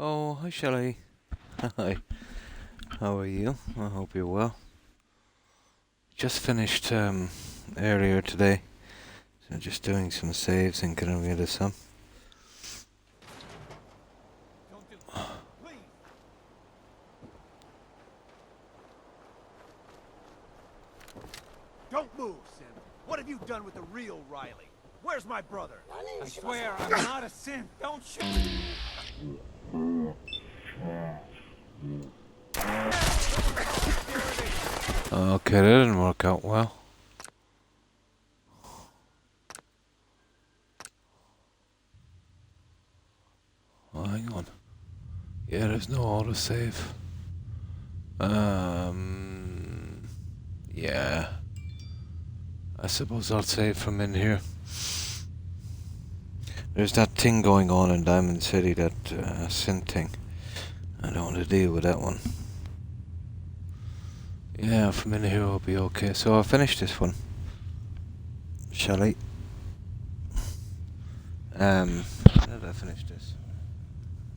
Oh, hi Shelley. Hi. How are you? I hope you're well. Just finished earlier today. So just doing some saves and getting rid of some. Don't do it. Please. Don't move, Sim. What have you done with the real Riley? Where's my brother? I swear I'm not a synth. Don't shoot. Okay, that didn't work out well. Oh, hang on. Yeah, there's no autosave. Yeah. I suppose I'll save from in here. There's that thing going on in Diamond City, that synth thing. I don't want to deal with that one. Yeah, from in here will be okay. So I'll finish this one. Shall I? When did I finish this?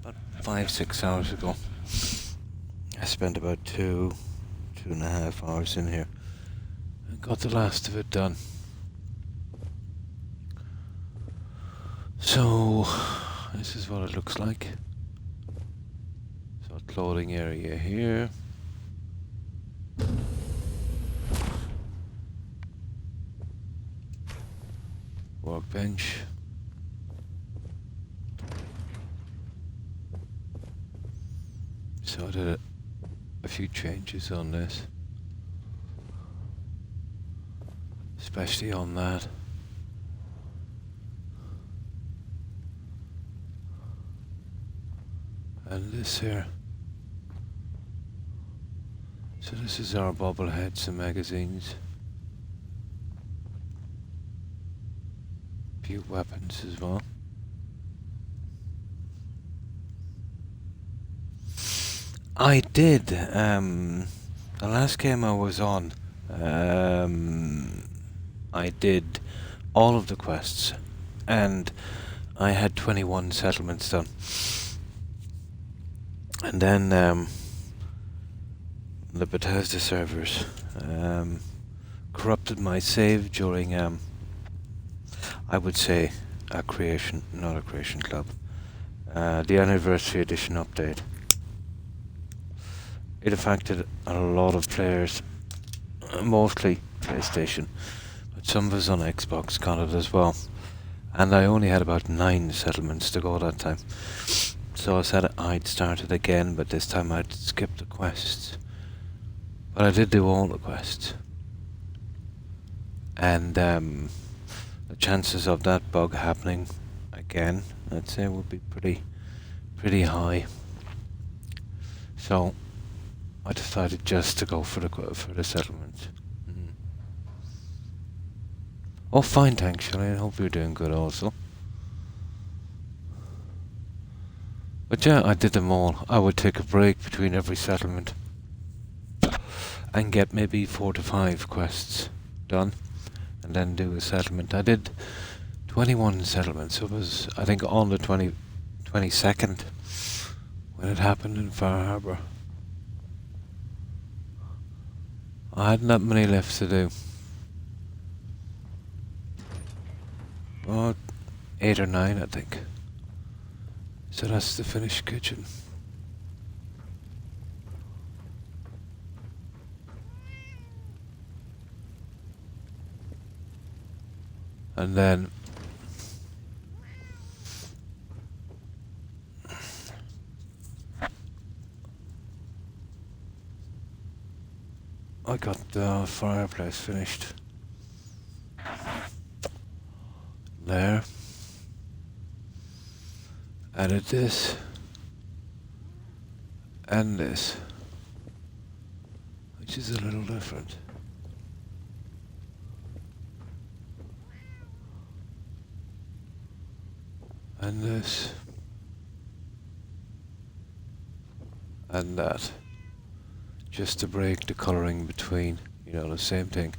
About 5-6 hours ago. I spent about 2.5 hours in here. And got the last of it done. So, this is what it looks like. So, clothing area here. Workbench. So I did a few changes on this. Especially on that. And this here. So this is our bobbleheads and magazines. Few weapons as well. I did. The last game I was on, I did all of the quests, and I had 21 settlements done. And then the Bethesda servers corrupted my save during, I would say, not a creation club, the anniversary edition update. It affected a lot of players, mostly PlayStation, but some of us on Xbox got it as well. And I only had about 9 settlements to go that time. So I said I'd start it again, but this time I'd skip the quests. But I did do all the quests. And the chances of that bug happening again, I'd say, would be pretty high. So I decided just to go for the settlement. Oh, fine, thanks, Shelley. I hope you're doing good also. But yeah, I did them all. I would take a break between every settlement and get maybe 4 to 5 quests done, and then do a settlement. I did 21 settlements. It was, I think, on the 22nd when it happened in Far Harbour. I hadn't that many left to do. Oh, 8 or 9, I think. So that's the finished kitchen. And then I got the fireplace finished. There. Added this. And this. Which is a little different. And this. And that. Just to break the colouring between, the same thing.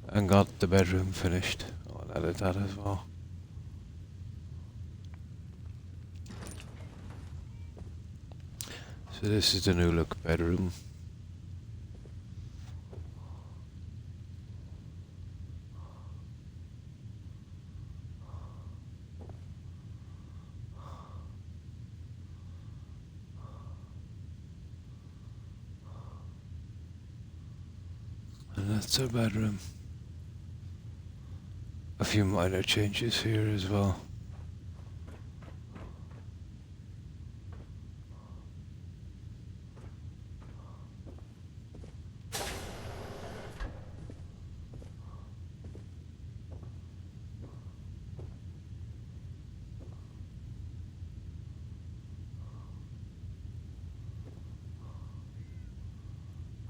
And got the bedroom finished. Oh, I added that as well. So this is the new look bedroom. And that's our bedroom. A few minor changes here as well.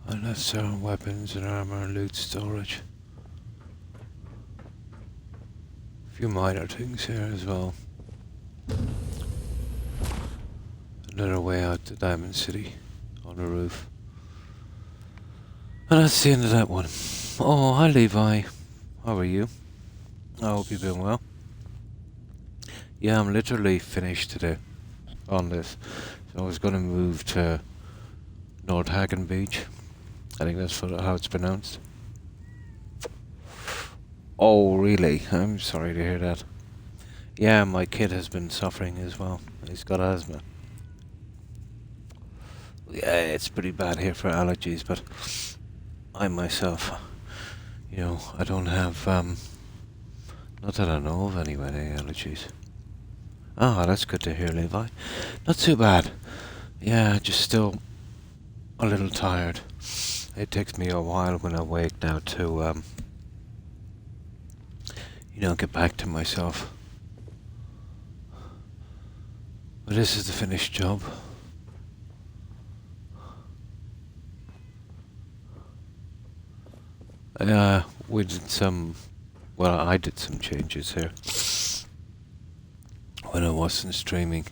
And that's our weapons and armor and loot storage. A few minor things here as well. Another way out to Diamond City on the roof. And that's the end of that one. Oh, hi Levi. How are you? I hope you've been well. Yeah, I'm literally finished today on this. So I was going to move to North Hagen Beach. I think that's how it's pronounced. Oh, really? I'm sorry to hear that. Yeah, my kid has been suffering as well. He's got asthma. Yeah, it's pretty bad here for allergies, but I myself, I don't have, not that I know of anyway, any allergies. Oh, that's good to hear, Levi. Not too bad. Yeah, just still a little tired. It takes me a while when I wake now to, get back to myself. But this is the finished job. We did I did some changes here. When I wasn't streaming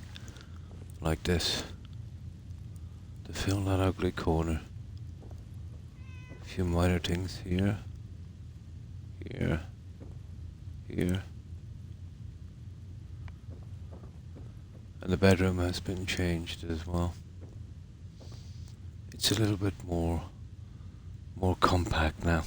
like this. To fill that ugly corner. A few minor things here. Here. Here. And the bedroom has been changed as well. It's a little bit more compact now.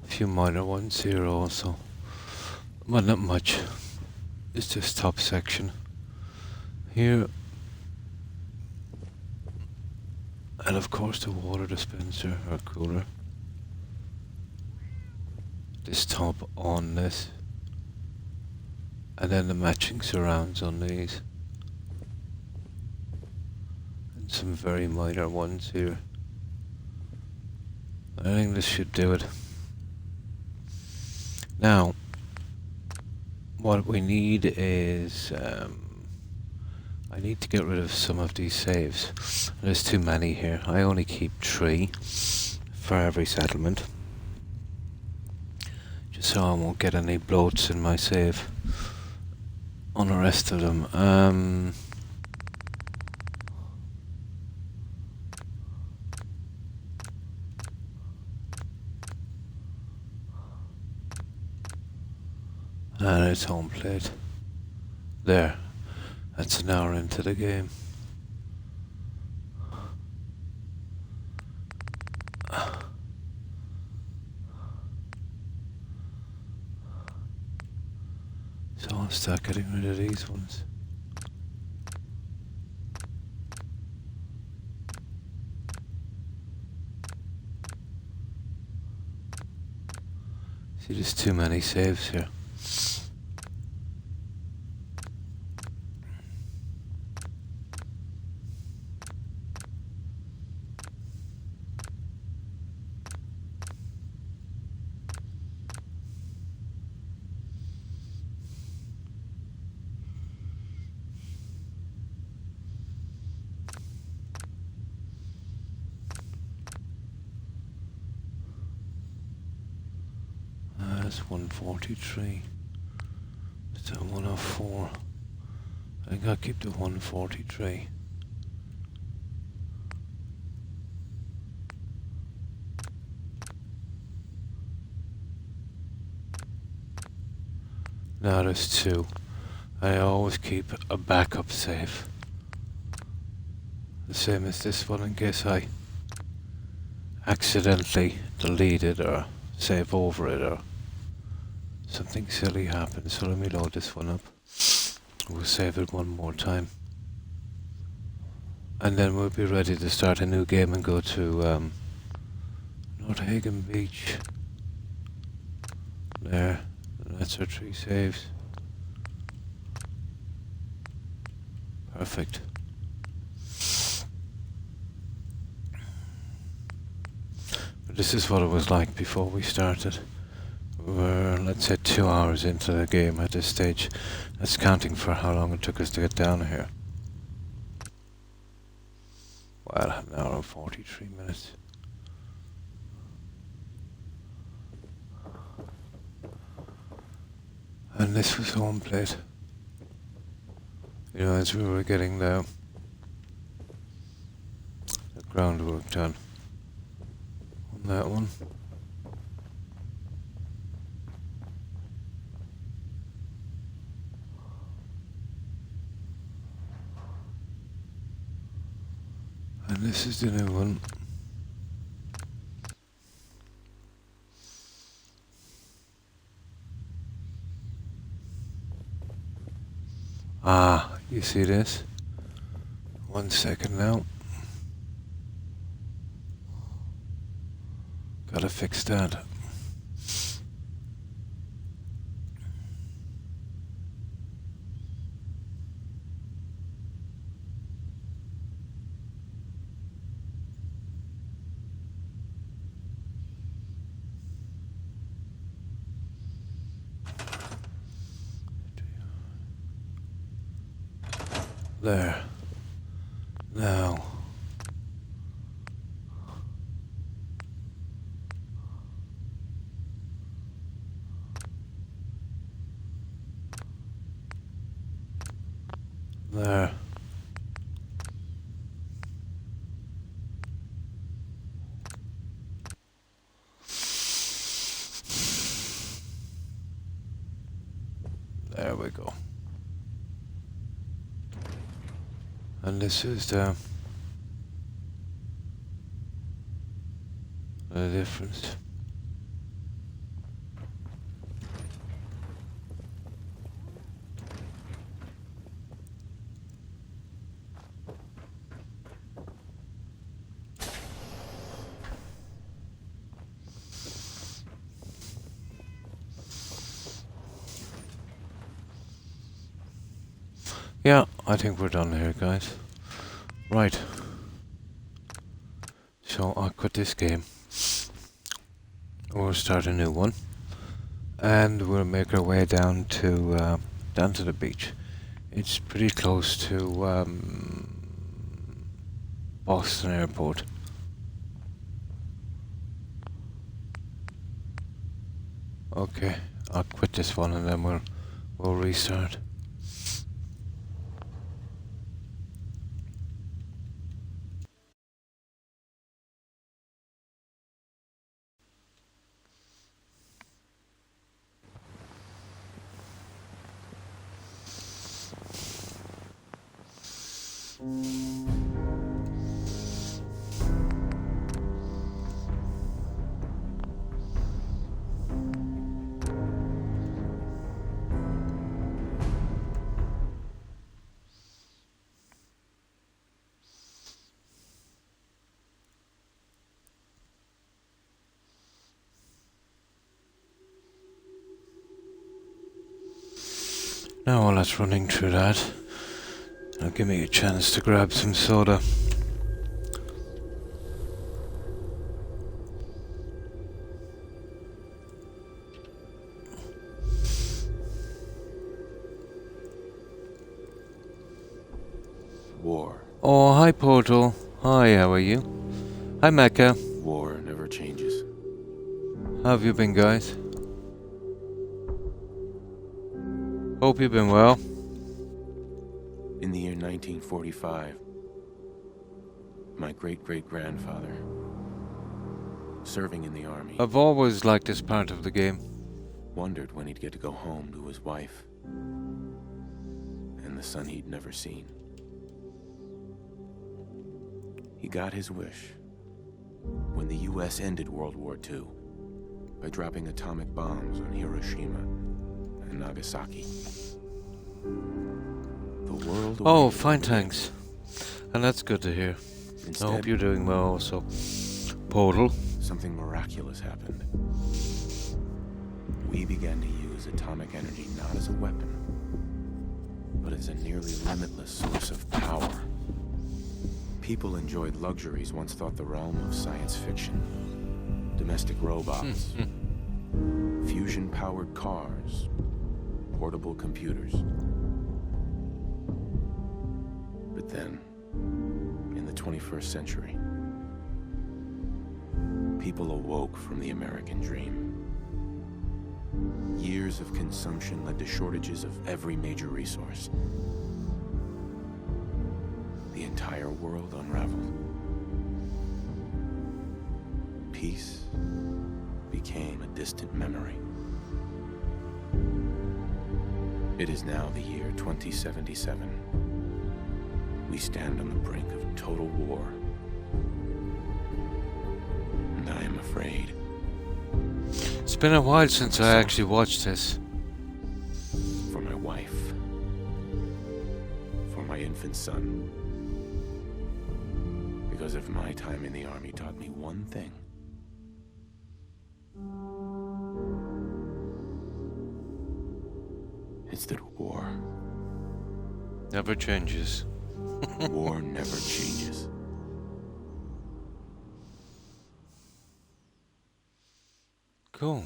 A few minor ones here also. Well, not much. It's just top section. Here. And of course the water dispenser or cooler. This top on this. And then the matching surrounds on these. And some very minor ones here. I think this should do it. Now, what we need is, I need to get rid of some of these saves. There's too many here. I only keep 3 for every settlement. Just so I won't get any bloats in my save on the rest of them. And it's home plate. There. That's an hour into the game. So I'll start getting rid of these ones. See, there's too many saves here. That's 143. It's at 104. I think I'll keep the 143. Now there's 2. I always keep a backup save. The same as this one in case I accidentally delete it or save over it or something silly happens. So let me load this one up. We'll save it one more time. And then we'll be ready to start a new game and go to Northagen Beach. There. That's our 3 saves. Perfect. But this is what it was like before we started. We're, let's say, 2 hours into the game at this stage. That's counting for how long it took us to get down here. Well, an hour and 43 minutes. And this was home plate. You know, as we were getting the groundwork done on that one. And this is the new one. Ah, you see this? 1 second now. Gotta fix that. There. Now. There. There we go. And this is the difference. Yeah, I think we're done here, guys. Right. So I'll quit this game. We'll start a new one, and we'll make our way down to the beach. It's pretty close to Boston Airport. Okay, I'll quit this one and then we'll restart. Now while that's running through that, it'll give me a chance to grab some soda. War. Oh, hi Portal. Hi, how are you? Hi Mecca. War never changes. How have you been, guys? Hope you've been well. In the year 1945, my great-great-grandfather, serving in the army. I've always liked this part of the game. Wondered when he'd get to go home to his wife and the son he'd never seen. He got his wish when the US ended World War II by dropping atomic bombs on Hiroshima and Nagasaki. The world Oh, awaited fine, the thanks. And that's good to hear. Instead, I hope you're doing well also. Portal. something miraculous happened. We began to use atomic energy not as a weapon, but as a nearly limitless source of power. People enjoyed luxuries once thought the realm of science fiction. Domestic robots, fusion-powered cars, portable computers. But then, in the 21st century, people awoke from the American dream. Years of consumption led to shortages of every major resource. The entire world unraveled. Peace became a distant memory. It is now the year 2077. We stand on the brink of total war. And I am afraid. It's been a while since I actually watched this. For my wife. For my infant son. Because if my time in the army taught me one thing, it's that war Never changes. never changes. Cool.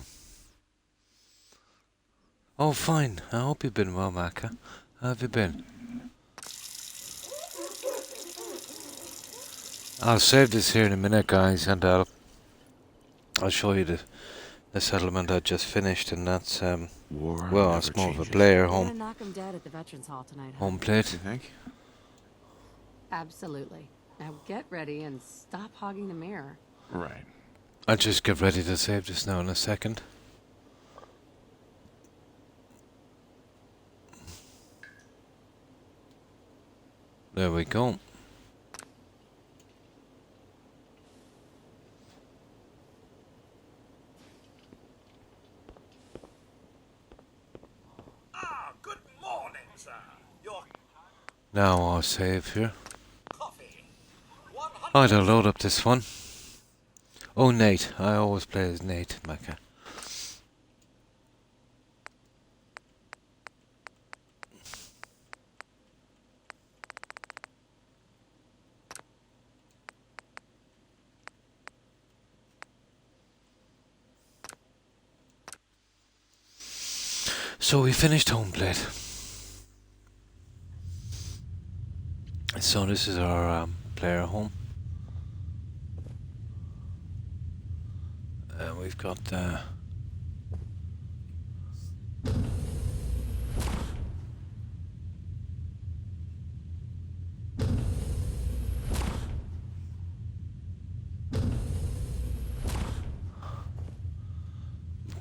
Oh, fine. I hope you've been well, Maka. How have you been? I'll save this here in a minute, guys, and I'll show you the settlement I just finished, and that's War well, never it's more of a changes. player We're home gonna knock 'em dead at the Veterans Hall tonight. home Huh? plate. You think? Absolutely. Now get ready and stop hogging the mirror. Right. I'll just get ready to save this now in a second. There we go. Ah, good morning, sir. Your Now I'll save here. coffee. 100 I'll load up this one. Oh, Nate. I always play as Nate, Maka. So we finished home plate. So this is our player home. And we've got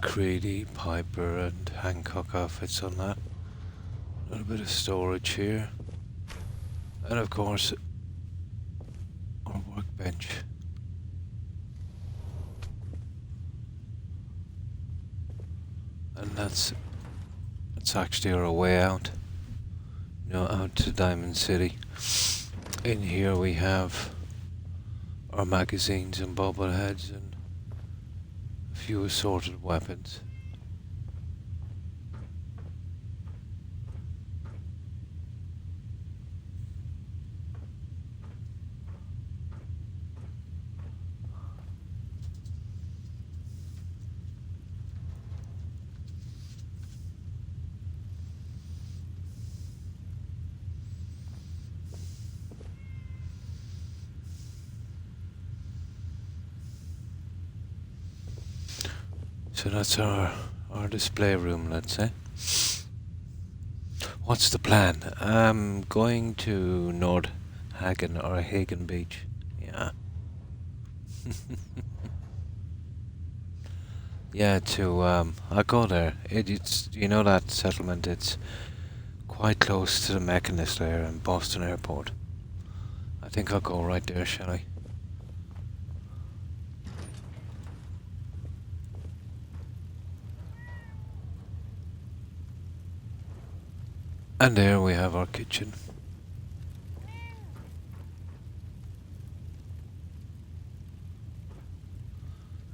Creedy, Piper and Hancock outfits on that. A little bit of storage here. And of course our workbench. And that's actually our way out. You know, out to Diamond City. In here we have our magazines and bobbleheads and a few assorted weapons. So that's our display room, let's say. What's the plan? I'm going to Nordhagen or Hagen Beach. Yeah. Yeah, I'll go there. It's, you know that settlement, it's quite close to the Mechanist there in Boston Airport. I think I'll go right there, shall I? And there we have our kitchen.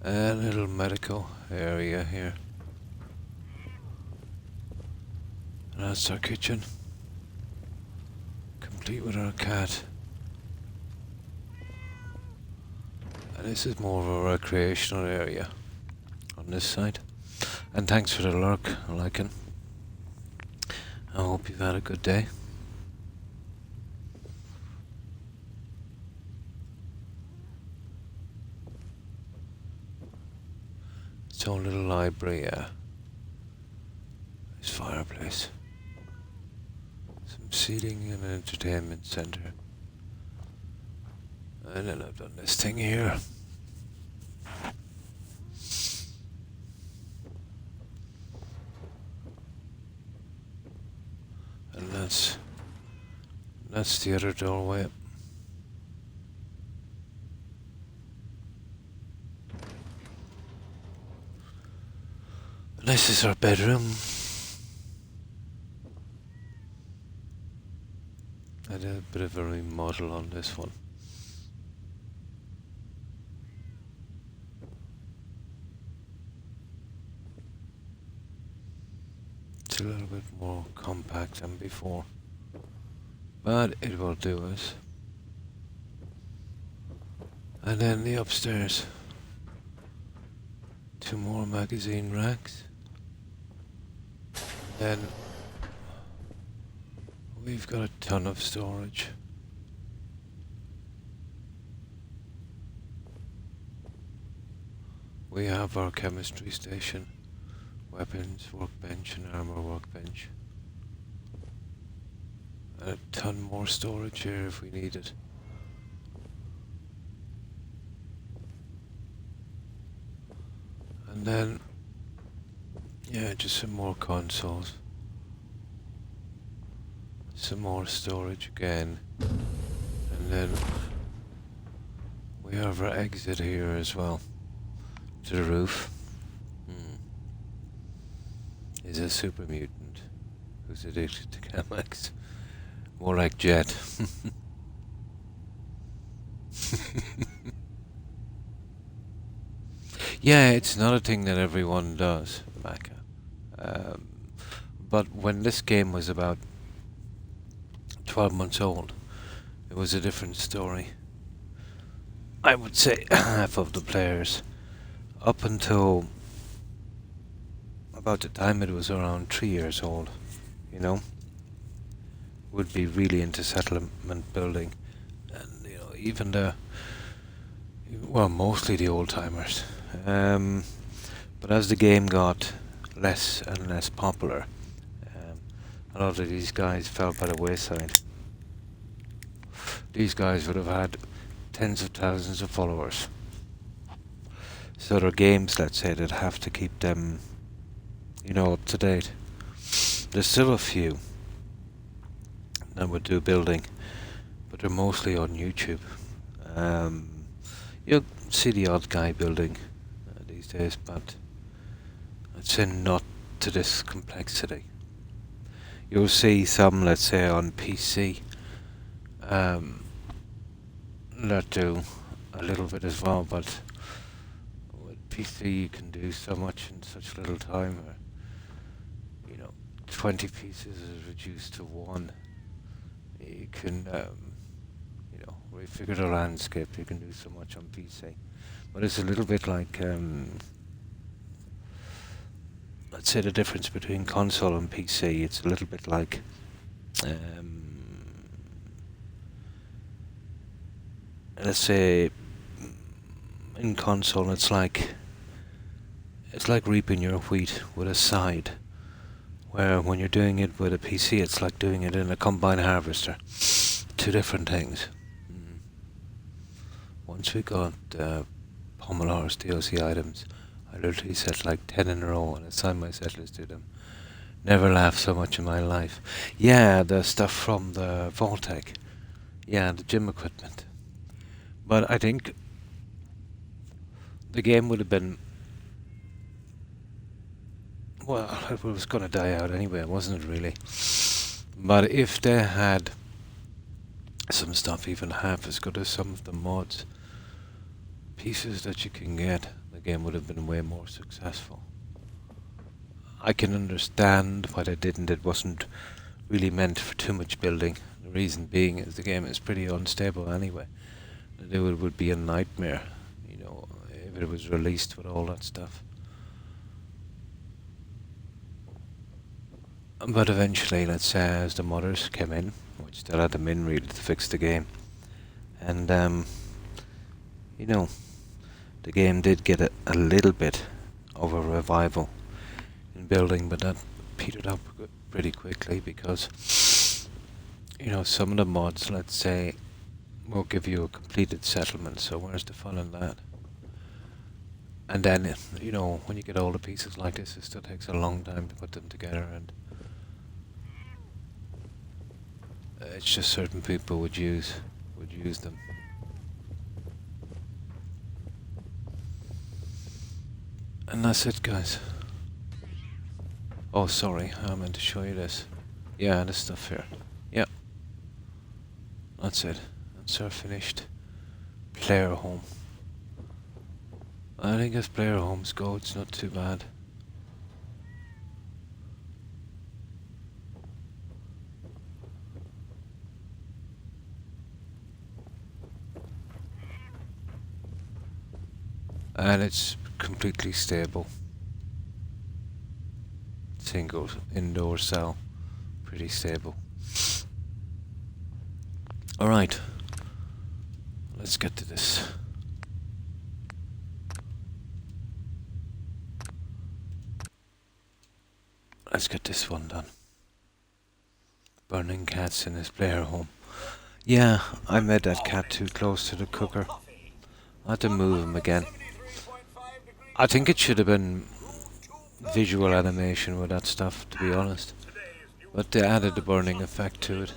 A little medical area here. And that's our kitchen. Complete with our cat. And this is more of a recreational area on this side. And thanks for the lurk, Lycan. I hope you've had a good day. Its own little library, yeah. This fireplace. Some seating and an entertainment center. And then I've done this thing here. And that's the other doorway. And this is our bedroom. I did a bit of a remodel on this one. It's a little bit more compact than before, but it will do us. And then the upstairs. 2 more magazine racks. Then we've got a ton of storage. We have our chemistry station, weapons workbench and armor workbench. And a ton more storage here if we need it. And then, yeah, just some more consoles. Some more storage again. And then we have our exit here as well. To the roof. Is a super mutant who's addicted to Chemex. More like Jet. Yeah, it's not a thing that everyone does, Maka. But when this game was about 12 months old, it was a different story. I would say half of the players, up until about the time it was around 3 years old, you know, would be really into settlement building. And, you know, even mostly the old timers. But as the game got less and less popular, a lot of these guys fell by the wayside. These guys would have had tens of thousands of followers. So there are games, let's say, that have to keep them, you know, up to date. There's still a few that would do building, but they're mostly on YouTube. You'll see the odd guy building these days, but I'd say not to this complexity. You'll see some, let's say, on PC that do a little bit as well, but with PC you can do so much in such little time. 20 pieces is reduced to 1. You can, refigure the landscape. You can do so much on PC. But it's a little bit like, let's say the difference between console and PC. It's a little bit like, let's say, in console it's like reaping your wheat with a scythe. Where when you're doing it with a PC, it's like doing it in a combine harvester. 2 different things. Once we got Pommel Horse DLC items, I literally said like 10 in a row and assigned my settlers to them. Never laughed so much in my life. Yeah, the stuff from the Vault-Tec. Yeah, the gym equipment. But I think the game would have been... Well, it was going to die out anyway, wasn't it really? But if they had some stuff even half as good as some of the mods, pieces that you can get, the game would have been way more successful. I can understand why they didn't. It wasn't really meant for too much building. The reason being is the game is pretty unstable anyway. To do it would be a nightmare, you know, if it was released with all that stuff. But eventually, let's say, as the modders came in, which they let them in really to fix the game, and you know, the game did get a little bit of a revival in building, but that petered up pretty quickly because, you know, some of the mods, let's say, will give you a completed settlement, so where's the fun in that? And then, you know, when you get all the pieces like this, it still takes a long time to put them together, and it's just certain people would use them. And that's it, guys. Oh, sorry, I meant to show you this. Yeah, this stuff here. Yeah. That's it. That's our finished player home. I think as player homes go, it's not too bad. And it's completely stable. Single indoor cell. Pretty stable. Alright. Let's get to this. Let's get this one done. Burning cats in his player home. Yeah, I made that cat too close to the cooker. I had to move him again. I think it should have been visual animation with that stuff, to be honest. But they added the burning effect to it.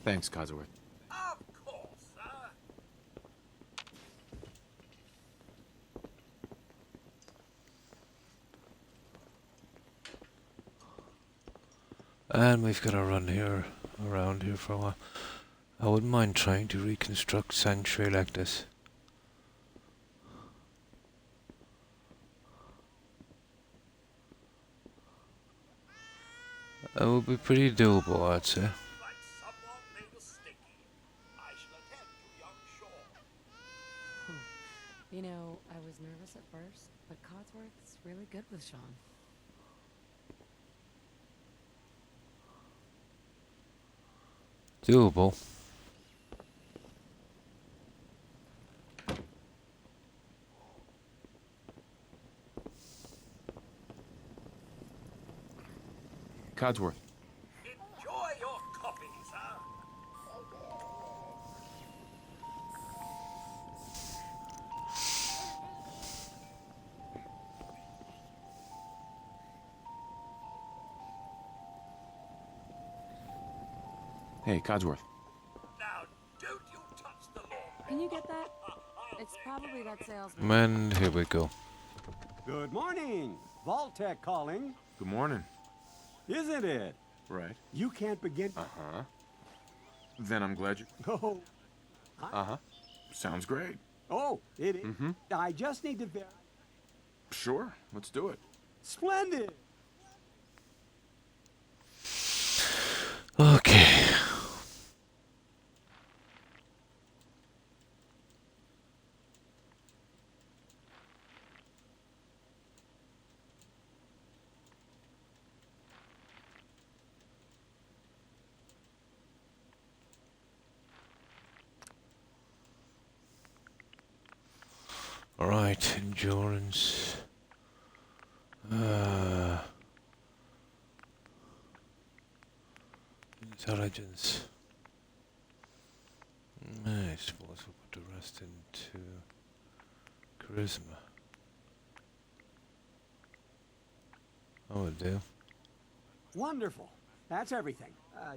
Thanks, Codsworth. Of course, sir. And we've got to run here, around here for a while. I wouldn't mind trying to reconstruct Sanctuary like this. That would be pretty doable, I'd say. Like someone made a sticky. I shall attend to young Shaw. You know, I was nervous at first, but Codsworth's really good with Sean. Doable. Codsworth. Enjoy your coffee, sir. Hey, Codsworth. Now, don't you touch the law. Can you get that? It's probably that salesman. And here we go. Good morning. Vault-Tec calling. Good morning. Isn't it? Right. You can't begin. Uh-huh. Then I'm glad you... Oh. Uh-huh. Sounds great. Oh, it is. I just need to Sure, let's do it. Splendid. Okay. Alright, endurance. Intelligence. I suppose we'll put the rest into Charisma. I would do. Wonderful. That's everything.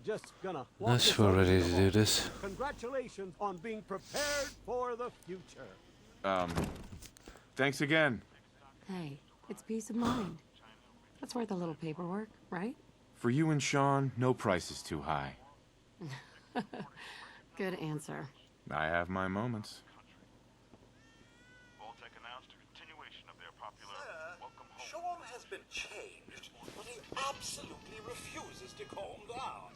Just gonna walk Yes, this we're over ready the to wall. do this. Congratulations on being prepared for the future. Thanks again. Hey, it's peace of mind. That's worth a little paperwork, right? For you and Sean, no price is too high. Good answer. I have my moments. Voltec announced a continuation of their popular Welcome Home. Sean has been changed, but he absolutely refuses to calm down.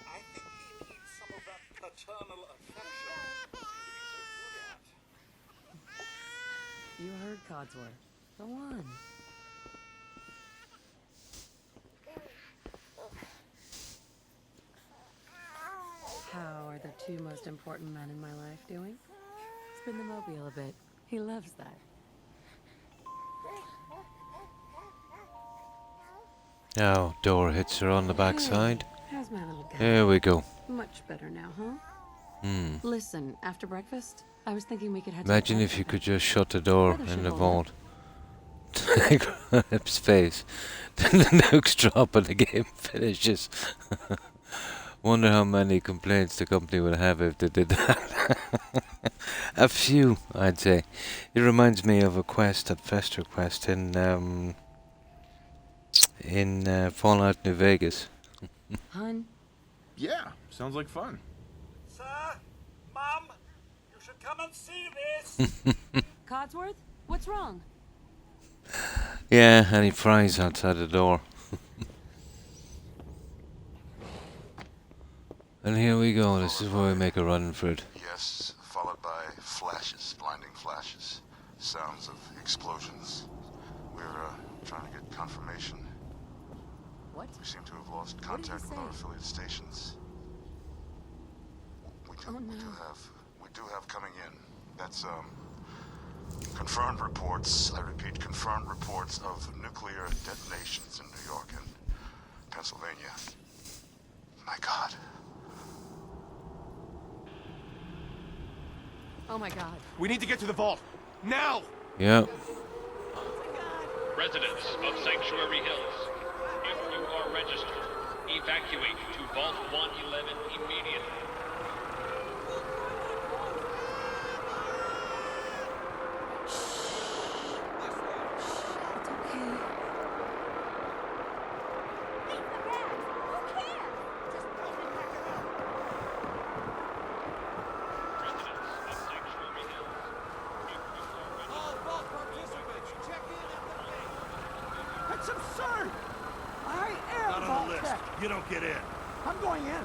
I think he needs some of that paternal affection he seemed to be so good at. You heard Codsworth. Go on. How are the two most important men in my life doing? Spin the mobile a bit. He loves that. Now, door hits her on the backside. Hey, how's my little guy? Here we go. Much better now, huh? Hmm. Listen, after breakfast, I was thinking we could head Imagine to if you could just shut the door Brother in should the hold vault. Grab's face. Then the nukes drop and the game finishes. Wonder how many complaints the company would have if they did that. A few, I'd say. It reminds me of a quest at Fester Quest in Fallout New Vegas. Hun, Yeah, sounds like fun. Sir, Mom, you should come and see this. Codsworth, what's wrong? Yeah, and he fries outside the door. And here we go. This is where we make a run for it. Yes, followed by flashes, blinding flashes, sounds of explosions. We're trying to get confirmation. What? We seem to have lost What did he contact with our say? affiliate stations. Oh, no. We do have coming in. That's confirmed reports. I repeat, confirmed reports of nuclear detonations in New York and Pennsylvania. My God. Oh my god. We need to get to the vault. Now! Yeah. Residents of Sanctuary Hills, if you are registered, evacuate to Vault 111 immediately. It's okay. Residents of Sanctuary Hills, if you are registered, That's absurd! I am Not on the Vault list. Tech. You don't get in. I'm going in.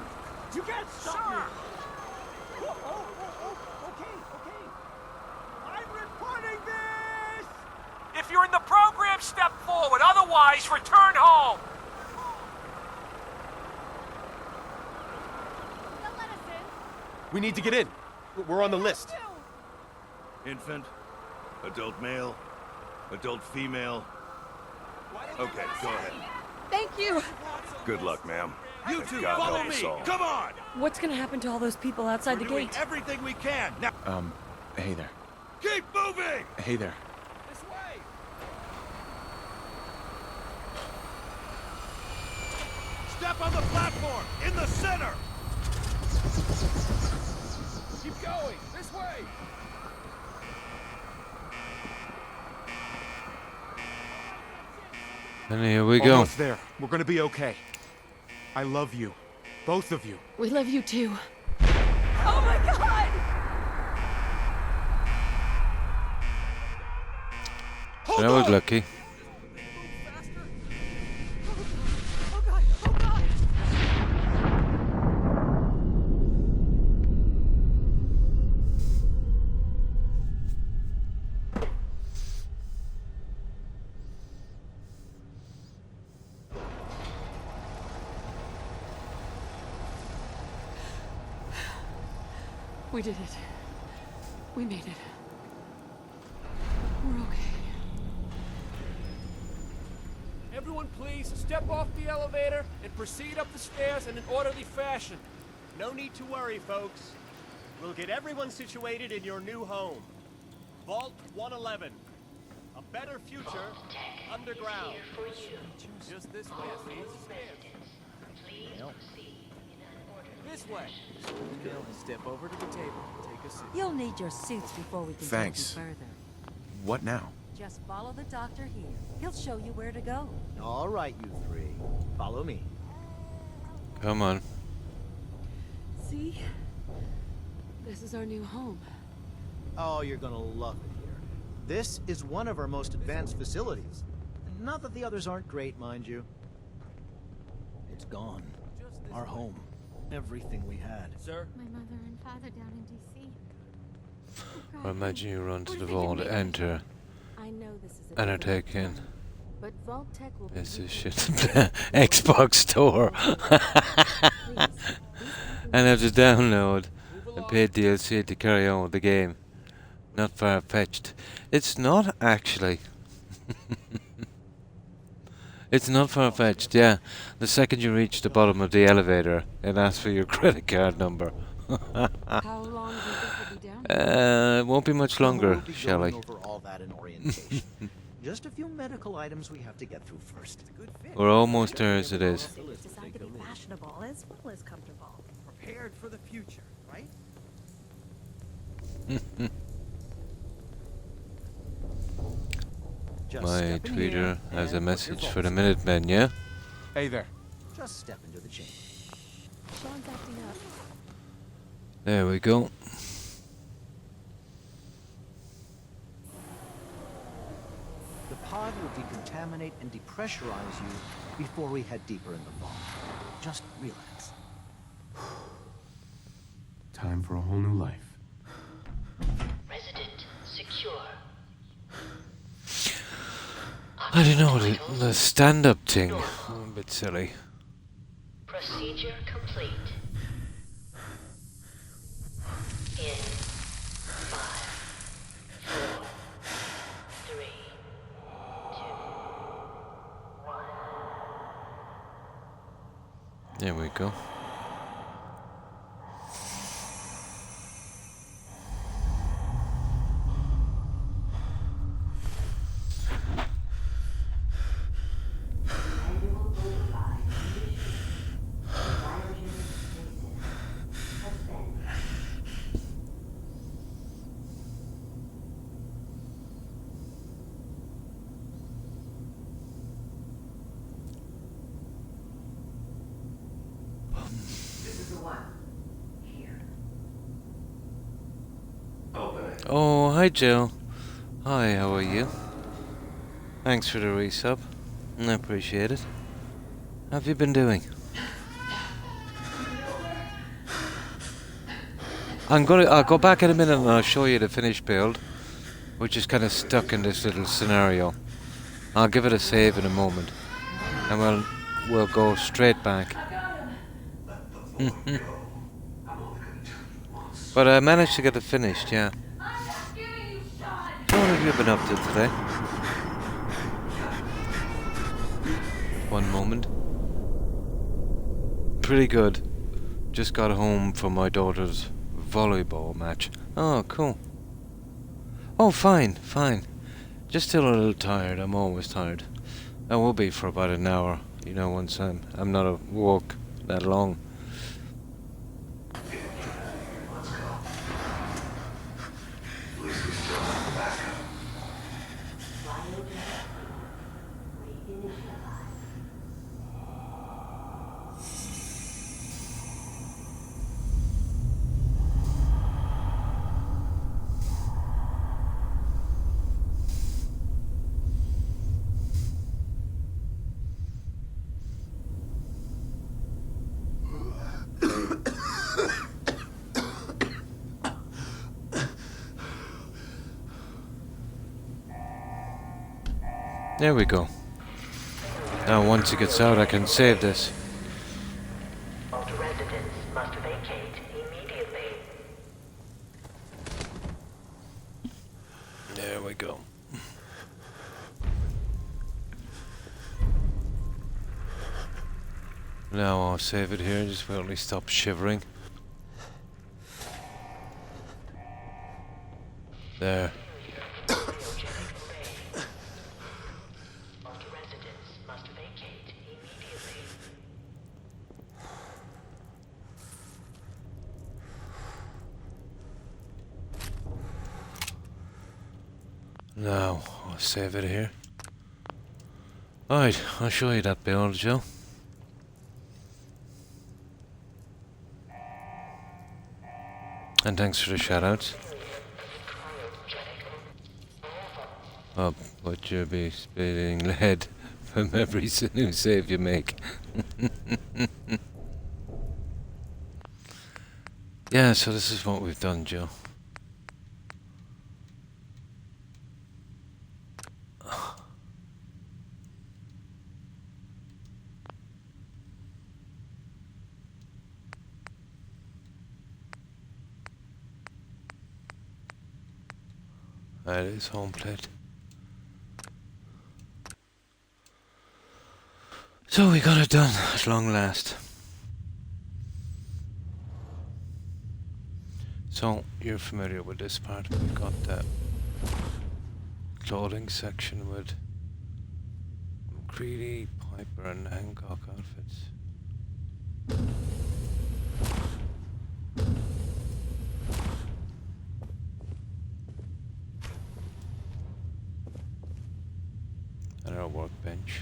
You can't stop me. Okay. I'm reporting this! If you're in the program, step forward. Otherwise, return home. We need to get in. We're on the list. Infant, adult male, adult female. Okay, go ahead. Thank you! Good luck, ma'am. You two, follow me. Come on. What's gonna happen to all those people outside We're the doing gate? everything we can. Now, Hey there. keep moving. Hey there. This way. Step on the platform in the center. Keep going. This way. And here we go. Almost there. We're gonna be okay. I love you. Both of you. We love you too. Oh my god! Hold That was on. lucky. Oh god! Oh god! We did it. We made it. We're okay. Everyone please step off the elevator and proceed up the stairs in an orderly fashion. No need to worry, folks. We'll get everyone situated in your new home. Vault 111. A better future underground. Just this way, I see. This way. Step over to the table. Take a seat. You'll need your suits before we can Thanks. take you further. What now? Just follow the doctor here. He'll show you where to go. All right, you three. Follow me. Come on. See? This is our new home. Oh, you're gonna love it here. This is one of our most advanced facilities. Not that the others aren't great, mind you. It's gone. Our home. Everything we had. Sir? My mother and father down in D.C. Or imagine you run to the vault, enter, I know this is a and are different taken. time, but Vault Tech will be This is with shit. you. Xbox Store. And have to download and pay DLC to carry on with the game. Not far-fetched. It's not actually. It's not far-fetched, yeah. The second you reach the bottom of the elevator, it asks for your credit card number. How long do you think we'll be down? It won't be much longer, We'll be Shelley. going over all that in orientation. Just a few medical items we have to get through first. We're almost there as it is. It's designed to be fashionable as well as comfortable. Prepared for the future, right? Just My step in here tweeter has a and put your message for vault the suit. Minutemen, yeah? Hey there. Just step into the chamber. Sean's acting up. There we go. The pod will decontaminate and depressurize you before we head deeper in the vault. Just relax. Time for a whole new life. Resident secure. I don't know, the stand-up thing. A bit silly. Procedure complete. In 5, 4, 3, 2, 1. There we go. Oh, hi Jill. Hi, how are you? Thanks for the resub. I appreciate it. How have you been doing? I'll go back in a minute and I'll show you the finished build, which is kind of stuck in this little scenario. I'll give it a save in a moment, and we'll go straight back. But I managed to get it finished, yeah. So what have you been up to today? One moment. Pretty good. Just got home from my daughter's volleyball match. Oh, cool. Oh, fine, fine. Just still a little tired. I'm always tired. I will be for about an hour, you know, once I'm not at work that long. There we go. Now once it gets out I can save this. All residents must vacate immediately. There we go. Now I'll save it here, just will only stop shivering. There. Now, I'll save it here. Alright, I'll show you that build, Joe. And thanks for the shoutouts. Oh, but you'll be spitting lead from every new save you make. Yeah, so this is what we've done, Joe. That is home plate. So we got it done at long last. So you're familiar with this part. We've got the clothing section with McCready, Piper and Hancock outfits. And our workbench.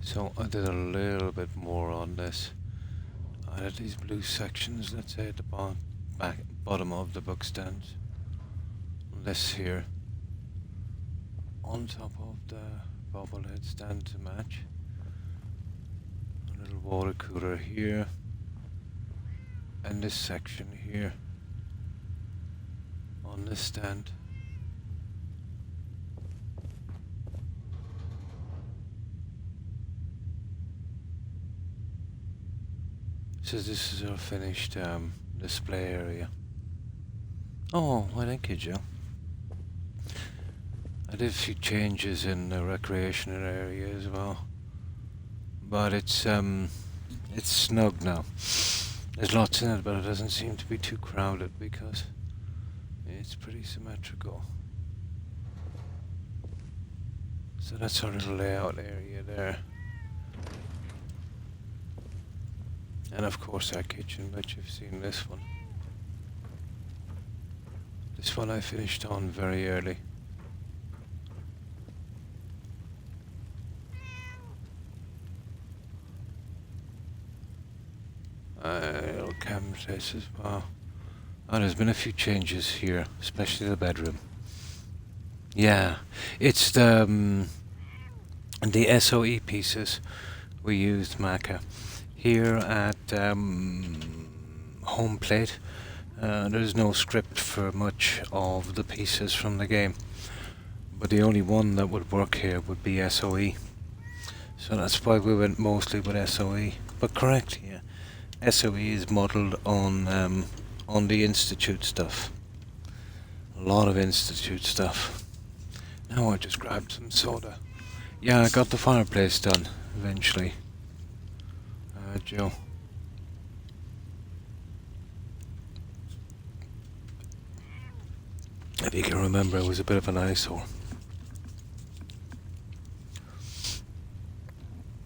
So I did a little bit more on this. I had these blue sections, let's say at the bottom of the book stands. This here. On top of the bobblehead stand to match. A little water cooler here. And this section here. On this stand. So this is our finished display area. Oh, well, thank you, Joe. I did a few changes in the recreational area as well, but it's snug now. There's lots in it, but it doesn't seem to be too crowded because it's pretty symmetrical. So that's our little layout area there. And of course our kitchen, but you've seen this one. This one I finished on very early. Little cabin place as well. Oh, there's been a few changes here, especially the bedroom. Yeah, it's the SOE pieces we used, Maca. Here at home plate, there's no script for much of the pieces from the game, but the only one that would work here would be SOE. So that's why we went mostly with SOE. But correct, yeah, SOE is modelled on the Institute stuff. A lot of Institute stuff. Now I just grabbed some soda. Yeah, I got the fireplace done eventually. Joe. If you can remember, it was a bit of an eyesore.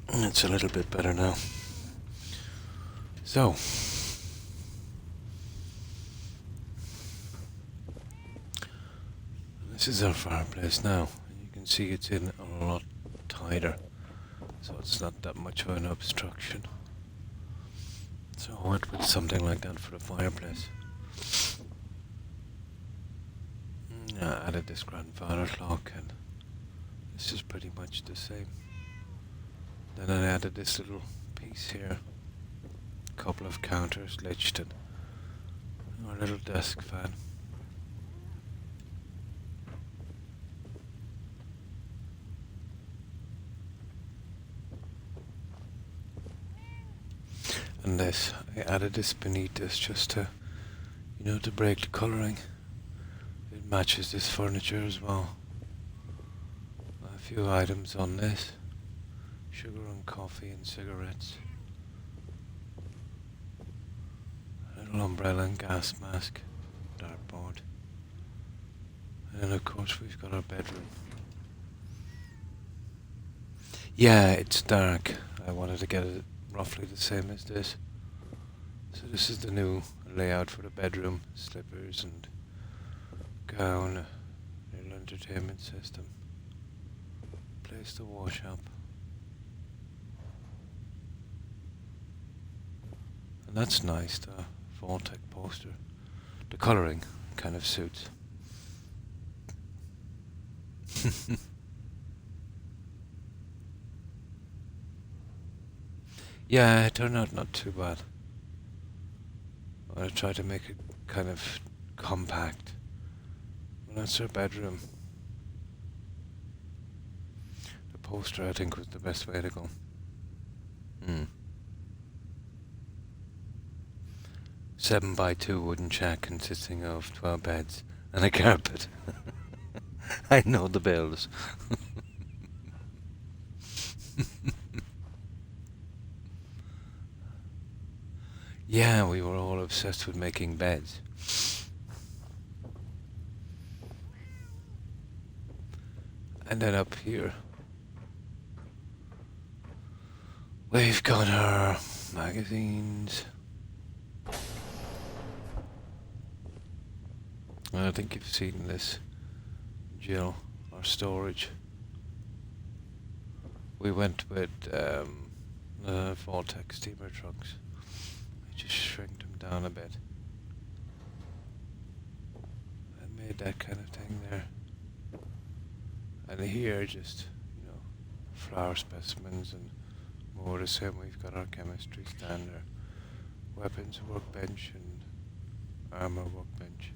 It's a little bit better now. So, this is our fireplace now. You can see it's in a lot tighter, so it's not that much of an obstruction. So I went with something like that for the fireplace. I added this grandfather clock, and this is pretty much the same. Then I added this little piece here, a couple of counters liched, and our little desk fan. And this, I added this beneath this just to, to break the colouring. It matches this furniture as well. A few items on this. Sugar and coffee and cigarettes. A little umbrella and gas mask. Dartboard. And then of course we've got our bedroom. Yeah, it's dark. I wanted to get it roughly the same as this. So this is the new layout for the bedroom. Slippers and gown, little entertainment system. Place to wash up. And that's nice, the Vault-Tec poster. The colouring kind of suits. Yeah, it turned out not too bad. I'm gonna try to make it kind of compact. Well, that's our bedroom. The poster, I think, was the best way to go. 7x2 wooden shack consisting of 12 beds and a carpet. I know the bills. Yeah, we were all obsessed with making beds. And then up here, we've got our magazines. I think you've seen this, Jill, our storage. We went with the Vault-Tec steamer trucks. I just shrinked them down a bit. I made that kind of thing there. And here just, you know, flower specimens and more the same. We've got our chemistry stand, our weapons workbench and armor workbench.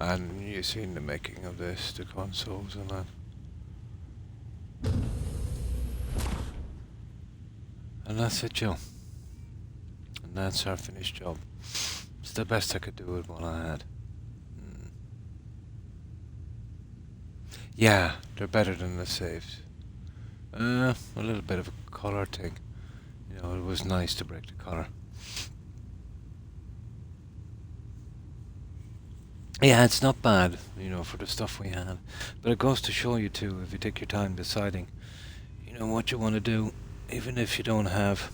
And you've seen the making of this, the consoles and that. And that's it, Joe. And that's our finished job. It's the best I could do with what I had. Yeah, they're better than the saves. A little bit of a colour thing. You know, it was nice to break the colour. Yeah, it's not bad, you know, for the stuff we had. But it goes to show you too, if you take your time deciding, you know, what you want to do, even if you don't have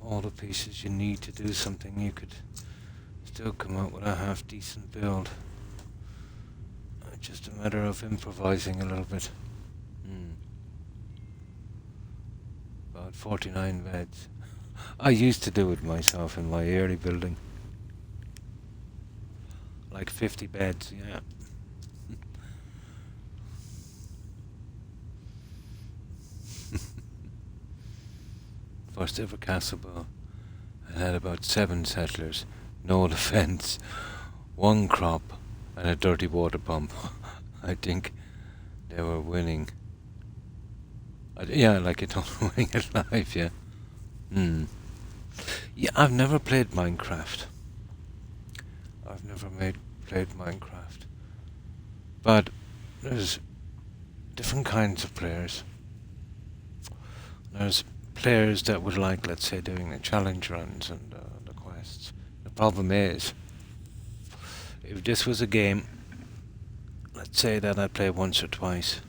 all the pieces you need to do something, you could still come out with a half decent build. It's just a matter of improvising a little bit. About 49 beds. I used to do it myself in my early building. Like 50 beds, yeah. First ever castle built. I had about 7 settlers, no defence, 1 crop, and a dirty water pump. I think they were winning. Yeah, like you don't winning at life, yeah. Yeah, I've never played Minecraft. I've never played Minecraft. But there's different kinds of players. There's players that would like, let's say, doing the challenge runs and the quests. The problem is, if this was a game, let's say that I play once or twice,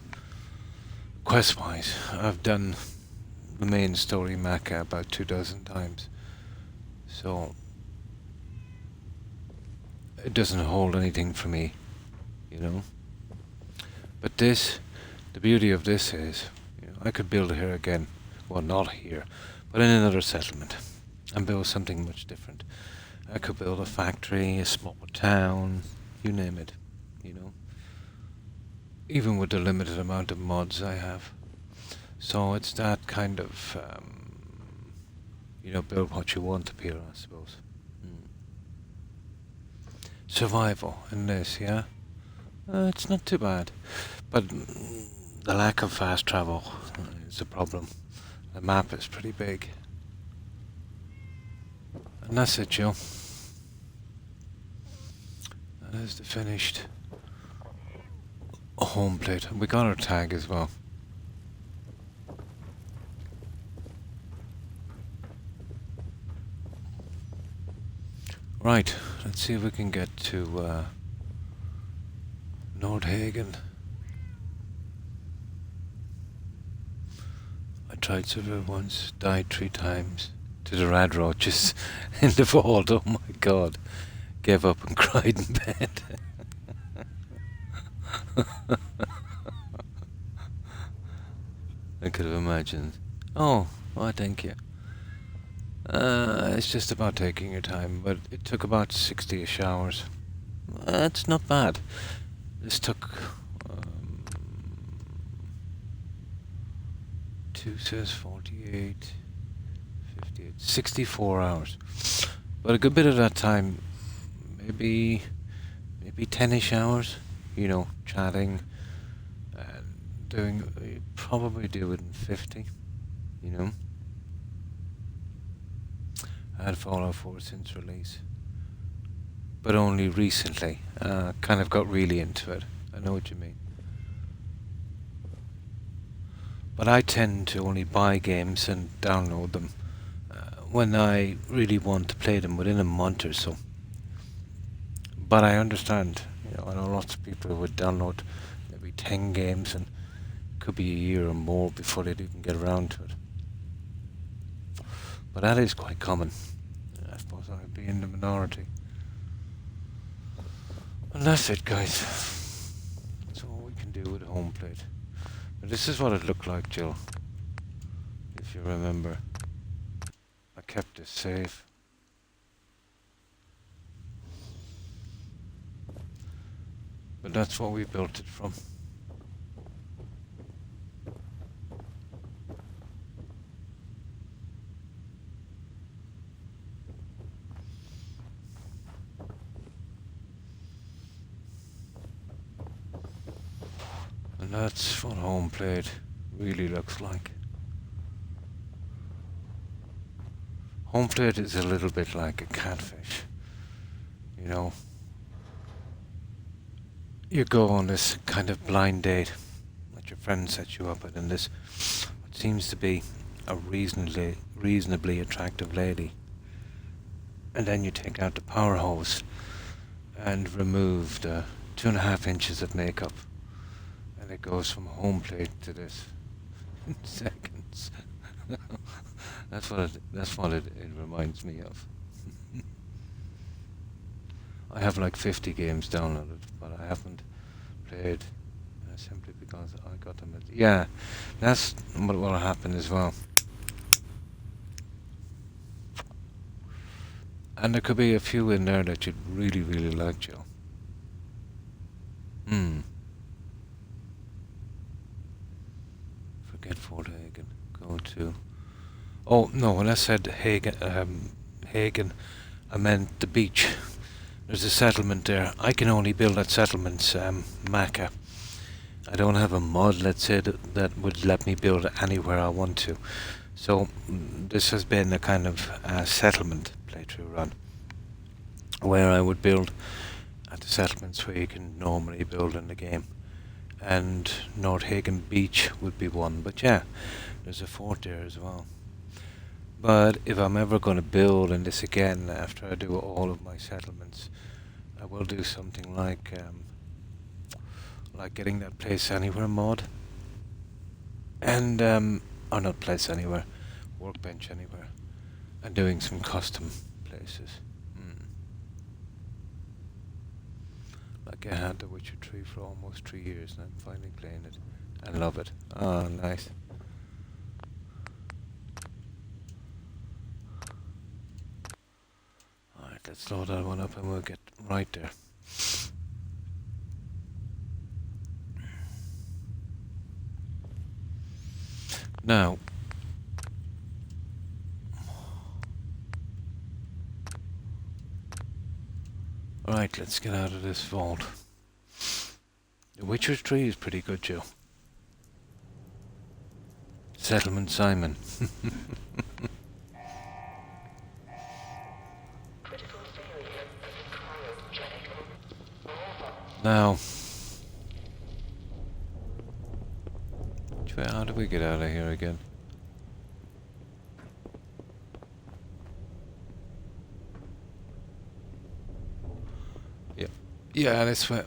quest-wise, I've done the main story Mecca about 2 dozen times. So it doesn't hold anything for me, you know. But this, the beauty of this is, you know, I could build here again. Well, not here, but in another settlement, and build something much different. I could build a factory, a small town, you name it, you know. Even with the limited amount of mods I have. So it's that kind of, you know, build what you want appeal, I suppose. Survival in this, yeah? It's not too bad. But the lack of fast travel is a problem. The map is pretty big. And that's it, Joe. That is the finished home plate. We got our tag as well. Right, let's see if we can get to Nordhagen. I tried several once, died 3 times to the rad roaches in the vault. Oh my god. Gave up and cried in bed. I could have imagined. Oh, thank you. It's just about taking your time, but it took about 60-ish hours. That's not bad. This took 2 says 48, 58, 64 hours. But a good bit of that time, maybe 10-ish hours, you know, chatting and doing, you probably do it in 50, you know. I had Fallout 4 since release, but only recently. Kind of got really into it. I know what you mean. But I tend to only buy games and download them when I really want to play them within a month or so. But I understand, you know, I know lots of people would download maybe 10 games and it could be a year or more before they'd even get around to it. But that is quite common. I suppose I'd be in the minority. And that's it, guys. That's all we can do with home plate. But this is what it looked like, Jill. If you remember. I kept this safe. But that's what we built it from. And that's what home plate really looks like. Home plate is a little bit like a catfish, you know. You go on this kind of blind date that your friend sets you up with, and this what seems to be a reasonably attractive lady, and then you take out the power hose and remove the 2.5 inches of makeup, and it goes from home plate to this in seconds. That's what it reminds me of. I have like 50 games downloaded, but I haven't played simply because I got them at... Yeah, that's what will happen as well. And there could be a few in there that you'd really, really like, Joe. Forget Fort Hagen. Go to... Oh, no, when I said Hagen, I meant the beach. There's a settlement there. I can only build that settlement's Maca. I don't have a mod, let's say, that would let me build it anywhere I want to. So this has been a kind of settlement playthrough run, where I would build at the settlements where you can normally build in the game. And Nordhagen Beach would be one. But yeah, there's a fort there as well. But if I'm ever going to build in this again after I do all of my settlements, I will do something like getting that Place Anywhere mod, and or not Place Anywhere, Workbench Anywhere, and doing some custom places. Like I had The Witcher 3 for almost 3 years, and I'm finally playing it. I love it. Oh, nice. Let's load that one up and we'll get right there. Now, right, let's get out of this vault. The Witcher 3 is pretty good, Joe. Settlement Simon. Now, how do we get out of here again? Yeah, this way.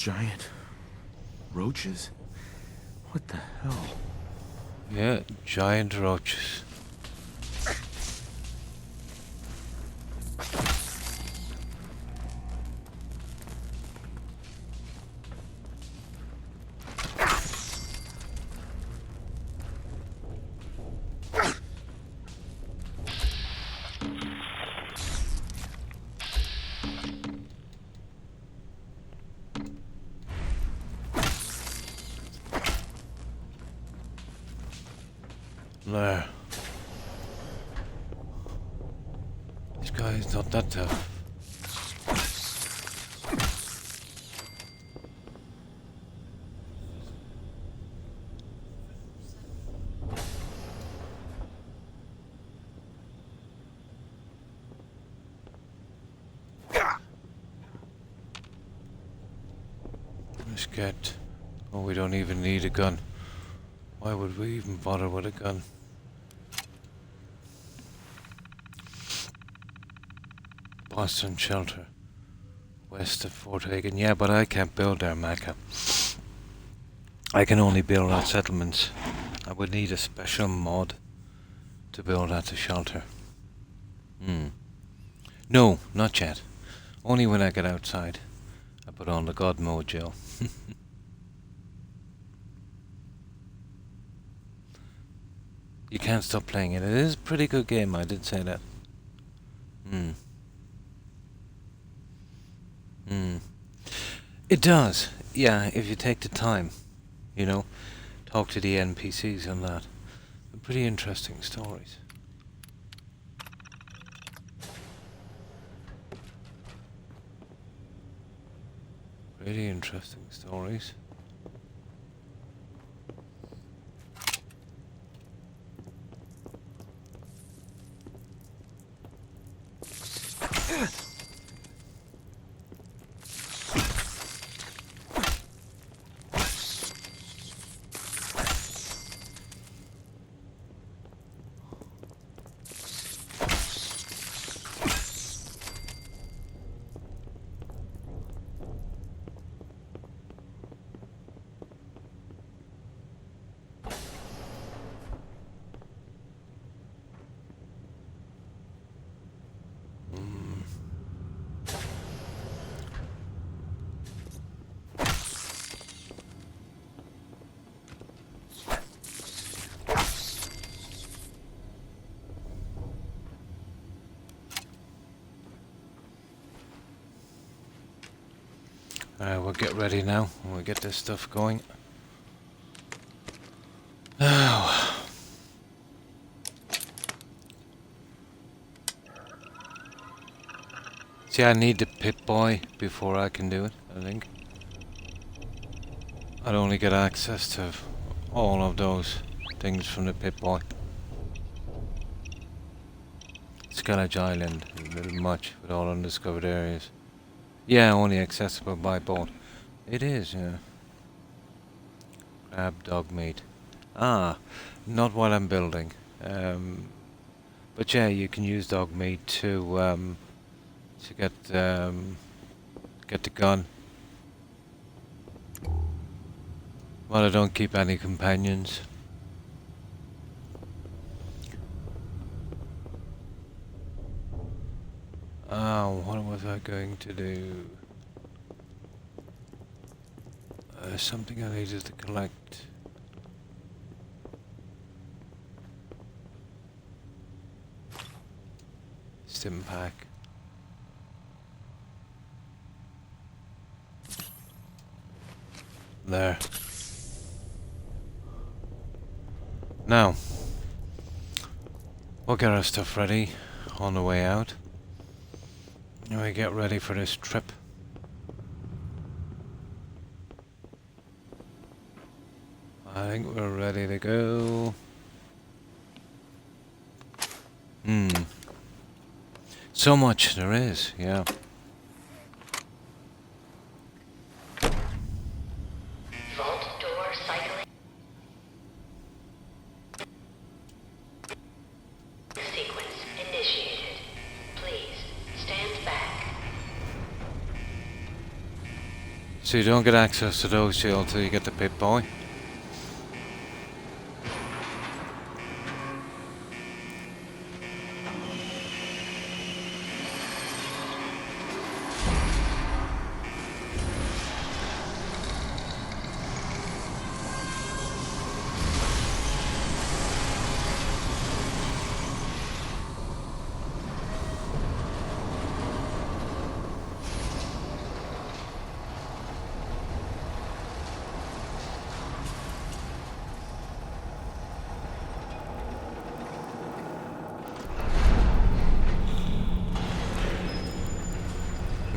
Giant roaches? What the hell? Yeah, giant roaches. There. This guy is not that tough. Let's get... Oh, we don't even need a gun. Why would we even bother with a gun? Boston shelter. West of Fort Hagen. Yeah, but I can't build there, Mecca. I can only build at settlements. I would need a special mod to build at the shelter. No, not yet. Only when I get outside. I put on the God mode, Jill. You can't stop playing it. It is a pretty good game, I did say that. It does, yeah, if you take the time, you know, talk to the NPCs and that. They're pretty interesting stories. Pretty interesting stories. We'll get ready now and we'll get this stuff going. Oh. See, I need the Pip-Boy before I can do it, I think. I'd only get access to all of those things from the Pip-Boy. Skellige Island is a little much with all undiscovered areas. Yeah, only accessible by boat. It is, yeah. Grab dog meat. Ah, not while I'm building. But yeah, you can use dog meat to get the gun. Well, I don't keep any companions. Oh, what was I going to do? Something I needed to collect. Stim pack. There. Now, we'll get our stuff ready on the way out. And we get ready for this trip. I think we're ready to go. So much there is, yeah. Vault door cycling. Sequence initiated. Please stand back. So you don't get access to those two until you get the Pip-Boy.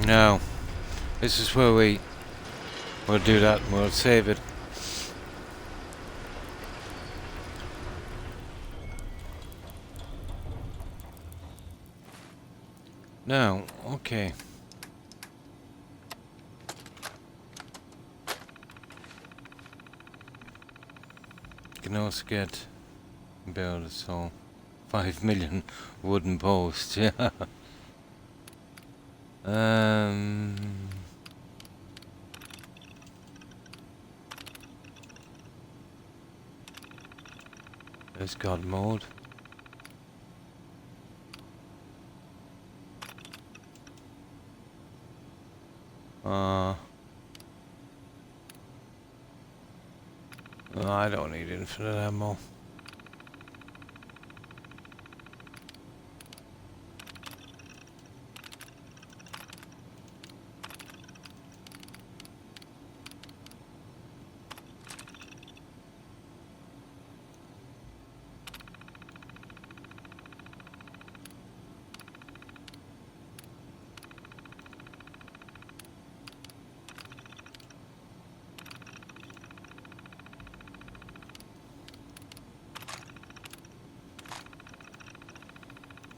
No. This is where we'll do that and we'll save it. Now, okay. You can also build a so 5 million wooden posts, yeah. There's God mode. I don't need infinite ammo.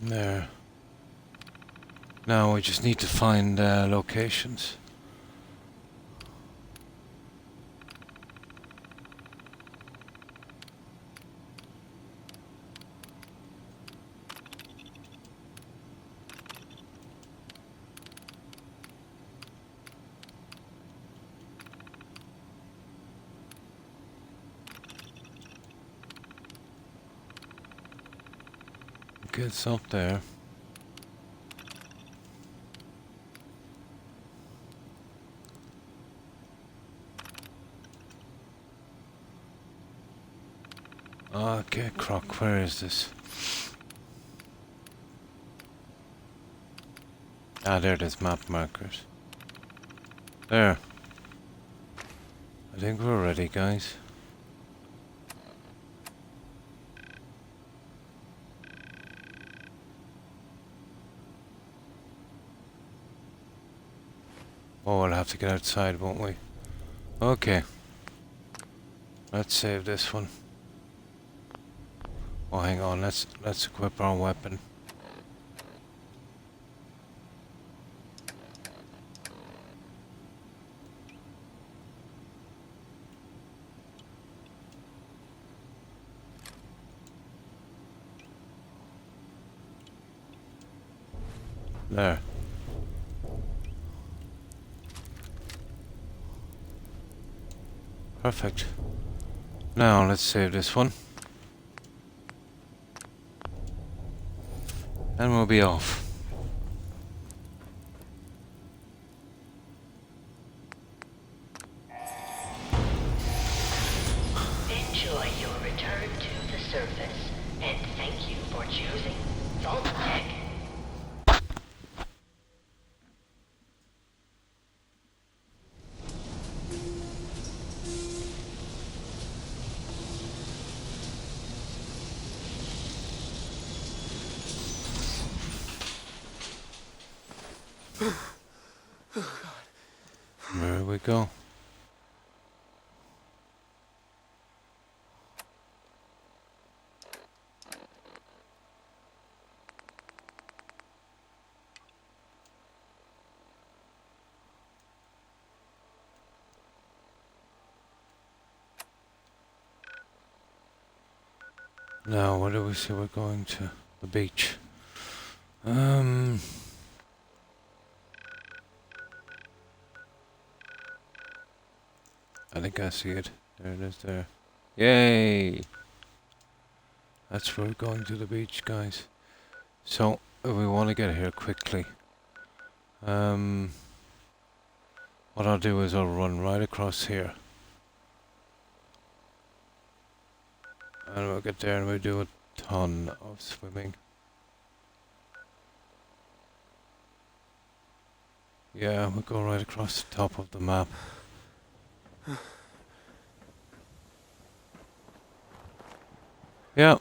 There. Now we just need to find locations. It's up there. Okay, Croc, where is this? Ah, there it is, map markers. There. I think we're ready, guys. Oh, we'll have to get outside, won't we? Okay. Let's save this one. Oh, hang on. Let's equip our weapon. There. Perfect. Now let's save this one. And we'll be off. Enjoy your return to the surface, and thank you for choosing Vault Tech. There we go. Now, where do we say we're going to? The beach. I think I see it. There it is there. Yay! That's where we're going to the beach, guys. So, if we want to get here quickly, what I'll do is I'll run right across here. And we'll get there and we'll do a ton of swimming. Yeah, we'll go right across the top of the map. Yeah.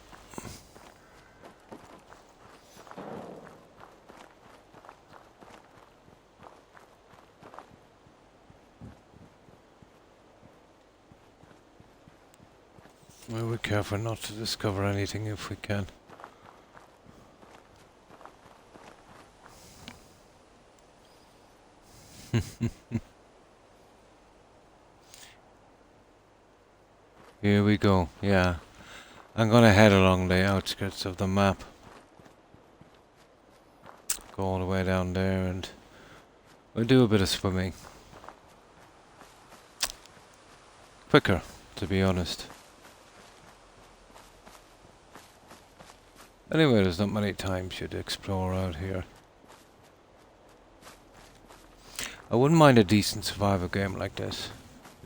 We'll be careful not to discover anything if we can. Here we go, yeah. I'm gonna head along the outskirts of the map. Go all the way down there and we'll do a bit of swimming. Quicker, to be honest. Anyway, there's not many times you'd explore out here. I wouldn't mind a decent survival game like this,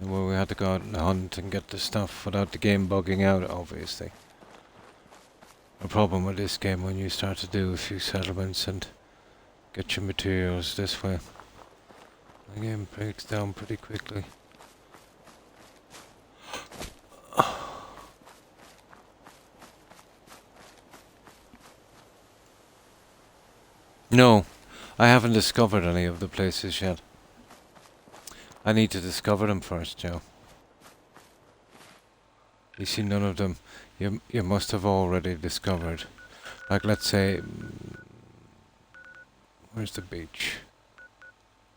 where we had to go out and hunt and get the stuff without the game bugging out, obviously. The problem with this game, when you start to do a few settlements and get your materials this way, the game breaks down pretty quickly. No, I haven't discovered any of the places yet. I need to discover them first, Joe. You see, none of them you must have already discovered. Like, let's say, where's the beach?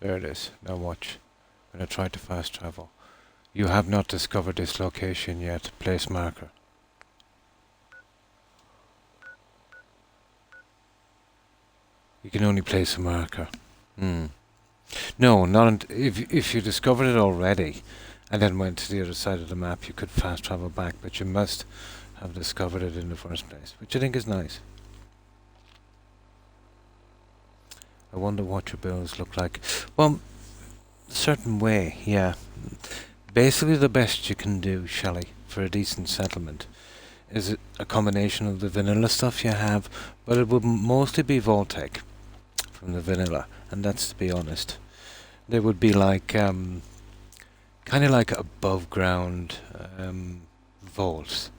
There it is. Now watch. When I try to fast travel. You have not discovered this location yet. Place marker. You can only place a marker. No, not if you discovered it already and then went to the other side of the map, you could fast travel back, but you must have discovered it in the first place, which I think is nice. I wonder what your builds look like. Well, a certain way, yeah. Basically the best you can do, Shelley, for a decent settlement is a combination of the vanilla stuff you have, but it would mostly be Vault-Tec from the vanilla, and that's to be honest. They would be like, kind of like above ground vaults.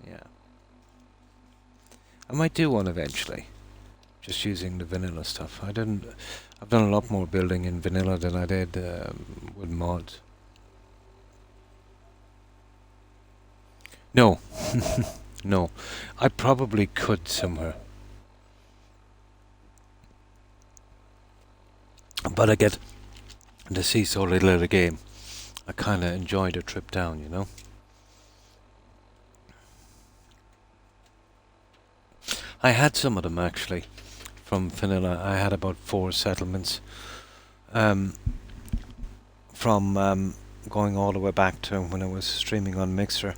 Yeah. I might do one eventually, just using the vanilla stuff. I've done a lot more building in vanilla than I did with mods. No, no, I probably could somewhere. But I get to see so little of the game. I kind of enjoy the trip down, you know. I had some of them actually from vanilla. I had about 4 settlements from going all the way back to when I was streaming on Mixer,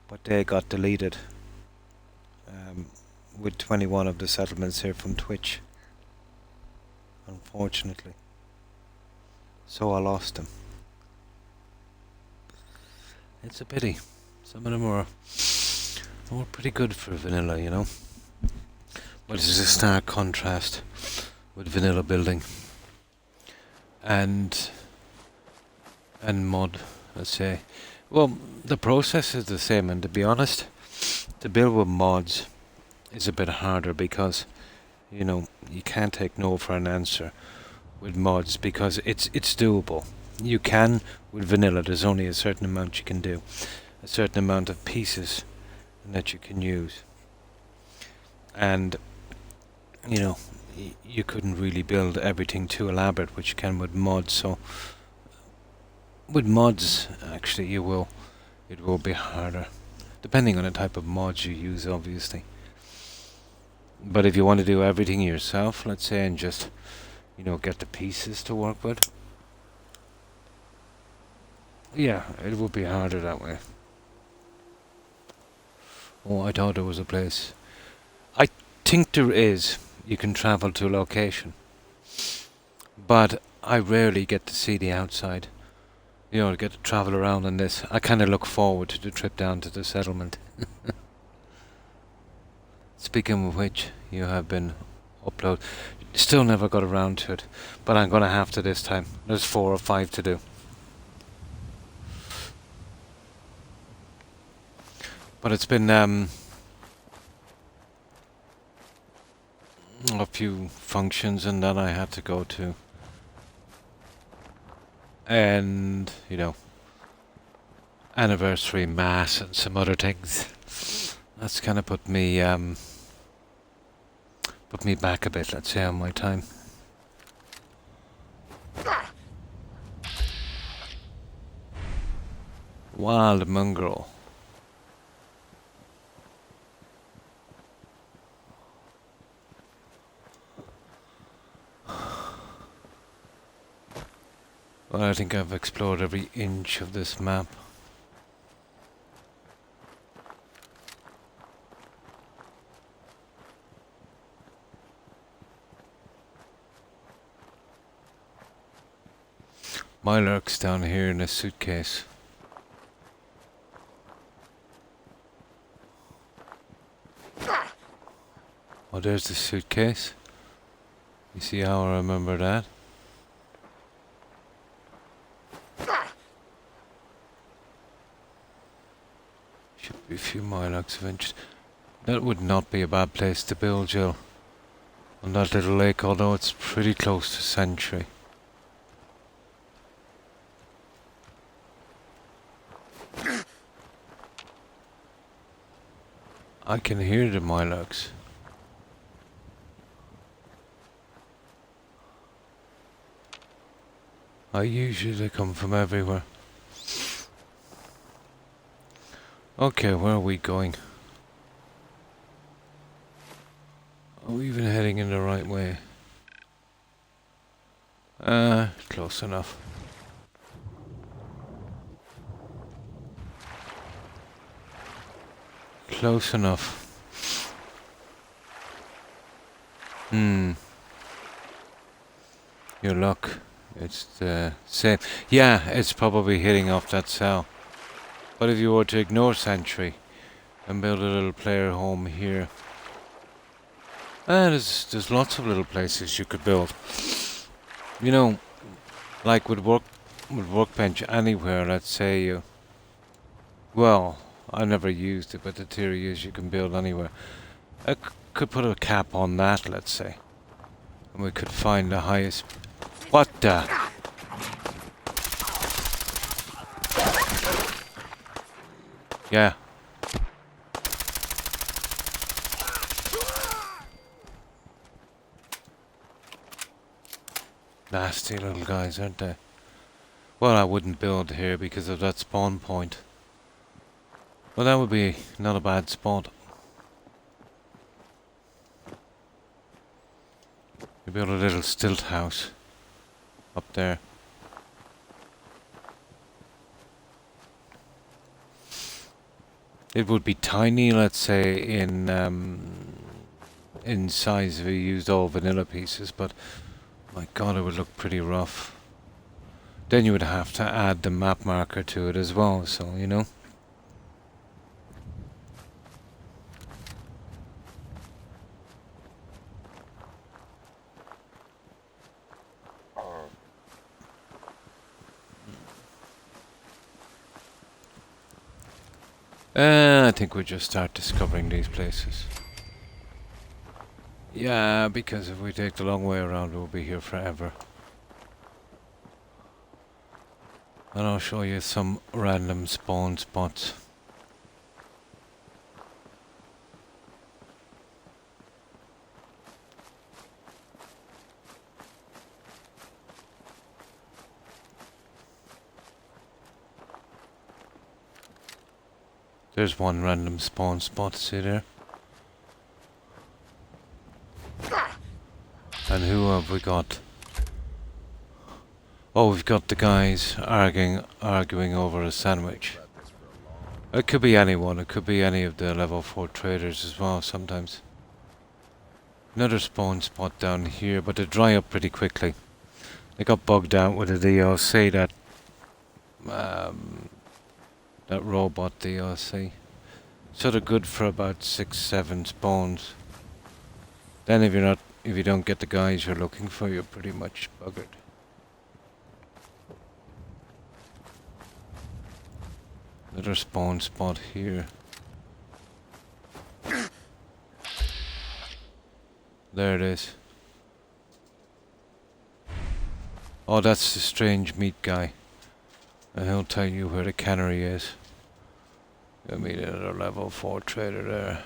but they got deleted with 21 of the settlements here from Twitch, unfortunately. So I lost them. It's a pity. Some of them were pretty good for vanilla, you know. But it's a stark contrast with vanilla building and mod, let's say. Well, the process is the same, and to be honest, to build with mods is a bit harder because, you know, you can't take no for an answer with mods because it's doable. You can with vanilla. There's only a certain amount you can do, a certain amount of pieces that you can use, and you know you couldn't really build everything too elaborate, which you can with mods. So with mods, actually, it will be harder, depending on the type of mods you use, obviously. But if you want to do everything yourself, let's say, and just, you know, get the pieces to work with, Yeah, it would be harder that way. Oh, I thought there was a place. I think there is. You can travel to a location. But I rarely get to see the outside. You know, to get to travel around in this. I kind of look forward to the trip down to the settlement. Speaking of which, you have been uploaded. Still never got around to it. But I'm going to have to this time. There's 4 or 5 to do. But it's been a few functions and that I had to go to. And, you know, anniversary mass and some other things. That's kind of put me back a bit, let's say, on my time. Wild mongrel. Well, I think I've explored every inch of this map. My lurk's down here in a suitcase. Oh, there's the suitcase. You see how I remember that? Should be a few Milox of interest. That would not be a bad place to build, Jill. On that little lake, although it's pretty close to Sentry. I can hear the Milox. I usually come from everywhere. Okay, where are we going? Are we even heading in the right way? Close enough. Close enough. Your luck. It's the same. Yeah, it's probably hitting off that cell. But if you were to ignore Sentry and build a little player home here, there's lots of little places you could build. You know, like with workbench anywhere. Let's say you. Well, I never used it, but the theory is you can build anywhere. I could put a cap on that, let's say, and we could find the highest. What the? Yeah. Nasty little guys, aren't they? Well, I wouldn't build here because of that spawn point. Well, that would be not a bad spot. You build a little stilt house up there. It would be tiny, let's say, in size if you used all vanilla pieces, but my god, it would look pretty rough. Then you would have to add the map marker to it as well, so, you know. I think we'll just start discovering these places. Yeah, because if we take the long way around, we'll be here forever. And I'll show you some random spawn spots. There's one random spawn spot, see there? And who have we got? Oh, we've got the guys arguing over a sandwich. It could be anyone. It could be any of the level 4 traders as well sometimes. Another spawn spot down here, but they dry up pretty quickly. They got bugged out with a DLC, that robot DLC. So they're good for about 6-7 spawns. Then if you don't get the guys you're looking for, you're pretty much buggered. Another spawn spot here. There it is. Oh, that's the strange meat guy. And he'll tell you where the cannery is. You'll meet another level 4 trader there.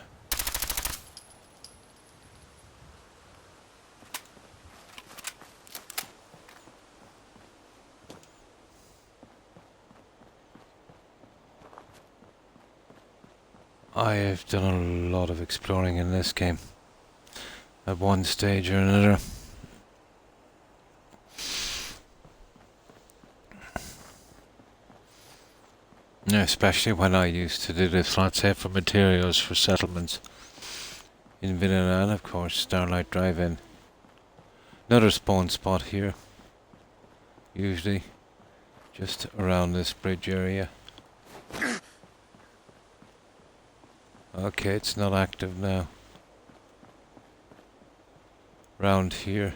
I have done a lot of exploring in this game, at one stage or another. Yeah, especially when I used to do this, let's say for materials for settlements. In Vinland and of course Starlight Drive-In. Another spawn spot here. Usually just around this bridge area. Okay, it's not active now. Round here.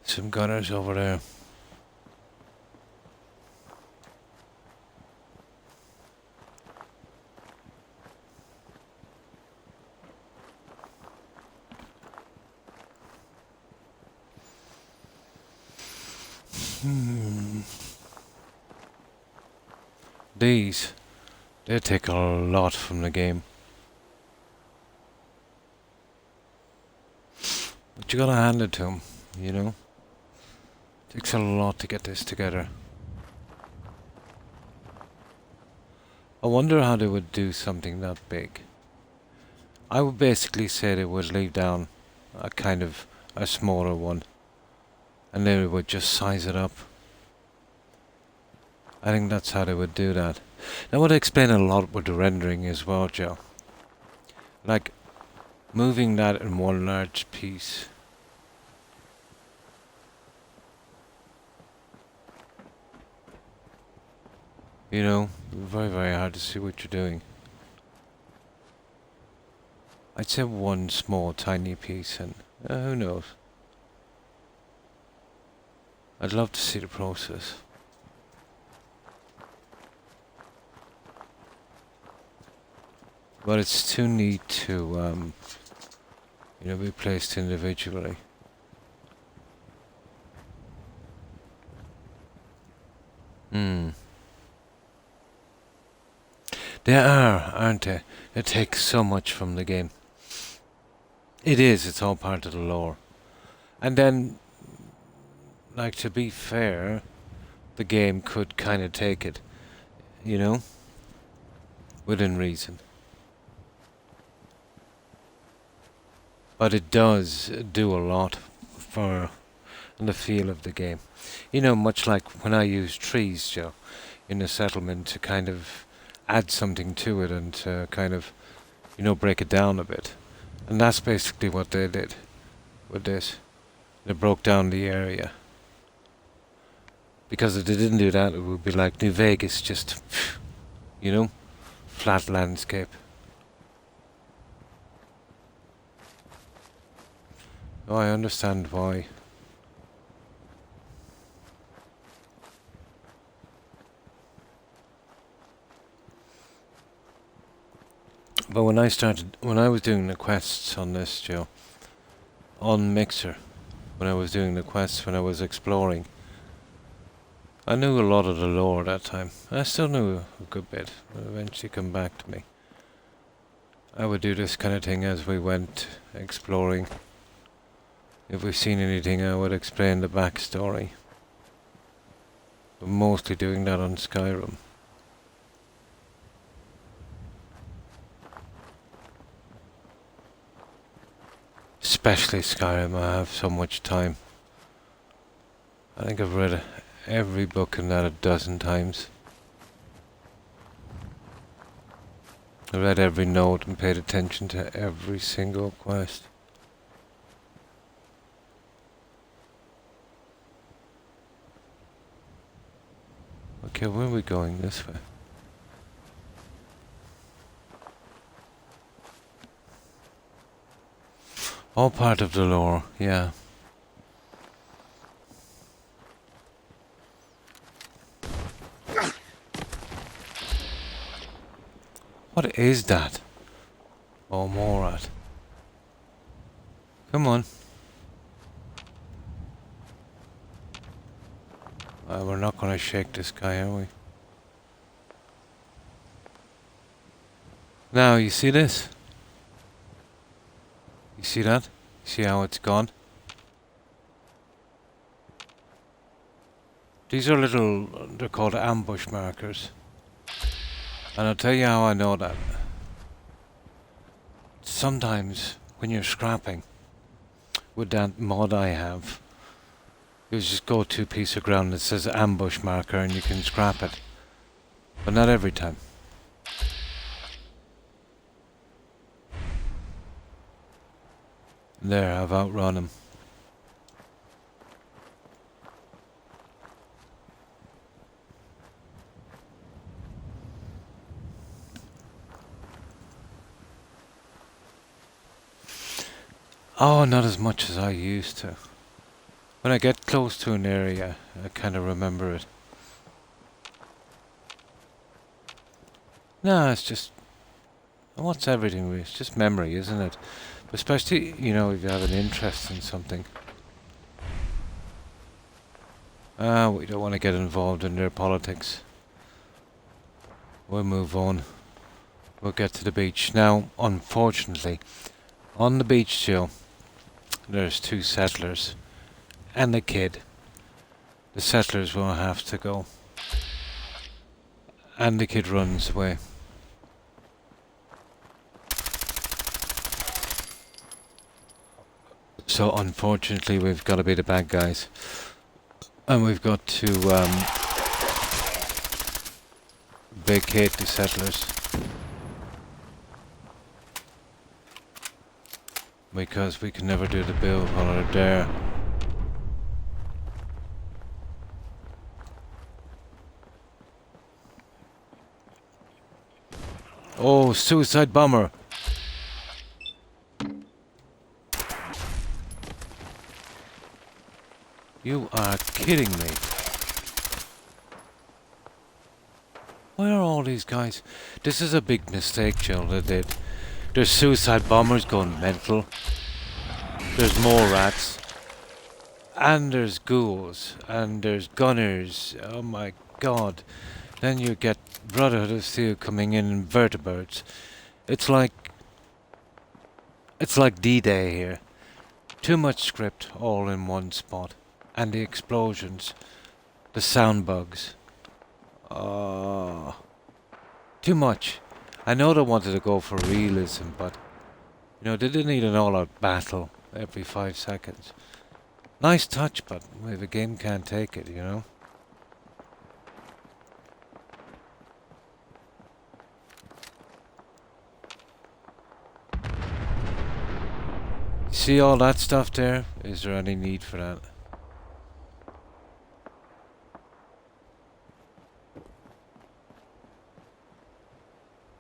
Some gunners over there. These, they take a lot from the game. But you gotta hand it to them, you know? Takes a lot to get this together. I wonder how they would do something that big. I would basically say they would leave down a kind of a smaller one. And they would just size it up. I think that's how they would do that. That would explain a lot with the rendering as well, Joe. Like, moving that in one large piece. You know, very, very hard to see what you're doing. I'd say one small, tiny piece, and who knows. I'd love to see the process. But it's too neat to, you know, be placed individually. They are, aren't they? They take so much from the game. It's all part of the lore. And then, like, to be fair, the game could kind of take it, you know? Within reason. But it does do a lot for the feel of the game. You know, much like when I use trees, Joe, in a settlement to kind of add something to it and to kind of, you know, break it down a bit. And that's basically what they did with this. They broke down the area. Because if they didn't do that, it would be like New Vegas, just, you know, flat landscape. Oh, I understand why. But when I was doing the quests on this, Joe, on Mixer, when I was doing the quests, when I was exploring, I knew a lot of the lore that time. I still knew a good bit, but eventually come back to me. I would do this kind of thing as we went exploring. If we've seen anything, I would explain the backstory. But mostly doing that on Skyrim. Especially Skyrim, I have so much time. I think I've read every book in that a dozen times. I read every note and paid attention to every single quest. Okay, where are we going this way? All part of the lore, yeah. What is that? Oh, Morat. Come on. We're not going to shake this guy, are we? Now, you see this? You see that? See how it's gone? These are little, they're called ambush markers. And I'll tell you how I know that. Sometimes, when you're scrapping, with that mod I have, you just go to a piece of ground that says ambush marker and you can scrap it. But not every time. There, I've outrun him. Oh, not as much as I used to. When I get close to an area, I kind of remember it. No, it's just... What's everything really? It's just memory, isn't it? Especially, you know, if you have an interest in something. We don't want to get involved in their politics. We'll move on. We'll get to the beach. Now, unfortunately, on the beach, Joe, there's two settlers and a kid. The settlers will have to go. And the kid runs away. So unfortunately we've got to be the bad guys. And we've got to vacate the settlers. Because we can never do the bill while they're there. Oh, suicide bomber! You are kidding me. Where are all these guys? This is a big mistake, Jill, they did. There's suicide bombers going mental. There's more rats. And there's ghouls. And there's gunners. Oh my god. Then you get Brotherhood of Steel coming in vertebrates. It's like D-Day here. Too much script all in one spot. And the explosions. The sound bugs. Oh. Too much. I know they wanted to go for realism, but you know, they didn't need an all-out battle every 5 seconds. Nice touch, but the game can't take it, you know? See all that stuff there? Is there any need for that?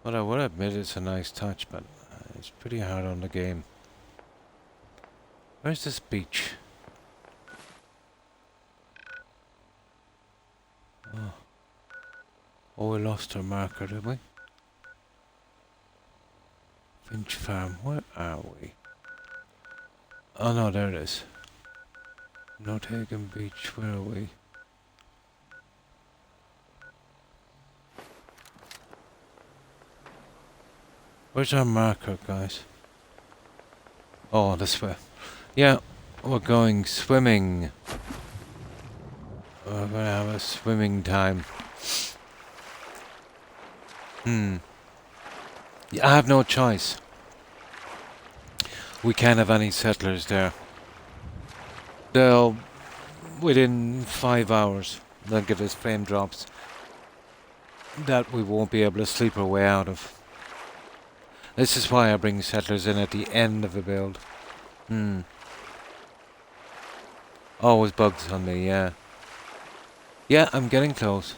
Well, I would admit it's a nice touch, but it's pretty hard on the game. Where's this beach? Oh, we lost our marker, did we? Finch Farm, where are we? Oh no, there it is. Nottingham Beach, where are we? Where's our marker, guys? Oh, this way. Yeah, we're going swimming. We're gonna have a swimming time. Yeah, I have no choice. we can't have any settlers there. They'll, within 5 hours, they'll give us frame drops that we won't be able to sleep our way out of. This is why I bring settlers in at the end of a build. Always bugs on me, yeah. Yeah, I'm getting close.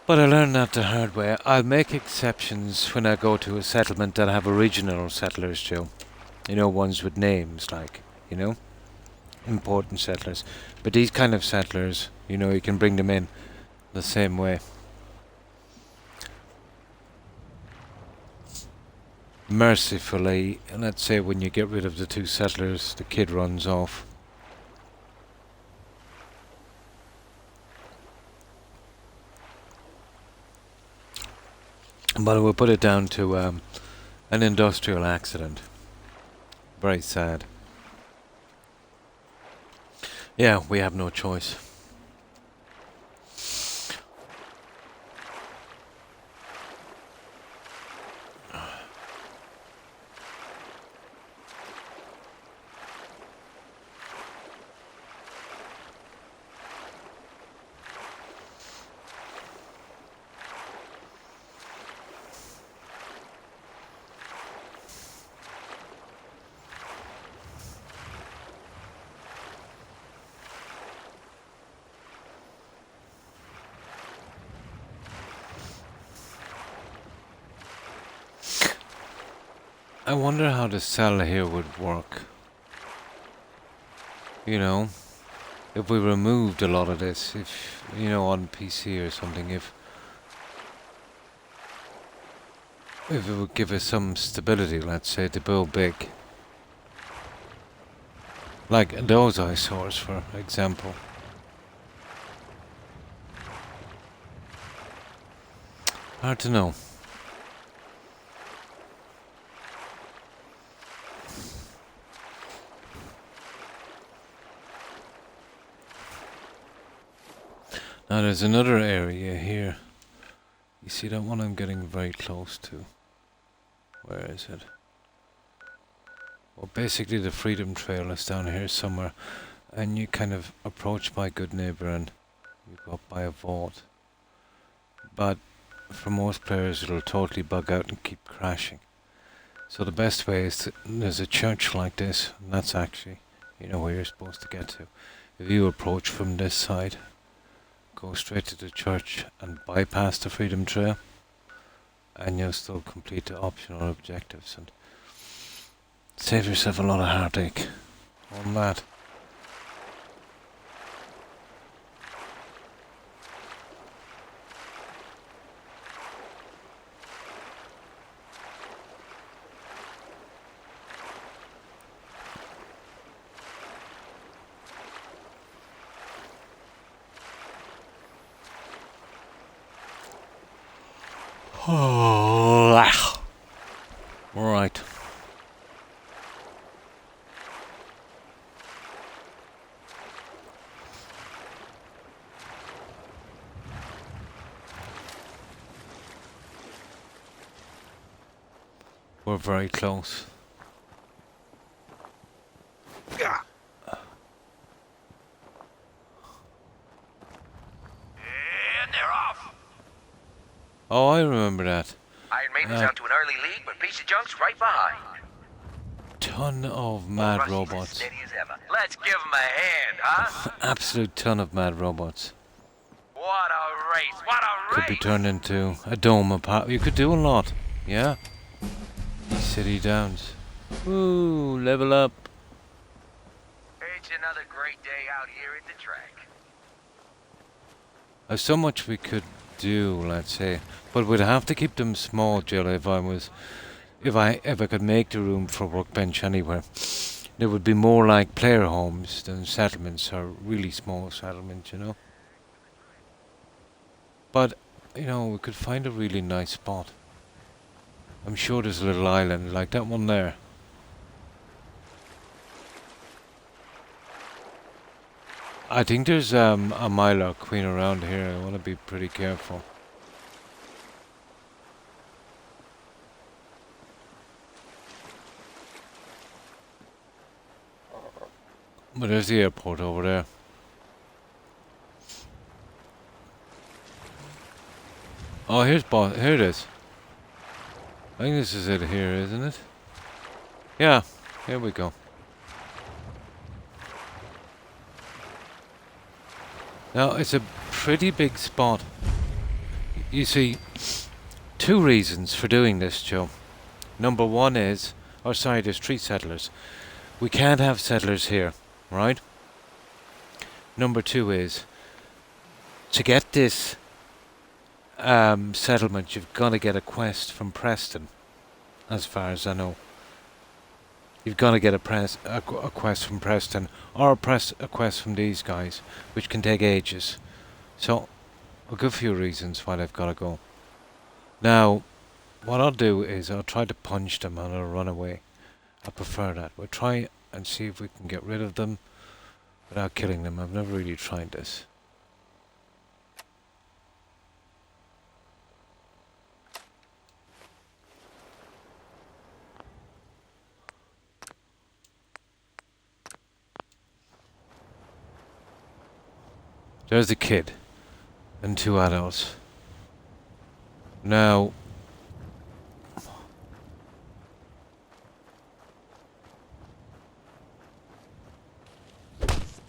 But I learned that the hard way. I'll make exceptions when I go to a settlement that have original settlers too. You know, ones with names, like, you know, important settlers. But these kind of settlers, you know, you can bring them in the same way. Mercifully, let's say when you get rid of the 2 settlers, the kid runs off. But I will put it down to an industrial accident. Very sad. Yeah, we have no choice. I wonder how the cell here would work. You know, if we removed a lot of this, if, you know, on PC or something, if it would give us some stability, let's say, to build big. Like those eyesores, for example. Hard to know. Now there's another area here. You see that one I'm getting very close to. Where is it? Well, basically the Freedom Trail is down here somewhere. And you kind of approach my good neighbor and you go up by a vault. But for most players it'll totally bug out and keep crashing. So the best way is there's a church like this, and that's actually, you know, where you're supposed to get to. If you approach from this side, go straight to the church and bypass the Freedom Trail, and you'll still complete the optional objectives and save yourself a lot of heartache on that. Right. We're very close. And they're off. Oh, I remember that. Iron Maiden's out to an early lead, but Piece of Junk's right behind. Ton of mad Rusty's robots. as steady as ever. Let's give him a hand, huh? Absolute ton of mad robots. What a race! What a race! Could be turned into a dome apart. You could do a lot. Yeah. City Downs. Ooh, level up. It's another great day out here at the track. There's so much we could do, let's say, but we'd have to keep them small, Jill. If I could make the room for workbench anywhere, they would be more like player homes than settlements, or really small settlements, you know. But you know, we could find a really nice spot. I'm sure there's a little island like that one there. I think there's a Mylar Queen around here. I want to be pretty careful. But there's the airport over there. Oh, here it is. I think this is it here, isn't it? Yeah, here we go. Now, it's a pretty big spot. You see, two reasons for doing this, Joe. Number one is, there's 3 settlers. We can't have settlers here, right? Number 2 is, to get this settlement, you've got to get a quest from Preston, as far as I know. You've got to get a quest from Preston, or a quest from these guys, which can take ages. So, a good few reasons why they've got to go. Now, what I'll do is I'll try to punch them and I'll run away. I prefer that. We'll try and see if we can get rid of them without killing them. I've never really tried this. There's a kid and 2 adults. Now,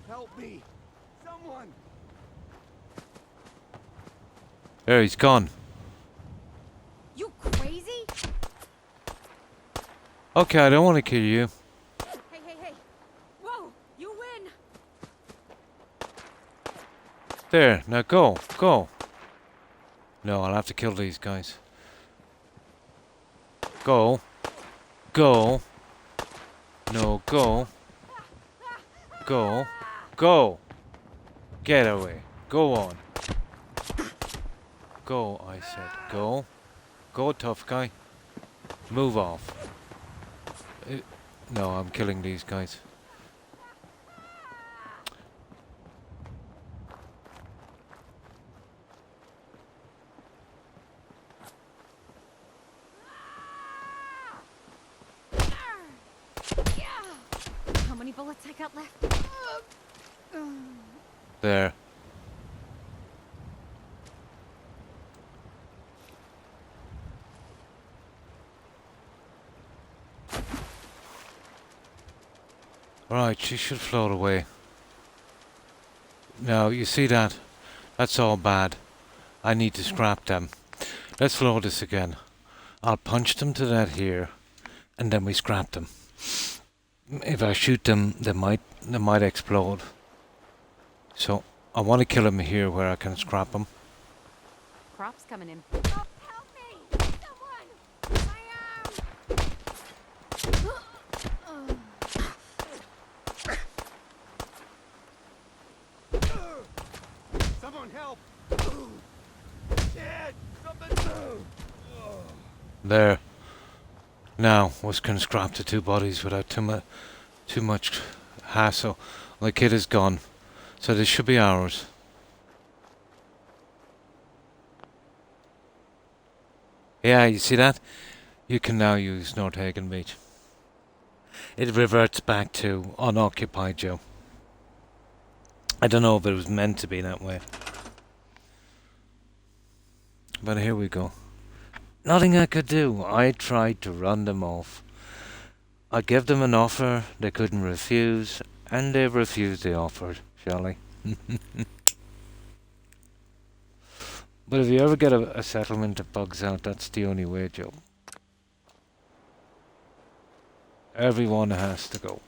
Help me! Someone! there, he's gone. You crazy? Okay, I don't want to kill you. Hey, hey, hey! Whoa! You win! There, now go, go. No, I'll have to kill these guys. Go. Go. No, go. Go. Go. Get away. Go on. Go, I said. Go. Go, tough guy. Move off. No, I'm killing these guys. How many bullets I got left? There. Right, she should float away. Now, you see that? That's all bad. I need to scrap them. Let's load this again. I'll punch them to that here, and then we scrap them. If I shoot them, they might explode. So, I want to kill them here where I can scrap them. Crop's coming in. Someone help! Dad! Something! There. Now, we can scrap the 2 bodies without too much hassle. The kid is gone, so this should be ours. Yeah, you see that? You can now use North Hagen Beach. It reverts back to unoccupied, Joe. I don't know if it was meant to be that way. But here we go. Nothing I could do. I tried to run them off. I gave them an offer they couldn't refuse, and they refused the offer, shall I? But if you ever get a settlement that bugs out, that's the only way, Joe. Everyone has to go.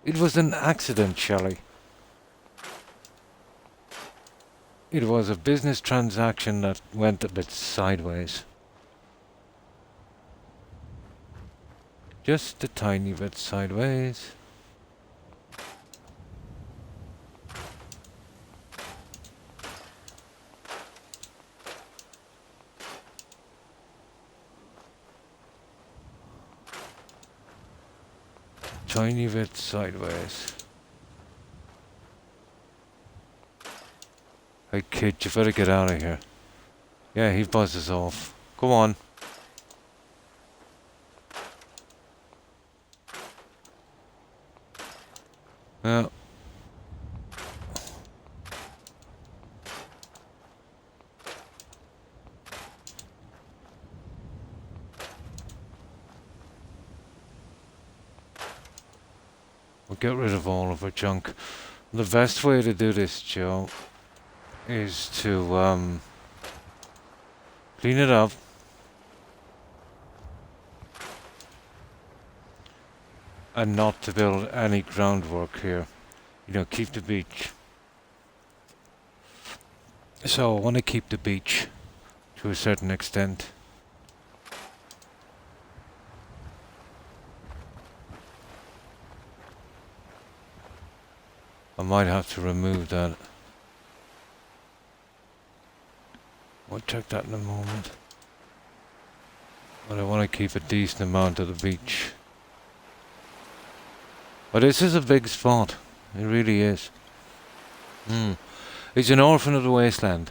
It was an accident, Shelley. It was a business transaction that went a bit sideways. Just a tiny bit sideways. Tiny bit sideways. Hey kid, you better get out of here. Yeah, he buzzes off. Go on. Yeah. We'll get rid of all of our junk. The best way to do this, Joe, is to clean it up. And not to build any groundwork here. You know, keep the beach. So I want to keep the beach to a certain extent. I might have to remove that. I'll check that in a moment. But I want to keep a decent amount of the beach. But this is a big spot. It really is. It's an orphan of the wasteland.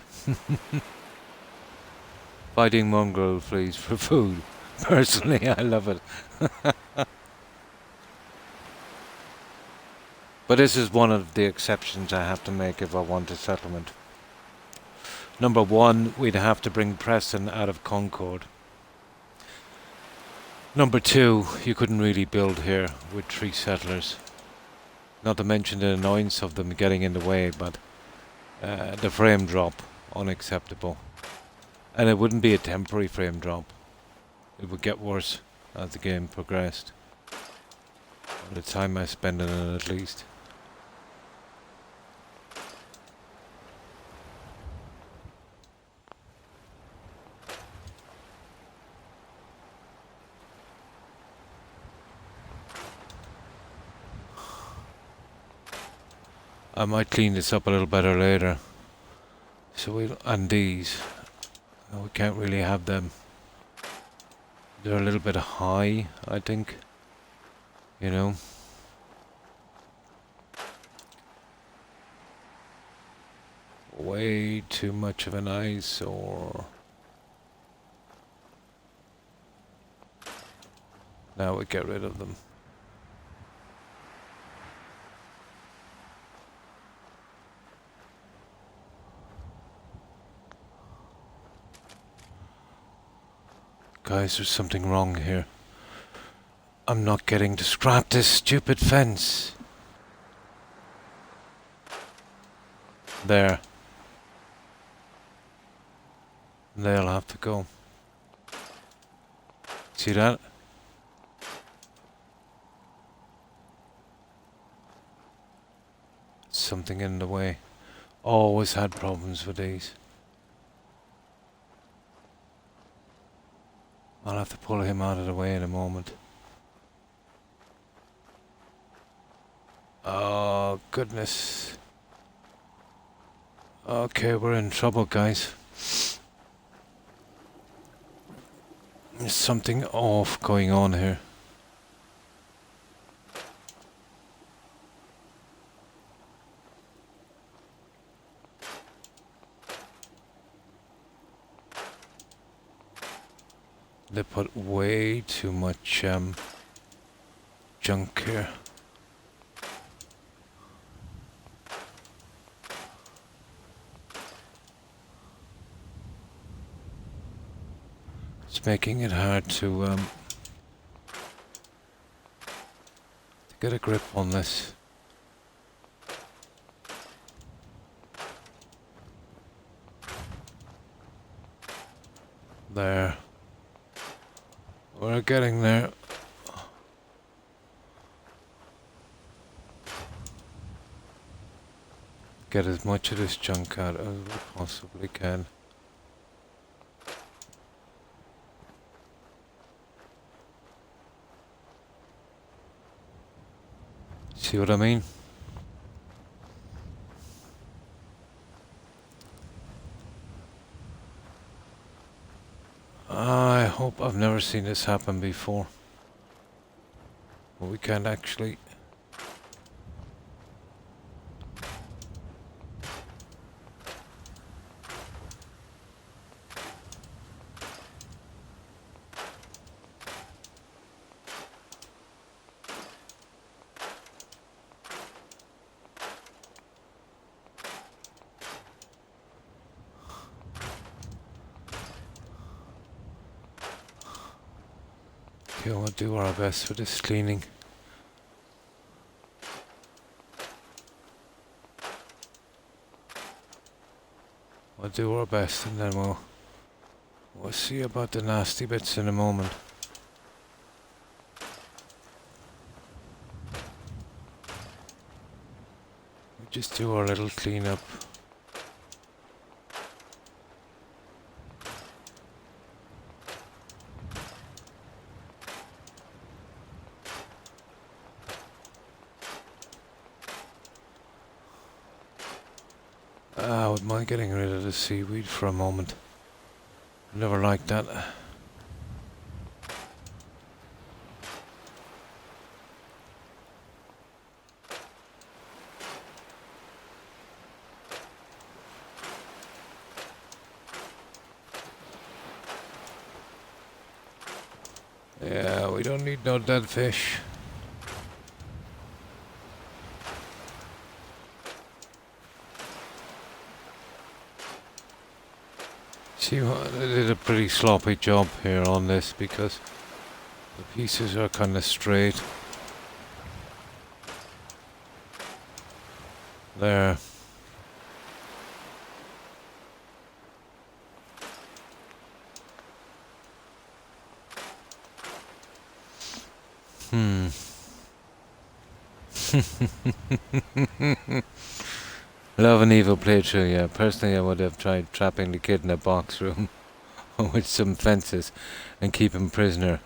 Fighting mongrel fleas for food. Personally, I love it. But this is one of the exceptions I have to make if I want a settlement. Number one, we'd have to bring Preston out of Concord. Number two, you couldn't really build here with 3 settlers. Not to mention the annoyance of them getting in the way, but the frame drop, unacceptable. And it wouldn't be a temporary frame drop. It would get worse as the game progressed. By the time I spend in it at least. I might clean this up a little better later. So and these, we can't really have them. They're a little bit high, I think. You know. Way too much of an eyesore. Now we get rid of them. Guys, there's something wrong here. I'm not getting to scrap this stupid fence. There. They'll have to go. See that? Something in the way. Always had problems with these. I'll have to pull him out of the way in a moment. Oh, goodness. Okay, we're in trouble, guys. There's something off going on here. They put way too much junk here. It's making it hard to get a grip on this. There. We're getting there. Get as much of this junk out as we possibly can. See what I mean? I hope I've never seen this happen before. But we can't actually... Okay, we'll do our best for this cleaning. We'll do our best and then we'll see about the nasty bits in a moment. We just do our little cleanup. I would mind getting rid of the seaweed for a moment. Never liked that. Yeah, we don't need no dead fish. See, what, they did a pretty sloppy job here on this because the pieces are kind of straight. There. Love and Evil playthrough, yeah. Personally, I would have tried trapping the kid in a box room with some fences and keep him prisoner.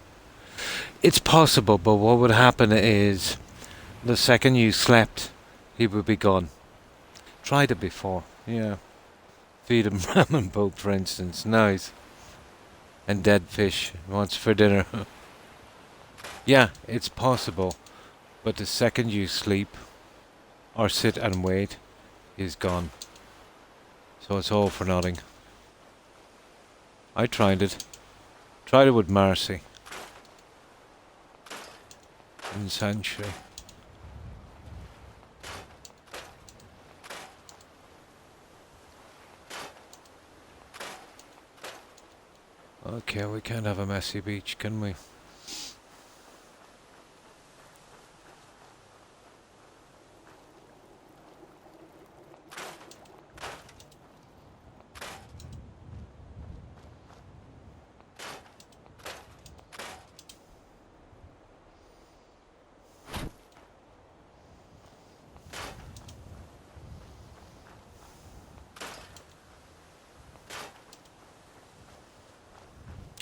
It's possible, but what would happen is the second you slept, he would be gone. Tried it before, yeah. Feed him ramen boat, for instance. Nice. And dead fish once for dinner. Yeah, it's possible, but the second you sleep or sit and wait, he's gone. So it's all for nothing. I tried it. Tried it with Marcy in Sanctuary. Okay, we can't have a messy beach, can we?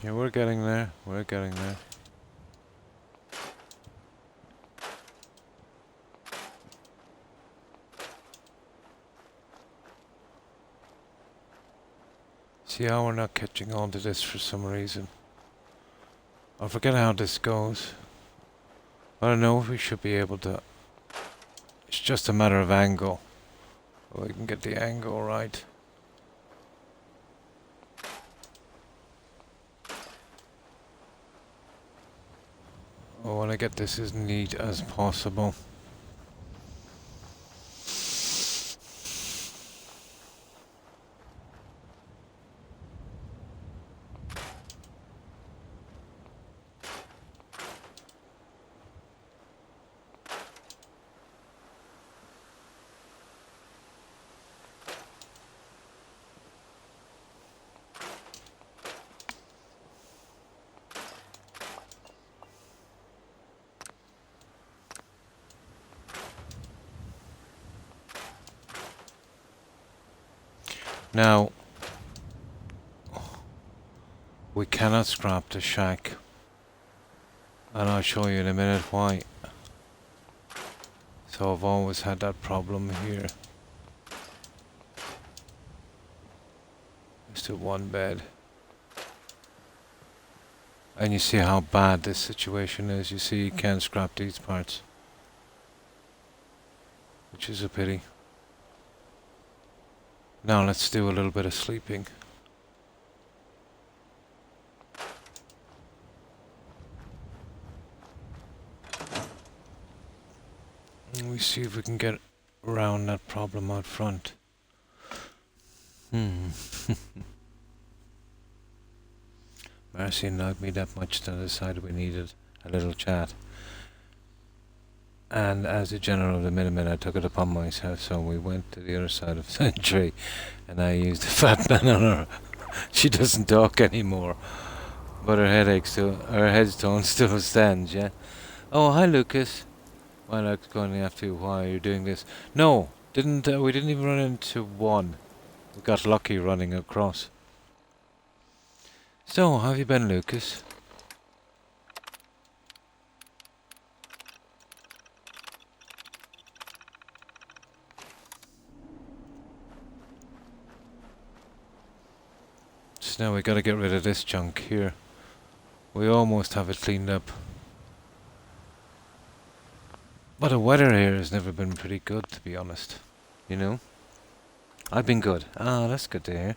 Yeah, we're getting there. We're getting there. See how we're not catching on to this for some reason. I forget how this goes. I don't know if we should be able to. It's just a matter of angle. We can get the angle right. I want to get this as neat as possible. Now, we cannot scrap the shack, and I'll show you in a minute why. So I've always had that problem here. Just do one bed. And you see how bad this situation is. You see you can't scrap these parts, which is a pity. Now let's do a little bit of sleeping. And we see if we can get around that problem out front. Marcy annoyed me that much that I decided we needed a little chat. And as a general of the Minutemen, I took it upon myself, so we went to the other side of Century, and I used the fat man on her. She doesn't talk anymore, but her headstone still stands, yeah? Oh, hi, Lucas. Well, I was going after you. Why are you doing this? No, we didn't even run into one. We got lucky running across. So, how have you been, Lucas? So now we gotta get rid of this junk here. We almost have it cleaned up. But the weather here has never been pretty good, to be honest. You know? I've been good. Ah, that's good to hear.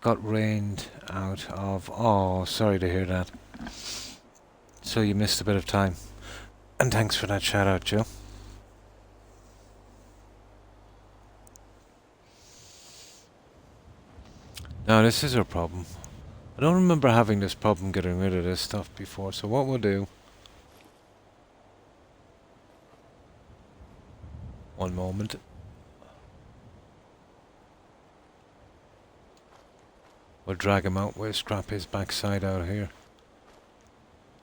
Got rained out of... Oh, sorry to hear that. So you missed a bit of time. And thanks for that shout out, Joe. Now this is our problem. I don't remember having this problem getting rid of this stuff before, so what we'll do... One moment. We'll drag him out, we'll scrap his backside out here.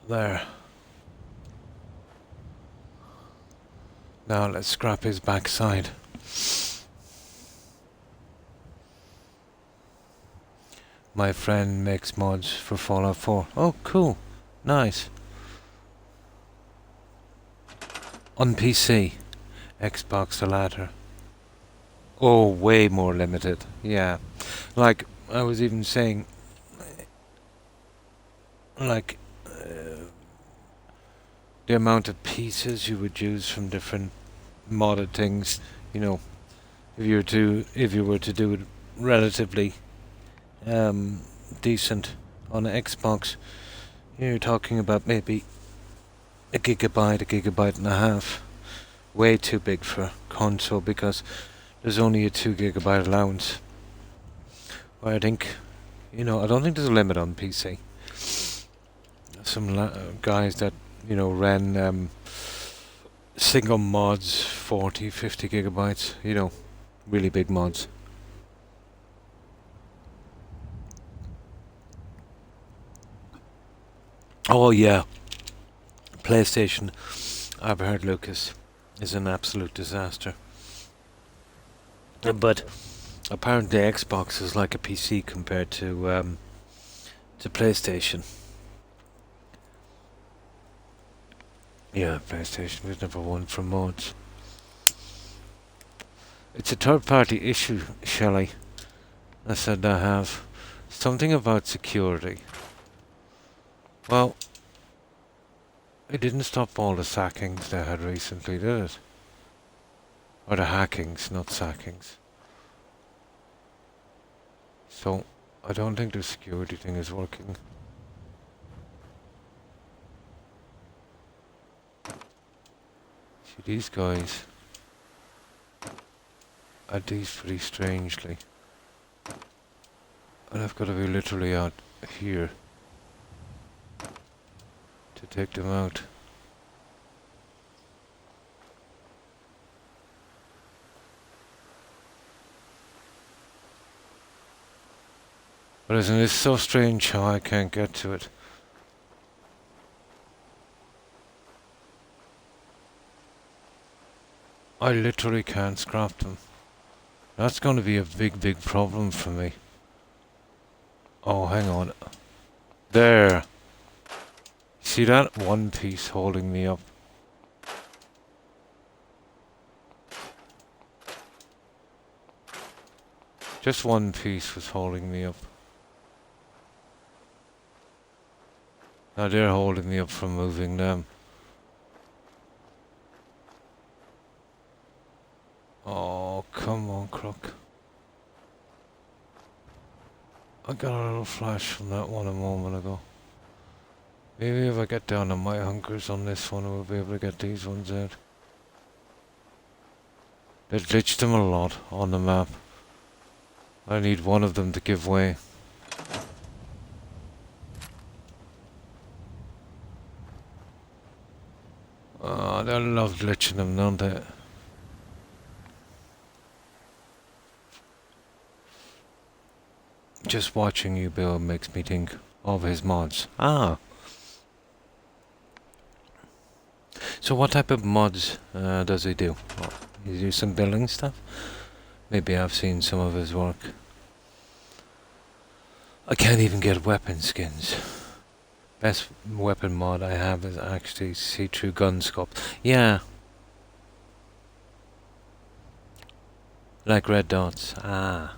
There. Now let's scrap his backside. My friend makes mods for Fallout 4. Oh, cool. Nice. On PC. Xbox the latter. Oh, way more limited. Yeah. Like, I was even saying... Like... the amount of pieces you would use from different modded things, you know, if you were to do it relatively decent on an Xbox, you're talking about maybe a gigabyte and a half. Way too big for console because there's only a 2 gigabyte allowance. Where I think, you know, I don't think there's a limit on PC. Some guys that, you know, ran single mods 40, 50 gigabytes, you know, really big mods. Oh yeah, PlayStation, I've heard, Lucas, is an absolute disaster. But apparently Xbox is like a PC compared to PlayStation. Yeah, PlayStation was never one for mods. It's a third-party issue, Shelley. I said I have. Something about security. Well, it didn't stop all the sackings they had recently, did it? Or the hackings, not sackings. So, I don't think the security thing is working. See, these guys add these pretty strangely. And I've got to be literally out here to take them out. But isn't it so strange how I can't get to it? I literally can't scrap them. That's going to be a big problem for me. Oh, hang on. There. See that? One piece holding me up. Just one piece was holding me up. Now they're holding me up from moving them. Oh, come on, Croc. I got a little flash from that one a moment ago. Maybe if I get down to my hunkers on this one, we'll be able to get these ones out. They glitched them a lot on the map. I need one of them to give way. Oh, they love glitching them, don't they? Just watching you build makes me think of his mods. Ah. So what type of mods does he do? Well, he do some building stuff? Maybe I've seen some of his work. I can't even get weapon skins. Best weapon mod I have is actually see-through gun scope. Yeah. Like red dots. Ah.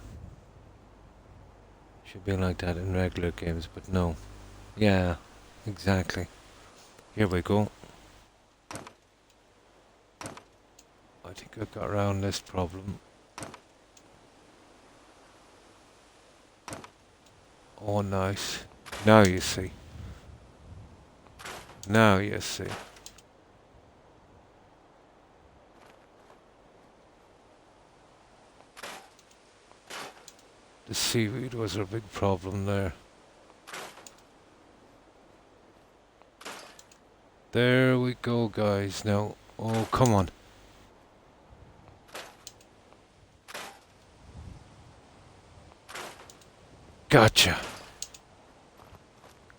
Should be like that in regular games, but no. Yeah, exactly. Here we go. I think I got around this problem. Oh, nice. Now you see. Now you see. The seaweed was a big problem there. There we go, guys. Now, oh, come on. Gotcha.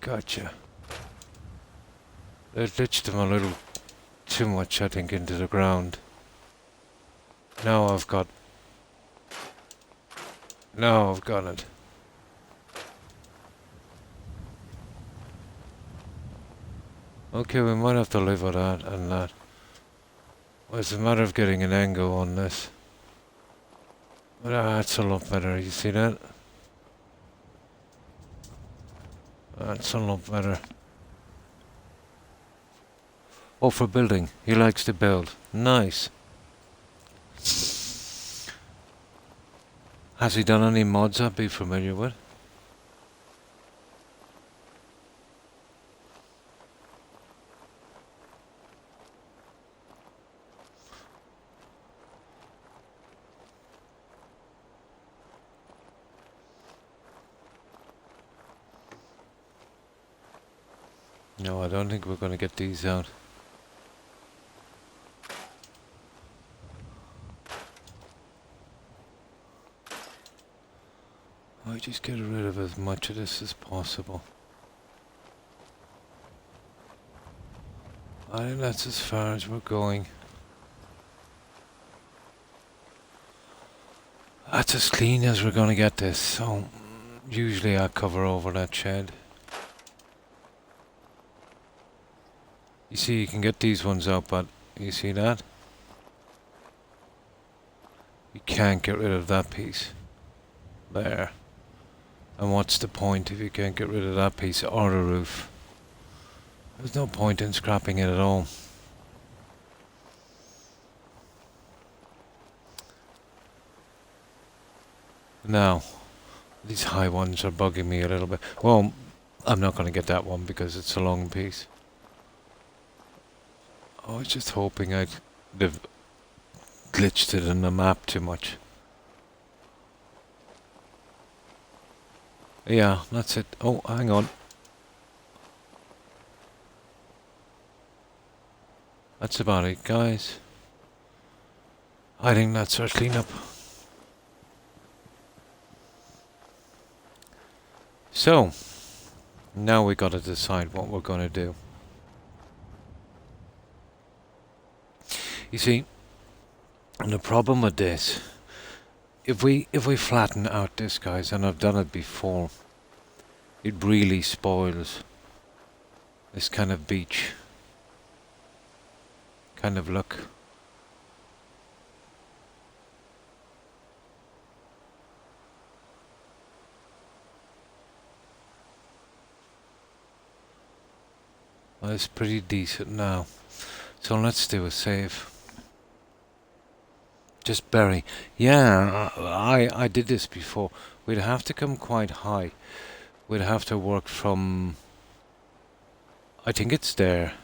Gotcha. They glitched him a little too much, I think, into the ground. Now I've got it. Okay, we might have to live with that and that. Well, it's a matter of getting an angle on this. But that's a lot better, you see that? That's a lot better. Oh, for building. He likes to build. Nice. Has he done any mods I'd be familiar with? No, I don't think we're going to get these out. I just get rid of as much of this as possible. I think that's as far as we're going. That's as clean as we're going to get this, so usually I cover over that shed. You see, you can get these ones out, but you see that? You can't get rid of that piece. There. And what's the point if you can't get rid of that piece or the roof? There's no point in scrapping it at all. Now, these high ones are bugging me a little bit. Well, I'm not going to get that one because it's a long piece. I was just hoping I'd have glitched it in the map too much. Yeah, that's it. Oh, hang on. That's about it, guys. I think that's our cleanup. So, now we got to decide what we're going to do. You see, the problem with this, if we flatten out this, guys, and I've done it before, it really spoils this kind of beach kind of look. Well, it's pretty decent now. So let's do a save. Just bury. Yeah, I did this before. We'd have to come quite high. We'd have to work from... I think it's there.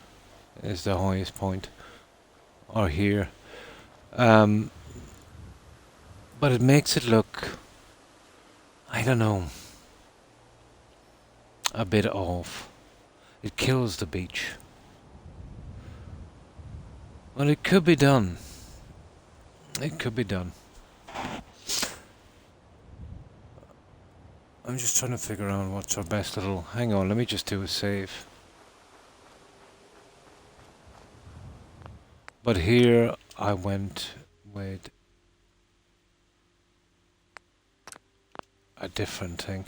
Is the highest point. Or here. But it makes it look... I don't know. A bit off. It kills the beach. Well, it could be done. It could be done. I'm just trying to figure out what's our best little... Hang on, let me just do a save. But here I went with a different thing.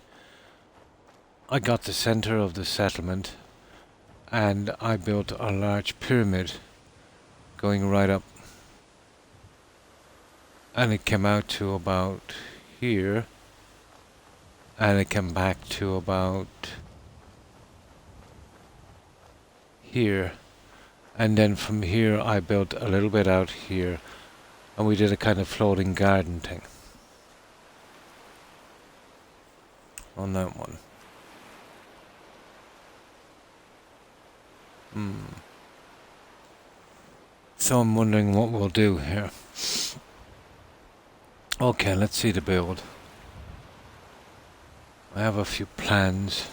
I got the center of the settlement and I built a large pyramid going right up. And it came out to about here. And it came back to about here. And then from here I built a little bit out here. And we did a kind of floating garden thing on that one. So I'm wondering what we'll do here. Okay, let's see the build. I have a few plans.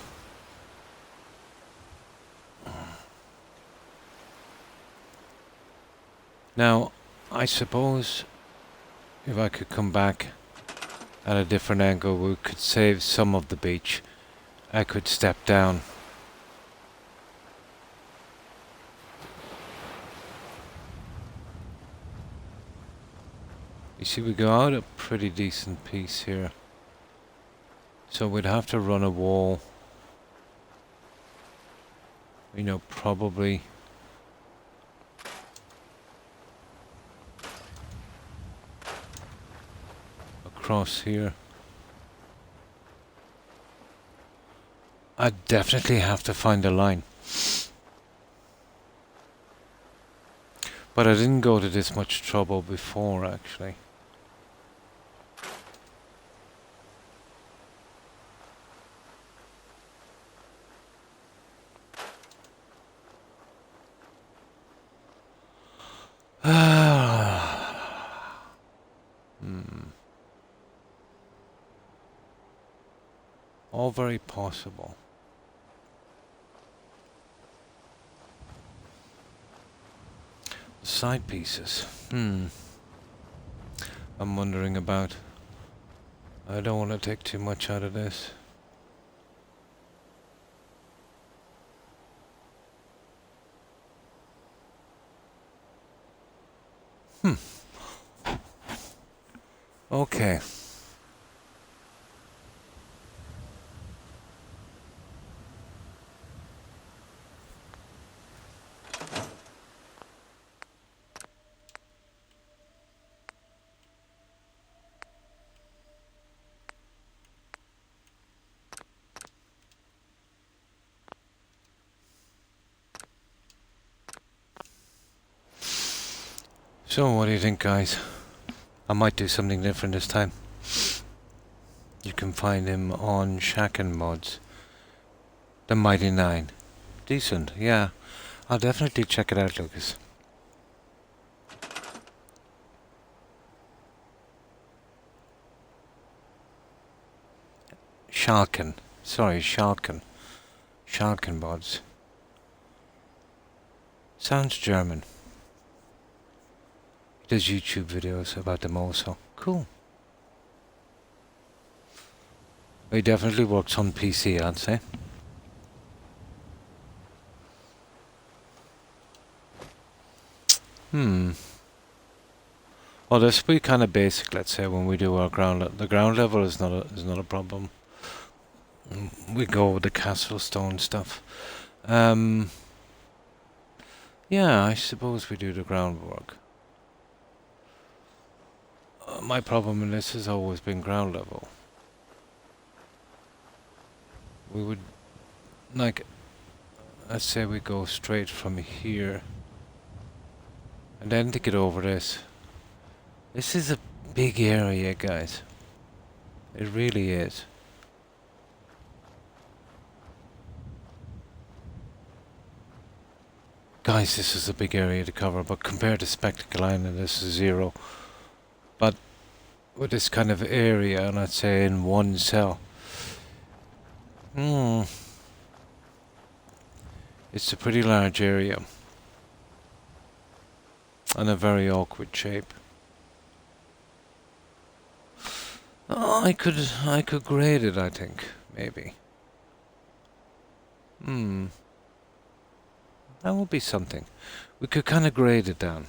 Now, I suppose if I could come back at a different angle, we could save some of the beach. I could step down. You see, we go out a pretty decent piece here. So we'd have to run a wall. You know, probably across here. I definitely have to find a line. But I didn't go to this much trouble before, actually. All very possible. Side pieces. I'm wondering about. I don't want to take too much out of this. Okay. So, what do you think, guys? I might do something different this time. You can find him on Shaken Mods. The Mighty Nine. Decent, yeah. I'll definitely check it out, Lucas. Schalken. Sorry, Schalken. Schalken Mods. Sounds German. He does YouTube videos about them also. Cool. He definitely works on PC, I'd say. Well, this will be kind of basic, let's say, when we do our the ground level is not a problem. We go with the castle stone stuff. Yeah, I suppose we do the groundwork. My problem in this has always been ground level. We would, like, let's say we go straight from here. And then to get over this. This is a big area, guys. It really is. Guys, this is a big area to cover, but compared to Spectacle Island, this is zero. But with this kind of area, and I'd say in one cell, it's a pretty large area. in a very awkward shape. Oh, I could grade it, I think, maybe. That would be something. We could kind of grade it down.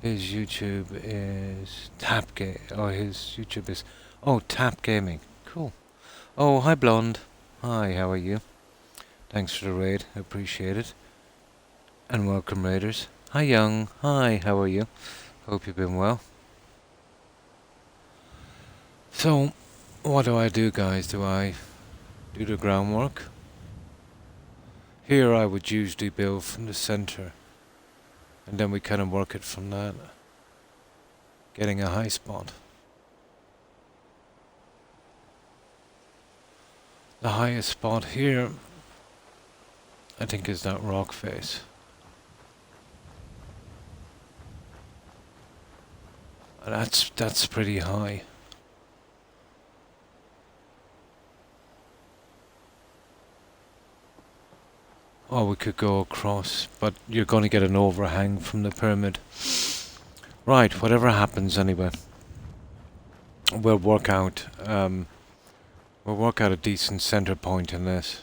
His YouTube is his YouTube is Tap Gaming. Cool. Oh, hi Blonde. Hi, how are you? Thanks for the raid. Appreciate it. And welcome raiders. Hi Young. Hi, how are you? Hope you've been well. So, what do I do, guys? Do I do the groundwork? Here I would usually build from the center. And then we kind of work it from that. Getting a high spot. The highest spot here, I think, is that rock face. That's pretty high. Oh, we could go across, but you're going to get an overhang from the pyramid. Right, whatever happens anyway. We'll work out a decent center point in this.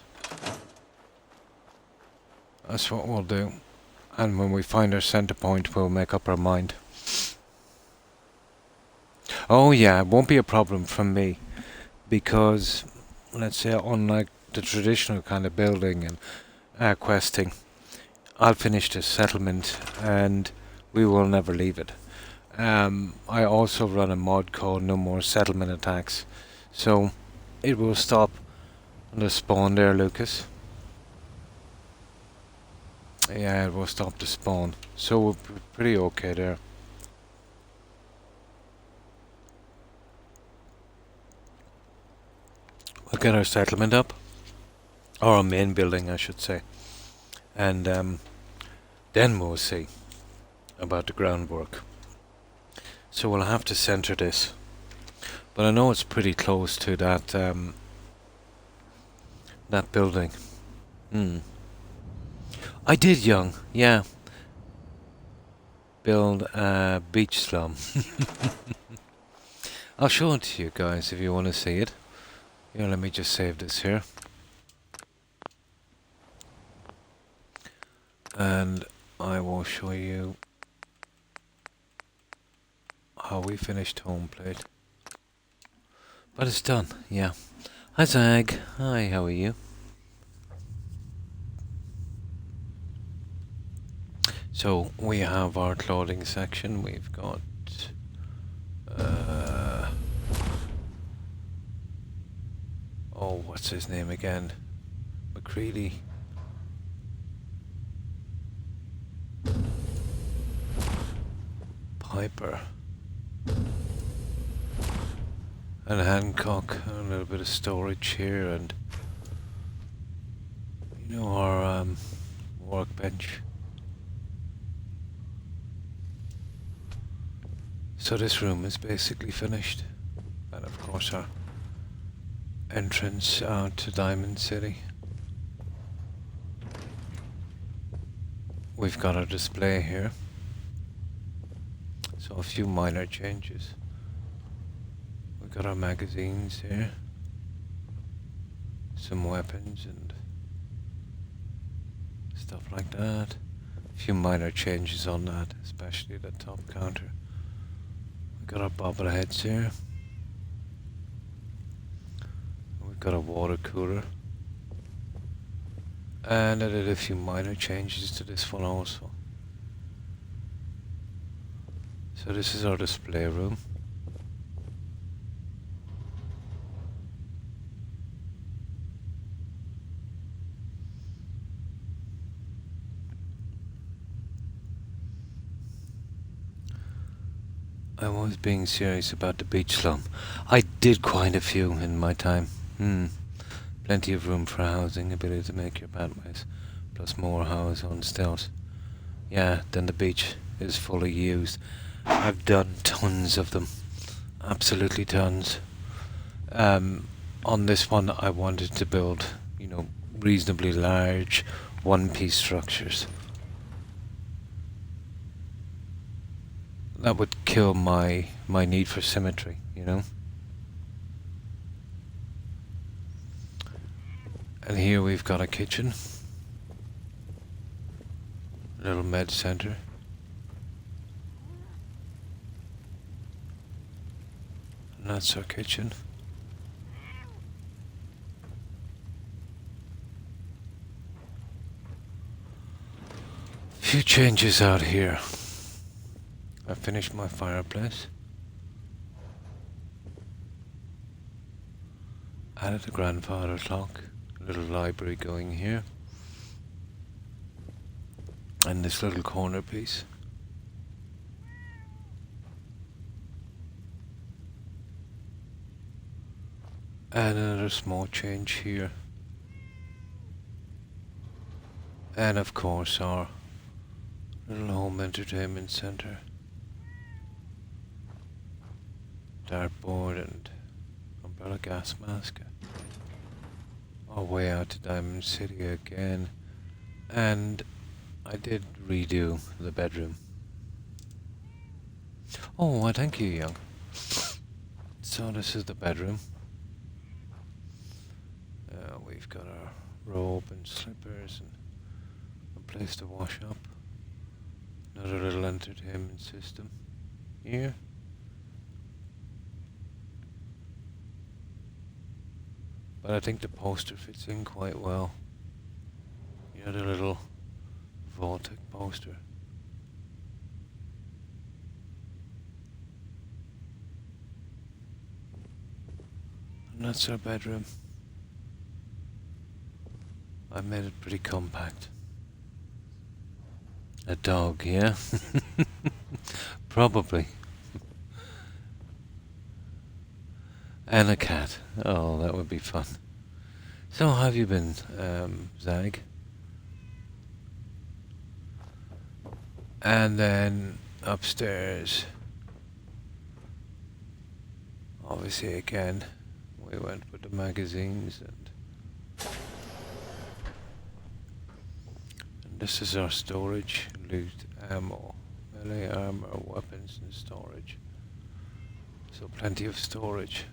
That's what we'll do. And when we find our center point, we'll make up our mind. Oh yeah, it won't be a problem from me. Because, let's say, unlike the traditional kind of building and questing, I'll finish the settlement and we will never leave it. I also run a mod called No More Settlement Attacks, so it will stop the spawn there, Lucas. Yeah, it will stop the spawn, so we're pretty okay there. We'll get our settlement up, or our main building I should say, and then we'll see about the groundwork. So we'll have to center this, but I know it's pretty close to that that building. I did, Young, yeah. Build a beach slum. I'll show it to you guys if you want to see it. Yeah, let me just save this here. And I will show you how we finished home plate. But it's done, yeah. Hi Zag. Hi, how are you? So we have our clothing section. We've got what's his name again? McCready. Piper. And Hancock. A little bit of storage here, and you know, our workbench. So this room is basically finished, and of course our entrance out to Diamond City. We've got our display here, so a few minor changes. We've got our magazines here, some weapons and stuff like that. A few minor changes on that, especially the top counter. We've got our bobbleheads here. We've got a water cooler. And I did a few minor changes to this one also. So this is our display room. I was being serious about the beach slum. I did quite a few in my time. Plenty of room for housing, ability to make your pathways, plus more house on stilts. Yeah, then the beach is fully used. I've done tons of them. Absolutely tons. On this one I wanted to build, you know, reasonably large one-piece structures. that would kill my need for symmetry, you know. And here we've got a kitchen, a little med center. And that's our kitchen. Few changes out here. I finished my fireplace. Added a grandfather clock. Little library going here. And this little corner piece. And another small change here. And of course our little home entertainment center. Dartboard and umbrella gas mask. Our way out to Diamond City again. And I did redo the bedroom. Oh, why thank you, young. So this is the bedroom. We've got our robe and slippers and a place to wash up. Another little entertainment system here. But I think the poster fits in quite well. You know, the little Voltic poster. And that's our bedroom. I made it pretty compact. A dog, yeah? Probably. And a cat. Oh, that would be fun. So, how have you been, Zag? And then upstairs, obviously again, we went with the magazines and this is our storage, loot, ammo, melee armor, weapons and storage. So plenty of storage.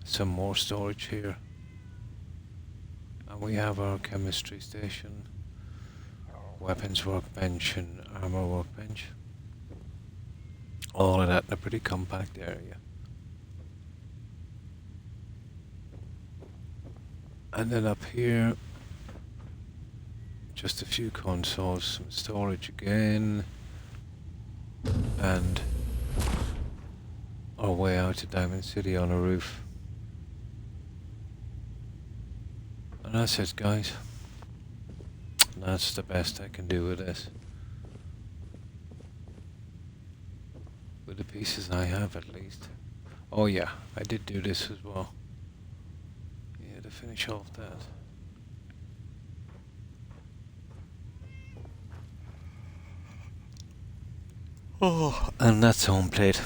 Some more storage here. And we have our chemistry station, weapons workbench and armor workbench. All of that in a pretty compact area. And then up here, just a few consoles, some storage again, and our way out to Diamond City on a roof. And that's it, guys. That's the best I can do with this. With the pieces I have, at least. Oh yeah, I did do this as well. Yeah, to finish off that. Oh, and that's home plate.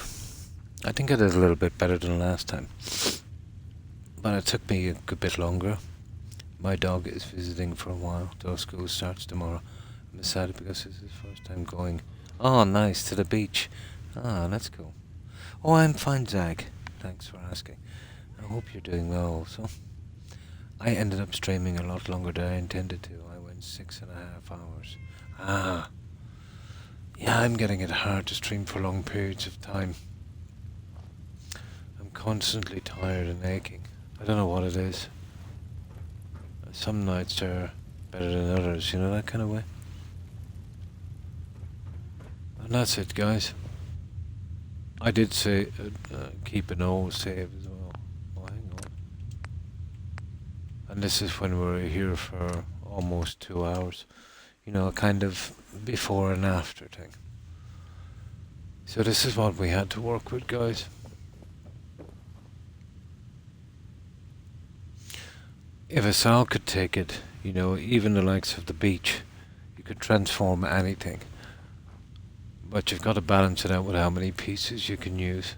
I think I did a little bit better than last time. But it took me a good bit longer. My dog is visiting for a while, though school starts tomorrow. I'm excited because this is his first time going. Oh, nice, to the beach. Ah, that's cool. Oh, I'm fine, Zag. Thanks for asking. I hope you're doing well also. I ended up streaming a lot longer than I intended to. I went 6.5 hours. Ah. Yeah, I'm getting it hard to stream for long periods of time. I'm constantly tired and aching. I don't know what it is. Some nights are better than others, you know, that kind of way. And that's it, guys. I did say keep an old save as well. Oh, hang on. And this is when we were here for almost 2 hours. You know, kind of before and after thing. So this is what we had to work with, guys. If a Sal could take it, you know, even the likes of the beach, you could transform anything. But you've got to balance it out with how many pieces you can use.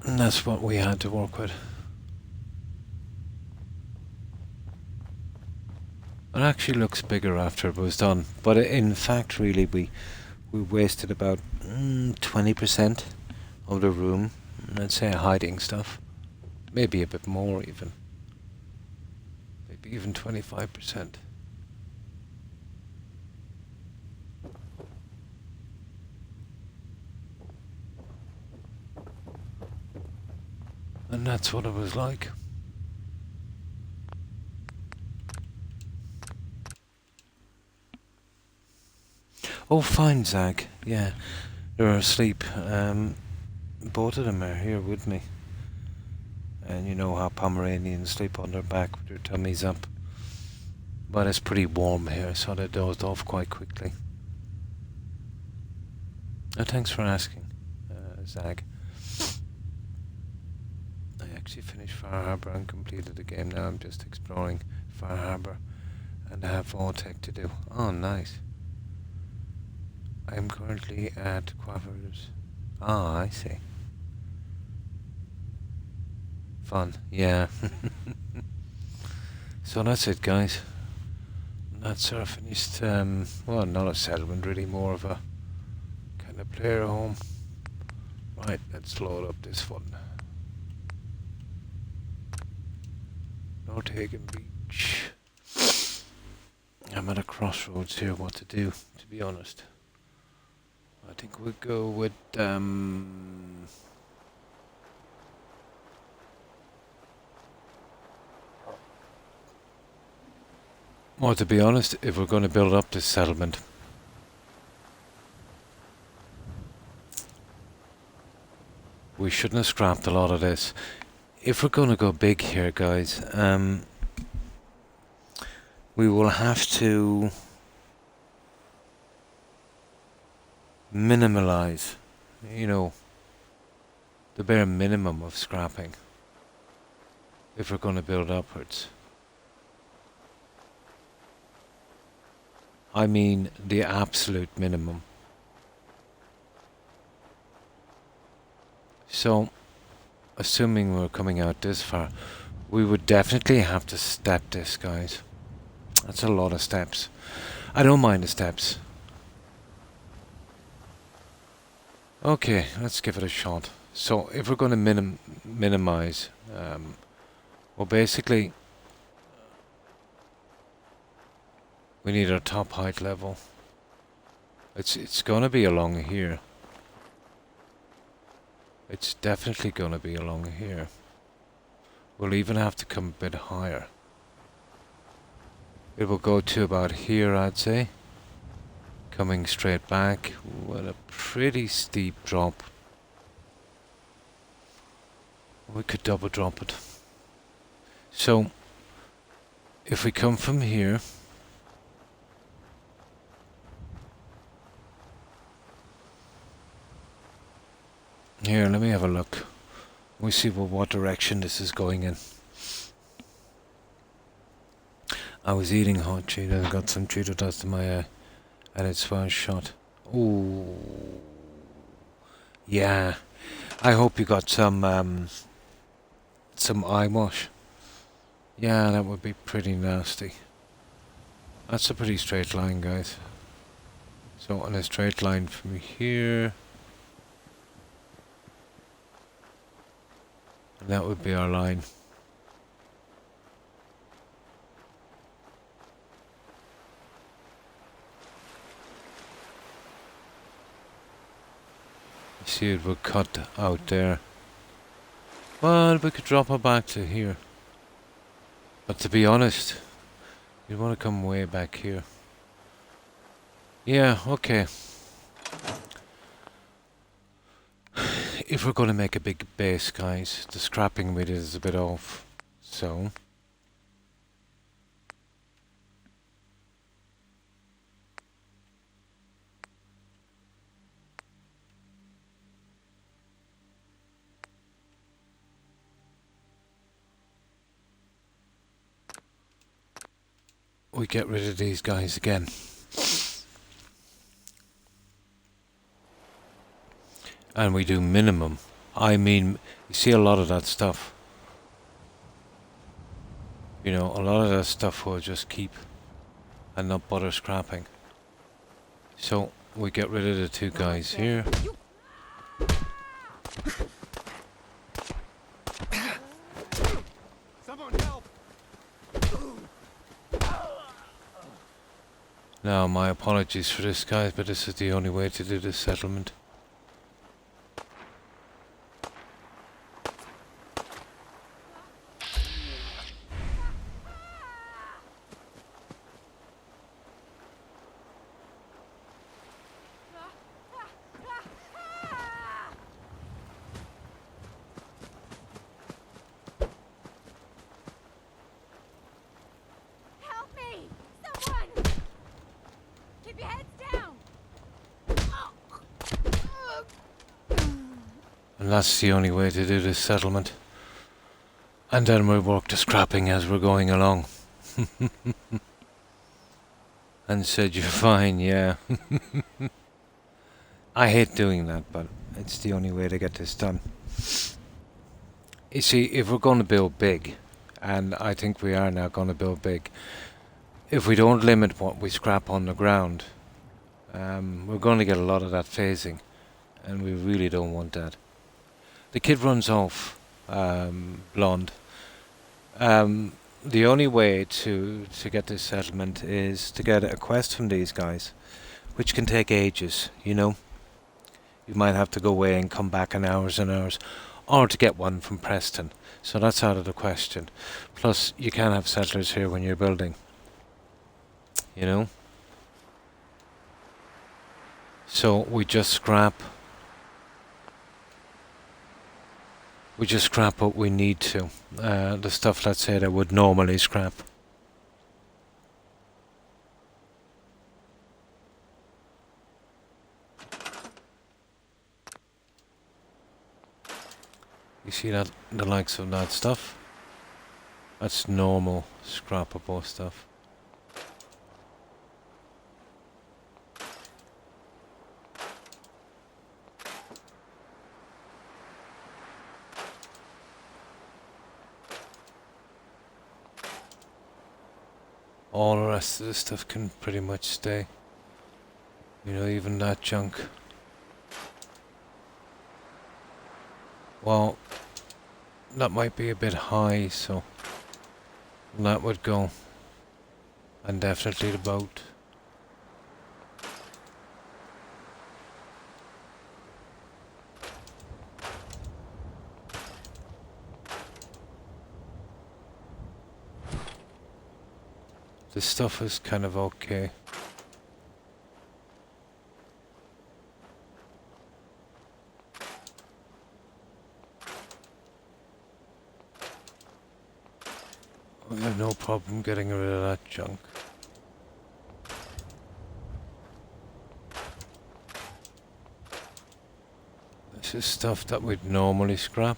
And that's what we had to work with. It actually looks bigger after it was done, but in fact, really, we wasted about 20% of the room, let's say, hiding stuff. Maybe a bit more even. Maybe even 25%. And that's what it was like. Oh, fine, Zach. Yeah, they're asleep. Both of them are here with me. And you know how Pomeranians sleep on their back with their tummies up. But it's pretty warm here, so they dozed off quite quickly. Thanks for asking, Zach. I actually finished Far Harbor and completed the game. Now I'm just exploring Far Harbor, and I have Vault-Tec to do. Oh, nice. I'm currently at Quavers. Ah, I see. Fun, yeah. So that's it, guys. That's our finished, well, not a settlement, really, more of a kind of player home. Right, let's load up this one. Northagen Beach. I'm at a crossroads here, what to do, to be honest. I think we'll go with, well, to be honest, if we're going to build up this settlement, we shouldn't have scrapped a lot of this. If we're going to go big here, guys, we will have to minimalize, you know, the bare minimum of scrapping if we're going to build upwards. I mean the absolute minimum. So, assuming we're coming out this far, we would definitely have to step this, guys. That's a lot of steps. I don't mind the steps. Okay, let's give it a shot. So, if we're going to minimize, well, basically, we need our top height level. It's going to be along here. It's definitely going to be along here. We'll even have to come a bit higher. It will go to about here, I'd say. Coming straight back with a pretty steep drop. We could double drop it. So, if we come from here, here, let me have a look. We see what direction this is going in. I was eating hot Cheetos and got some Cheeto dust in my eye, and it's first shot. Ooh, yeah. I hope you got some eye wash. Yeah, that would be pretty nasty. That's a pretty straight line, guys. So on a straight line from here, and that would be our line. You see it would cut out there. Well, we could drop it back to here. But to be honest, you want to come way back here. Yeah, okay. If we're going to make a big base, guys, the scrapping with it is a bit off. So, we get rid of these guys again. And we do minimum. I mean, you see a lot of that stuff. You know, a lot of that stuff we'll just keep. and not bother scrapping. So we get rid of the two guys here. Someone help! Now, my apologies for this, guys, but this is the only way to do this settlement. Help me! Someone! Keep your heads down! And that's the only way to do this settlement. And then we'll work the scrapping as we're going along. And said you're fine, yeah. I hate doing that, but it's the only way to get this done. You see, if we're going to build big, and I think we are now going to build big, if we don't limit what we scrap on the ground, we're going to get a lot of that phasing, and we really don't want that. The kid runs off, blonde. The only way to get this settlement is to get a quest from these guys, which can take ages, you know. You might have to go away and come back in hours and hours, or to get one from Preston. So that's out of the question. Plus, you can't have settlers here when you're building, you know. So we just scrap. We just scrap what we need to. The stuff, let's say, that would normally scrap. You see that, the likes of that stuff? That's normal scrappable stuff. All the rest of this stuff can pretty much stay. You know, even that junk. Well, that might be a bit high, so that would go. And definitely the boat. This stuff is kind of okay. I have no problem getting rid of that junk. This is stuff that we'd normally scrap.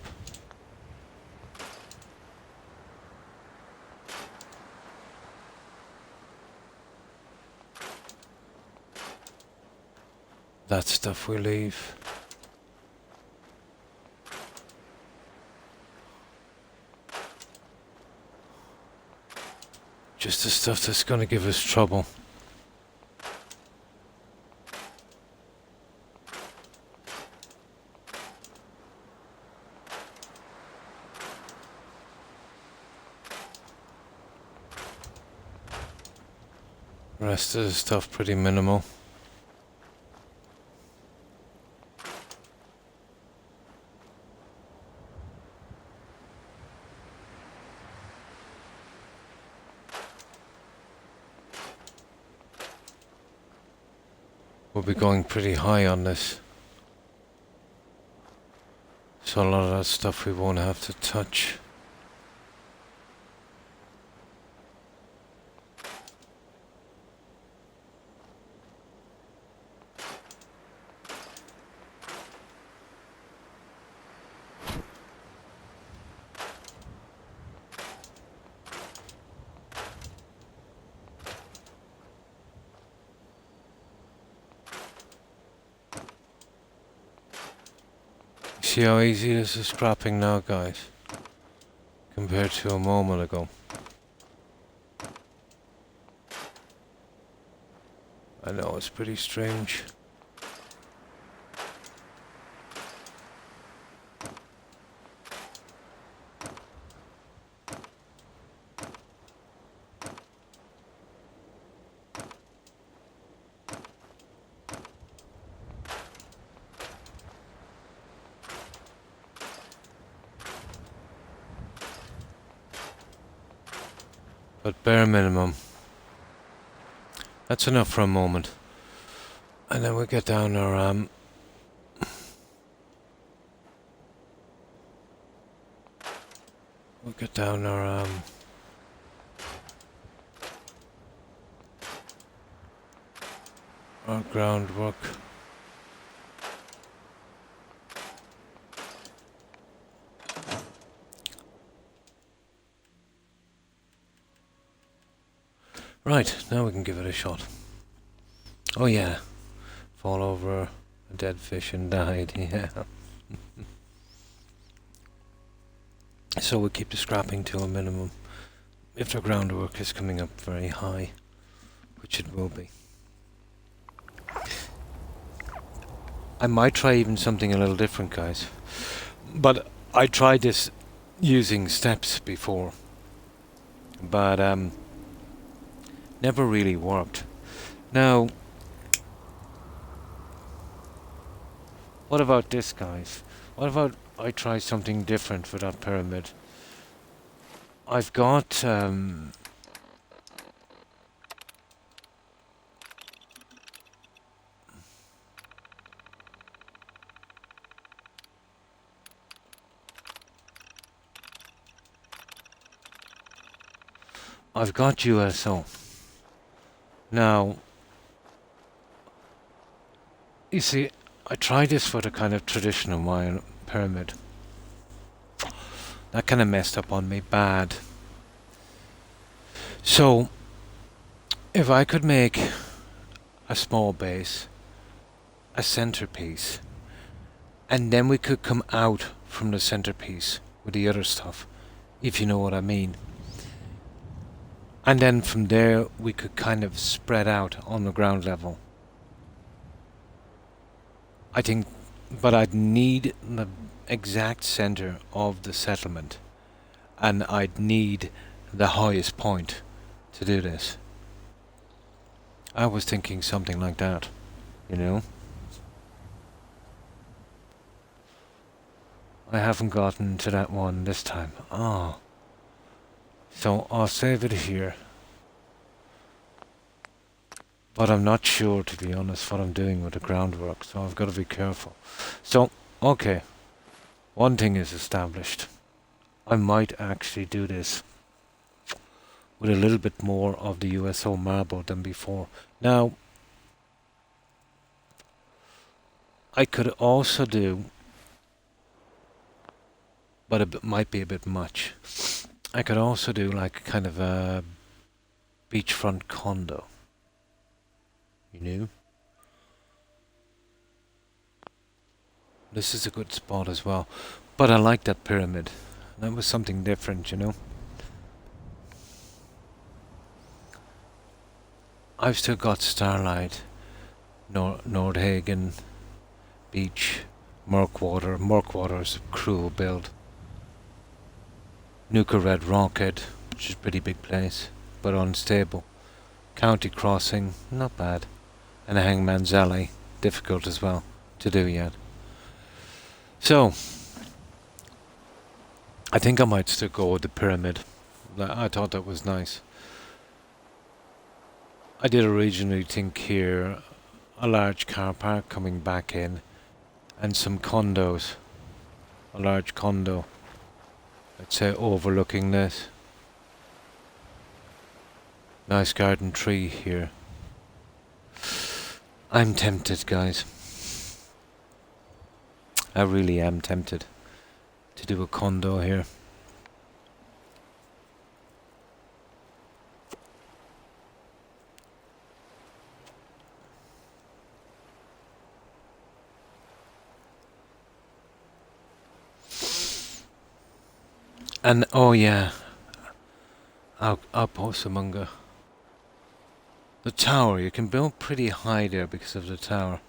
That stuff we leave. Just the stuff that's going to give us trouble. The rest of the stuff pretty minimal. We'll be going pretty high on this. So a lot of that stuff we won't have to touch. See how easy this is scrapping now, guys, compared to a moment ago. I know it's pretty strange. But bare minimum, that's enough for a moment. And then we get down our we'll get down our groundwork. Right, now we can give it a shot. Oh yeah, fall over a dead fish and died, yeah. So we keep the scrapping to a minimum if the groundwork is coming up very high, which it will be. I might try even something a little different, guys. But I tried this using steps before, but never really worked. Now, what about this, guys? What about I try something different for that pyramid? I've got USO. Now, you see, I tried this for the kind of traditional Mayan pyramid. That kind of messed up on me bad. So, if I could make a small base, a centerpiece, and then we could come out from the centerpiece with the other stuff, if you know what I mean. And then from there we could kind of spread out on the ground level. I think, but I'd need the exact center of the settlement, and I'd need the highest point to do this. I was thinking something like that, you know. I haven't gotten to that one this time. Oh. So I'll save it here. But I'm not sure, to be honest, what I'm doing with the groundwork, so I've got to be careful. So, okay. One thing is established. I might actually do this with a little bit more of the USO marble than before. Now, I could also do, but it might be a bit much. I could also do like kind of a beachfront condo. You know? This is a good spot as well. But I like that pyramid. That was something different, you know? I've still got Starlight, Nordhagen, Beach, Murkwater. Murkwater's a cruel build. Nuka Red Rocket, which is a pretty big place, but unstable. County Crossing, not bad. And a Hangman's Alley, difficult as well to do yet. So, I think I might still go with the pyramid. I thought that was nice. I did originally think here a large car park coming back in and some condos. A large condo, let's say, overlooking this. Nice garden tree here. I'm tempted, guys. I really am tempted to do a condo here. And oh yeah, I'll post among there's The tower, you can build pretty high there because of the tower.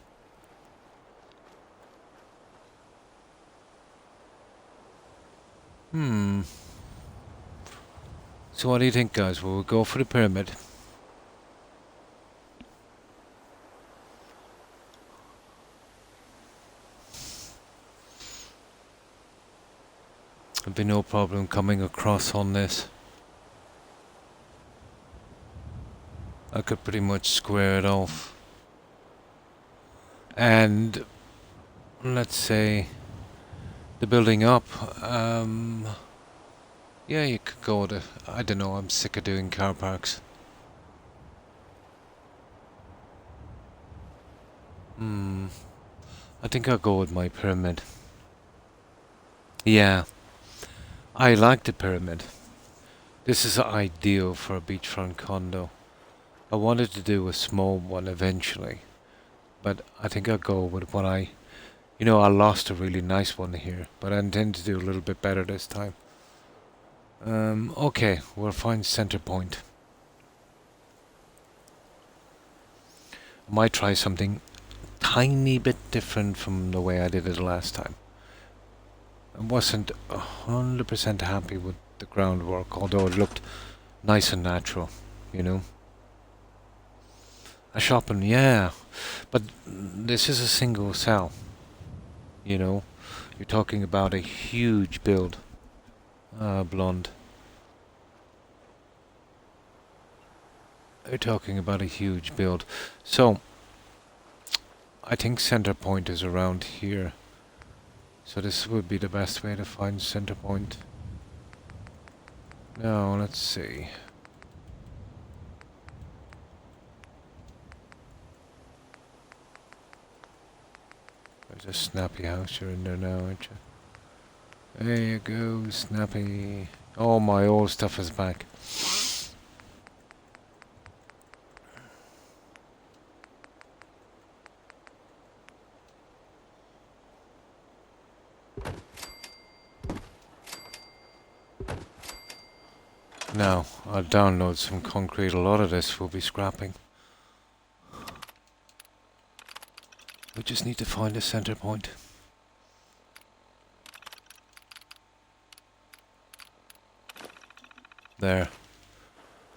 So what do you think, guys? Will we go for the pyramid? There'll be no problem coming across on this. I could pretty much square it off. And let's say the building up, yeah, you could go to, I don't know, I'm sick of doing car parks. I think I'll go with my pyramid. Yeah, I like the pyramid. This is ideal for a beachfront condo. I wanted to do a small one eventually, but I think I'll go with what I lost a really nice one here, but I intend to do a little bit better this time. Okay, we'll find center point. I might try something tiny bit different from the way I did it last time. I wasn't 100% happy with the groundwork, although it looked nice and natural, you know. A shopping, yeah, but this is a single cell, you know. You're talking about a huge build. Blonde. You're talking about a huge build. So, I think center point is around here. So this would be the best way to find center point. Now, let's see. There's a snappy house. You're in there now, aren't you? There you go, Snappy. Oh, my old stuff is back. Now, I'll download some concrete. A lot of this will be scrapping. We just need to find a center point. There.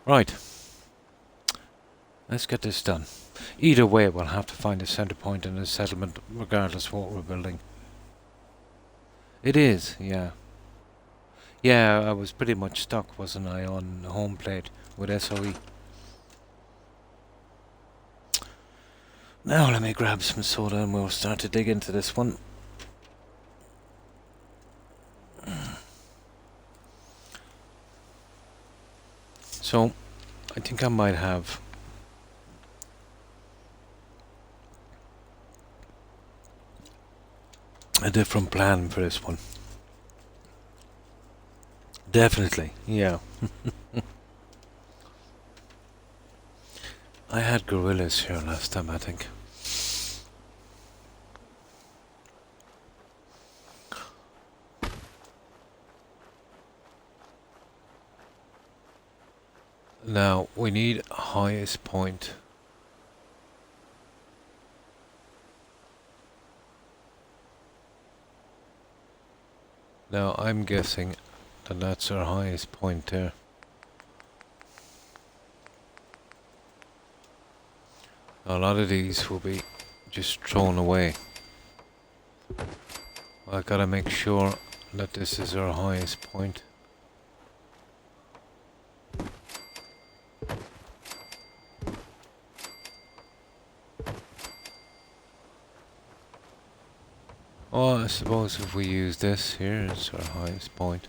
Right. Let's get this done. Either way, we'll have to find a center point in the settlement, regardless of what we're building. It is, yeah. Yeah, I was pretty much stuck, wasn't I, on home plate with SOE. Now let me grab some soda and we'll start to dig into this one. So, I think I might have a different plan for this one. Definitely, yeah. I had gorillas here last time, I think. Now, we need highest point. Now, I'm guessing that that's our highest point there. A lot of these will be just thrown away. I gotta make sure that this is our highest point. Oh, I suppose if we use this here, it's our highest point.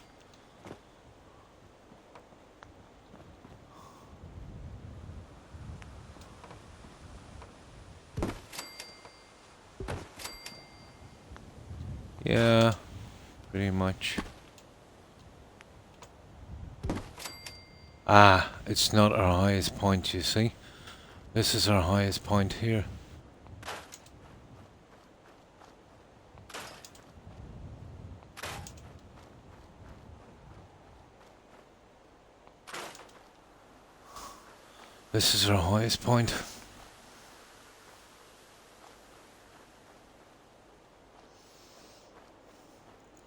Yeah, pretty much. Ah, it's not our highest point, you see. This is our highest point here. This is our highest point.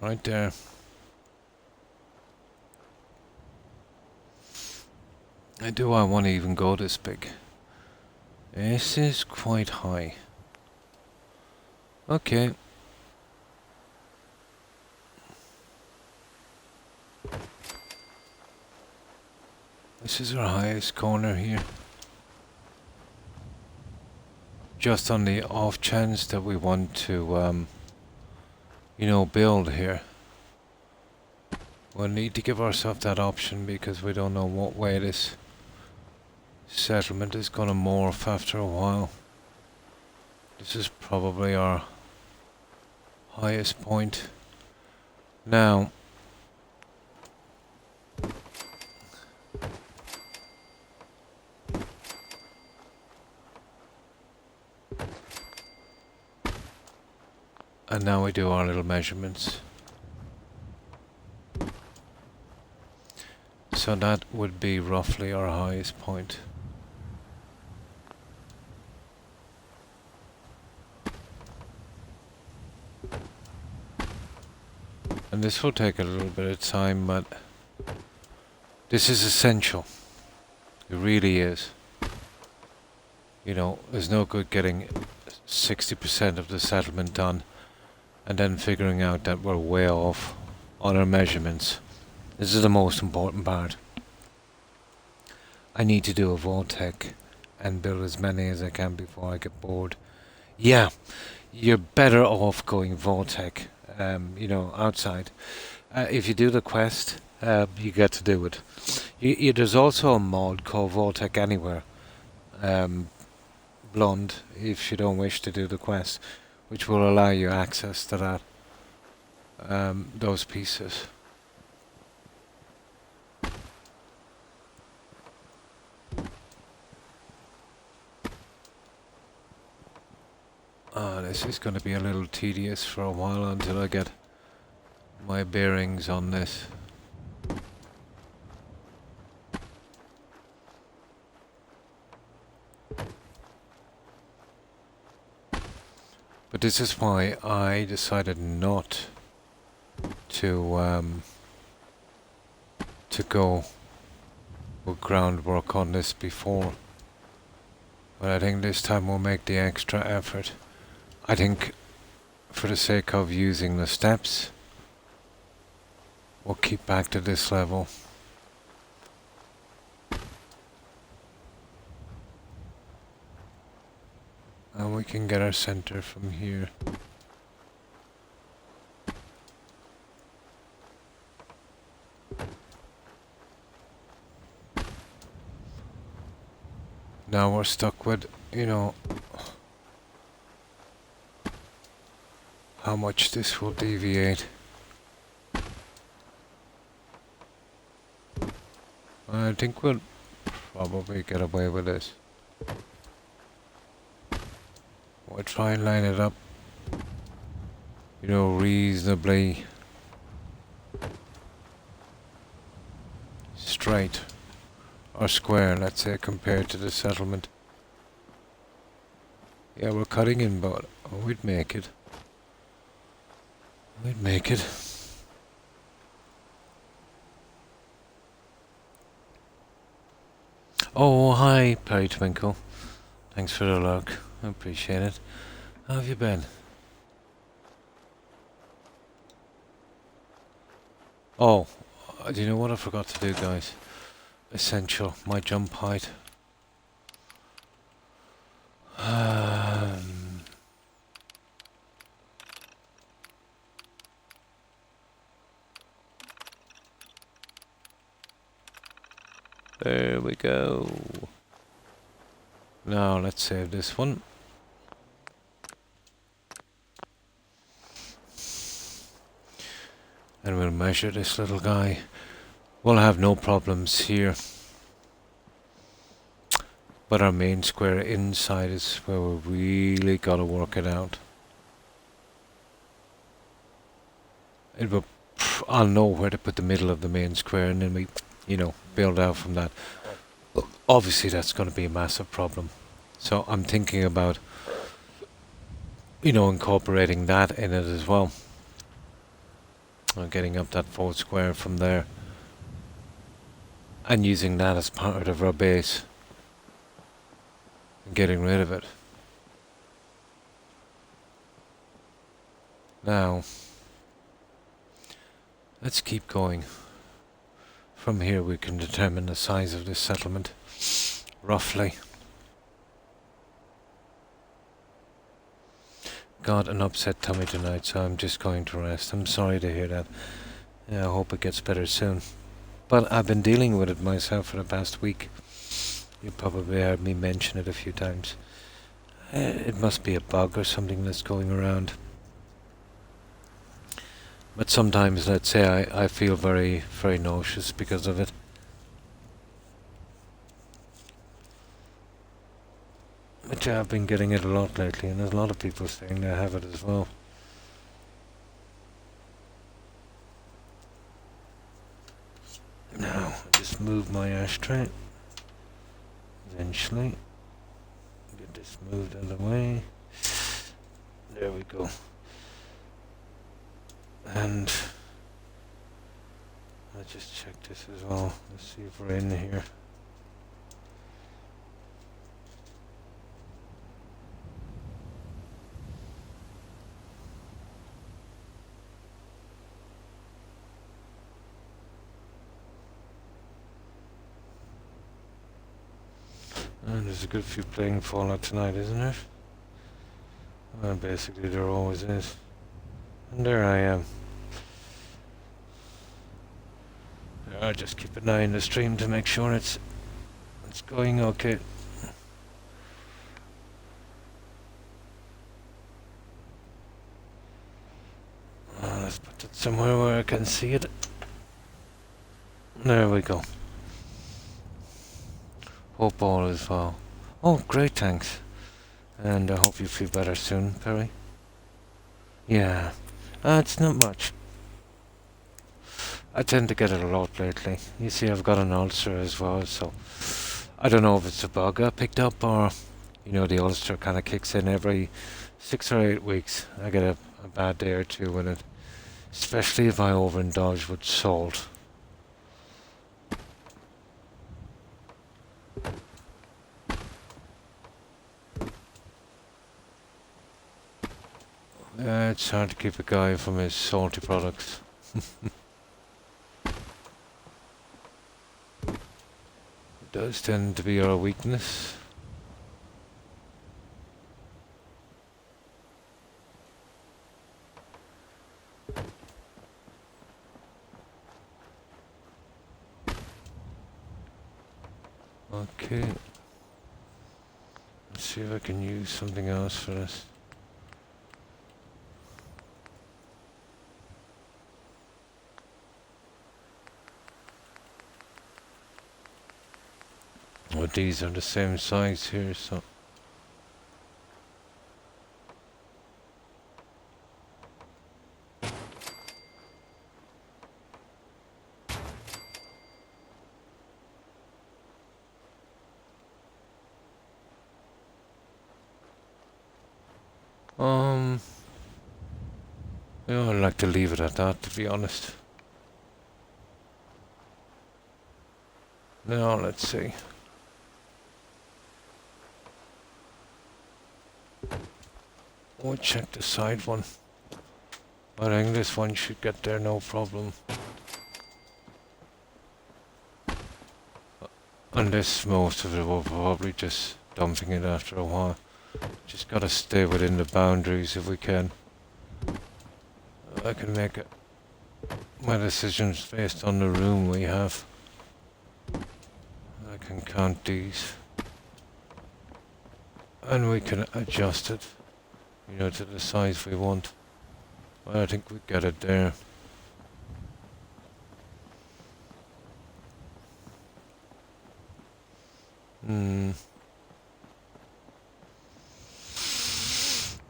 Right there. Do I want to even go this big? This is quite high. Okay. This is our highest corner here. Just on the off chance that we want to, you know, build here. We'll need to give ourselves that option because we don't know what way this settlement is going to morph after a while. This is probably our highest point. Now, and now we do our little measurements. So that would be roughly our highest point. And this will take a little bit of time, but this is essential. It really is. You know, there's no good getting 60% of the settlement done and then figuring out that we're way off on our measurements. This is the most important part. I need to do a Vault-Tec and build as many as I can before I get bored. Yeah, you're better off going Vault-Tec, you know, outside. If you do the quest, you get to do it. There's also a mod called Vault-Tec Anywhere, Blonde, if you don't wish to do the quest, which will allow you access to that, those pieces. This is going to be a little tedious for a while until I get my bearings on this. But this is why I decided not to go with groundwork on this before. But I think this time we'll make the extra effort. I think for the sake of using the steps, we'll keep back to this level. And we can get our center from here. Now we're stuck with, you know, how much this will deviate. I think we'll probably get away with this. We'll try and line it up, you know, reasonably straight or square, let's say, compared to the settlement. Yeah, we're cutting in, but we'd make it. We'd make it. Oh, hi, Perry Twinkle. Thanks for the look. I appreciate it. How have you been? Oh, do you know what I forgot to do, guys? Essential, my jump height. There we go. Now let's save this one. And we'll measure this little guy. We'll have no problems here. But our main square inside is where we really gotta work it out. I'll know where to put the middle of the main square and then we, you know, build out from that. obviously that's going to be a massive problem. So I'm thinking about, incorporating that in it as well. Getting up that 4 square from there. And using that as part of our base. And getting rid of it. Now, let's keep going. From here we can determine the size of this settlement, roughly. Got an upset tummy tonight, so I'm just going to rest. I'm sorry to hear that. I hope it gets better soon. But I've been dealing with it myself for the past week. You probably heard me mention it a few times. It must be a bug or something that's going around. But sometimes, let's say, I feel very, very nauseous because of it. But yeah, I've been getting it a lot lately, and there's a lot of people saying they have it as well. Now, I just move my ashtray. Eventually. Get this moved out of the way. There we go. And let's just check this as well. Let's see if we're in here. And there's a good few playing Fallout tonight, isn't there? Well, basically there always is. And there I am. I'll just keep an eye on the stream to make sure it's going okay. Let's put it somewhere where I can see it. There we go. Hope all is well. Oh, great, thanks. And I hope you feel better soon, Perry. Yeah, it's not much. I tend to get it a lot lately. You see, I've got an ulcer as well, so I don't know if it's a bug I picked up or, the ulcer kind of kicks in every 6 or 8 weeks. I get a bad day or two with it, especially if I overindulge with salt. It's hard to keep a guy from his salty products. It does tend to be our weakness. Okay. Let's see if I can use something else for this. Well, these are the same size here, so... Yeah, I'd like to leave it at that, to be honest. Now, let's see. We'll check the side one. I think this one should get there no problem. And this, most of it will probably just dumping it after a while. Just gotta stay within the boundaries if we can. I can make my decisions based on the room we have. I can count these. And we can adjust it, to the size we want. I think we get it there.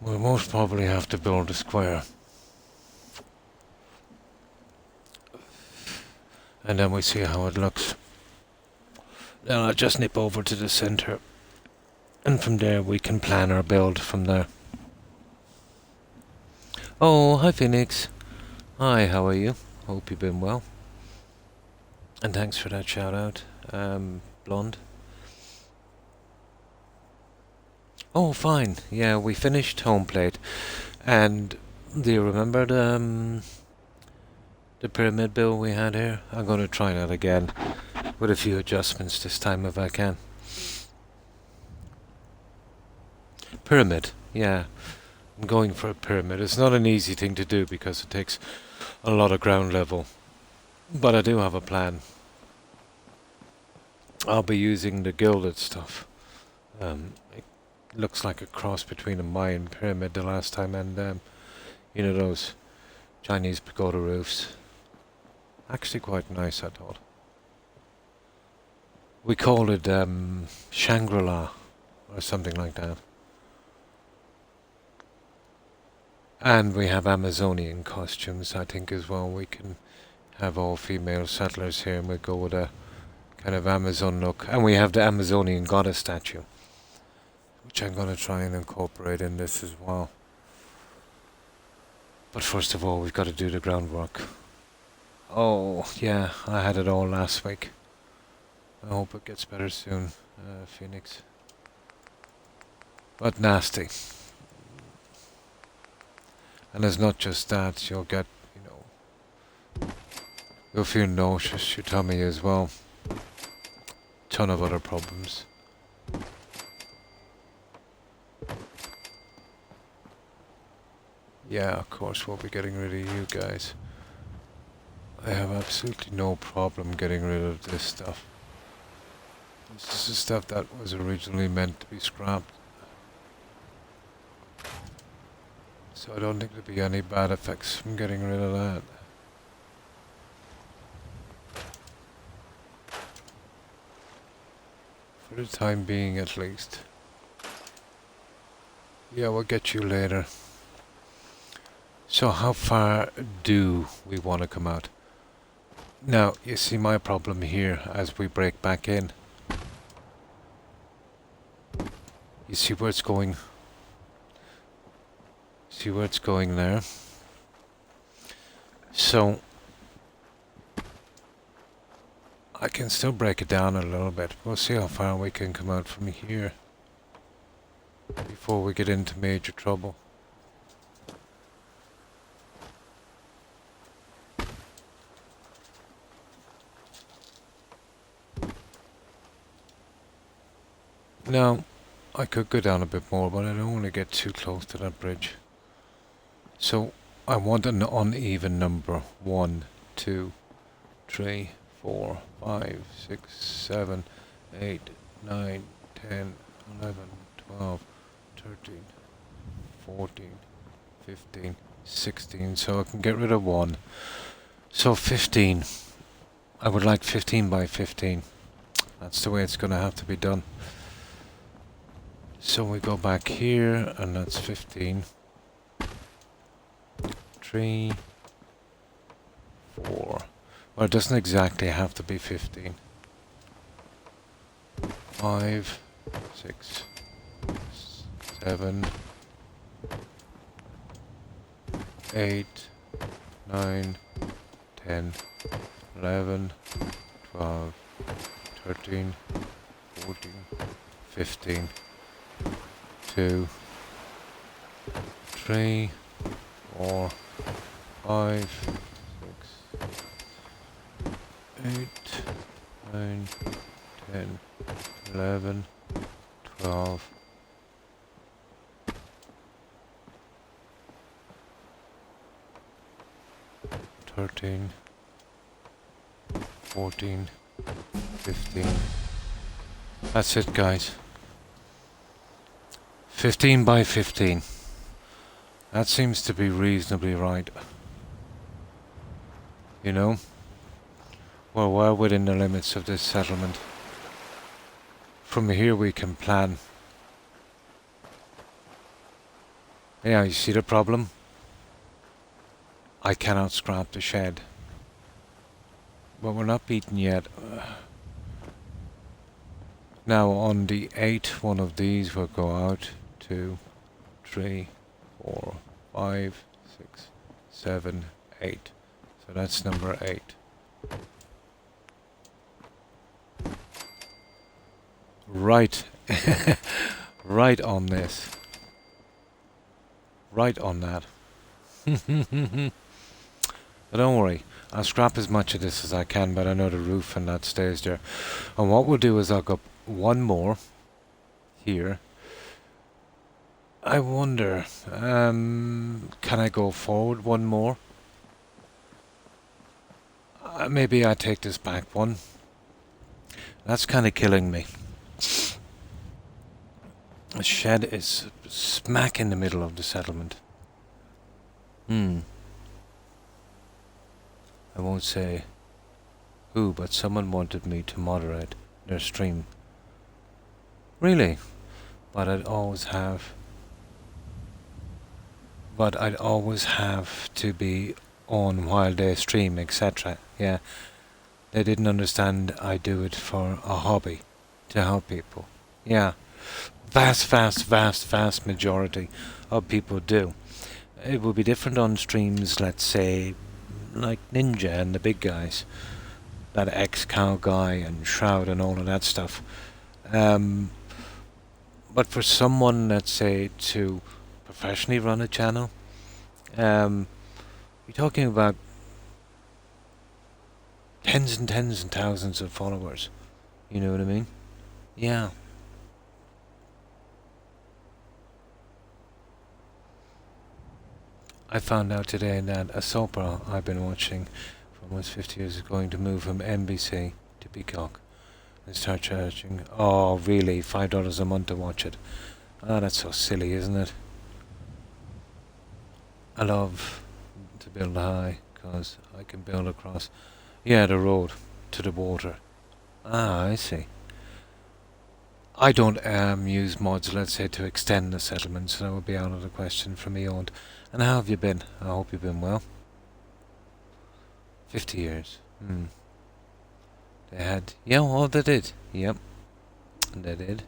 We'll most probably have to build a square. And then we see how it looks. Then I'll just nip over to the centre. And from there we can plan our build from there. Oh, hi Phoenix. Hi, how are you? Hope you've been well. And thanks for that shout out, Blonde. Oh, fine. Yeah, we finished home plate. And do you remember the pyramid build we had here? I'm going to try that again with a few adjustments this time if I can. Pyramid, yeah. I'm going for a pyramid. It's not an easy thing to do because it takes a lot of ground level. But I do have a plan. I'll be using the gilded stuff. It looks like a cross between a Mayan pyramid the last time and you know, those Chinese pagoda roofs. Actually quite nice, I thought. We called it Shangri-La or something like that. And we have Amazonian costumes, I think, as well. We can have all female settlers here and we'll go with a kind of Amazon look. And we have the Amazonian goddess statue, which I'm going to try and incorporate in this as well. But first of all, we've got to do the groundwork. Oh, yeah, I had it all last week. I hope it gets better soon, Phoenix. But nasty. And it's not just that, you'll get, you know, you'll feel nauseous, your tummy as well. Ton of other problems. Yeah, of course, we'll be getting rid of you guys. I have absolutely no problem getting rid of this stuff. This is stuff that was originally meant to be scrapped. So I don't think there'll be any bad effects from getting rid of that. For the time being, at least. Yeah, we'll get you later. So how far do we want to come out? Now, you see my problem here as we break back in. You see where it's going? See where it's going there? So, I can still break it down a little bit. We'll see how far we can come out from here before we get into major trouble. Now, I could go down a bit more, but I don't want to get too close to that bridge. So, I want an uneven number. 1, 2, 3, 4, 5, 6, 7, 8, 9, 10, 11, 12, 13, 14, 15, 16. So I can get rid of 1. So 15. I would like 15 by 15. That's the way it's going to have to be done. So we go back here, and that's 15. 3, 4. Well, it doesn't exactly have to be 15. 5, 6, 7, 8, 9, 10, 11, 12, 13, 14, 15, 2, 3, 4, 5, 6, 8, 9, 10, 11, 12, 13, 14, 15. That's it, guys. 15 by 15. That seems to be reasonably right. You know? We're well within the limits of this settlement. From here we can plan. Yeah, you see the problem? I cannot scrap the shed. But we're not beaten yet. Now on the 8th, one of these will go out. 2, 3, 4, 5, 6, 7, 8. So that's number 8. Right. Right on this. Right on that. But don't worry. I'll scrap as much of this as I can, but I know the roof and that stays there. And what we'll do is I'll go one more here. I wonder, can I go forward one more? Maybe I take this back one. That's kind of killing me. The shed is smack in the middle of the settlement. I won't say who, but someone wanted me to moderate their stream. Really? But I'd always have to be on while they stream, etc. Yeah. They didn't understand I do it for a hobby, to help people. Yeah. Vast majority of people do. It would be different on streams, let's say, like Ninja and the big guys. That X-Cow guy and Shroud and all of that stuff. But for someone, let's say, to professionally run a channel, you're talking about tens and thousands of followers. You know what I mean? Yeah. I found out today that a soap opera I've been watching for almost 50 years is going to move from NBC to Peacock and start charging, oh really, $5 a month to watch it. Ah, that's so silly, isn't it? I love to build high because I can build across, yeah, the road to the water. Ah, I see. I don't use mods, let's say, to extend the settlement, so that would be out of the question for me. And how have you been? I hope you've been well. 50 years. They had... Yeah, well, they did. Yep. They did.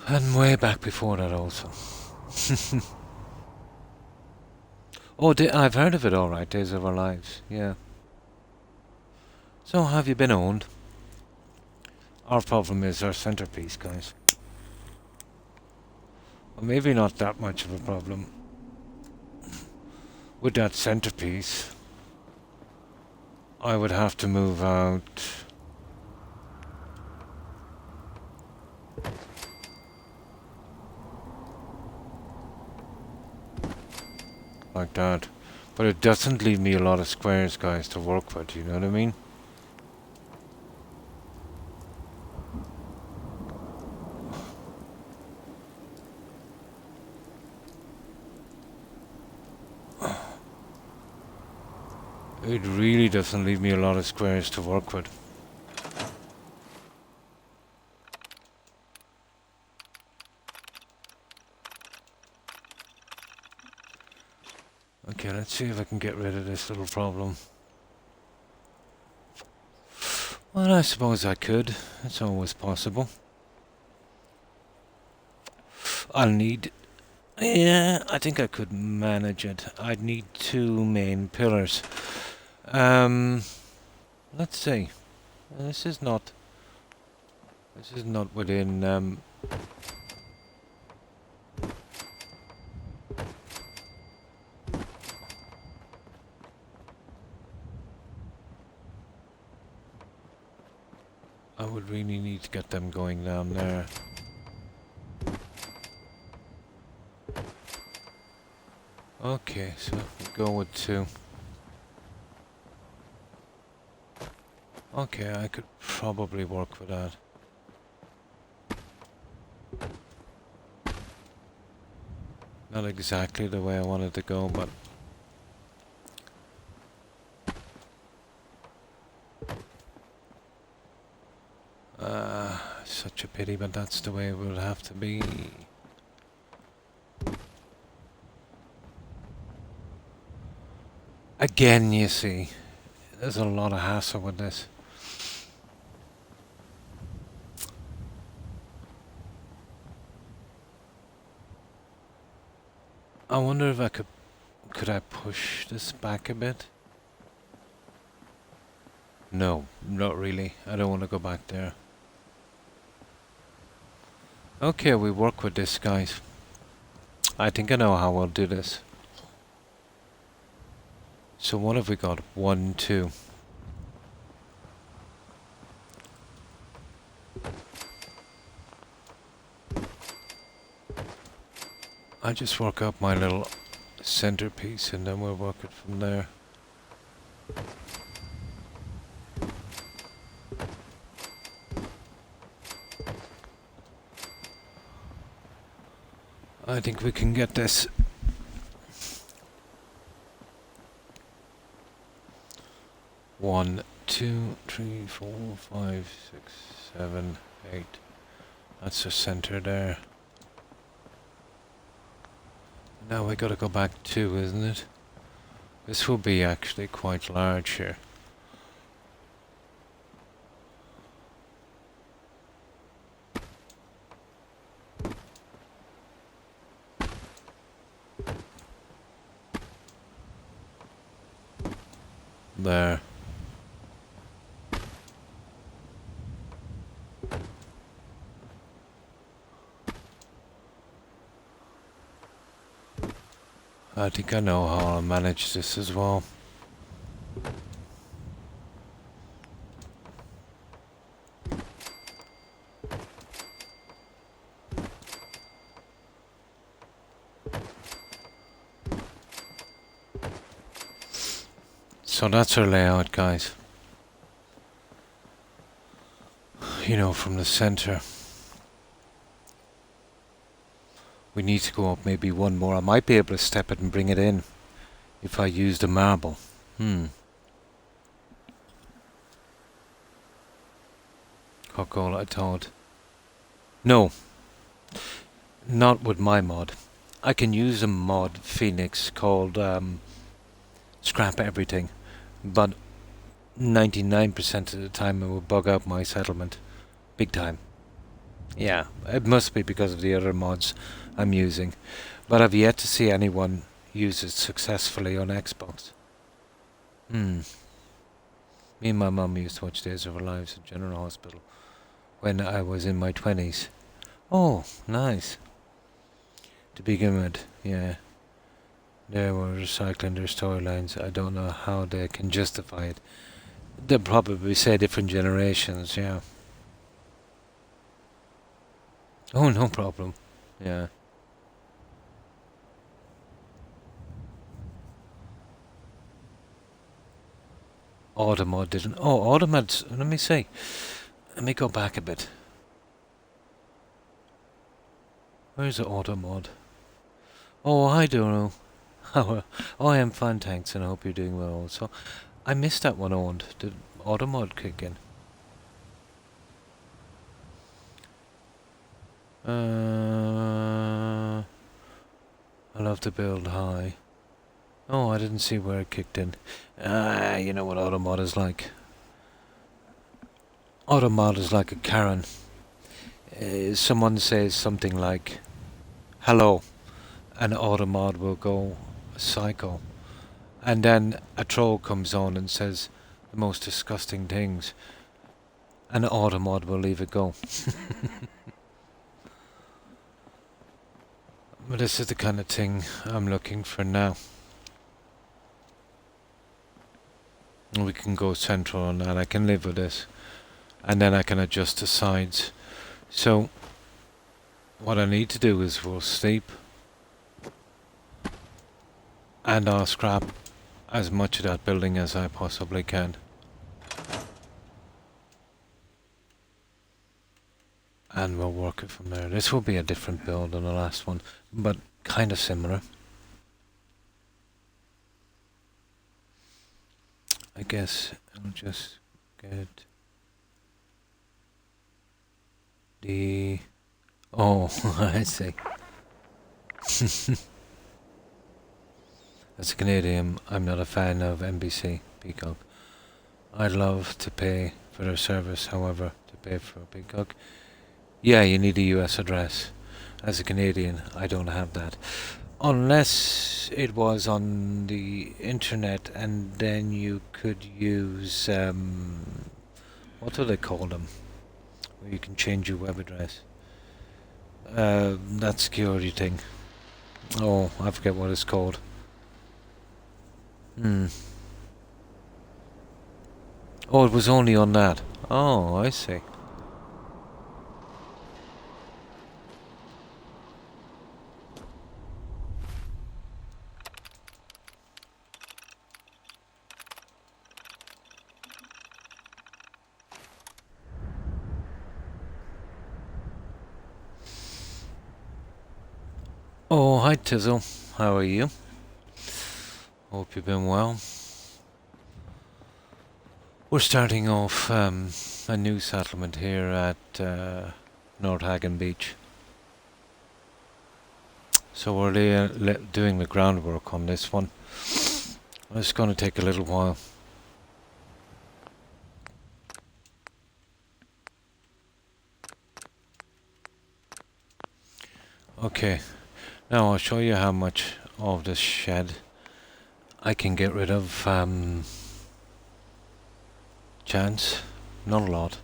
And way back before that also. Oh, I've heard of it, alright. Days of Our Lives. Yeah. So, have you been owned? Our problem is our centerpiece, guys. Well, maybe not that much of a problem. With that centerpiece, I would have to move out. Like that. But it doesn't leave me a lot of squares, guys, to work with, you know what I mean? It really doesn't leave me a lot of squares to work with. Okay, let's see if I can get rid of this little problem. Well, I suppose I could. It's always possible. I'll need... Yeah, I think I could manage it. I'd need 2 main pillars. Let's see. This is not within I would really need to get them going down there. Okay, so we'll go with 2. Okay, I could probably work with that. Not exactly the way I wanted to go, but... such a pity, but that's the way it would have to be. Again, you see, there's a lot of hassle with this. I wonder if I could I push this back a bit? No, not really. I don't want to go back there. Okay, we work with this, guys. I think I know how we'll do this. So what have we got? 1, 2. I just work up my little centerpiece and then we'll work it from there. I think we can get this. One, 2, 3, 4, 5, 6, 7, 8. That's the center there. Now we gotta go back 2, isn't it? This will be actually quite large here. There. I think I know how I'll manage this as well. So that's our layout, guys. You know, from the center. We need to go up maybe one more. I might be able to step it and bring it in if I use the marble. Coca-Cola, I thought. No. Not with my mod. I can use a mod, Phoenix, called Scrap Everything. But 99% of the time it will bug out my settlement. Big time. Yeah, it must be because of the other mods I'm using. But I've yet to see anyone use it successfully on Xbox. Me and my mum used to watch Days of Our Lives at General Hospital when I was in my 20s. Oh, nice. To begin with, yeah. They were recycling their storylines. I don't know how they can justify it. They'll probably say different generations, yeah. Oh, no problem. Yeah. Automod didn't. Oh, Automod. Let me see. Let me go back a bit. Where's the Automod? Oh, hi, Doro. Oh, I am fine, thanks, and I hope you're doing well also. I missed that one, owned. Did Automod kick in? I love to build high. Oh, I didn't see where it kicked in. You know what Automod is like. Automod is like a Karen. Someone says something like, hello, and Automod will go psycho. And then a troll comes on and says the most disgusting things. And Automod will leave it go. But this is the kind of thing I'm looking for now. We can go central on that. I can live with this. And then I can adjust the sides. So what I need to do is we'll sleep. And I'll scrap as much of that building as I possibly can. And we'll work it from there. This will be a different build than the last one, but kind of similar. I guess I'll just get the... Oh, I see. As a Canadian, I'm not a fan of NBC, Peacock. I'd love to pay for their service, however, to pay for Peacock. Yeah, you need a US address. As a Canadian, I don't have that. Unless it was on the internet and then you could use, what do they call them? Where you can change your web address. That security thing. Oh, I forget what it's called. Oh, it was only on that. Oh, I see. Oh, hi Tizzle. How are you? Hope you've been well. We're starting off a new settlement here at North Hagen Beach. So we're doing the groundwork on this one. It's going to take a little while. Okay, now I'll show you how much of this shed I can get rid of. Chance, not a lot.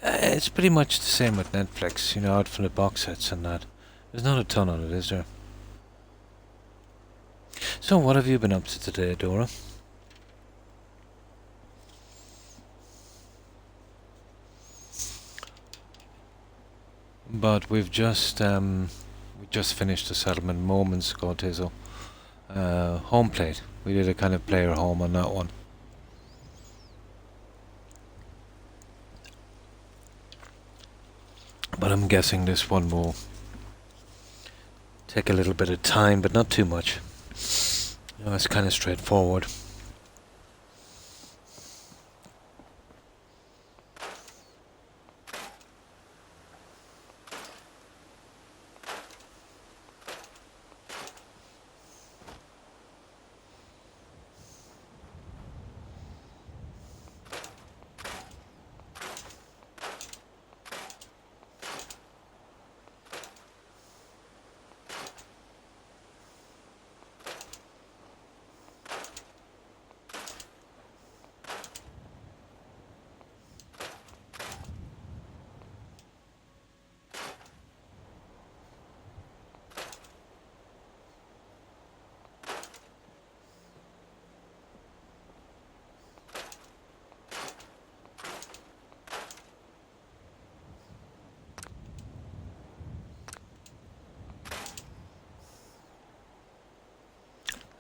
It's pretty much the same with Netflix, you know, out from the box sets and that. There's not a ton on it, is there? So, what have you been up to today, Dora? But we've just finished the settlement moments ago, Tizzle. Home plate. We did a kind of player home on that one. But I'm guessing this one will take a little bit of time, but not too much. You know, it's kind of straightforward.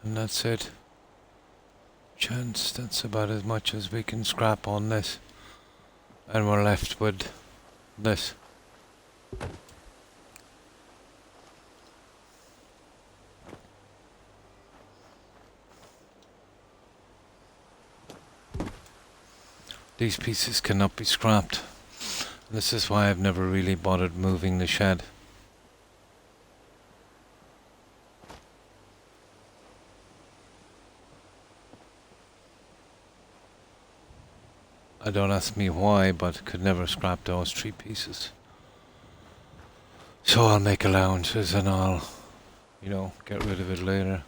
And that's it. Chance, that's about as much as we can scrap on this. And we're left with this. These pieces cannot be scrapped. This is why I've never really bothered moving the shed. Don't ask me why, but could never scrap those 3 pieces. So I'll make allowances and I'll, you know, get rid of it later.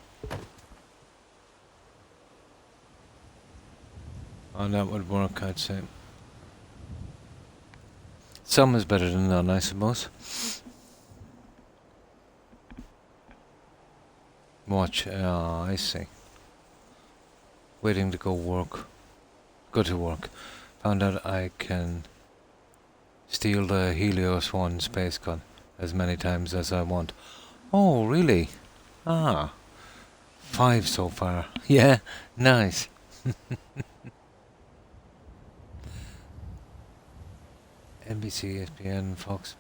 And that would work, I'd say. Some is better than none, I suppose. Watch, I see. Waiting to go work. Go to work. Found out I can steal the Helios 1 space gun as many times as I want. Oh, really? Ah. 5 so far. Yeah, nice. NBC, ESPN, Fox,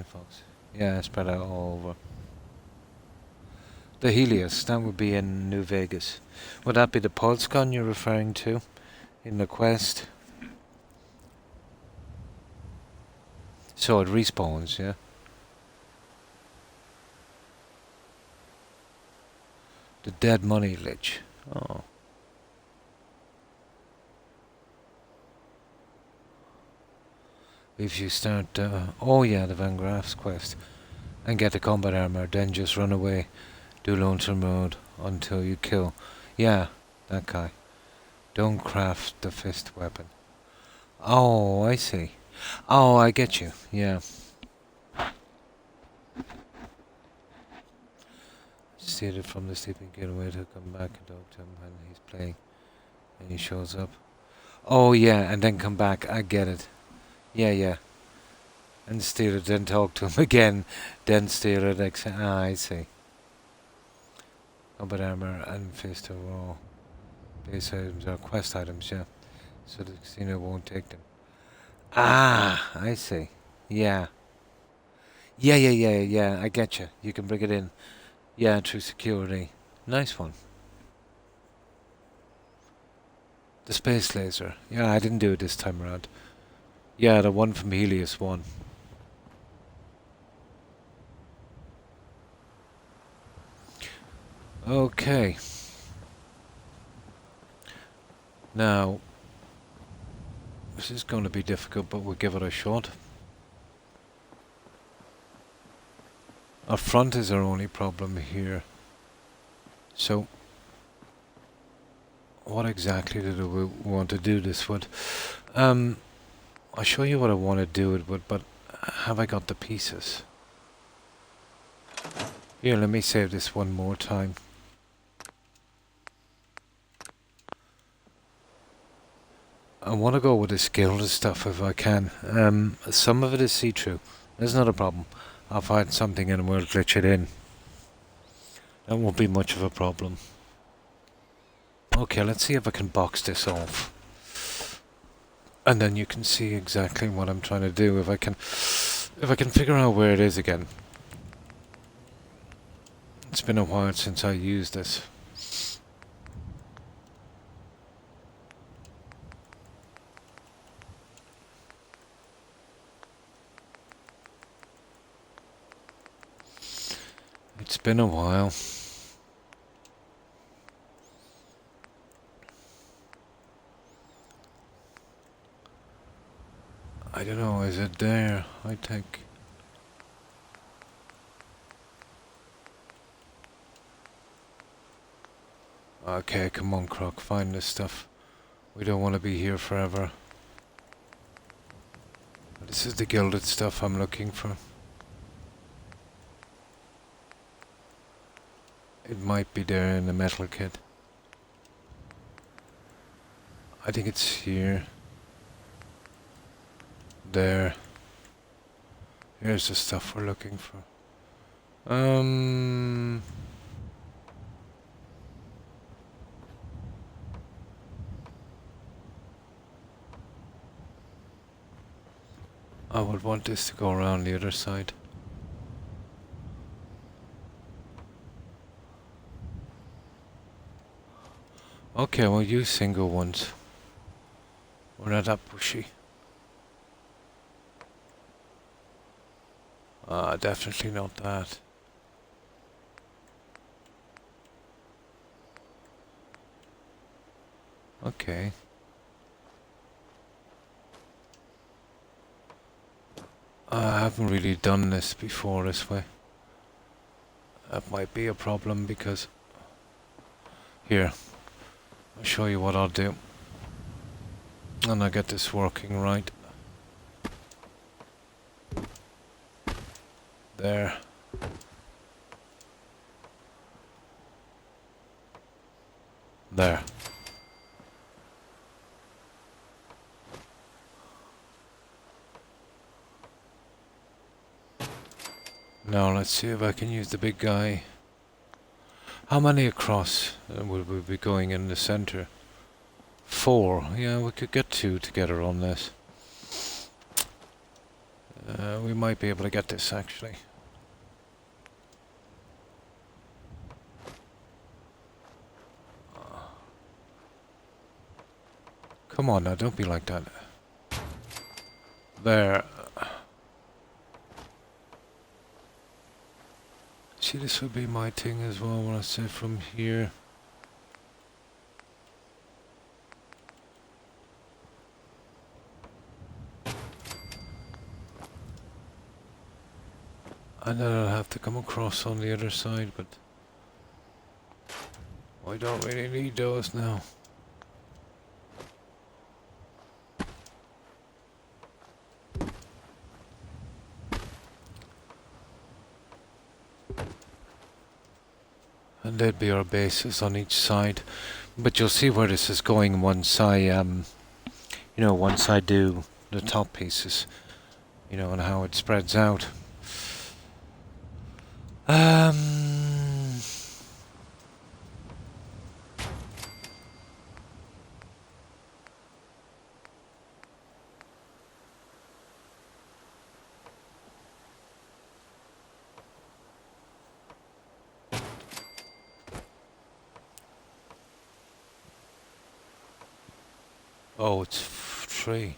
Fox. Yeah, spread out all over. The Helios, that would be in New Vegas. Would that be the pulse gun you're referring to? In the quest? So it respawns, yeah? The dead money lich. Oh. if you start, oh yeah, the Van Graff's quest, and get the combat armor, then just run away, do Lonesome Road until you kill. Yeah, that guy. Don't craft the fist weapon. Oh, I see. Oh, I get you. Yeah. Steal it from the sleeping getaway to come back and talk to him when he's playing. And he shows up. Oh, yeah, and then come back. I get it. Yeah, yeah. And steal it, then talk to him again. Then steal it. I see. Combat armor and fist are raw. Base items are quest items, yeah. So the casino won't take them. Ah, I see. Yeah. Yeah. I get you. You can bring it in. Yeah, through security. Nice one. The space laser. Yeah, I didn't do it this time around. Yeah, the one from Helios 1. Okay. Now, this is going to be difficult, but we'll give it a shot. Our front is our only problem here. So, what exactly do we want to do this with? I'll show you what I want to do it with, but have I got the pieces? Here, let me save this one more time. I want to go with the skilled stuff if I can. Some of it is see-through. That's not a problem. I'll find something and we'll glitch it in. That won't be much of a problem. Okay, let's see if I can box this off. And then you can see exactly what I'm trying to do. If I can figure out where it is again. It's been a while since I used this. It's been a while. I don't know, is it there? I think. Okay, come on, Croc, find this stuff. We don't want to be here forever. This is the gilded stuff I'm looking for. It might be there in the metal kit. I think it's here. There. Here's the stuff we're looking for. I would want this to go around the other side. Okay, we'll use single ones. We're not that pushy. Definitely not that. Okay. I haven't really done this before this way. That might be a problem because... Here. I'll show you what I'll do. And I'll get this working right. There. There. Now let's see if I can use the big guy. How many across will we be going in the center? 4. Yeah, we could get 2 together on this. We might be able to get this actually. Come on now, don't be like that. There. See, this would be my thing as well when I say from here. And then I'll have to come across on the other side, but I don't really need those now. And there'd be our bases on each side. But you'll see where this is going once once I do the top pieces, and how it spreads out. Oh, it's 3.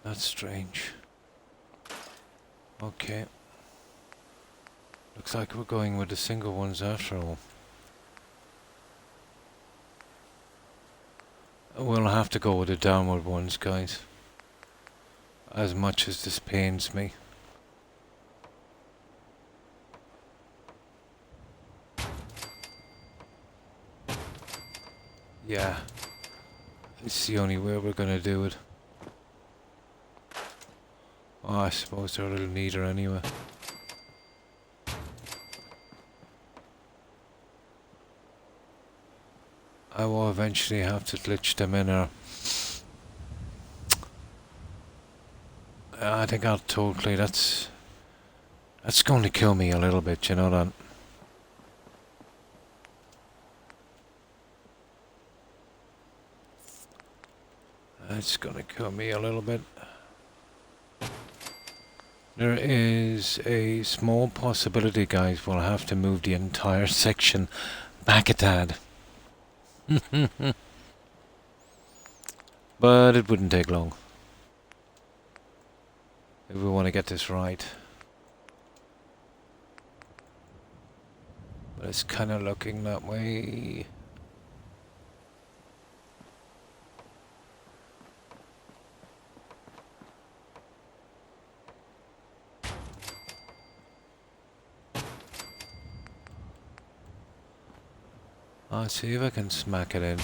That's strange. Okay. Looks like we're going with the single ones after all. We'll have to go with the downward ones, guys. As much as this pains me. Yeah. It's the only way we're gonna do it. Oh, I suppose they're a little neater anyway. I will eventually have to glitch them in, or I think I'll totally, that's going to kill me a little bit, you know that. That's gonna kill me a little bit. There is a small possibility, guys, we'll have to move the entire section back a tad. But it wouldn't take long. If we want to get this right. But it's kind of looking that way. I'll see if I can smack it in.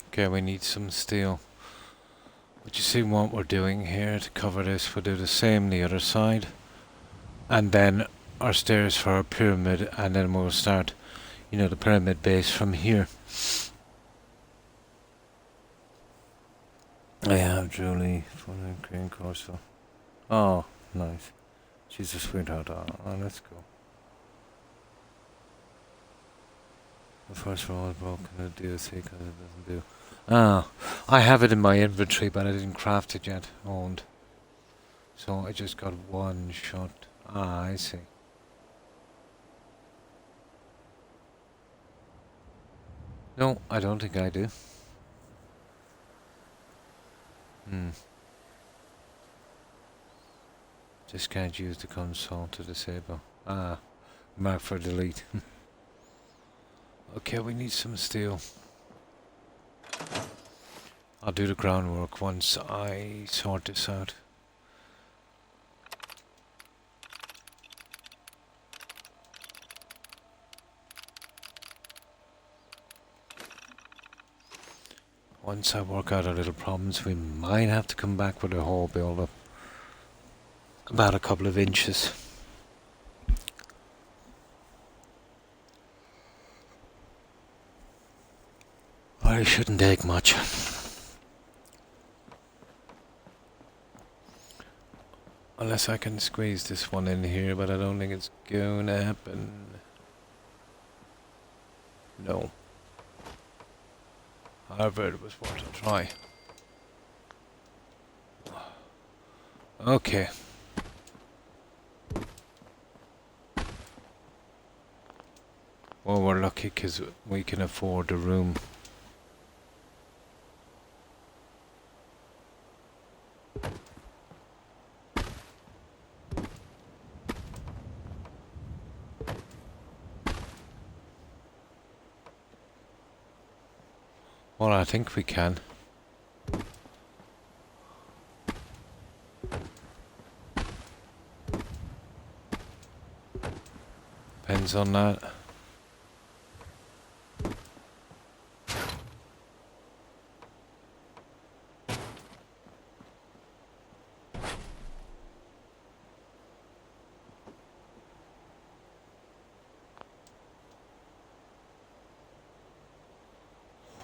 Okay, we need some steel. But you see what we're doing here to cover this? We'll do the same the other side. And then our stairs for our pyramid, and then we'll start, the pyramid base from here. I have Julie for the green coastal. Oh, nice. She's a sweetheart. Oh, let's go. The first roll is broken in the DLC because it doesn't do. Ah, I have it in my inventory, but I didn't craft it yet. Owned. So I just got one shot. Ah, I see. No, I don't think I do. Just can't use the console to disable. Ah, mark for delete. Okay, we need some steel. I'll do the groundwork once I sort this out. Once I work out our little problems, we might have to come back with a whole build-up. About a couple of inches. But it shouldn't take much. Unless I can squeeze this one in here, but I don't think it's gonna happen. No. However, it was worth a try. Okay. Well, we're lucky because we can afford the room. Well, I think we can. Depends on that.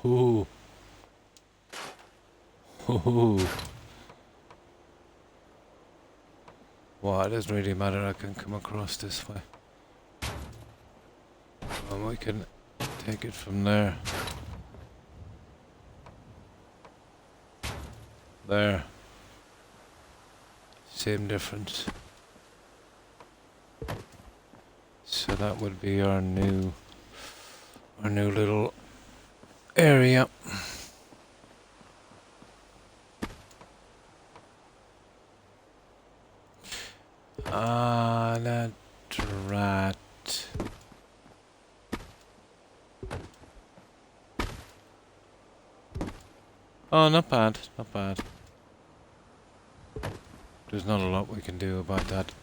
Ooh. Ooh. Well, it doesn't really matter. I can come across this way. We can take it from there. There. Same difference. So that would be our new little area. That rat. Oh, not bad, not bad. There's not a lot we can do about that,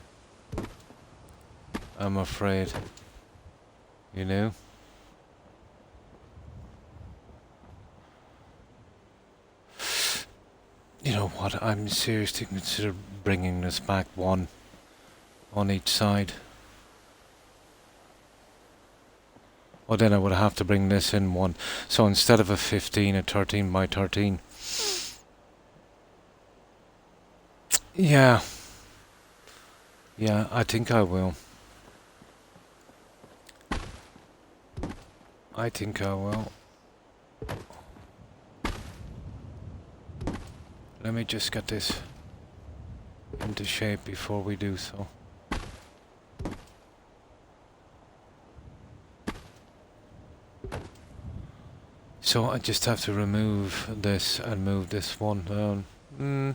I'm afraid. You know? You know what, I'm seriously considering bringing this back one on each side. Well, then I would have to bring this in one. So instead of a 15, a 13 by 13. Yeah. Yeah, I think I will. I think I will. Let me just get this into shape before we do so. So I just have to remove this and move this one down. And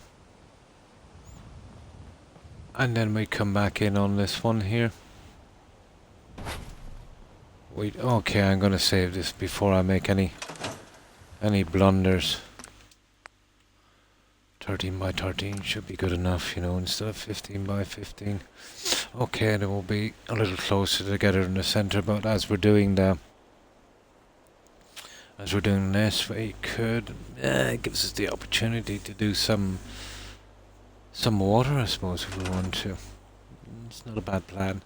then we come back in on this one here. Wait, okay, I'm gonna save this before I make any blunders. 13 by 13 should be good enough, you know, instead of 15 by 15. Okay, then we'll be a little closer together in the center, but as we're doing this, we could, it gives us the opportunity to do some water, I suppose, if we want to. It's not a bad plan.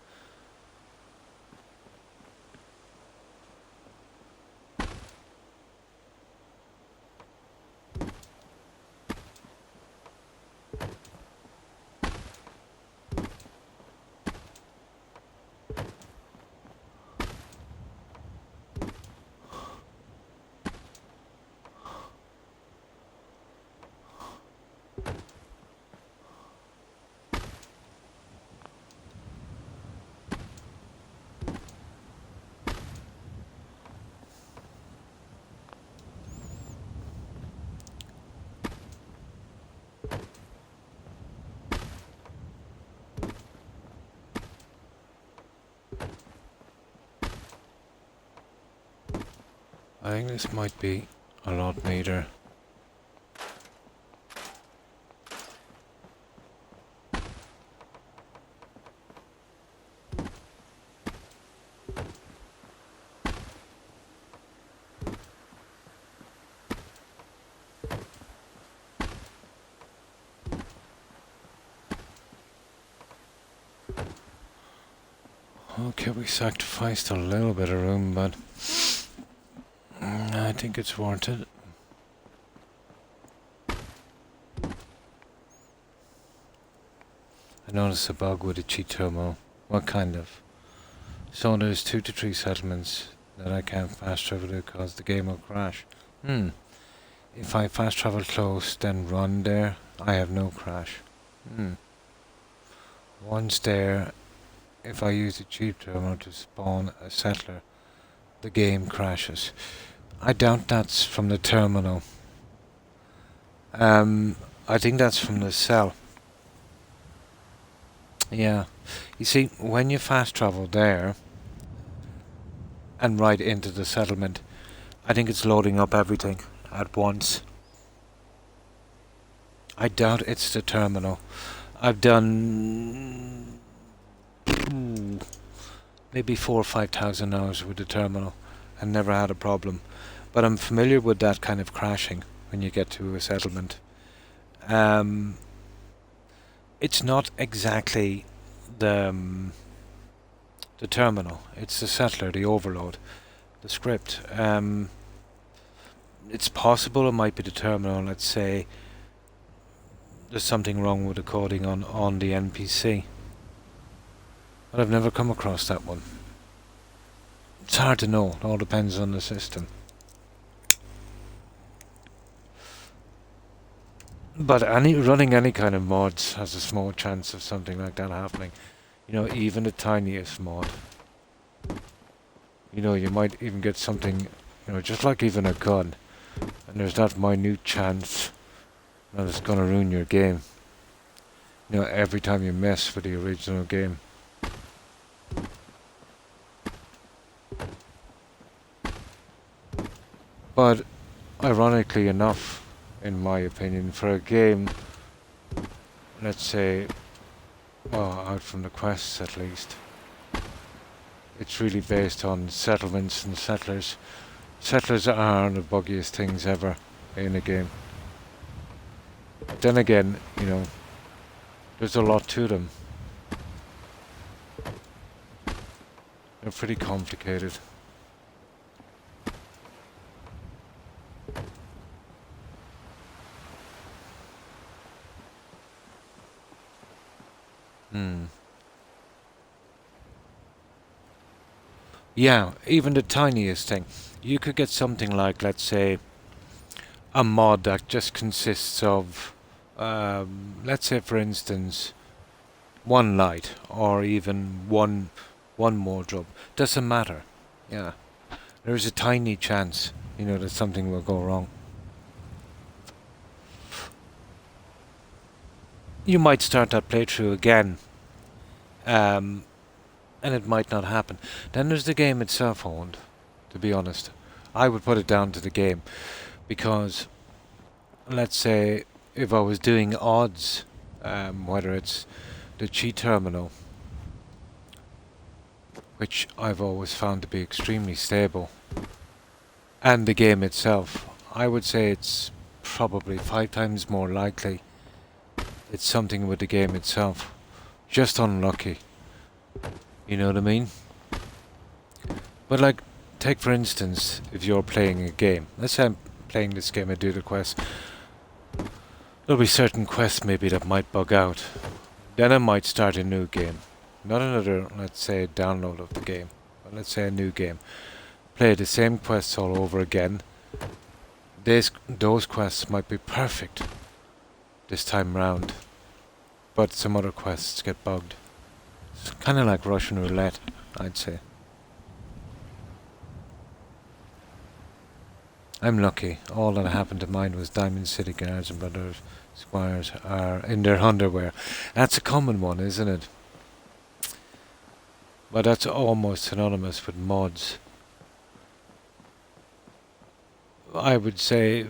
I think this might be a lot neater. Okay, we sacrificed a little bit of room, but I think it's worth it. I noticed a bug with a cheat terminal. What kind of? So there's 2 to 3 settlements that I can't fast travel to because the game will crash. If I fast travel close, then run there, I have no crash. Once there, if I use the cheat terminal to spawn a settler, the game crashes. I doubt that's from the terminal. I think that's from the cell. Yeah. You see, when you fast travel there and right into the settlement, I think it's loading up everything. at once. I doubt it's the terminal. I've done maybe 4,000 or 5,000 hours with the terminal and never had a problem. But I'm familiar with that kind of crashing when you get to a settlement. It's not exactly the terminal. It's the settler, the overload, the script. It's possible it might be the terminal. Let's say there's something wrong with the coding on the NPC. But I've never come across that one. It's hard to know. It all depends on the system. But running any kind of mods has a small chance of something like that happening. You know, even the tiniest mod. You know, you might even get something, you know, just like even a gun. And there's that minute chance that it's gonna ruin your game. You know, every time you mess with the original game. But, ironically enough, in my opinion, for a game, let's say, well, out from the quests at least, it's really based on settlements and settlers. Settlers are the buggiest things ever in a game. But then again, you know, there's a lot to them. They're pretty complicated. Yeah, even the tiniest thing. You could get something like, let's say, a mod that just consists of, let's say for instance, one light or even one wardrobe. Doesn't matter. Yeah, there's a tiny chance, you know, that something will go wrong. You might start that playthrough again, and it might not happen. Then there's the game itself, Owen, to be honest. I would put it down to the game, because let's say if I was doing odds, whether it's the cheat terminal, which I've always found to be extremely stable, and the game itself, I would say it's probably 5 times more likely it's something with the game itself. Just unlucky. You know what I mean? But like, take for instance, if you're playing a game. Let's say I'm playing this game, I do the quest. There'll be certain quests maybe that might bug out. Then I might start a new game. Not another, let's say, download of the game. But let's say a new game. Play the same quests all over again. Those quests might be perfect this time round. But some other quests get bugged. It's kind of like Russian roulette, I'd say. I'm lucky. All that happened to mine was Diamond City Guards and Brothers Squires are in their underwear. That's a common one, isn't it? But that's almost synonymous with mods. I would say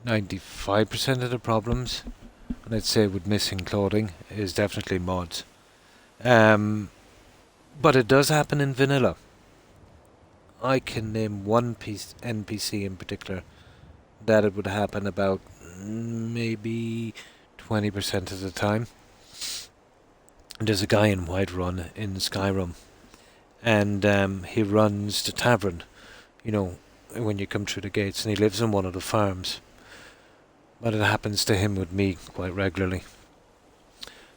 95% of the problems, let's say with missing clothing, is definitely mods. But it does happen in vanilla. I can name one NPC in particular that it would happen about maybe 20% of the time. There's a guy in Whiterun in Skyrim, and he runs the tavern, you know, when you come through the gates, and he lives on one of the farms. But it happens to him with me quite regularly.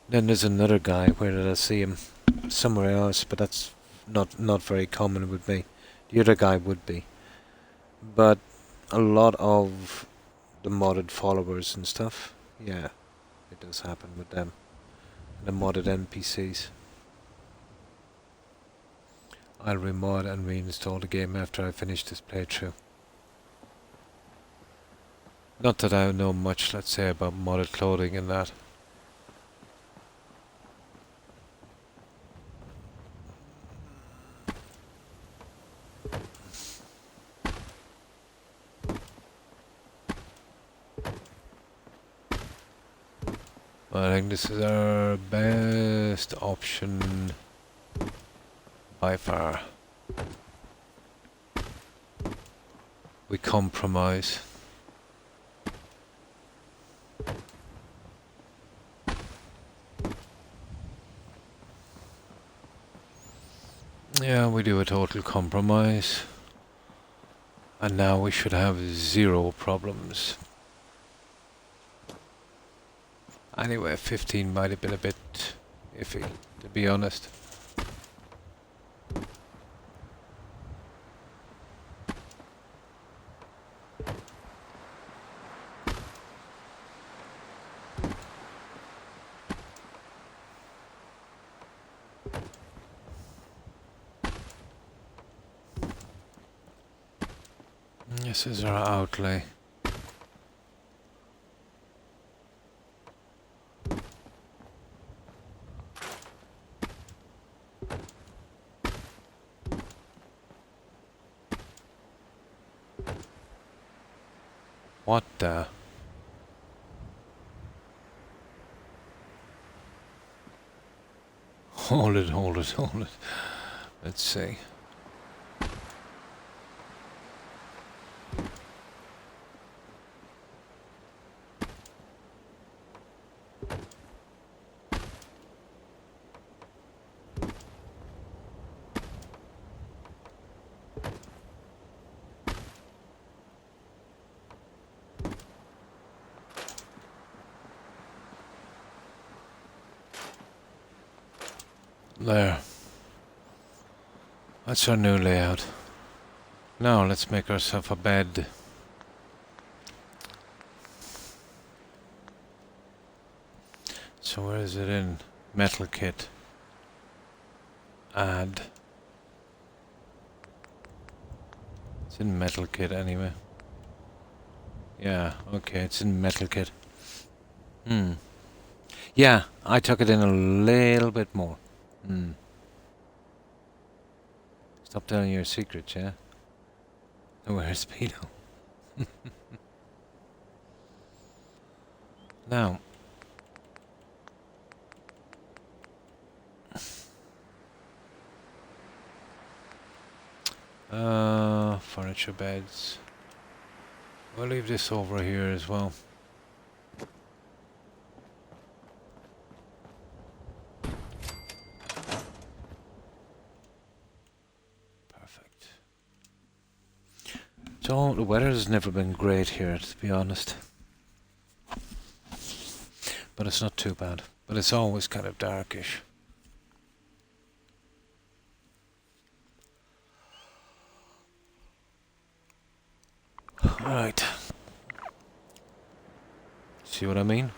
Then there's another guy, where did I see him? Somewhere else, but that's not very common with me. The other guy would be. But a lot of the modded followers and stuff, yeah, it does happen with them. The modded NPCs. I'll remod and reinstall the game after I finish this playthrough. Not that I know much, let's say, about modded clothing and that. I think this is our best option by far. We compromise. Yeah, we do a total compromise. And now we should have 0 problems. Anyway, 15 might have been a bit iffy, to be honest. This is our outlay. What the? Hold it, hold it, hold it. Let's see. There. That's our new layout. Now let's make ourselves a bed. So where is it in? Metal kit. Add. It's in metal kit anyway. Yeah, okay, it's in metal kit. Yeah, I took it in a little bit more. Stop telling your secrets, yeah? Where's Speedo? Now. Furniture beds. We'll leave this over here as well. Perfect. So the weather has never been great here, to be honest. But it's not too bad. But it's always kind of darkish. Right. See what I mean?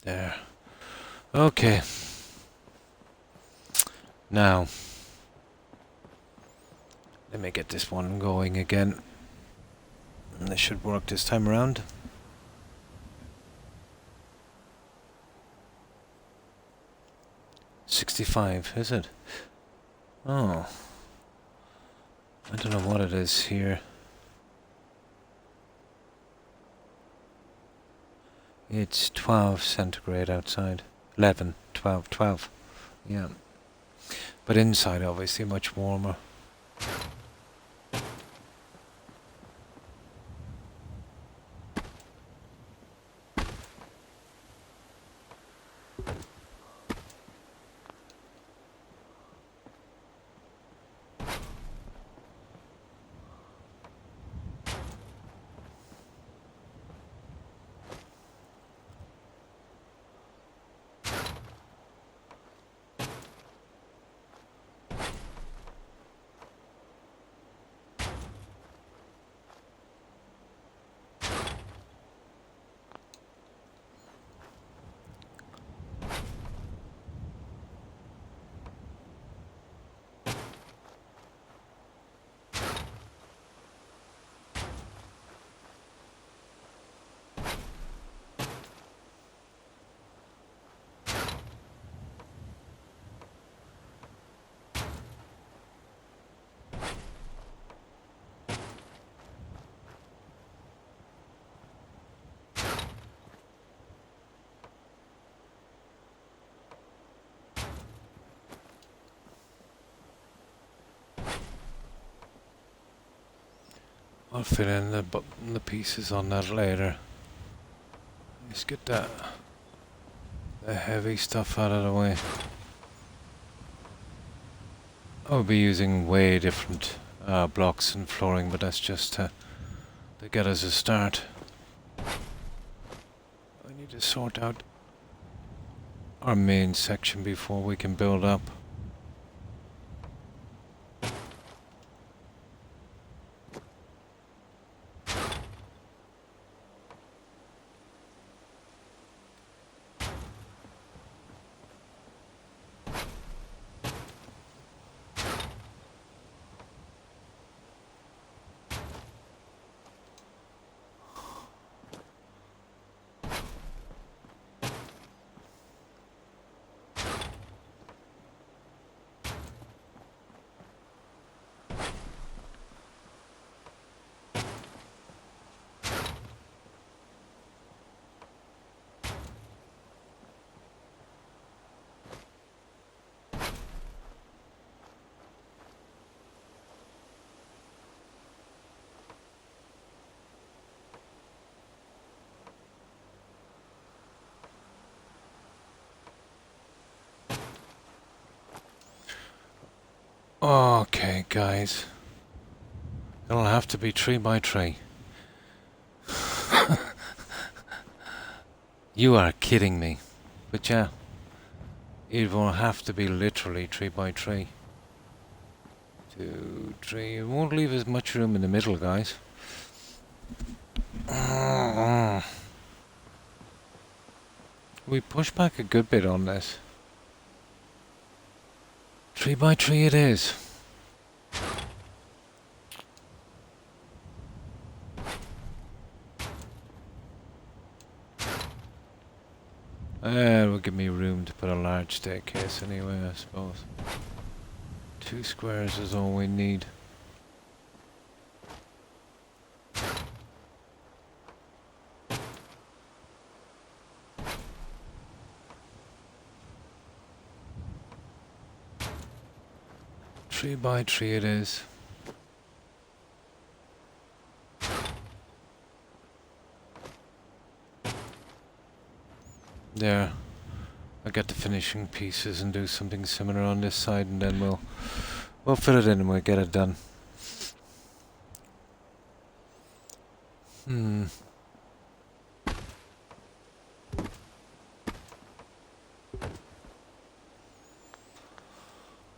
There. Okay. Now, let me get this one going again. And this should work this time around. $65, is it? Oh. I don't know what it is here. It's 12 centigrade outside. 11, 12, 12. Yeah. But inside, obviously, much warmer. I'll fill in the pieces on that later. Let's get the heavy stuff out of the way. I'll be using way different blocks and flooring, but that's just to get us a start. I need to sort out our main section before we can build up. Okay, guys. It'll have to be tree by tree. You are kidding me. But yeah, it will have to be literally tree by tree. 2, 3. It won't leave as much room in the middle, guys. We push back a good bit on this. Tree by tree it is. It will give me room to put a large staircase anyway, I suppose. 2 squares is all we need. Tree by tree it is. There. I'll get the finishing pieces and do something similar on this side, and then we'll fill it in and we'll get it done.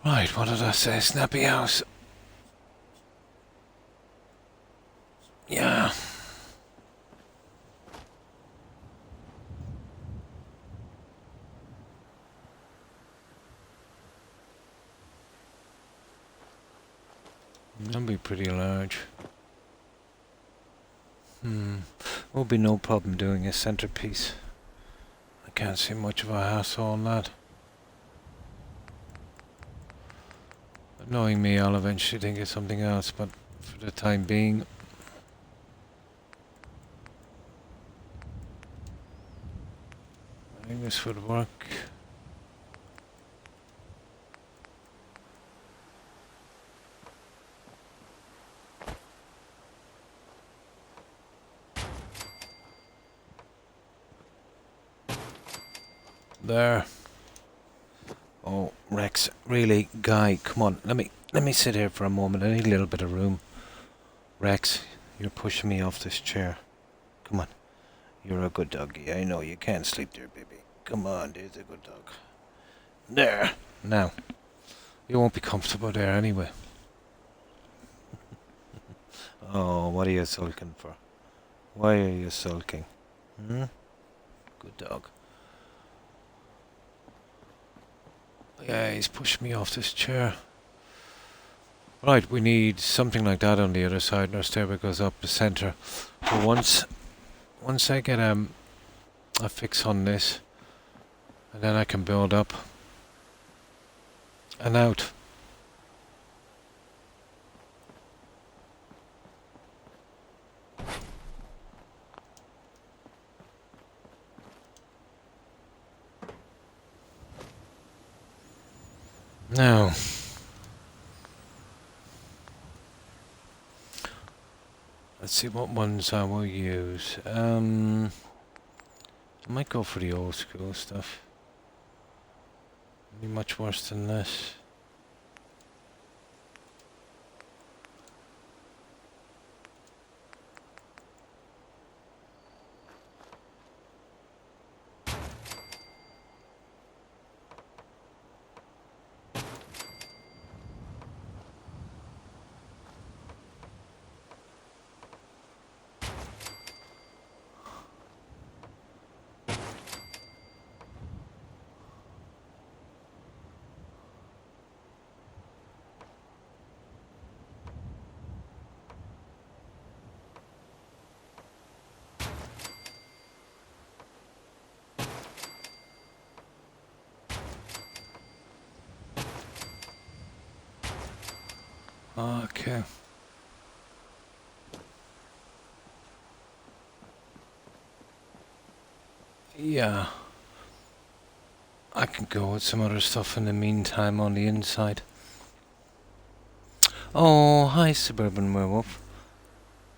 Right, what did I say? Snappy house. Yeah. That'll be pretty large. Will be no problem doing a centerpiece. I can't see much of a hassle on that. Knowing me, I'll eventually think of something else, but for the time being, I think this would work. There. Oh, Rex, really, guy, come on, let me sit here for a moment. I need a little bit of room. Rex, you're pushing me off this chair. Come on. You're a good doggy. I know you can't sleep there, baby. Come on, there's a good dog. There. Now. You won't be comfortable there anyway. Oh, what are you sulking for? Why are you sulking? Good dog. Yeah, he's pushed me off this chair. Right, we need something like that on the other side, and our stairway goes up the center. But once I get a fix on this, and then I can build up and out. Now, Let's see what ones I will use. I might go for the old school stuff. Be much worse than this. Okay. Yeah. I can go with some other stuff in the meantime on the inside. Oh, hi Suburban Werewolf.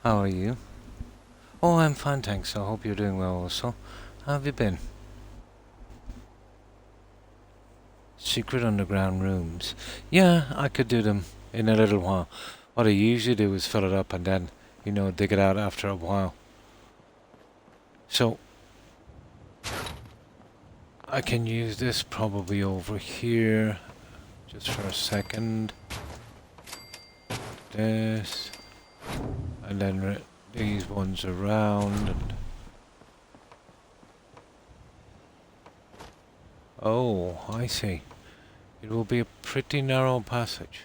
How are you? Oh, I'm fine, thanks. I hope you're doing well also. How have you been? Secret underground rooms. Yeah, I could do them in a little while. What I usually do is fill it up and then, you know, dig it out after a while. So, I can use this probably over here, just for a second. This, and then these ones around. And oh, I see. It will be a pretty narrow passage.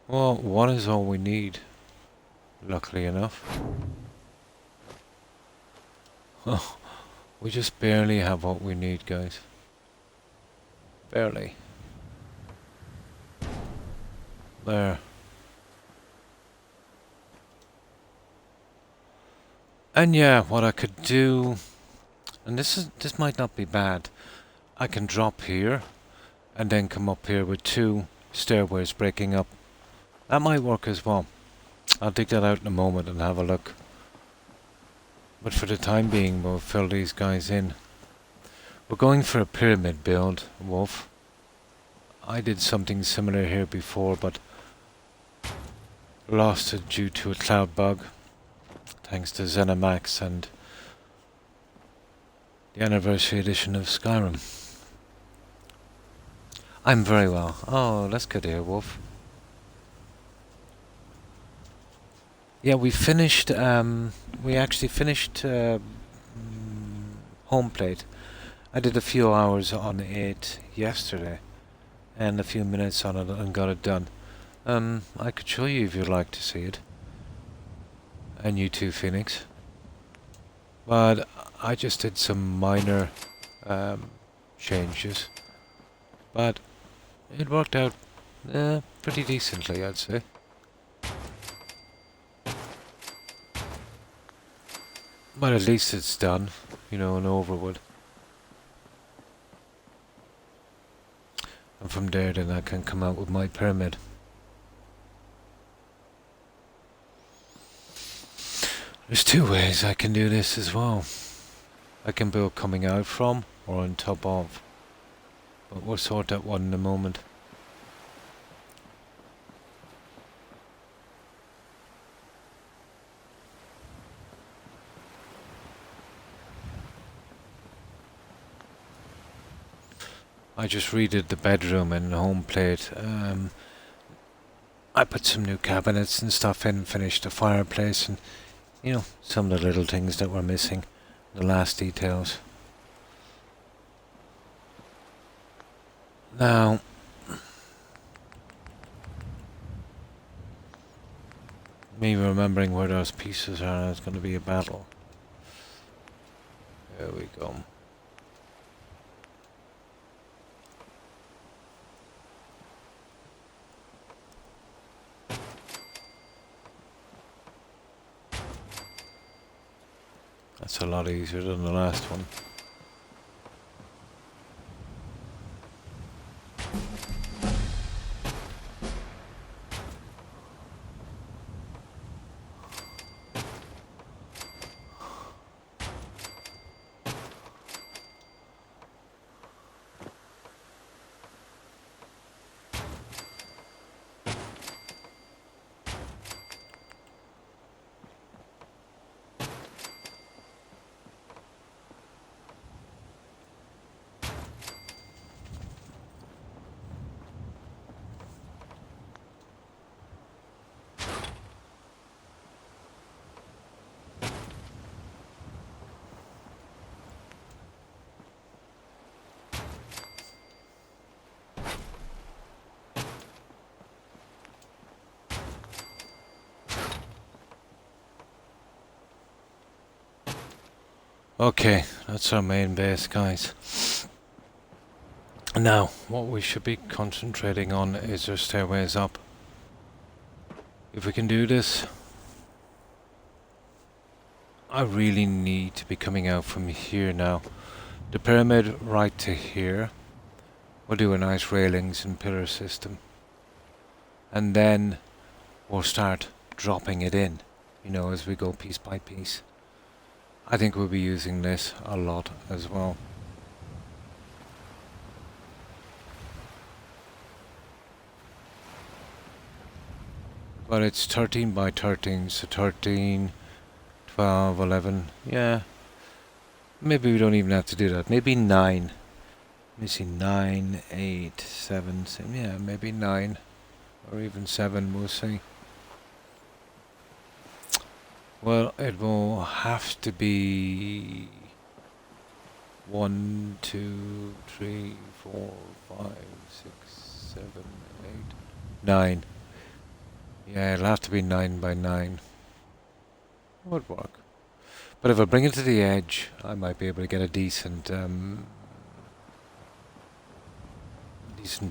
Well, one is all we need, luckily enough. Oh, we just barely have what we need, guys. Barely. There. And yeah, what I could do, and this might not be bad. I can drop here, and then come up here with 2 stairways breaking up. That might work as well. I'll dig that out in a moment and have a look. But for the time being, we'll fill these guys in. We're going for a pyramid build, Wolf. I did something similar here before, but lost it due to a cloud bug. Thanks to ZeniMax and the anniversary edition of Skyrim. I'm very well. Oh, that's good to hear, Wolf. Yeah, we finished, we actually finished home plate. I did a few hours on it yesterday, and a few minutes on it and got it done. I could show you if you'd like to see it. And you too, Phoenix. But I just did some minor changes. But it worked out pretty decently, I'd say. But at least it's done, you know, and over with. And from there then I can come out with my pyramid. There's 2 ways I can do this as well. I can build coming out from or on top of. But we'll sort that one in a moment. I just redid the bedroom and home plate. I put some new cabinets and stuff in, finished the fireplace and, you know, some of the little things that were missing. The last details. Now, me remembering where those pieces are, it's going to be a battle. There we go. That's a lot easier than the last one. Okay, that's our main base, guys. Now, what we should be concentrating on is our stairways up. If we can do this, I really need to be coming out from here now. The pyramid right to here. We'll do a nice railings and pillar system. And then we'll start dropping it in, you know, as we go piece by piece. I think we'll be using this a lot as well. But it's 13 by 13, so 13, 12, 11, yeah. Maybe we don't even have to do that. Maybe 9. Let me see, 9, 8, 7, yeah, maybe 9. Or even 7, we'll see. Well, it will have to be 1, 2, 3, 4, 5, 6, 7, 8, 9. Yeah, it'll have to be 9 by 9. Would work. But if I bring it to the edge, I might be able to get a decent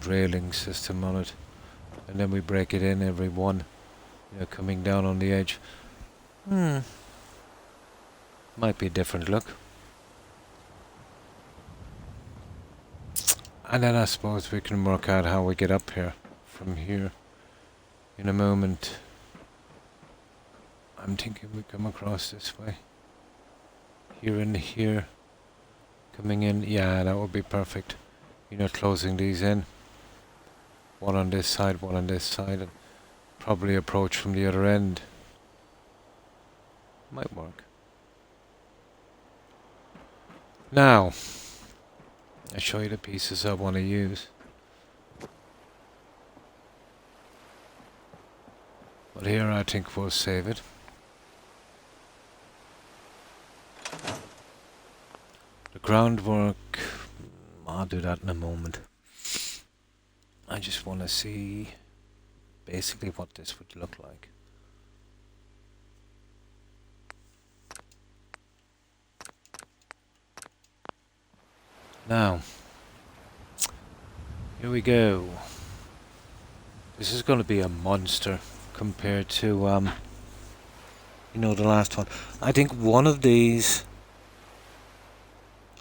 railing system on it. And then we break it in every one, you know, coming down on the edge. Might be a different look. And then I suppose we can work out how we get up here from here in a moment. I'm thinking we come across this way. Here and here. Coming in. Yeah, that would be perfect. You know, closing these in. One on this side, one on this side. And probably approach from the other end. Might work. Now, I'll show you the pieces I want to use. But here I think we'll save it. The groundwork, I'll do that in a moment. I just want to see basically what this would look like. Now, here we go. This is going to be a monster compared to, you know, the last one. I think one of these,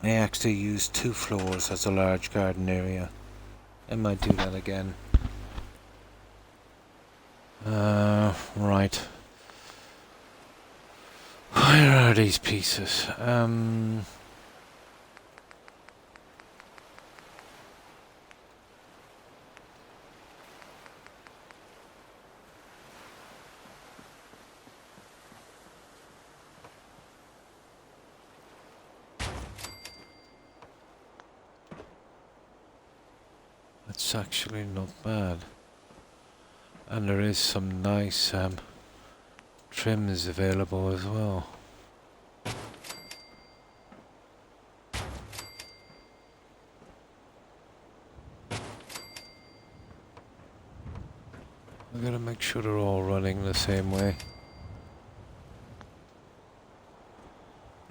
I actually used 2 floors as a large garden area. I might do that again. Right. Where are these pieces? That's actually not bad. And there is some nice trims available as well. I gotta make sure they're all running the same way.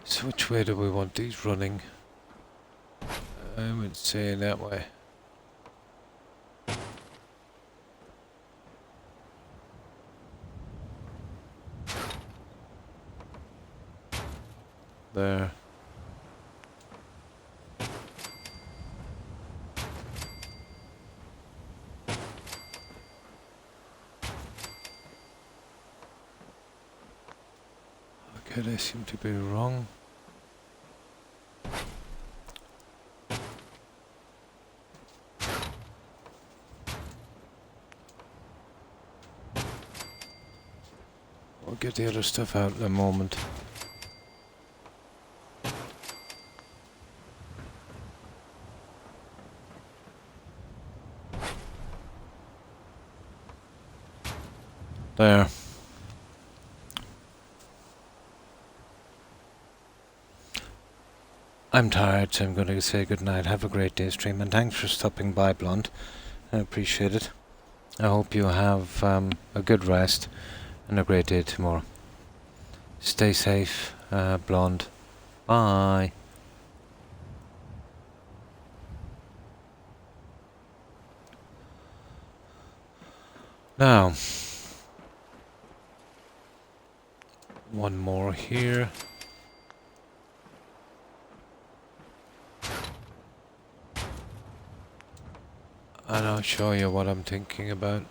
So which way do we want these running? I would say that way. There. Okay, they seem to be wrong. We'll get the other stuff out in a moment. There. I'm tired, so I'm going to say goodnight. Have a great day, stream, and thanks for stopping by, Blonde. I appreciate it. I hope you have a good rest and a great day tomorrow. Stay safe, Blonde. Bye. Now, one more here. And I'll show you what I'm thinking about.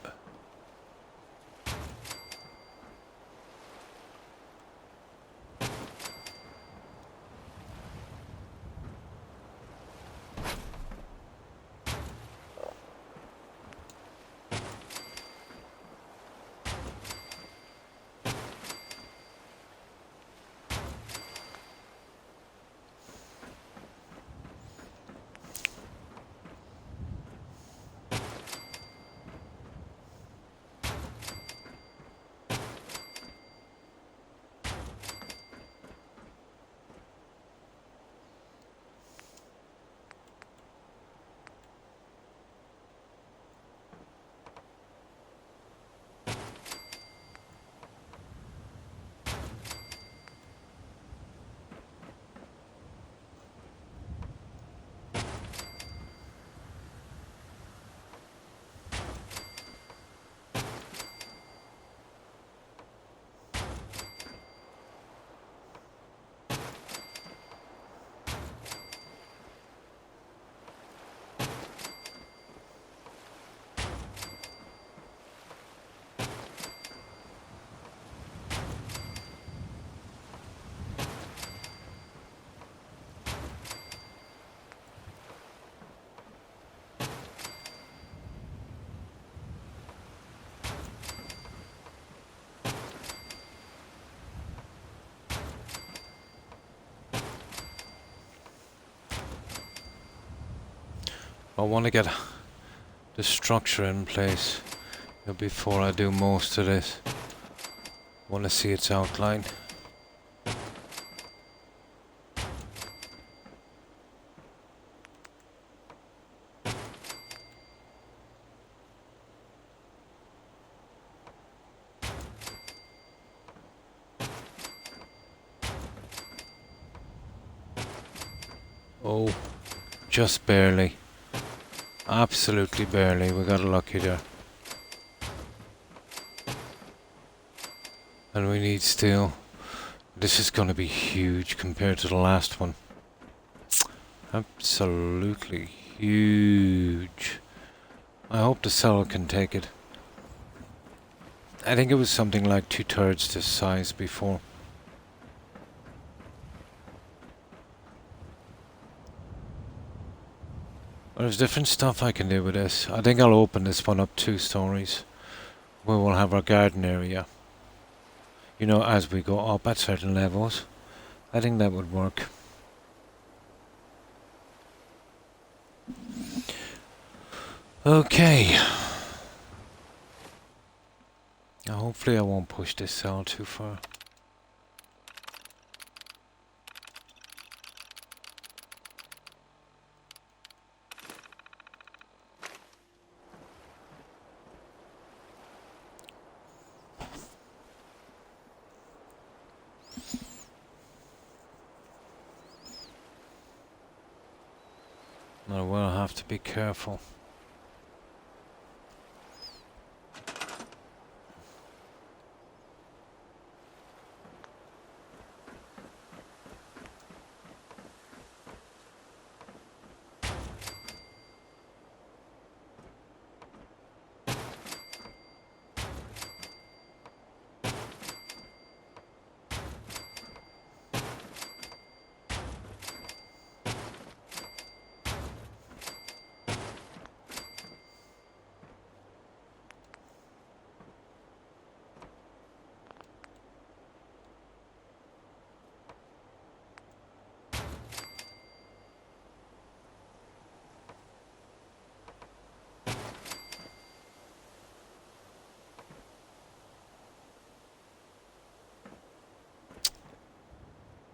I want to get the structure in place before I do most of this. I want to see its outline. Oh, just barely. Absolutely barely. We got lucky there. And we need steel. This is going to be huge compared to the last one. Absolutely huge. I hope the cell can take it. I think it was something like 2/3 this size before. There's different stuff I can do with this. I think I'll open this one up 2 stories. Where we'll have our garden area. You know, as we go up at certain levels. I think that would work. Okay. Now hopefully I won't push this cell too far. I will have to be careful.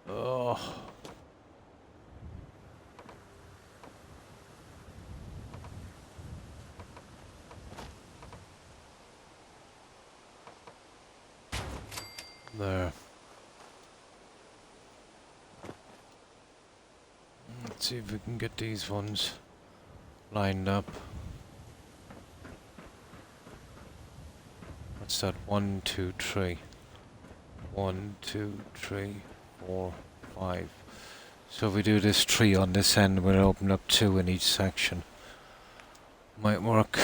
Oh. There. Let's see if we can get these ones lined up. What's that? 1, 2, 3. 1, 2, 3, 4, 5. So if we do this 3 on this end, we'll open up 2 in each section. Might work.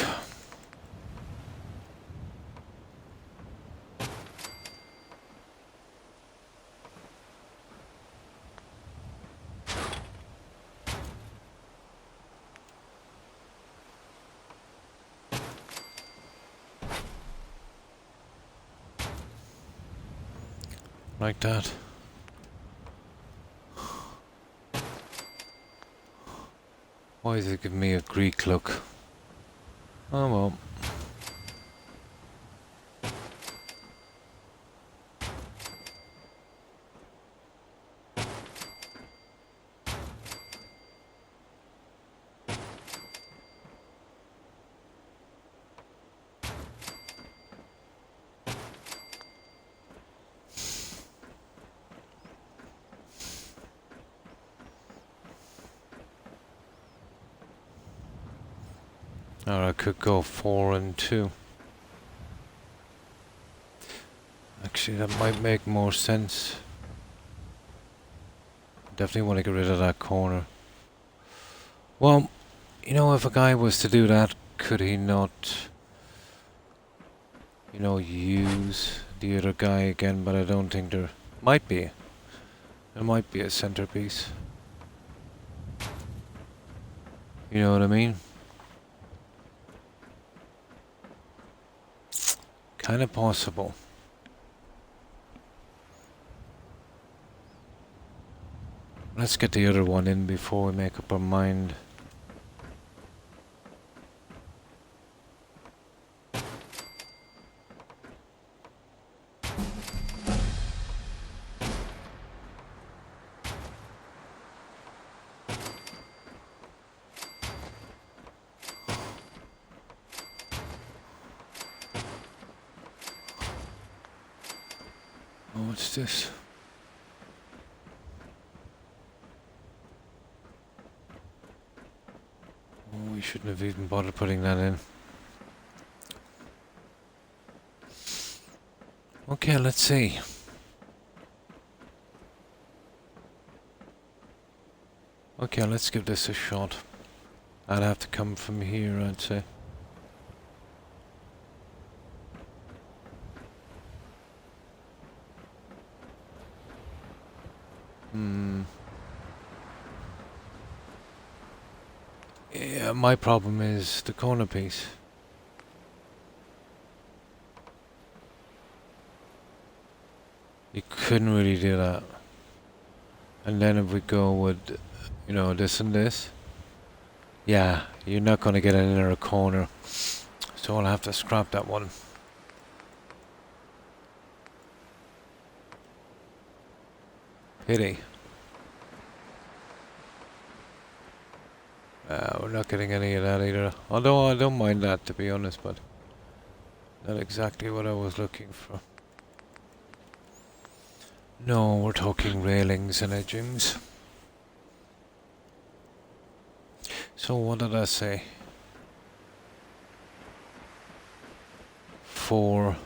Like that. Why is it giving me a Greek look? Oh well. Or I could go 4 and 2. Actually, that might make more sense. Definitely want to get rid of that corner. Well, you know, if a guy was to do that, could he not, you know, use the other guy again? But I don't think there might be. There might be a centerpiece. You know what I mean? Kind of possible. Let's get the other one in before we make up our mind. Oh, what's this? Oh, we shouldn't have even bothered putting that in. Okay, let's see. Okay, let's give this a shot. I'd have to come from here, I'd say. Yeah, my problem is the corner piece. You couldn't really do that. And then if we go with, you know, this and this, yeah, you're not going to get an inner corner. So I'll have to scrap that one. Pity. We're not getting any of that either. Although I don't mind that, to be honest, but not exactly what I was looking for. No, we're talking railings and edgings. So what did I say? 4,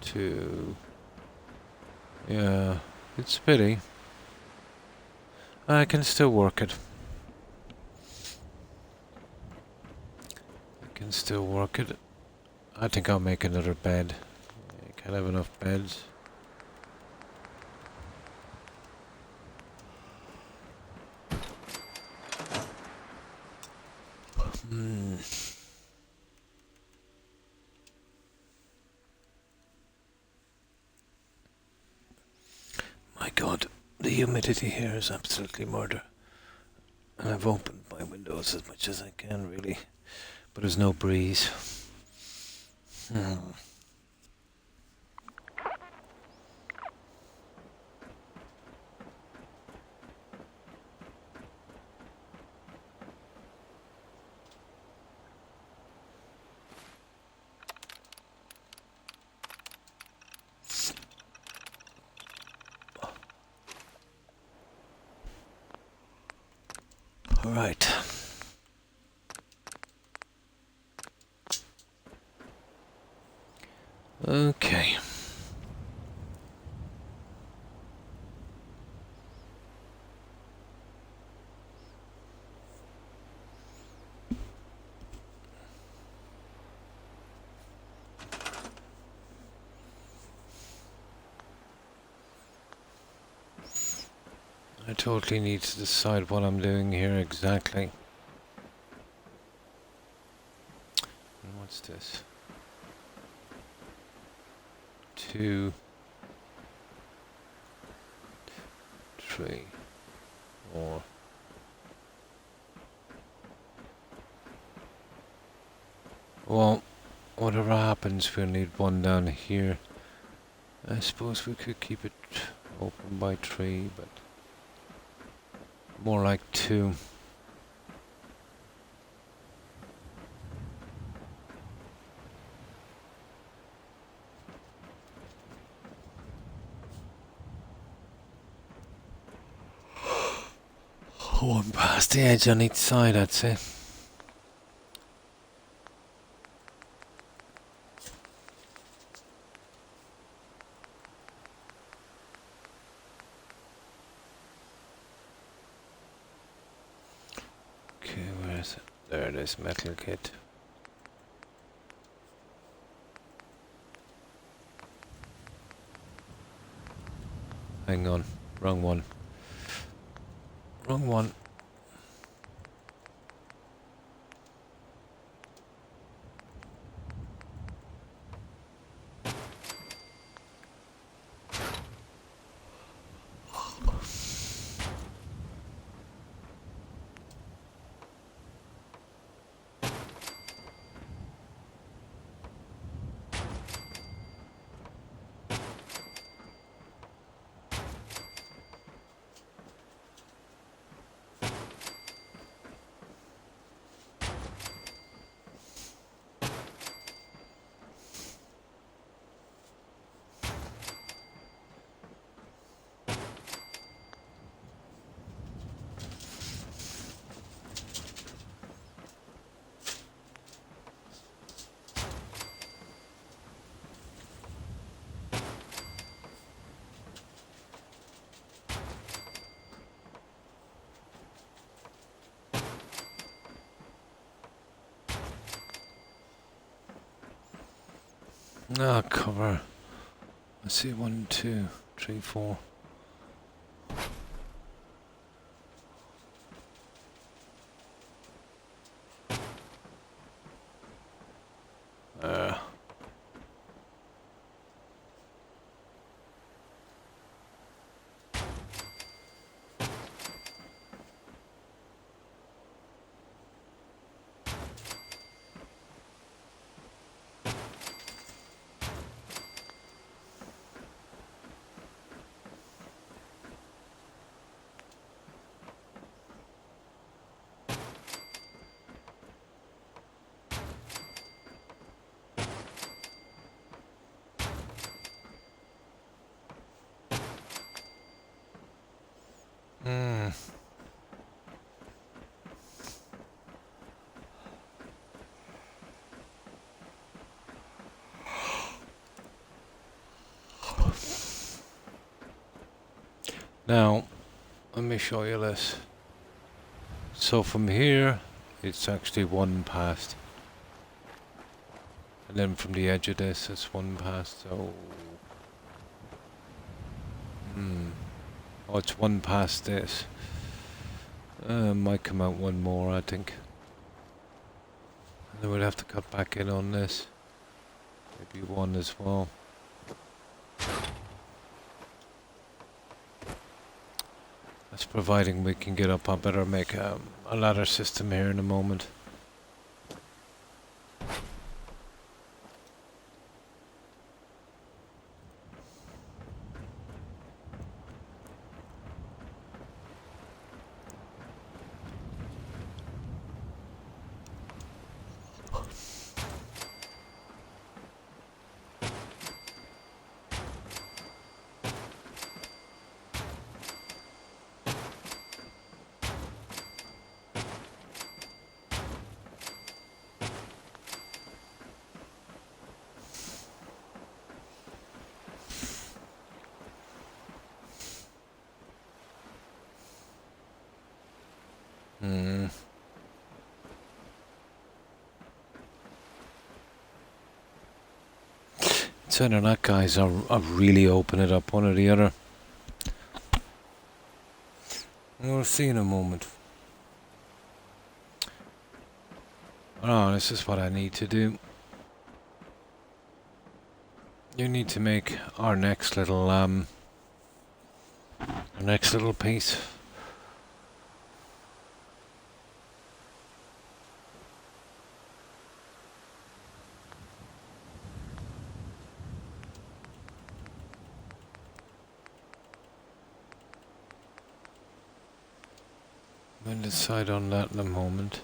2. Yeah, it's a pity. I can still work it. I can still work it. I think I'll make another bed. I can't have enough beds. My God, the humidity here is absolutely murder. And I've opened my windows as much as I can, really. But there's no breeze. Right. Okay. I totally need to decide what I'm doing here exactly. And what's this? 2, 3, 4. Well, whatever happens, we'll need one down here. I suppose we could keep it open by 3, but more like 2. One past the edge on each side, I'd say. Okay, where is it? There it is, metal kit. Hang on, wrong one. Wrong one. Ah, cover. Let's see, 1, 2, 3, 4. Now, let me show you this. So from here, it's actually 1 past. And then from the edge of this, it's 1 past, so... Oh, it's 1 past this. Might come out 1 more, I think. And then we'd have to cut back in on this. Maybe 1 as well. That's providing we can get up. I better make a ladder system here in a moment. inside or not, guys, I'll really open it up one or the other. We'll see in a moment. Oh, this is what I need to do. You need to make our next little piece. We'll decide on that in a moment.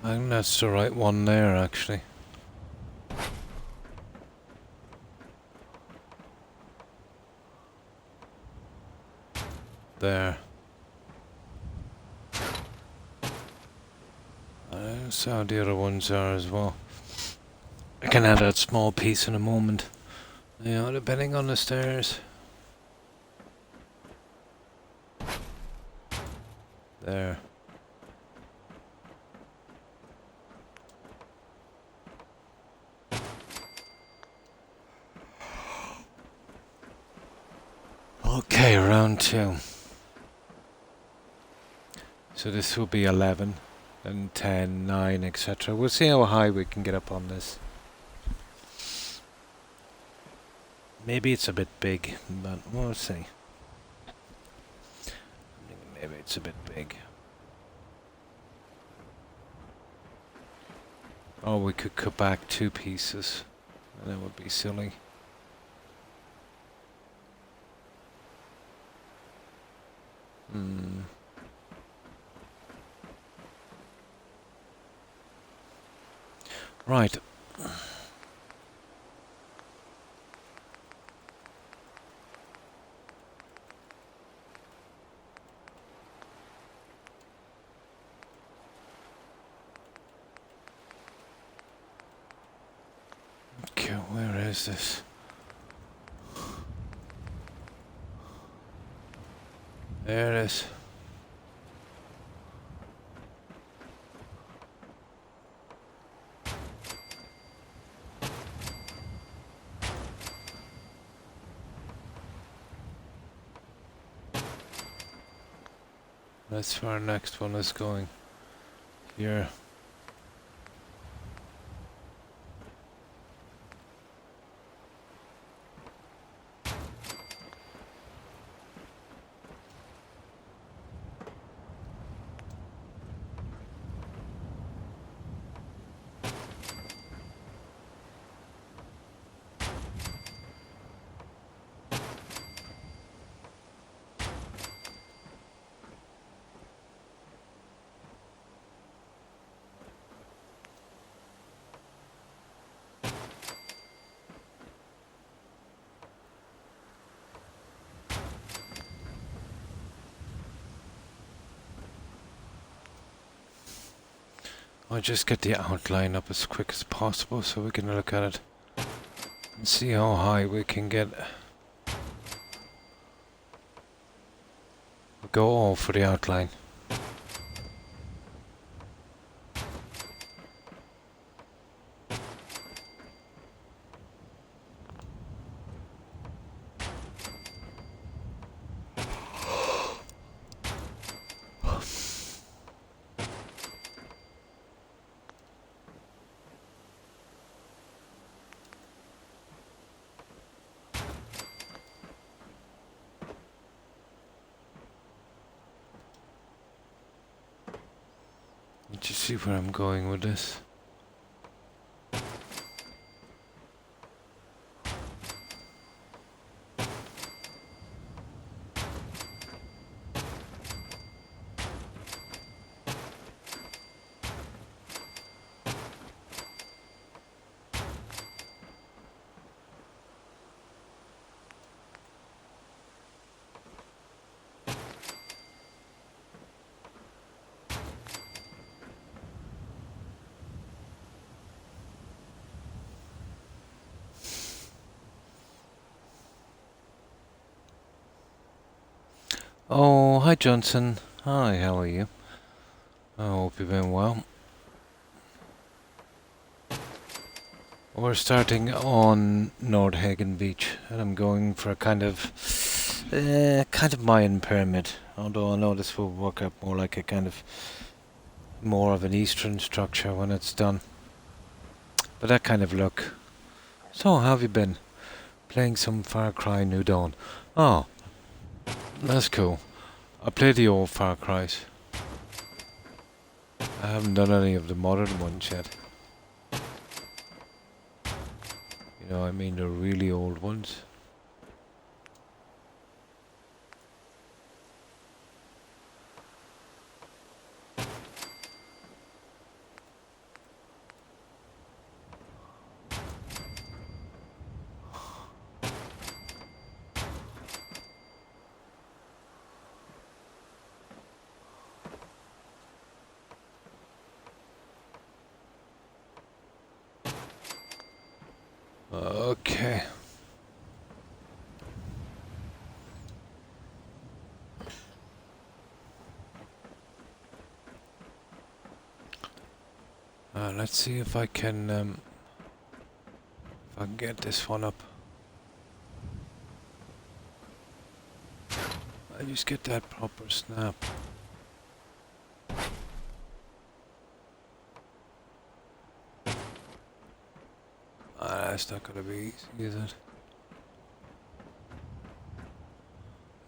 I think that's the right one there, actually. There. That's how the other ones are as well. I can add that small piece in a moment. Yeah, depending on the stairs. There. Okay, round 2. So this will be 11, then 10, 9, etc. We'll see how high we can get up on this. Maybe it's a bit big, but we'll see. Maybe it's a bit big. Oh, we could cut back 2 pieces. And that would be silly. Right. Okay, where is this? There it is. That's where our next one is going. Here. I'll just get the outline up as quick as possible so we can look at it and see how high we can get. We'll go all for the outline. Did you see where I'm going with this? Oh, hi Johnson. Hi, how are you? I hope you've been well. We're starting on Nordhagen Beach, and I'm going for a kind of Mayan pyramid. Although I know this will work out more like a kind of more of an Eastern structure when it's done. But that kind of look. So, how have you been? Playing some Far Cry New Dawn. Oh, that's cool. I played the old Far Cries. I haven't done any of the modern ones yet. You know, I mean the really old ones. Okay. Let's see if I can get this one up. I just get that proper snap. That's not gonna be easy, is it?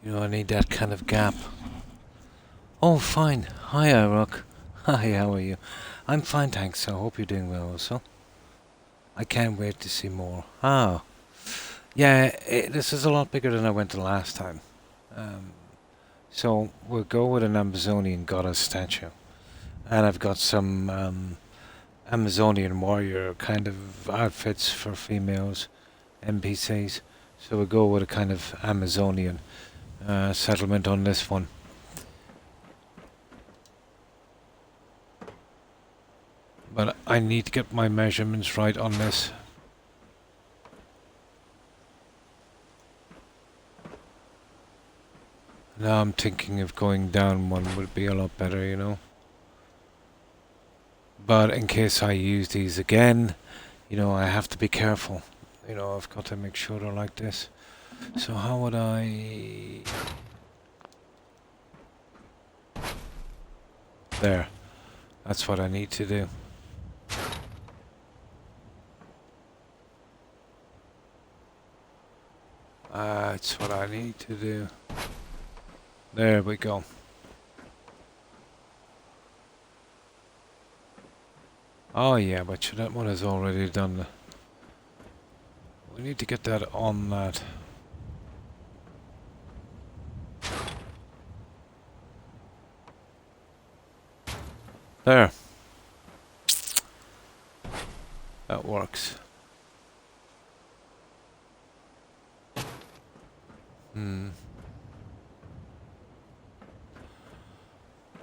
You know, I need that kind of gap. Oh, fine. Hi, Rock. Hi, how are you? I'm fine, thanks. I hope you're doing well also. I can't wait to see more. Ah. Yeah, this is a lot bigger than I went the last time. So, we'll go with an Amazonian goddess statue. And I've got some Amazonian warrior kind of outfits for females, NPCs. So we'll go with a kind of Amazonian settlement on this one. But I need to get my measurements right on this. Now I'm thinking of going down one would be a lot better, you know. But in case I use these again, you know, I have to be careful. You know, I've got to make sure they're like this. So how would I... There. That's what I need to do. That's what I need to do. There we go. Oh yeah, but that one is already done. We need to get that on that. There. That works.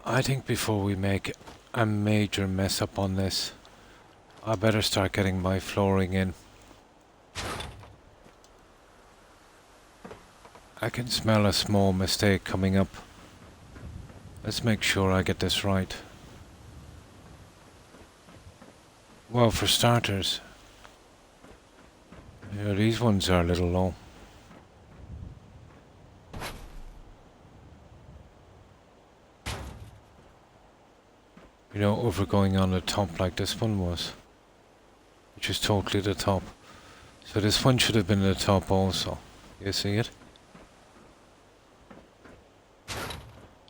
I think before we make a major mess up on this, I better start getting my flooring in. I can smell a small mistake coming up. Let's make sure I get this right. Well, for starters, yeah, these ones are a little low. You know, over going on the top like this one was, which is totally the top. So this one should have been the top also. You see it?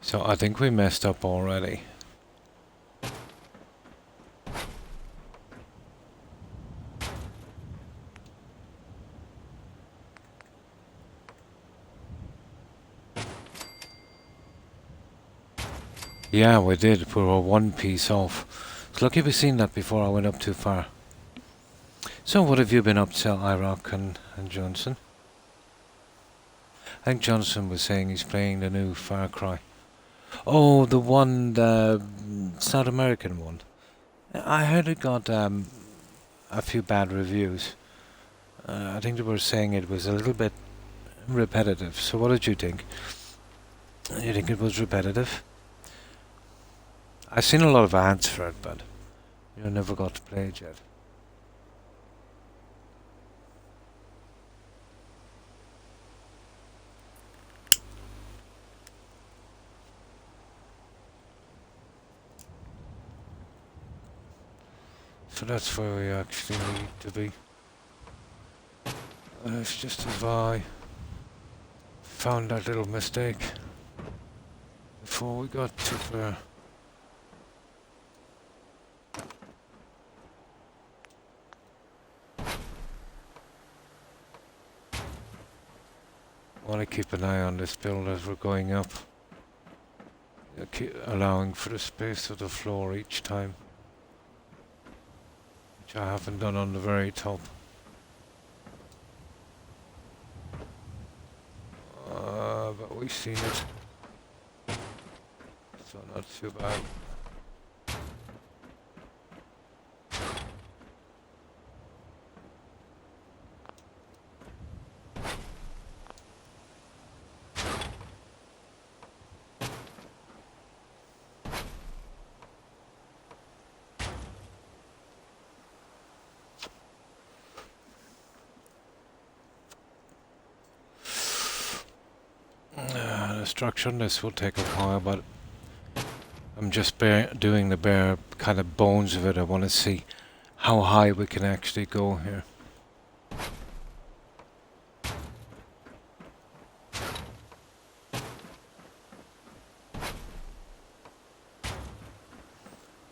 So I think we messed up already. Yeah, we did. We were one piece off. It's lucky we seen that before I went up too far. So what have you been up to, IROC and Johnson? I think Johnson was saying he's playing the new Far Cry. Oh, the one, the South American one. I heard it got a few bad reviews. I think they were saying it was a little bit repetitive. So what did you think? You think it was repetitive? I've seen a lot of ads for it, but never got to play it yet. So that's where we actually need to be. It's just as I found that little mistake before we got too far. Want to keep an eye on this build as we're going up. Keep allowing for the space of the floor each time, which I haven't done on the very top. But we've seen it, so not too bad. The structure on this will take a while, but I'm just doing the bare kind of bones of it. I want to see how high we can actually go here.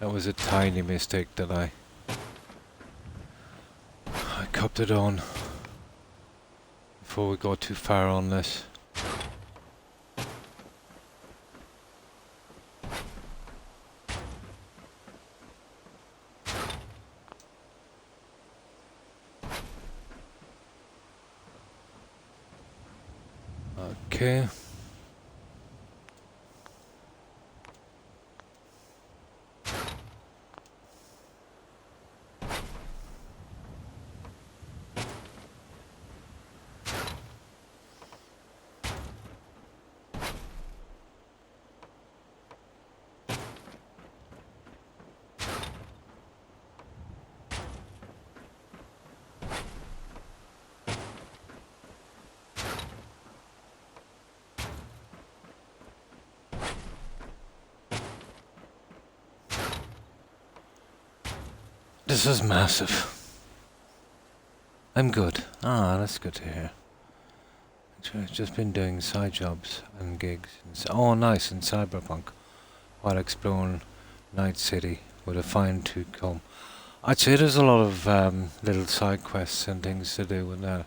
That was a tiny mistake that I cupped it on before we go too far on this. Okay. This is massive. I'm good. Ah, that's good to hear. I've just been doing side jobs and gigs. Oh, nice, in Cyberpunk, while exploring Night City with a fine-tooth comb. I'd say there's a lot of little side quests and things to do with that.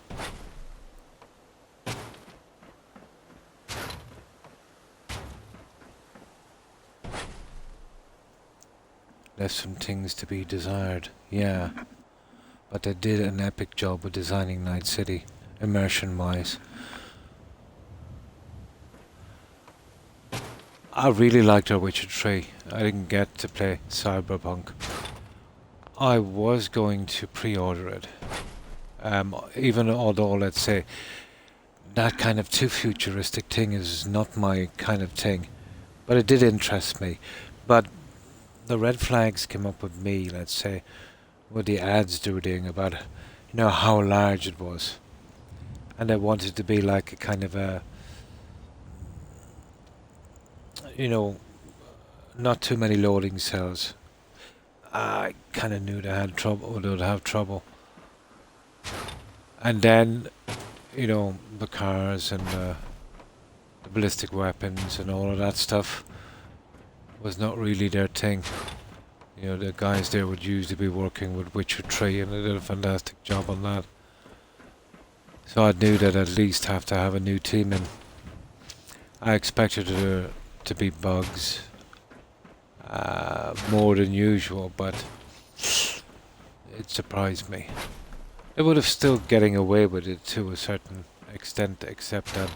Left some things to be desired, yeah. But they did an epic job with designing Night City, immersion-wise. I really liked our Witcher 3. I didn't get to play Cyberpunk. I was going to pre-order it. Even although, let's say, that kind of too futuristic thing is not my kind of thing. But it did interest me. But the red flags came up with me, let's say, with the ads they were doing about, how large it was. And I wanted to be like a kind of a, not too many loading cells. I kind of knew they had trouble, or they'd have trouble. And then, the cars and the ballistic weapons and all of that stuff was not really their thing. The guys there would usually be working with Witcher 3 and they did a fantastic job on that. So I knew that I'd at least have to have a new team in. I expected there to be bugs more than usual, but it surprised me. They would have still getting away with it to a certain extent, except that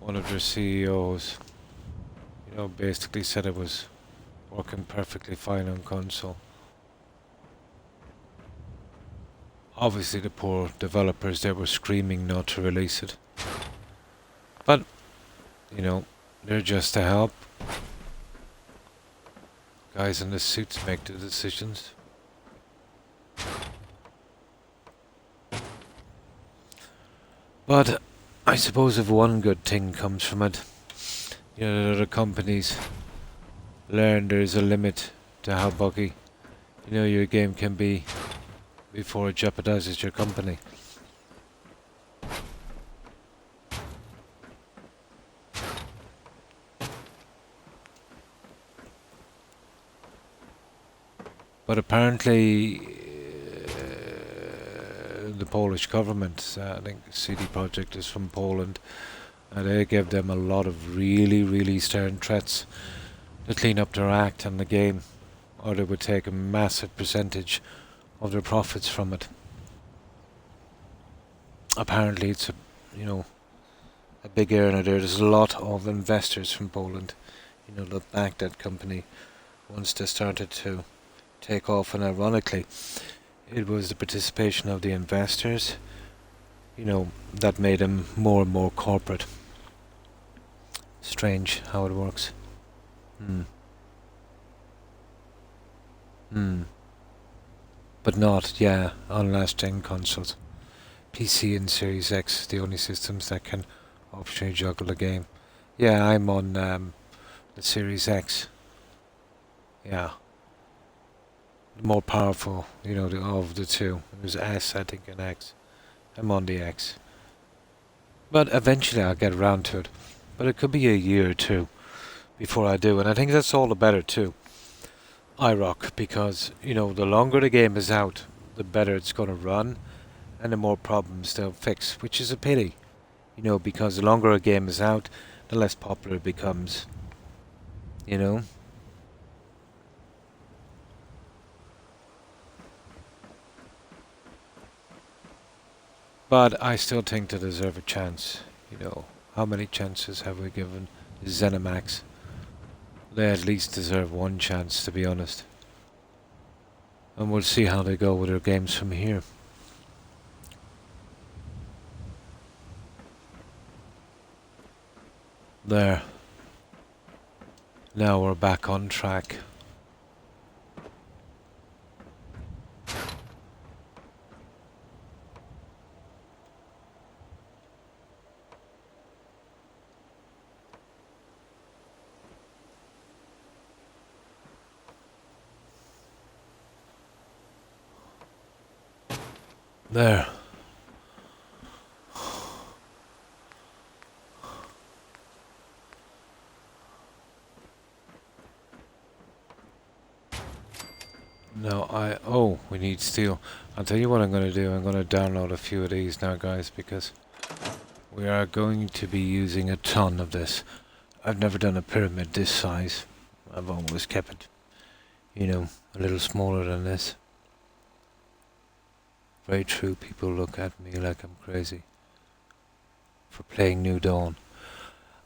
one of their CEOs basically said it was working perfectly fine on console. Obviously the poor developers, they were screaming not to release it. But, you know, they're just to help. Guys in the suits make the decisions. But I suppose if one good thing comes from it, you know, the other companies learn there's a limit to how buggy, you know, your game can be before it jeopardizes your company. But apparently, the Polish government, I think CD Projekt is from Poland, and they gave them a lot of really, really stern threats to clean up their act on the game, or they would take a massive percentage of their profits from it. Apparently, it's a big earner there. There's a lot of investors from Poland, you know, that backed that company once they started to take off, and ironically, it was the participation of the investors, you know, that made them more and more corporate. Strange how it works. But not, yeah, on last gen consoles. PC and Series X, the only systems that can optionally juggle the game. Yeah, I'm on the Series X. Yeah. The more powerful, you know, of the two. There's S, I think, and X. I'm on the X. But eventually I'll get around to it. But it could be a year or two before I do. And I think that's all the better too. iRock, because, you know, the longer the game is out, the better it's going to run. And the more problems they'll fix. Which is a pity. You know, because the longer a game is out, the less popular it becomes. You know? But I still think they deserve a chance. You know, how many chances have we given ZeniMax? They at least deserve one chance, to be honest. And we'll see how they go with their games from here. There. Now we're back on track. There. No, oh, we need steel. I'll tell you what I'm going to do. I'm going to download a few of these now, guys, because we are going to be using a ton of this. I've never done a pyramid this size. I've always kept it, you know, a little smaller than this. Very true, people look at me like I'm crazy for playing New Dawn.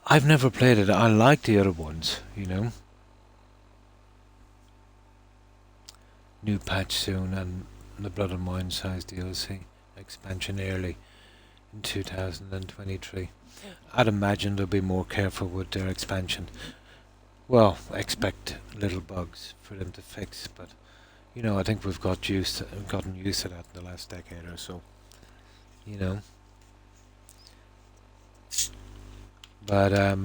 I've never played it. I like the other ones, you know. New patch soon, and the Blood and Wine size DLC expansion early in 2023. I'd imagine they'll be more careful with their expansion. Well, expect little bugs for them to fix, but you know, I think we've gotten used to that in the last decade or so. You know. But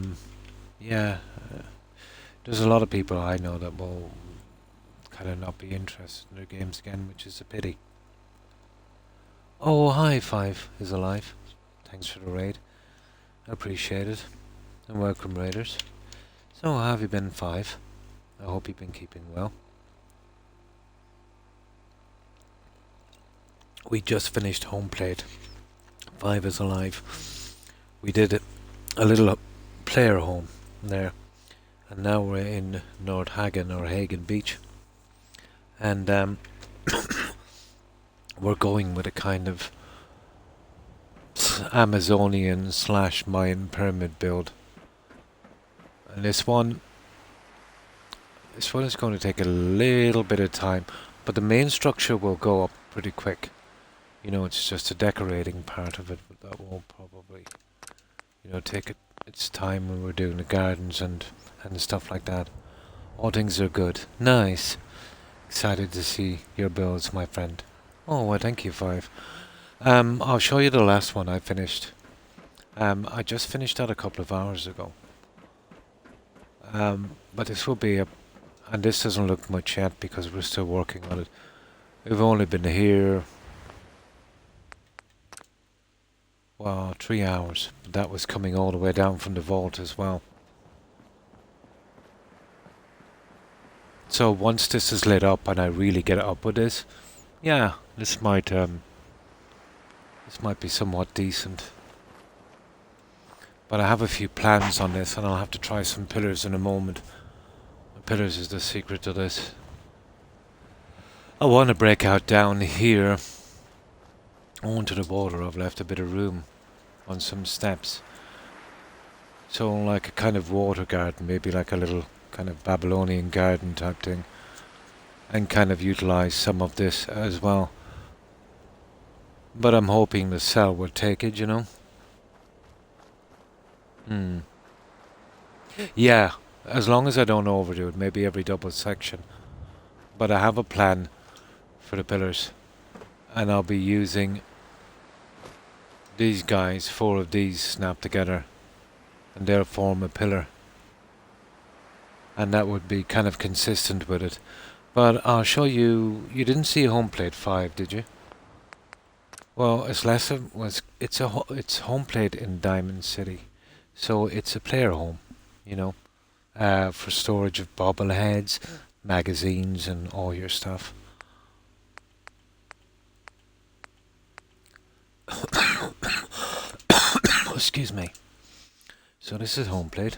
yeah, there's a lot of people I know that will kind of not be interested in their games again, which is a pity. Oh, hi, Five is alive. Thanks for the raid. I appreciate it. And welcome, raiders. So, how have you been, Five? I hope you've been keeping well. We just finished home plate. Five is alive. We did a little player home there. And now we're in Nordhagen or Hagen Beach. And we're going with a kind of Amazonian / Mayan pyramid build. And this one is going to take a little bit of time, but the main structure will go up pretty quick. You know, it's just a decorating part of it, but that won't probably you know, take its time when we're doing the gardens and stuff like that. All things are good. Nice. Excited to see your builds, my friend. Oh, well, thank you, Five. I'll show you the last one I finished. I just finished that a couple of hours ago. But this will be and this doesn't look much yet because we're still working on it. We've only been here, well, 3 hours. But that was coming all the way down from the vault as well. So once this is lit up and I really get up with this, yeah, this might be somewhat decent. But I have a few plans on this, and I'll have to try some pillars in a moment. The pillars is the secret to this. I want to break out down here onto the water. I've left a bit of room on some steps. So like a kind of water garden, maybe like a little kind of Babylonian garden type thing. And kind of utilize some of this as well. But I'm hoping the cell will take it, you know. Yeah, as long as I don't overdo it, maybe every double section. But I have a plan for the pillars. And I'll be using these guys, 4 of these snapped together. And they'll form a pillar. And that would be kind of consistent with it. But I'll show you. You didn't see home plate 5, did you? Well, its lesson was it's home plate in Diamond City, so it's a player home, you know, for storage of bobbleheads, magazines, and all your stuff. Excuse me. So this is home plate.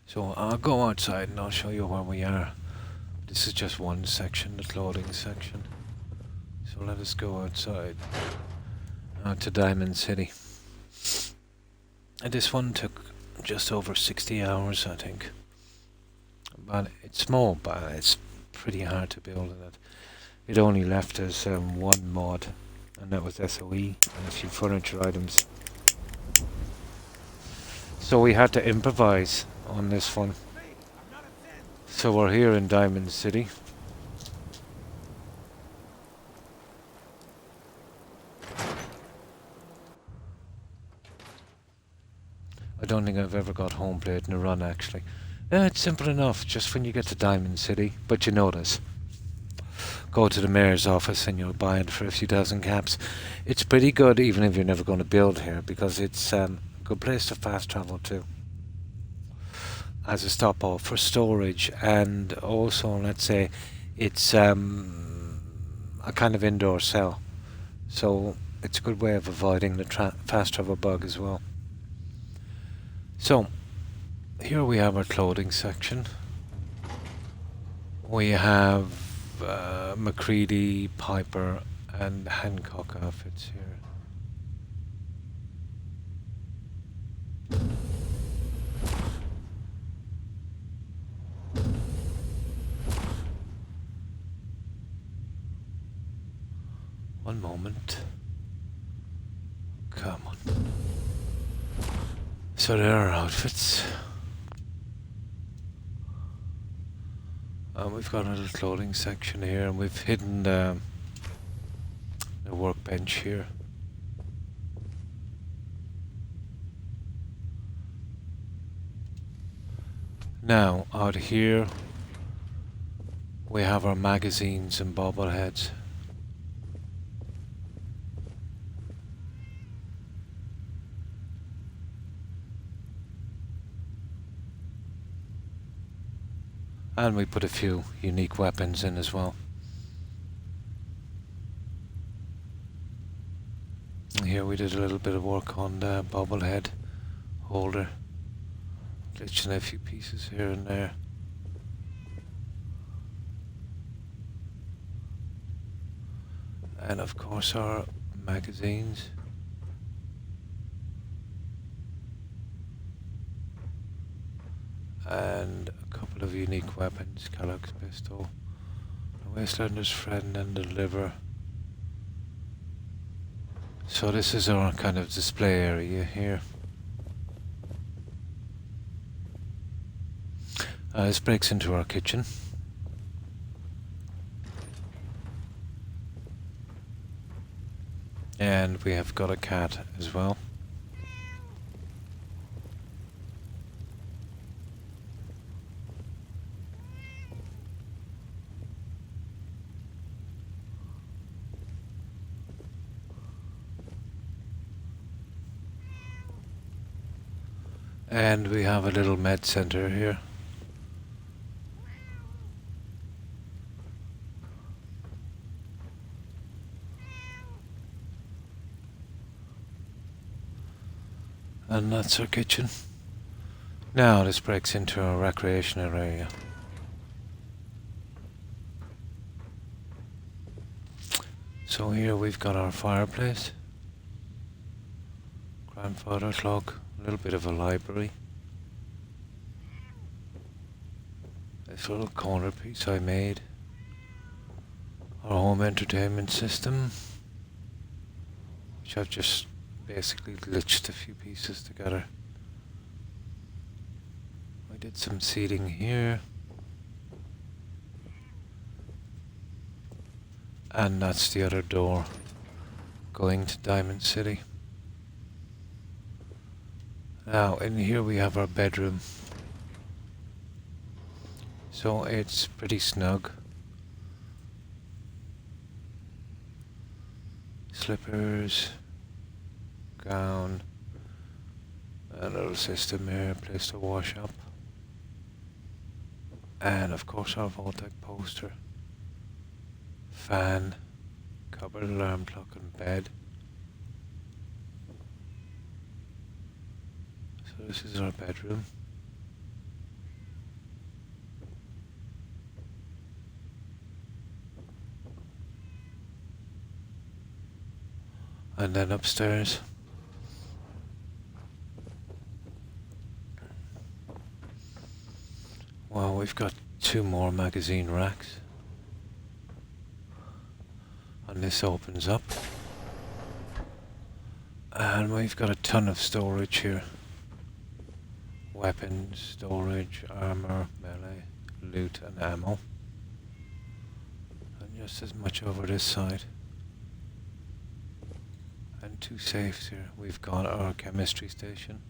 So I'll go outside and I'll show you where we are. This is just one section, the clothing section. So let us go outside to Diamond City. And this one took just over 60 hours, I think. But it's small, but it's pretty hard to build in it. It only left us one mod, and that was SOE and a few furniture items. So we had to improvise on this one. So we're here in Diamond City. I don't think I've ever got home plate in a run, actually. It's simple enough, just when you get to Diamond City, but you notice. Go to the mayor's office and you'll buy it for a few dozen caps. It's pretty good even if you're never going to build here, because it's a good place to fast travel to. As a stop off for storage, and also, let's say, it's a kind of indoor cell. So it's a good way of avoiding the fast travel bug as well. So, here we have our clothing section. We have McCready, Piper, and Hancock outfits here. One moment. Come on. So there are outfits. We've got a little clothing section here, and we've hidden the workbench here. Now, out here, we have our magazines and bobbleheads. And we put a few unique weapons in as well. And here we did a little bit of work on the bobblehead holder. Glitching a few pieces here and there. And of course our magazines. And a couple of unique weapons, Kellogg's pistol, the Wastelander's friend, and the liver. So this is our kind of display area here. This breaks into our kitchen. And we have got a cat as well. And we have a little med center here. And that's our kitchen. Now this breaks into our recreational area. So here we've got our fireplace, grandfather clock, a little bit of a library, this little corner piece I made, our home entertainment system, which I've just basically glitched a few pieces together. I did some seating here. And that's the other door going to Diamond City. Now in here we have our bedroom. So it's pretty snug. Slippers, gown, another system here, place to wash up. And of course our Voltec poster. Fan, cupboard, alarm clock and bed. So this is our bedroom. And then upstairs. Well, we've got 2 more magazine racks. And this opens up. And we've got a ton of storage here. Weapons, storage, armor, melee, loot and ammo. And just as much over this side. And 2 safes here. We've got our chemistry station,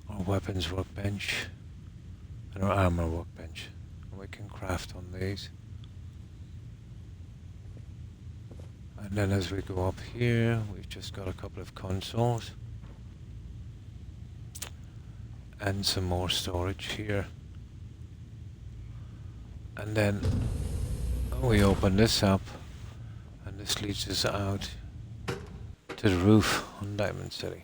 our weapons workbench, and our armor workbench. And we can craft on these. And then as we go up here, we've just got a couple of consoles. And some more storage here. And then we open this up, and this leads us out to the roof on Diamond City.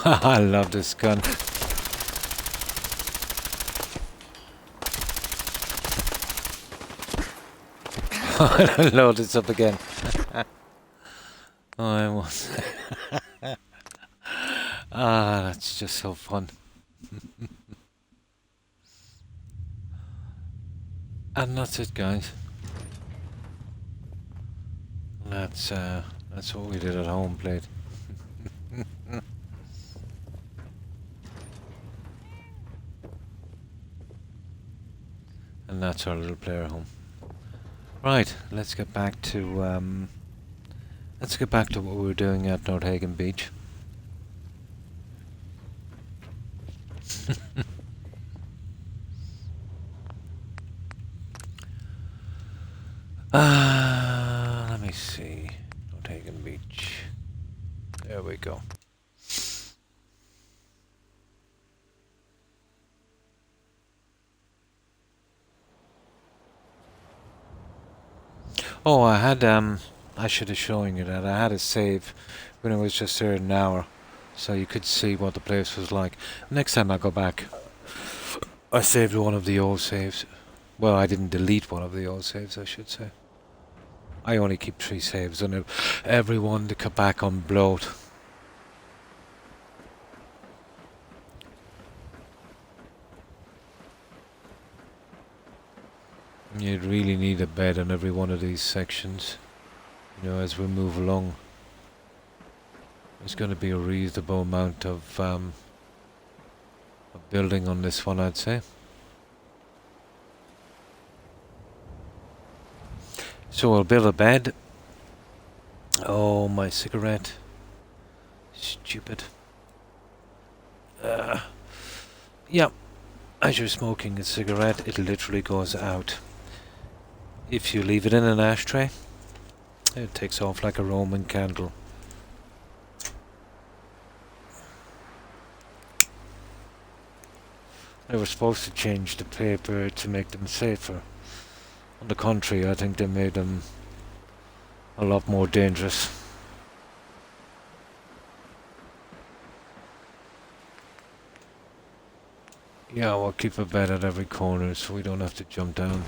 I love this gun. Load this up again. Oh, I was. That's just so fun. And that's it, guys. That's what we did at home, played. And that's our little player home. Right, let's get back to what we were doing at Nordhagen Beach. Let me see. Nordhagen Beach. There we go. Oh, I should have shown you that. I had a save when I was just there an hour, so you could see what the place was like. Next time I go back, I saved one of the old saves. Well, I didn't delete one of the old saves, I should say. I only keep 3 saves on every one to come back on bloat. You'd really need a bed on every one of these sections, you know, as we move along. There's going to be a reasonable amount of building on this one, I'd say. So I'll build a bed. Oh, my cigarette. Stupid. Yeah, as you're smoking a cigarette, it literally goes out. If you leave it in an ashtray, it takes off like a Roman candle. They were supposed to change the paper to make them safer. On the contrary, I think they made them a lot more dangerous. Yeah, we'll keep a bed at every corner so we don't have to jump down.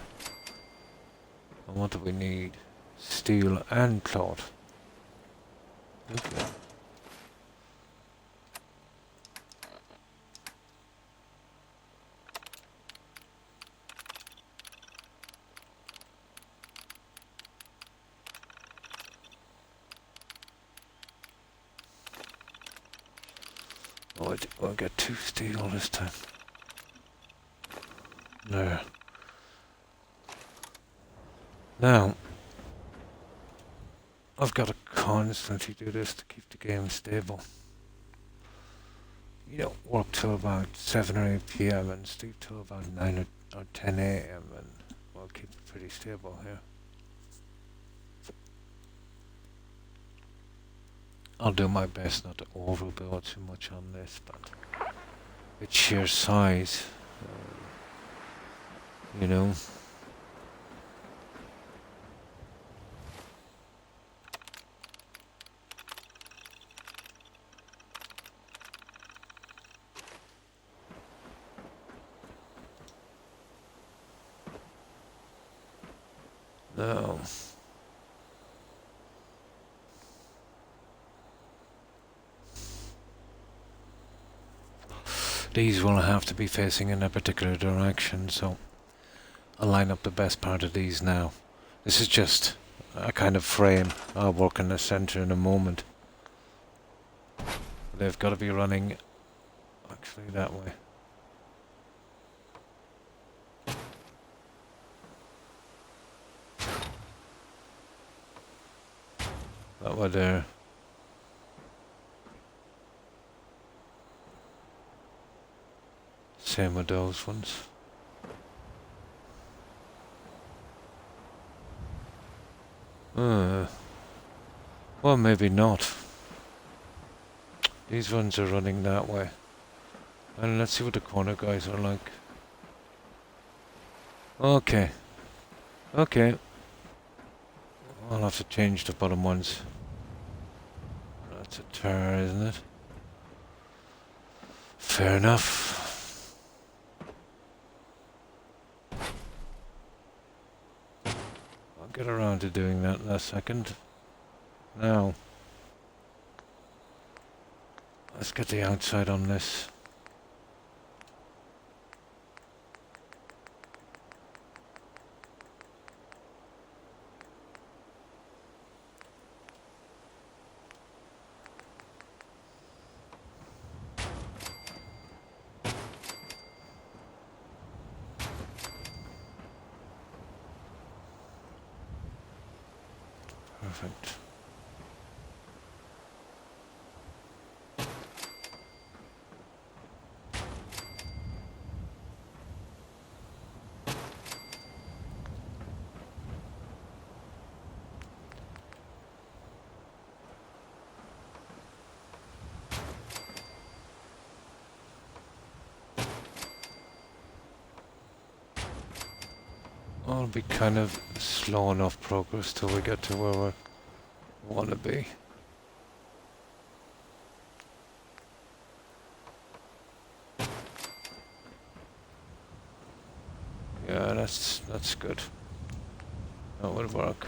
And what do we need? Steel and cloth. Okay. Oh, I won't get 2 steel this time. There. Now, I've got to constantly do this to keep the game stable. You don't work till about 7 or 8 PM and sleep till about 9 or 10 AM and we'll keep it pretty stable here. I'll do my best not to overbuild too much on this, but its sheer size, you know. No. These will have to be facing in a particular direction, so I'll line up the best part of these now. This is just a kind of frame. I'll work in the center in a moment. They've got to be running actually that way. That way there. Same with those ones. Well, maybe not. These ones are running that way. And let's see what the corner guys are like. Okay. Okay. I'll have to change the bottom ones. That's a tower, isn't it? Fair enough. I'll get around to doing that in a second. Now, let's get the outside on this. Perfect. It'll be kind of slow enough progress till we get to where we want to be. Yeah, that's good. That would work.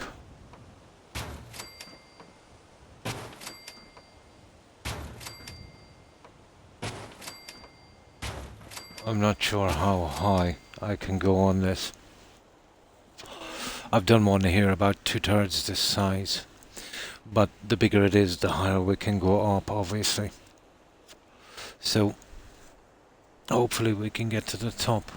I'm not sure how high I can go on this. I've done one here about 2/3 this size, but the bigger it is, the higher we can go up, obviously. So, hopefully we can get to the top.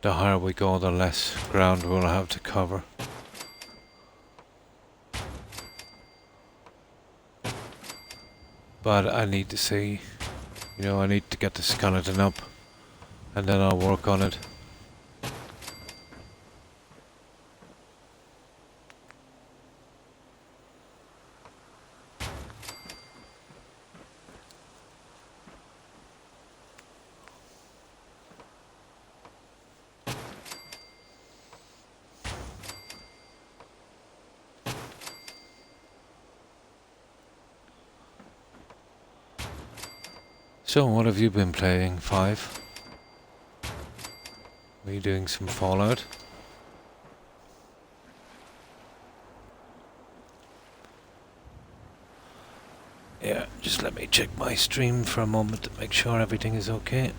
The higher we go, the less ground we'll have to cover. But I need to see, I need to get the skeleton up, and then I'll work on it. So, what have you been playing, 5? Are you doing some Fallout? Yeah, just let me check my stream for a moment to make sure everything is okay.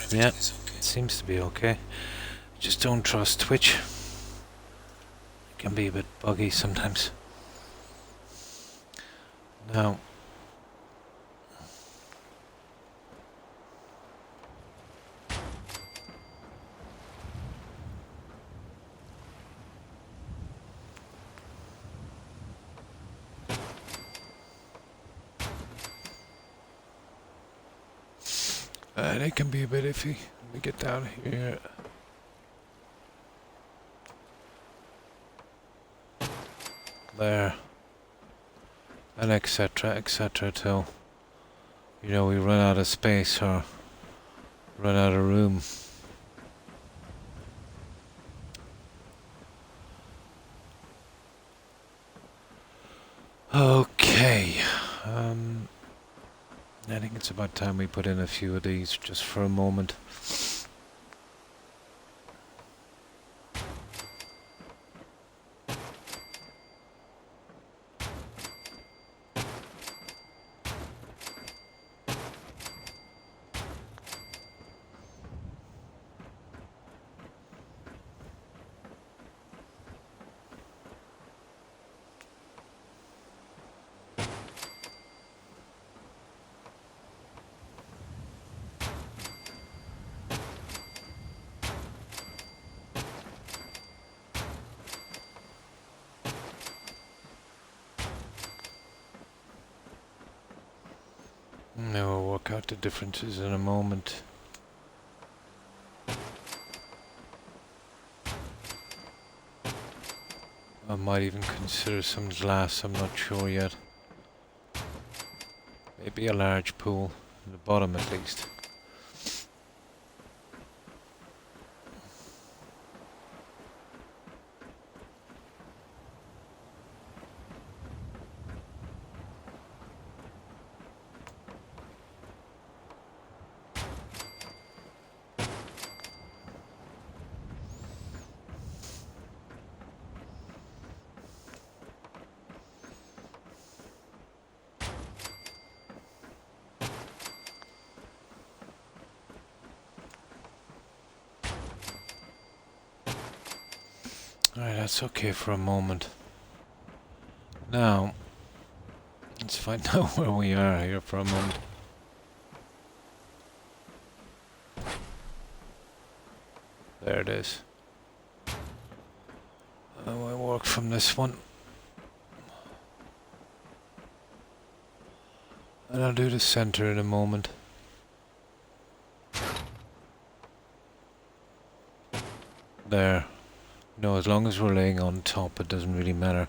Yeah, it seems to be okay. Just don't trust Twitch. It can be a bit buggy sometimes. Now, it can be a bit iffy. Let me get down here. There. And etc. till, we run out of space or run out of room. Okay. I think it's about time we put in a few of these just for a moment. Now we'll work out the differences in a moment. I might even consider some glass, I'm not sure yet. Maybe a large pool, in the bottom at least. Alright, that's okay for a moment. Now, let's find out where we are here for a moment. There it is. We'll work from this one. And I'll do the center in a moment. There. No, as long as we're laying on top, it doesn't really matter.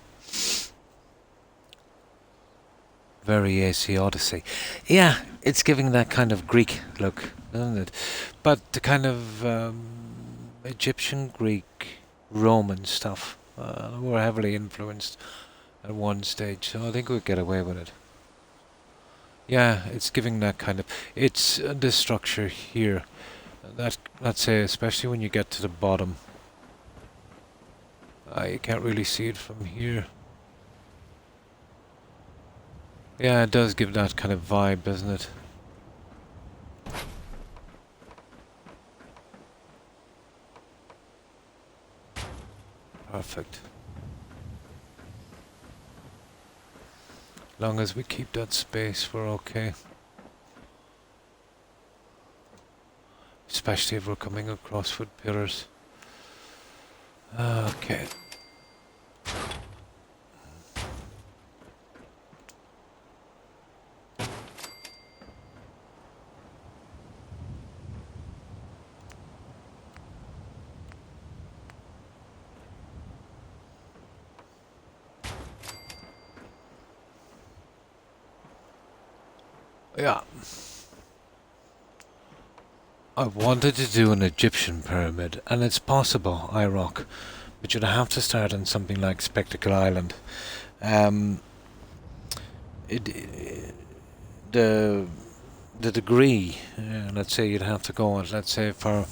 Very AC Odyssey. Yeah, it's giving that kind of Greek look, doesn't it? But the kind of Egyptian, Greek, Roman stuff were heavily influenced at one stage, so I think we'll get away with it. Yeah, it's giving that kind of... It's this structure here. That, let's say, especially when you get to the bottom. You can't really see it from here. Yeah, it does give that kind of vibe, doesn't it? Perfect. Long as we keep that space, we're okay. Especially if we're coming across with pillars. Okay. Yeah. I wanted to do an Egyptian pyramid, and it's possible, IROC, but you'd have to start on something like Spectacle Island. The degree, let's say you'd have to go on, let's say for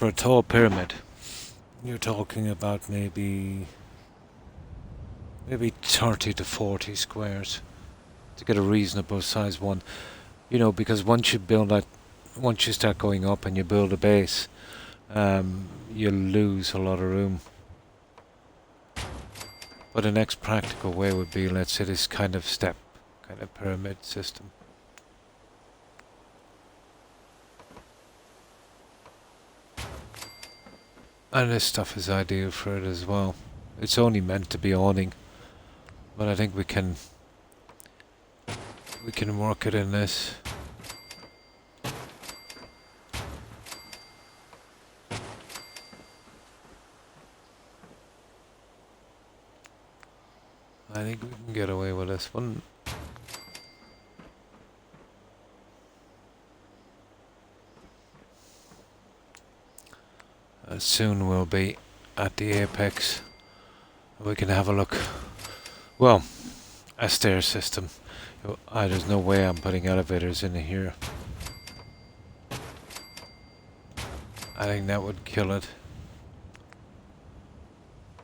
a tall pyramid, you're talking about maybe 30 to 40 squares to get a reasonable size one. You know, because once you start going up and you build a base, you'll lose a lot of room. But the next practical way would be, let's say, this kind of step, kind of pyramid system. And this stuff is ideal for it as well. It's only meant to be awning, but I think we can work it in this. I think we can get away with this one. Soon we'll be at the apex. We can have a look. Well, a stair system. There's no way I'm putting elevators in here. I think that would kill it.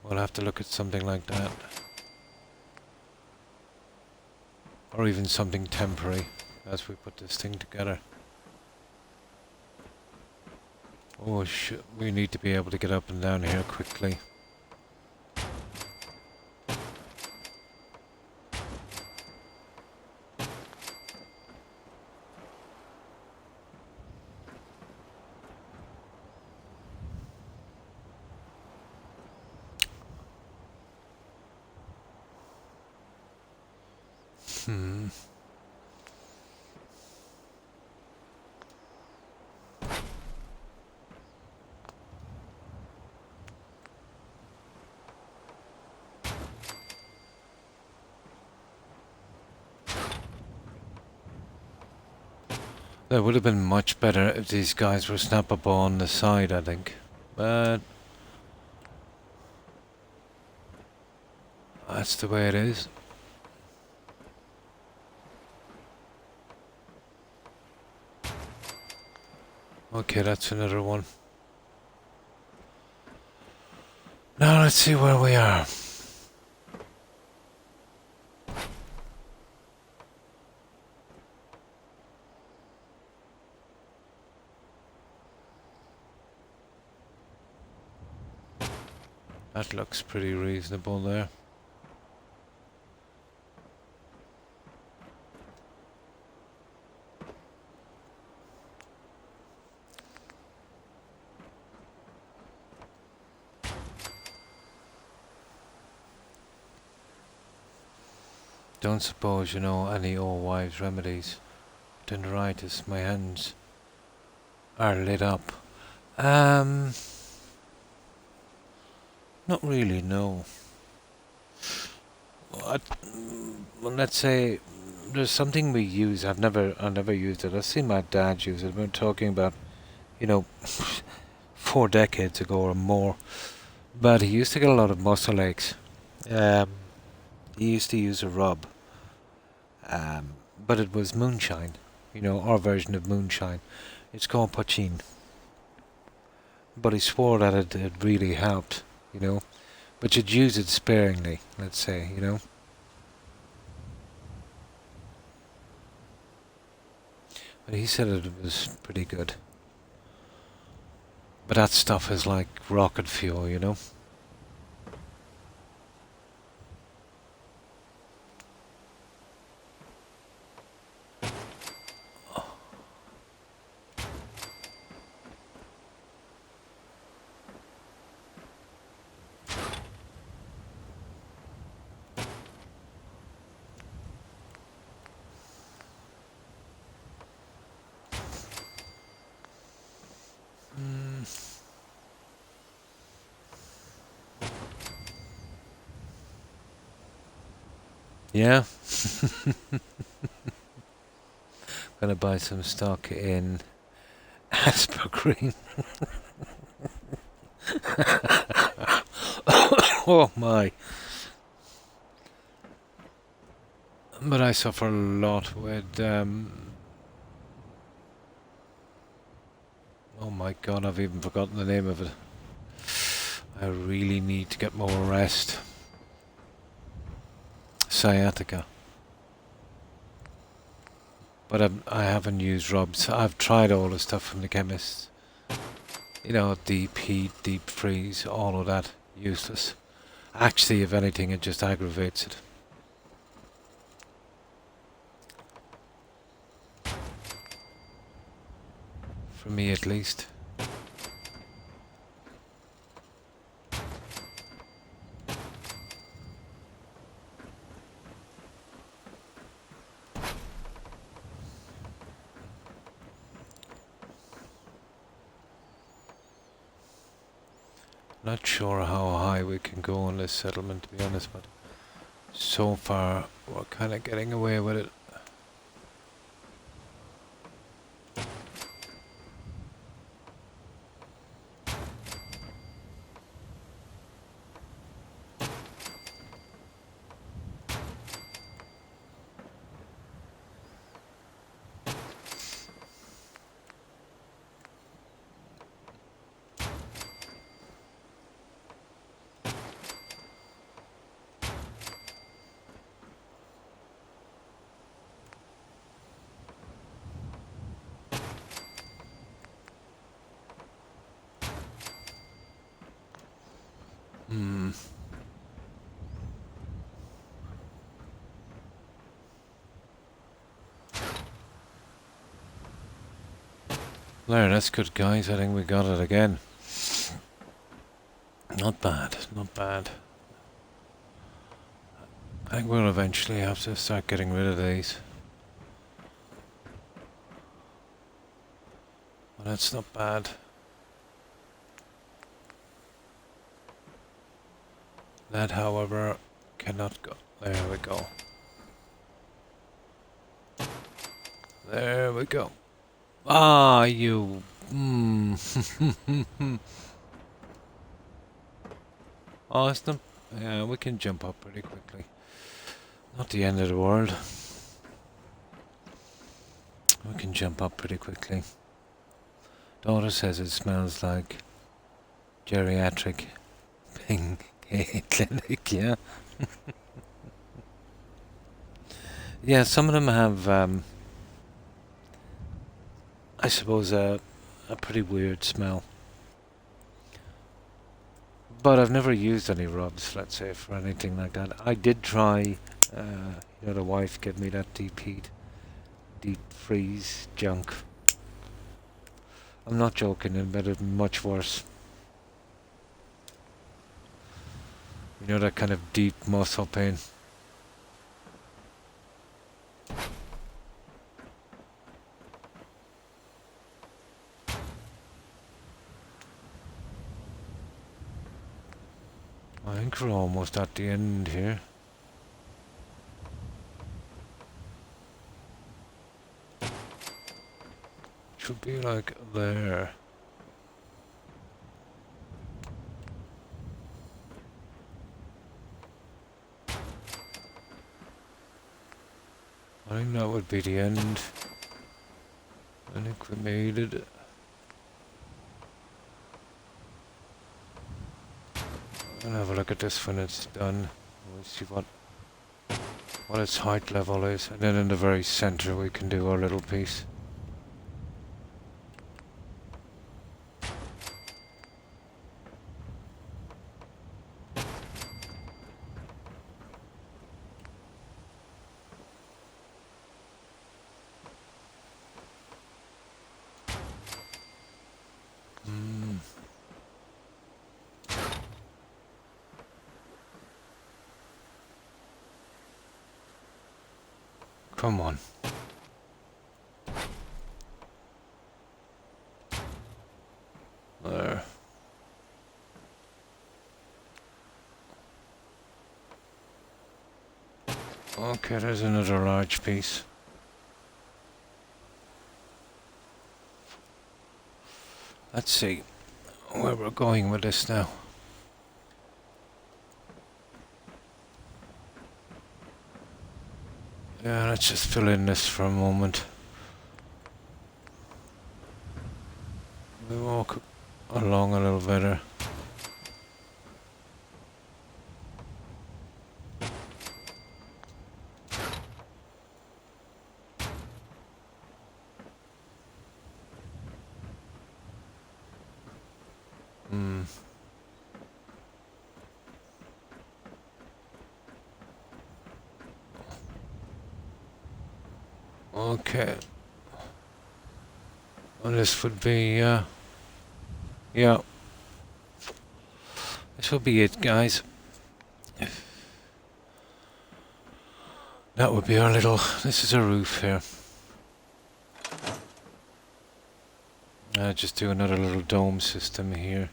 We'll have to look at something like that. Or even something temporary as we put this thing together. Oh shit, we need to be able to get up and down here quickly. That would have been much better if these guys were snappable on the side, I think. But that's the way it is. Okay, that's another one. Now let's see where we are. That looks pretty reasonable there. Don't suppose you know any old wives' remedies. Tenderitis, my hands are lit up. Not really, no. Well, let's say there's something we use. I've never used it. I've seen my dad use it. We're talking about, you know, 4 decades ago or more. But he used to get a lot of muscle aches. He used to use a rub. But it was moonshine. You know, our version of moonshine. It's called pochine. But he swore that it really helped, you know. But you'd use it sparingly, let's say, you know. But he said it was pretty good. But that stuff is like rocket fuel, you know. Yeah. Gonna buy some stock in Asper Green. Oh my. But I suffer a lot with oh my god, I've even forgotten the name of it. I really need to get more rest. Sciatica. But I haven't used rubs. I've tried all the stuff from the chemists. You know, deep heat, deep freeze, all of that. Useless. Actually, if anything, it just aggravates it. For me, at least. Not sure how high we can go on this settlement, to be honest, but so far we're kind of getting away with it. There, that's good, guys. I think we got it again. Not bad, not bad. I think we'll eventually have to start getting rid of these. Well, that's not bad. That, however, cannot go. There we go. There we go. Ah, you... Oh, it's not... Yeah, we can jump up pretty quickly. Not the end of the world. We can jump up pretty quickly. Daughter says it smells like geriatric clinic, yeah. Yeah, some of them have, I suppose, a pretty weird smell. But I've never used any rubs, let's say, for anything like that. I did try, the wife gave me that deep heat, deep freeze junk. I'm not joking, it made it much worse. You know, that kind of deep muscle pain. I think we're almost at the end here. Should be like there. I think that would be the end. I think we made it. I'll have a look at this when it's done. We'll see what its height level is, and then in the very center we can do our little piece. Come on. There. Okay, there's another large piece. Let's see where we're going with this now. Yeah, let's just fill in this for a moment. We walk along a little better. Okay. And this would be, yeah. This will be it, guys. That would be our little, this is a roof here. Just do another little dome system here.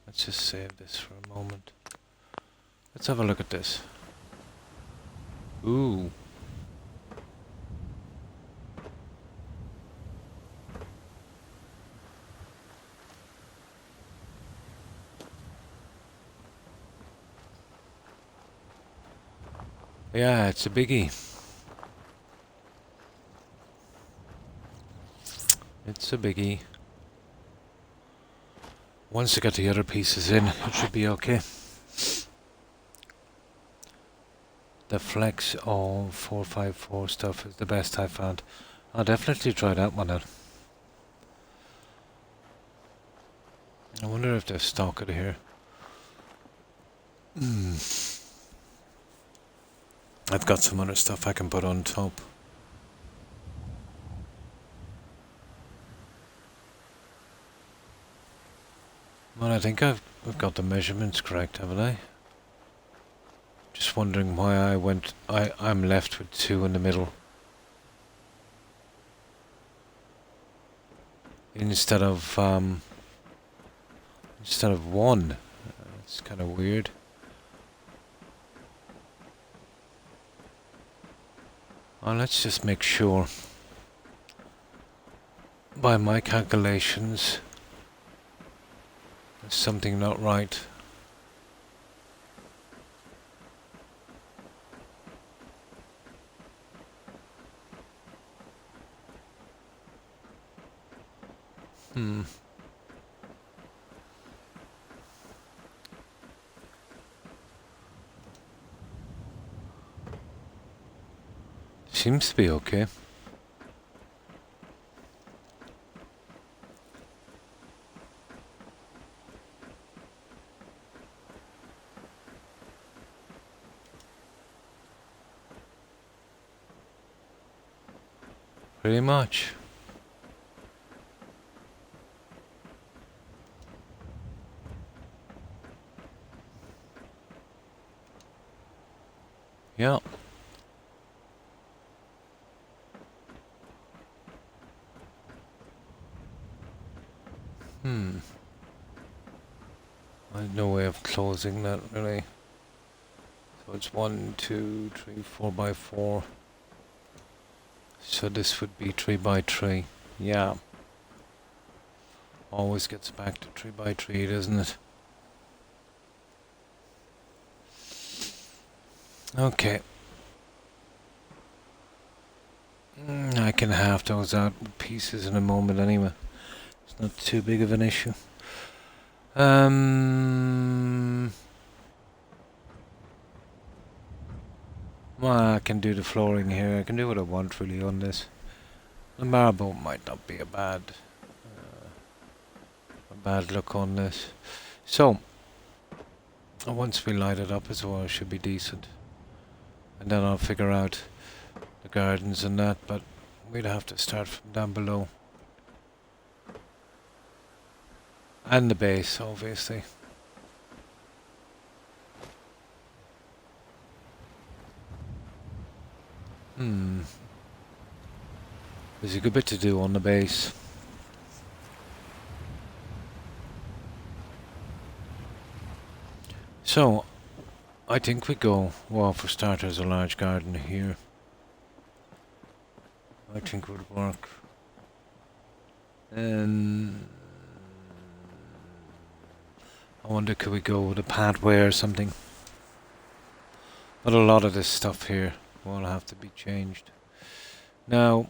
Let's just save this for a moment. Let's have a look at this. Ooh. Yeah, it's a biggie. It's a biggie. Once I get the other pieces in, it should be okay. The Flex of 454 stuff is the best I found. I'll definitely try that one out. I wonder if there's stock it here. I've got some other stuff I can put on top. Well, I think I've got the measurements correct, haven't I? Just wondering why I'm left with 2 in the middle. Instead of 1. It's kind of weird. Well, let's just make sure. By my calculations, there's something not right. Seems to be okay. Pretty much. Yeah. I have no way of closing that really. So it's 1, 2, 3, 4 by 4. So this would be 3 by 3. Yeah. Always gets back to 3 by 3, doesn't it? Okay. I can halve those out with pieces in a moment anyway. It's not too big of an issue. Well, I can do the flooring here. I can do what I want really on this. The marble might not be a bad look on this. So, once we light it up as well, it should be decent. And then I'll figure out the gardens and that, but we'd have to start from down below. And the base, obviously. There's a good bit to do on the base. So, I think we go, well, for starters, a large garden here. I think would work. And I wonder, could we go with a pathway or something? But a lot of this stuff here will have to be changed. Now,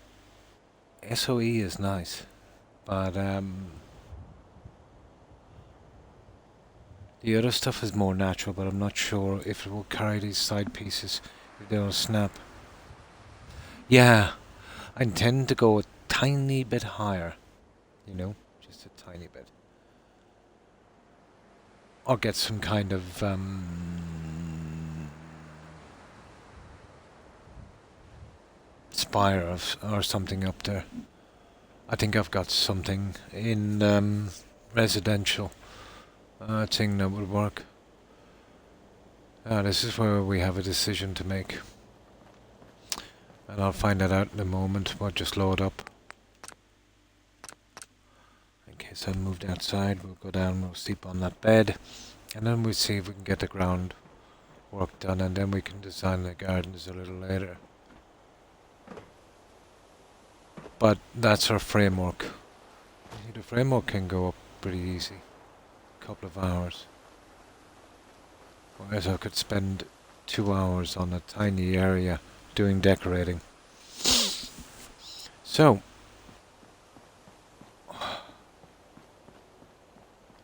SOE is nice, but the other stuff is more natural, but I'm not sure if it will carry these side pieces, if they'll snap. Yeah, I intend to go a tiny bit higher, you know, just a tiny bit. Or get some kind of spire or something up there. I think I've got something in residential thing that would work. This is where we have a decision to make. And I'll find that out in a moment. We'll just load up. In case I moved outside, we'll go down, we'll sleep on that bed. And then we'll see if we can get the ground work done, and then we can design the gardens a little later. But that's our framework. The framework can go up pretty easy. A couple of hours. Whereas I could spend 2 hours on a tiny area doing decorating. So,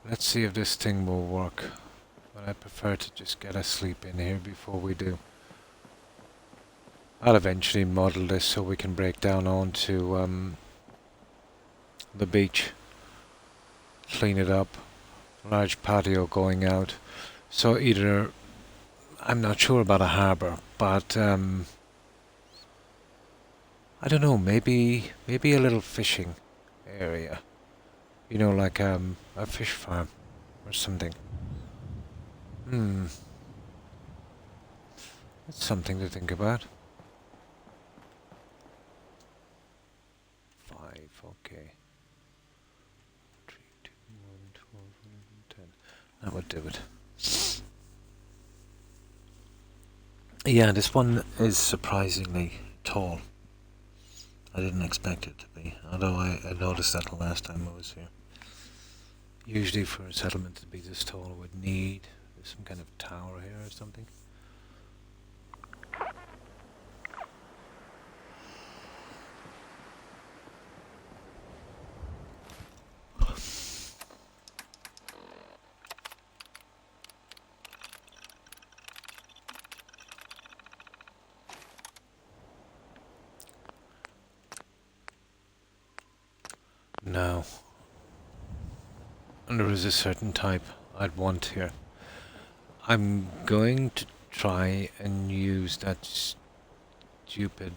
let's see if this thing will work. But I prefer to just get a sleep in here before we do. I'll eventually model this so we can break down onto the beach. Clean it up. Large patio going out. So either, I'm not sure about a harbour, but I don't know, maybe a little fishing area. You know, like a fish farm or something. That's something to think about. 5, okay. 3, 2, 1, 12, 10. That would do it. Yeah, this one is surprisingly tall. I didn't expect it to be, although I noticed that the last time I was here. Usually for a settlement to be this tall, I would need some kind of tower here or something. Now, there is a certain type I'd want here. I'm going to try and use that stupid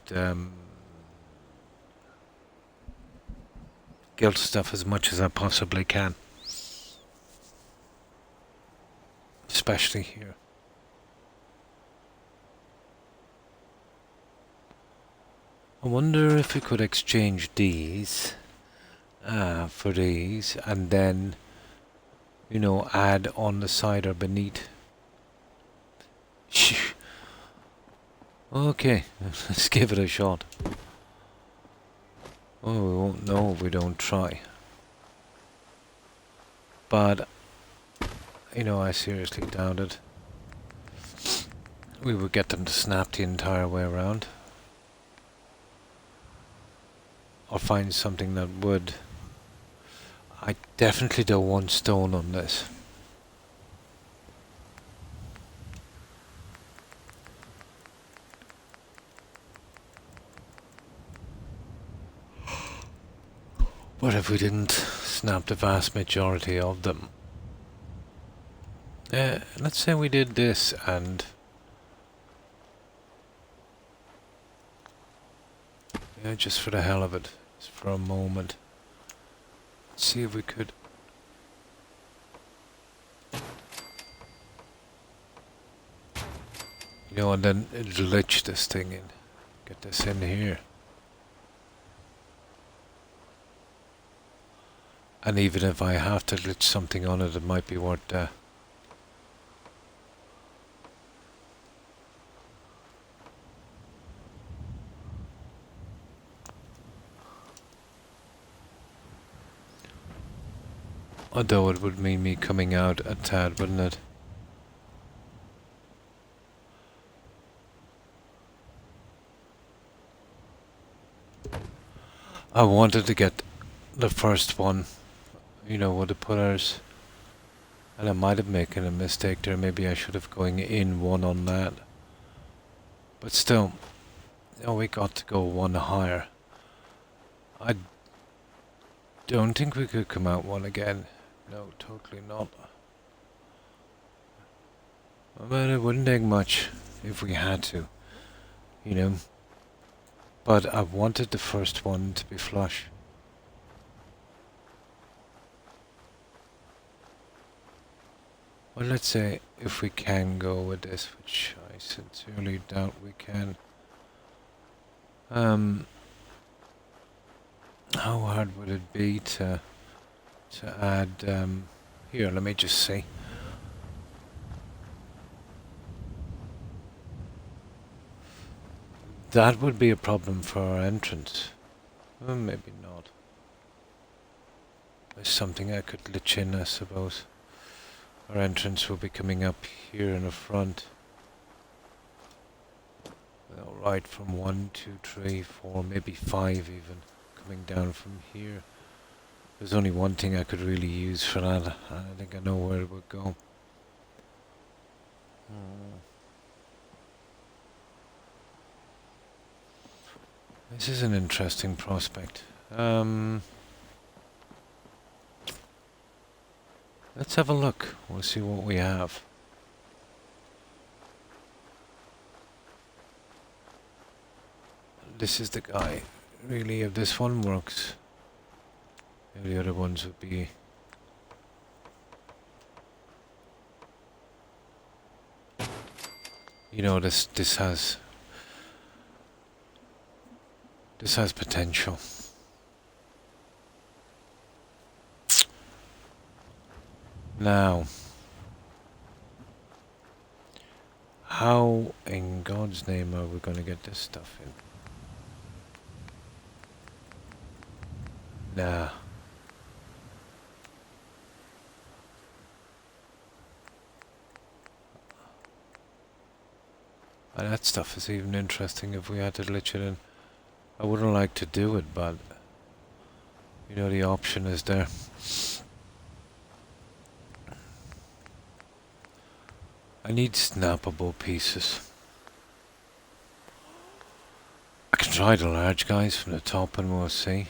guilt stuff as much as I possibly can. Especially here. I wonder if we could exchange these for these and then, you know, add on the side or beneath. Okay, let's give it a shot. Oh, we won't know if we don't try. But, you know, I seriously doubt it. We would get them to snap the entire way around. Or find something that would. I definitely don't want stone on this. What if we didn't snap the vast majority of them? Let's say we did this and... yeah, just for the hell of it. Just for a moment. Let's see if we could... you know, and then glitch this thing in. Get this in here. And even if I have to glitch something on it, it might be worth that. Although it would mean me coming out a tad, wouldn't it? I wanted to get the first one, you know, with the pullers. And I might have making a mistake there. Maybe I should have going in one on that. But still, you know, we got to go one higher. I don't think we could come out one again. No, totally not. But it wouldn't take much if we had to, you know. But I wanted the first one to be flush. Well, let's say if we can go with this, which I sincerely doubt we can. How hard would it be to add, here, let me just see. That would be a problem for our entrance. Well, maybe not. There's something I could glitch in, I suppose. Our entrance will be coming up here in the front. Well, right from 1, 2, 3, 4, maybe 5 even. Coming down from here. There's only one thing I could really use for that, and I think I know where it would go. This is an interesting prospect. Let's have a look. We'll see what we have. This is the guy. Really, if this one works, the other ones would be... you know, this has potential. Now, how in God's name are we going to get this stuff in? Nah. And that stuff is even interesting if we had to glitch it in. I wouldn't like to do it, but you know, the option is there. I need snappable pieces. I can try the large guys from the top and we'll see.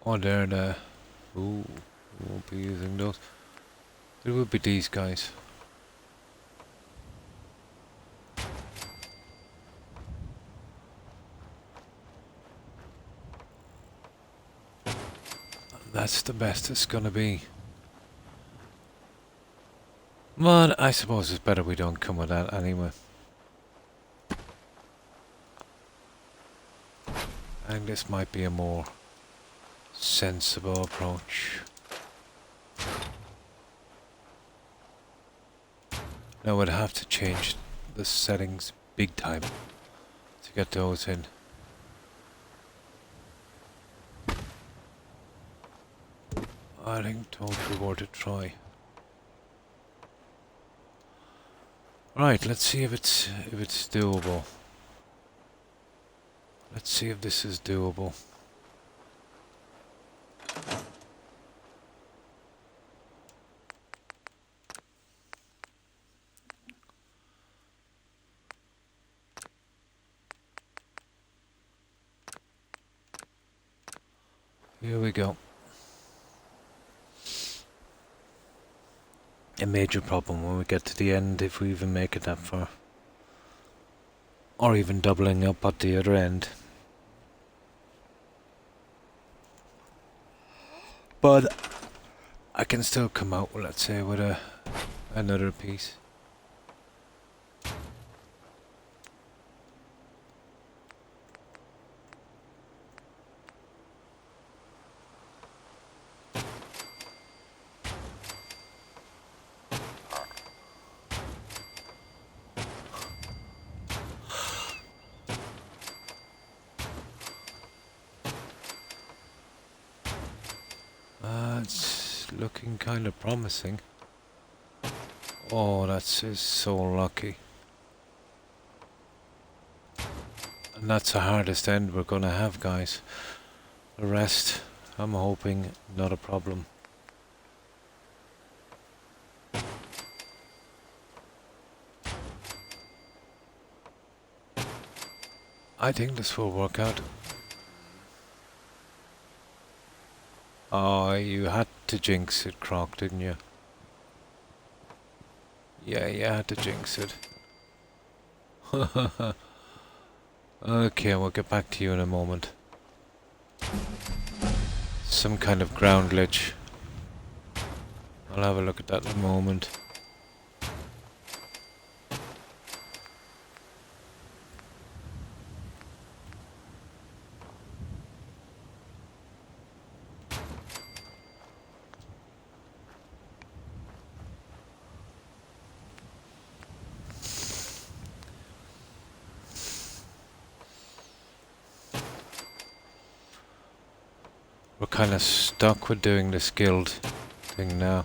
Oh, they're the... ooh, we won't be using those. It would be these guys. That's the best it's gonna be. But I suppose it's better we don't come with that anyway. I think this might be a more sensible approach. Now I'd have to change the settings big time to get those in. I think totally worth a try. Right, let's see if it's doable. Let's see if this is doable. Here we go. A major problem when we get to the end, if we even make it that far. Or even doubling up at the other end. But I can still come out, let's say, with another piece. It's looking kind of promising. Oh, that's is so lucky. And that's the hardest end we're gonna have, guys. The rest, I'm hoping, not a problem. I think this will work out. Oh, you had to jinx it, Croc, didn't you? Yeah, you had to jinx it. Okay, we'll get back to you in a moment. Some kind of ground glitch. I'll have a look at that in a moment. We're kind of stuck with doing this guild thing now.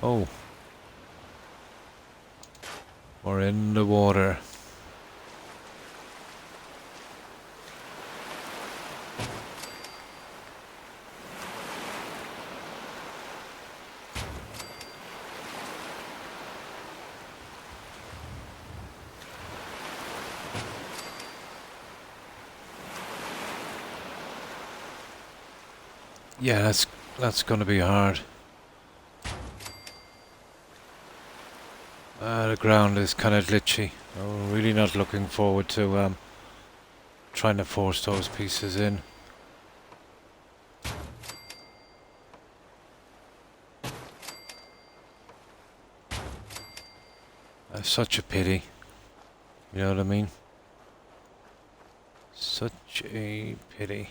Oh. We're in the water. Yeah, that's gonna be hard. The ground is kind of glitchy. I'm really not looking forward to trying to force those pieces in. Such a pity. You know what I mean? Such a pity.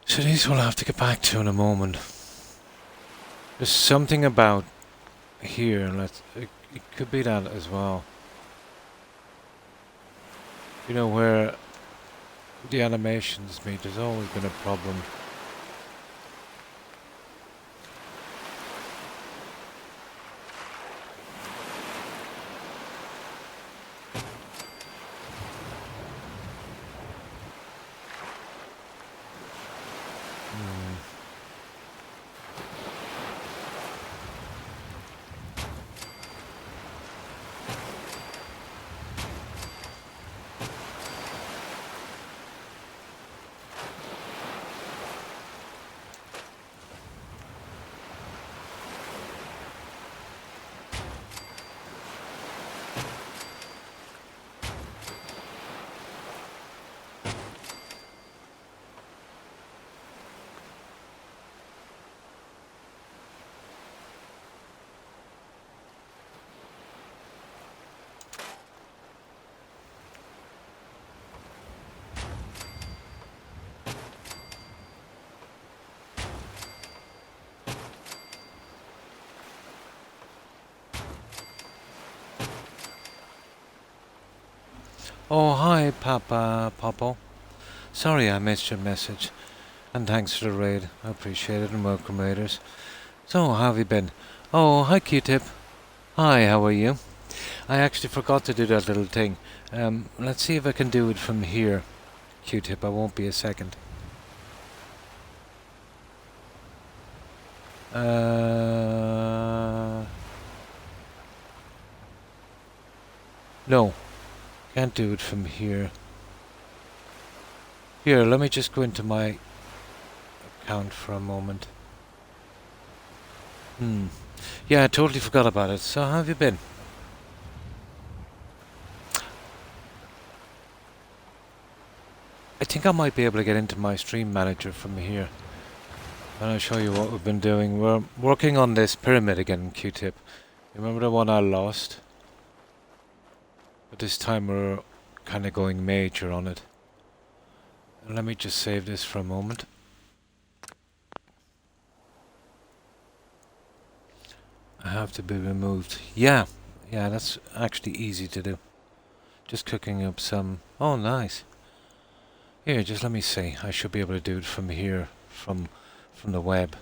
So these we'll have to get back to in a moment. There's something about here, it could be that as well. You know, where the animations meet, there's always been a problem. Oh, hi, Popo. Sorry I missed your message. And thanks for the raid. I appreciate it, and welcome raiders. So, how have you been? Oh, hi, Q-Tip. Hi, how are you? I actually forgot to do that little thing. Let's see if I can do it from here. Q-Tip, I won't be a second. No, can't do it from here. Here, let me just go into my account for a moment. Yeah, I totally forgot about it. So, how have you been? I think I might be able to get into my stream manager from here. And I'll show you what we've been doing. We're working on this pyramid again, Q-Tip. You remember the one I lost? But this time we're kind of going major on it. And let me just save this for a moment. I have to be removed. Yeah, that's actually easy to do. Just cooking up some... Oh, nice. Here, just let me see. I should be able to do it from here, from the web.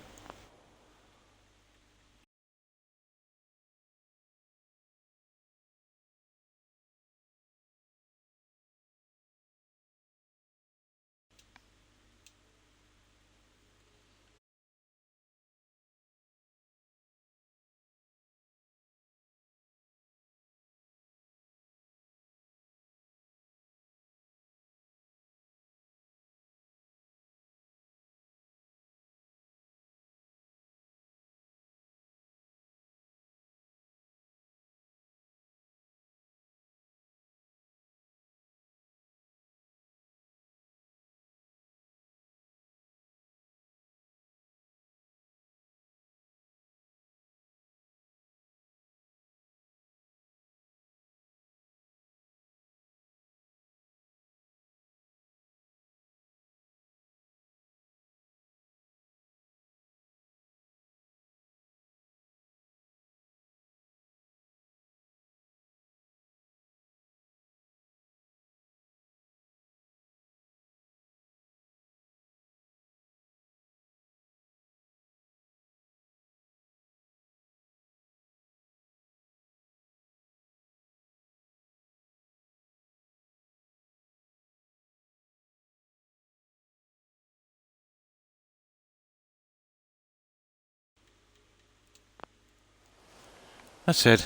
That's it.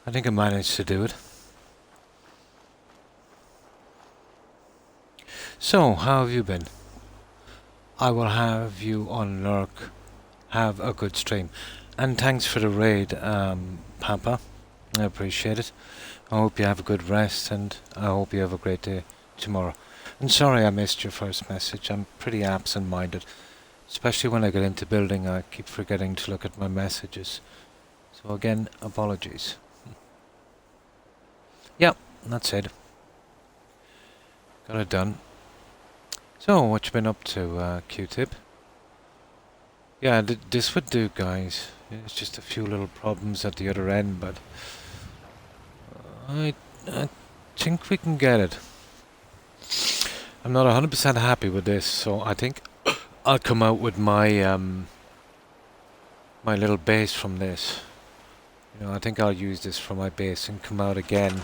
I think I managed to do it. So, how have you been? I will have you on lurk. Have a good stream. And thanks for the raid, Papa. I appreciate it. I hope you have a good rest, and I hope you have a great day tomorrow. And sorry I missed your first message. I'm pretty absent-minded. Especially when I get into building, I keep forgetting to look at my messages. So again, apologies. Yeah, that's it. Got it done. So, what you been up to, Q-Tip? Yeah, this would do, guys. It's just a few little problems at the other end, but I think we can get it. I'm not 100% happy with this, so I think I'll come out with my my little base from this. You know, I think I'll use this for my base and come out again.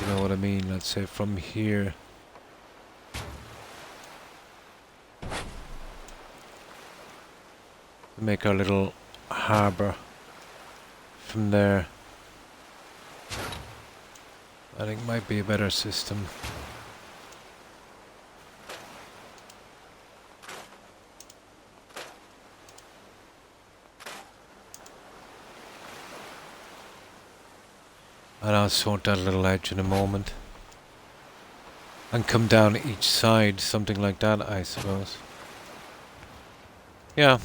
You know what I mean? Let's say from here. Make our little harbour from there. I think might be a better system. And I'll sort that little edge in a moment. And come down each side, something like that, I suppose. Yeah,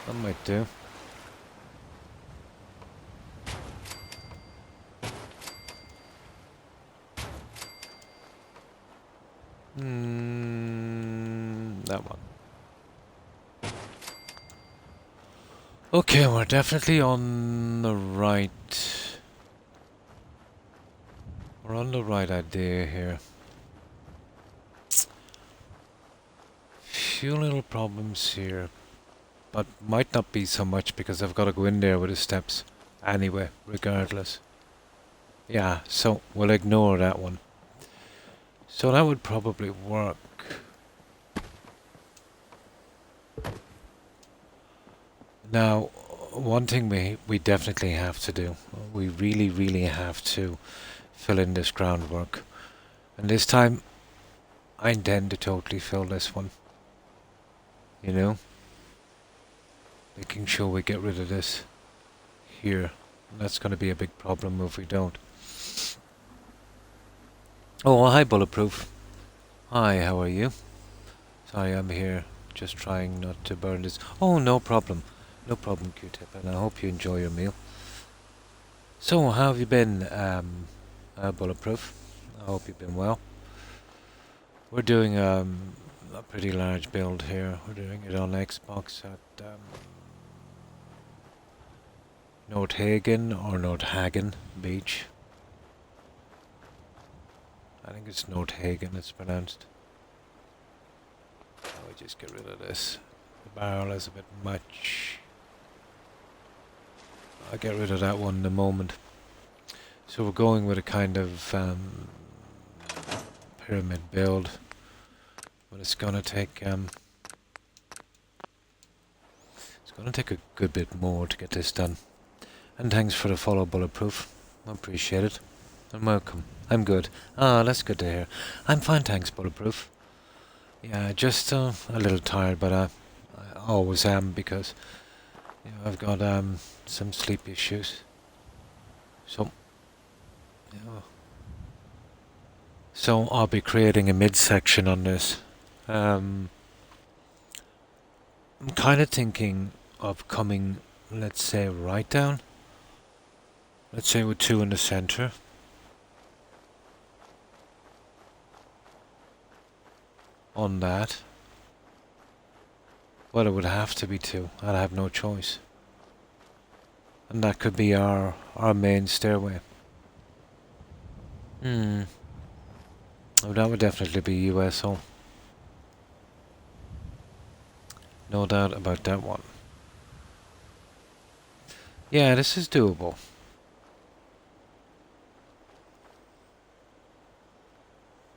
that might do. That one. Okay, we're definitely on the right We're on the right idea here. Few little problems here, but might not be so much because I've got to go in there with the steps anyway, regardless. Yeah, so we'll ignore that one. So that would probably work. Now, one thing we definitely have to do, we really have to fill in this groundwork. And this time, I intend to totally fill this one. You know? Making sure we get rid of this here. That's going to be a big problem if we don't. Oh, hi Bulletproof. Hi, how are you? Sorry, I'm here just trying not to burn this. Oh, no problem. No problem, Q-Tip, and I hope you enjoy your meal. So, how have you been, Bulletproof? I hope you've been well. We're doing a pretty large build here. We're doing it on Xbox at Nordhagen or Nordhagen Beach. I think it's Nordhagen it's pronounced. I'll just get rid of this. The barrel is a bit much. I'll get rid of that one in a moment. So we're going with a kind of pyramid build. But it's gonna take a good bit more to get this done. And thanks for the follow, Bulletproof. I appreciate it. And welcome. I'm good. Ah, that's good to hear. I'm fine, thanks, Bulletproof. Yeah, just a little tired, but I always am because you know, I've got some sleep issues. So, you know, so I'll be creating a midsection on this. I'm kind of thinking of coming, let's say, right down. Let's say with 2 in the center. On that. Well, it would have to be 2. I'd have no choice. And that could be our main stairway. Oh, that would definitely be USO. No doubt about that one. Yeah, this is doable.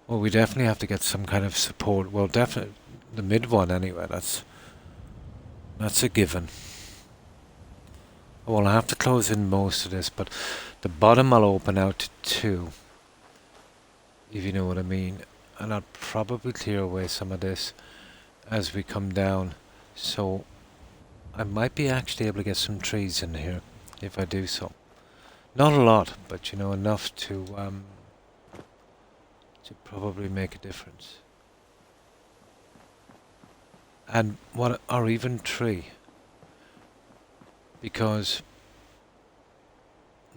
Well, we definitely have to get some kind of support. Well, definitely the mid one anyway. That's a given. Well, I'll have to close in most of this, but the bottom I'll open out to 2, if you know what I mean. And I'll probably clear away some of this as we come down. So I might be actually able to get some trees in here if I do so. Not a lot, but you know, enough to probably make a difference. And what, or even 3. Because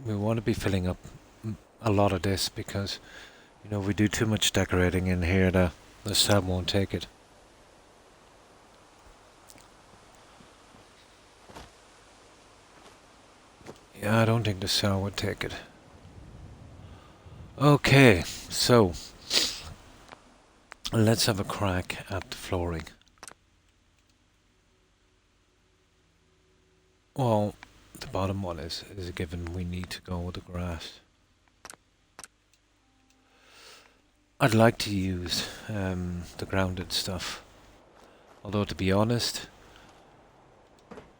we want to be filling up a lot of this because, you know, if we do too much decorating in here, the cell won't take it. Yeah, I don't think the cell would take it. Okay, so let's have a crack at the flooring. Well, the bottom one is a given. We need to go with the grass. I'd like to use the grounded stuff. Although, to be honest,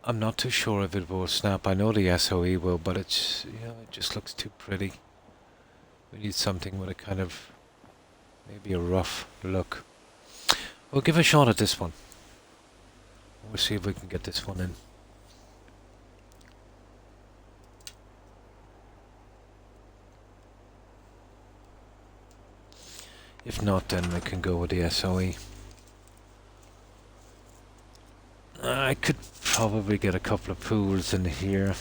I'm not too sure if it will snap. I know the SOE will, but it's, you know, it just looks too pretty. We need something with a kind of, maybe a rough look. We'll give a shot at this one. We'll see if we can get this one in. If not, then we can go with the SOE. I could probably get a couple of pools in here.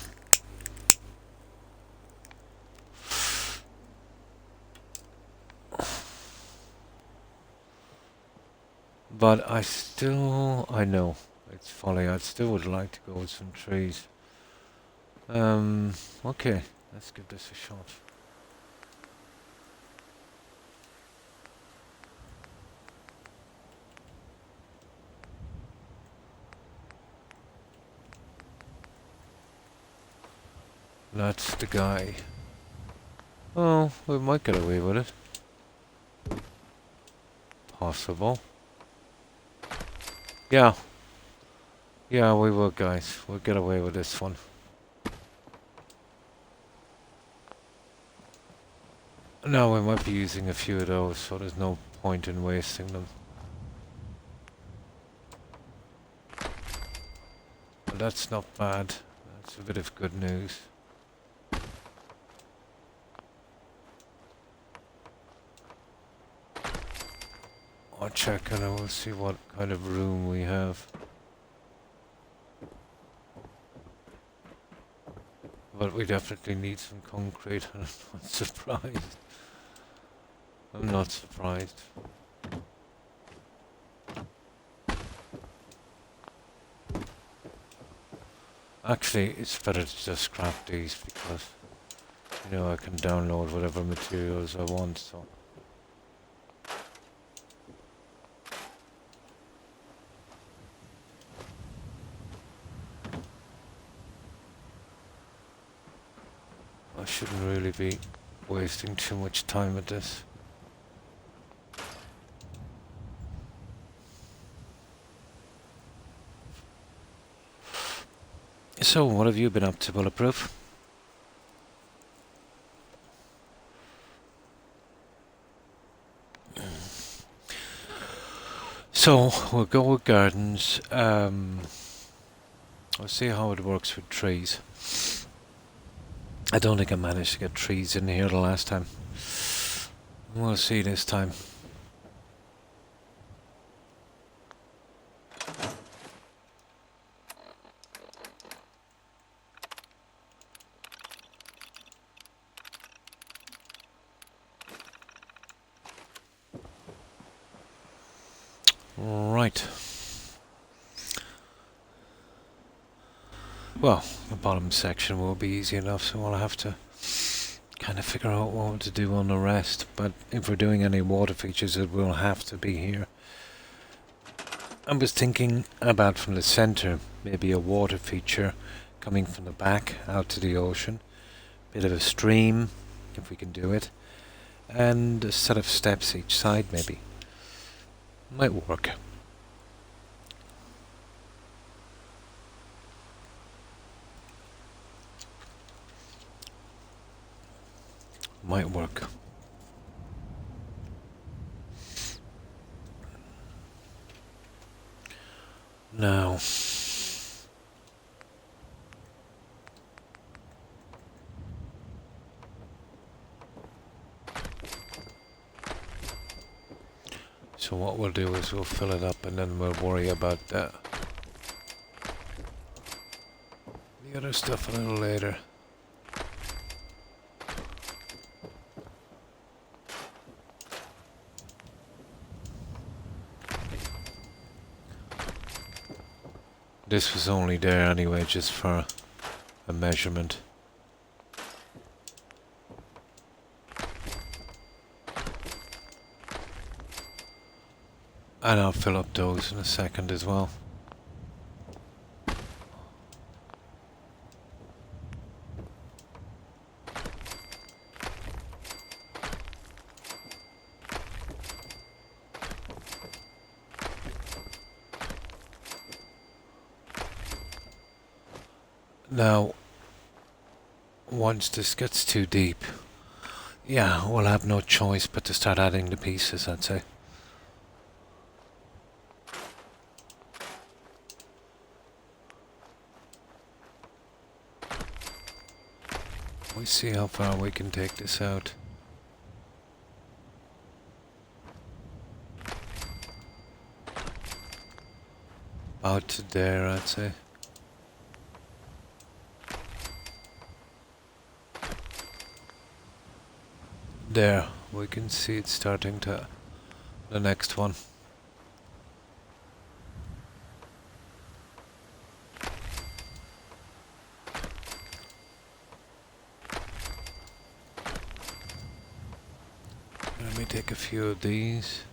But I know, it's folly, I still would like to go with some trees. Okay, let's give this a shot. That's the guy. Oh, we might get away with it. Possible. Yeah. Yeah, we will, guys. We'll get away with this one. No, we might be using a few of those, so there's no point in wasting them. But that's not bad. That's a bit of good news. I'll check and I will see what kind of room we have. But we definitely need some concrete. I'm not surprised. I'm not surprised. Actually, it's better to just scrap these because, you know, I can download whatever materials I want, so. I shouldn't really be wasting too much time with this. So, what have you been up to, Bulletproof? So, we'll go with gardens. I'll see how it works with trees. I don't think I managed to get trees in here the last time. We'll see this time. Right. Well, the bottom section will be easy enough, so I'll have to kind of figure out what to do on the rest. But if we're doing any water features, it will have to be here. I was thinking about from the center, maybe a water feature coming from the back out to the ocean. Bit of a stream, if we can do it. And a set of steps each side, maybe. Might work. Might work. Now, so what we'll do is we'll fill it up and then we'll worry about the other stuff a little later. This was only there anyway, just for a measurement. And I'll fill up those in a second as well. Now, once this gets too deep, yeah, we'll have no choice but to start adding the pieces, I'd say. We see how far we can take this out. About to there, I'd say. There, we can see it starting to the next one. Let me take a few of these.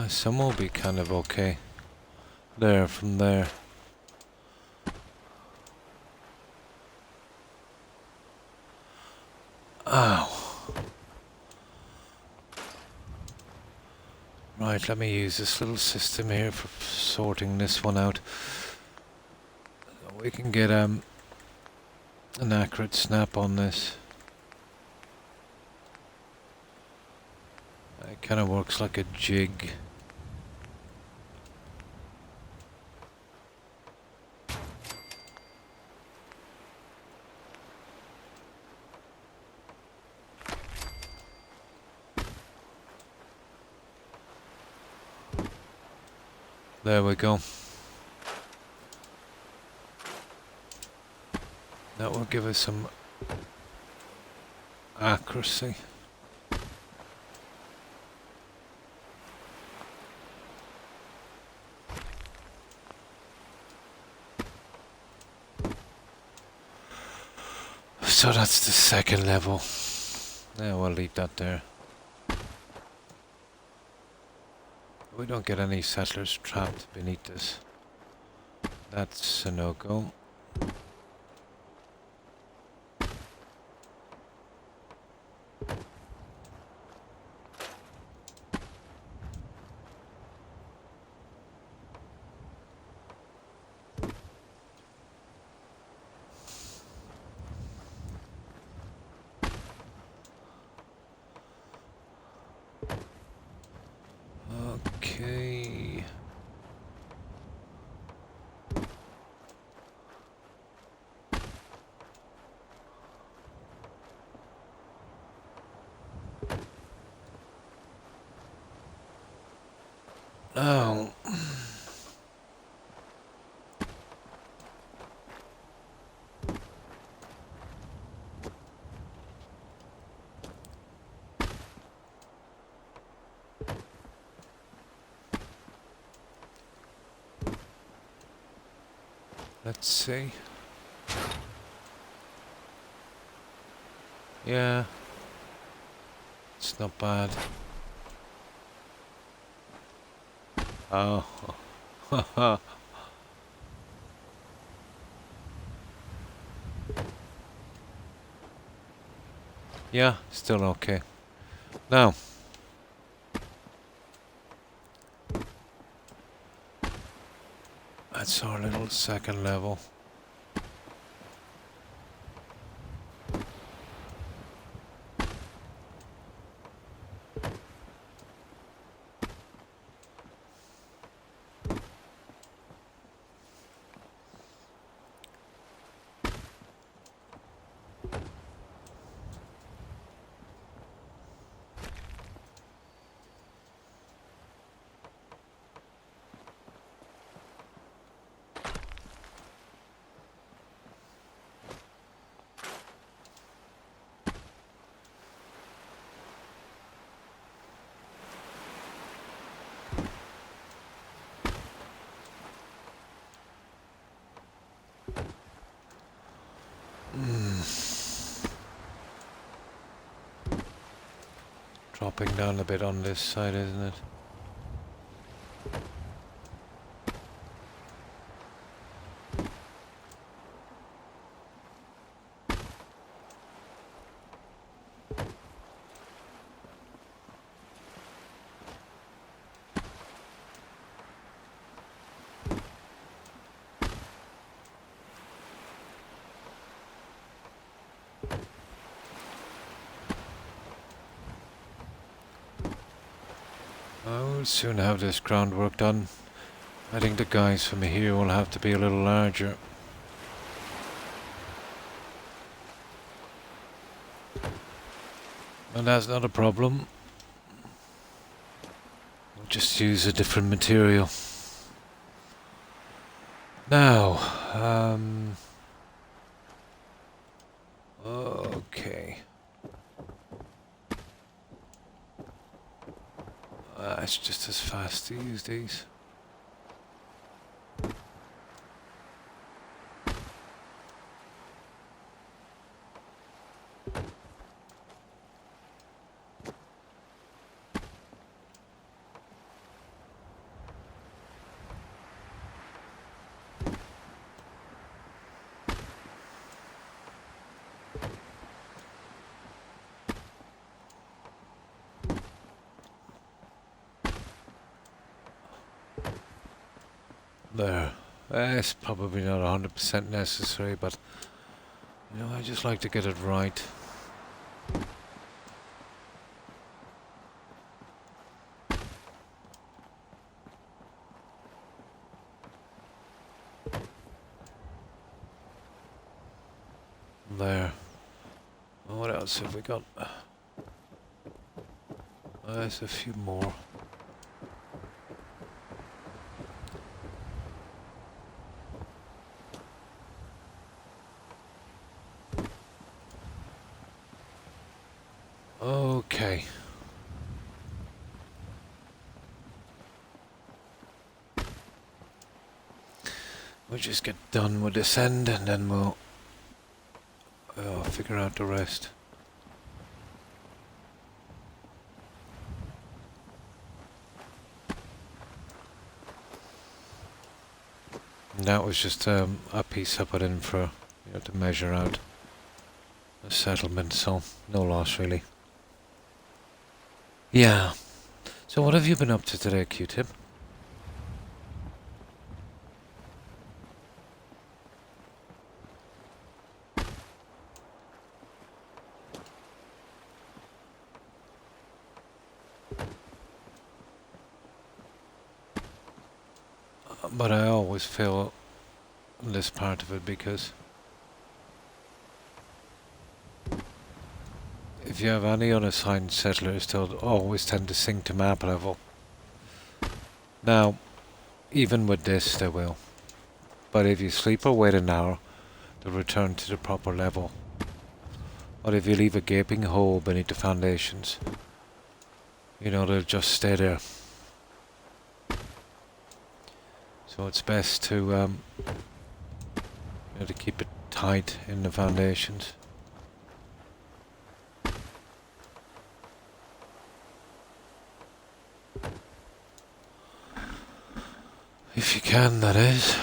Some will be kind of okay. there from there. Ow. Right, let me use this little system here for sorting this one out. We can get an accurate snap on this. It kind of works like a jig. There we go. That will give us some accuracy. So that's the second level. Yeah, we'll leave that there. We don't get any settlers trapped beneath this. That's a no-go. Okay. Now, let's see. Yeah, it's not bad. Oh, yeah, still okay. Now, that's our little second level. Dropping down a bit on this side, isn't it? I'll soon have this groundwork done. I think the guys from here will have to be a little larger. And that's not a problem. We'll just use a different material. Now, okay. It's just as fast to use these. There. It's probably not 100% necessary, but you know, I just like to get it right. There. What else have we got? There's a few more. Okay. We'll just get done with this end and then we'll figure out the rest. And that was just a piece I put in for, you know, to measure out the settlement, so no loss really. Yeah. So what have you been up to today, Q-Tip? But I always feel this part of it because if you have any unassigned settlers, they'll always tend to sink to map level. Now, even with this, they will. But if you sleep or wait an hour, they'll return to the proper level. But if you leave a gaping hole beneath the foundations, you know, they'll just stay there. So it's best to, you know, to keep it tight in the foundations. If you can, that is.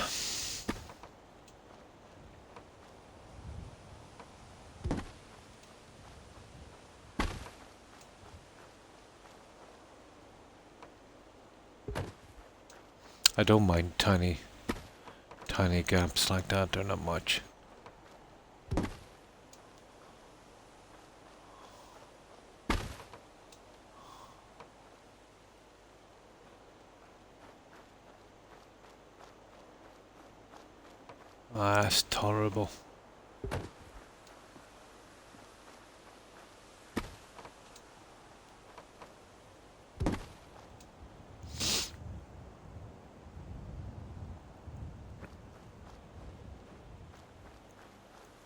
I don't mind tiny gaps like that, they're not much. Ah, that's tolerable.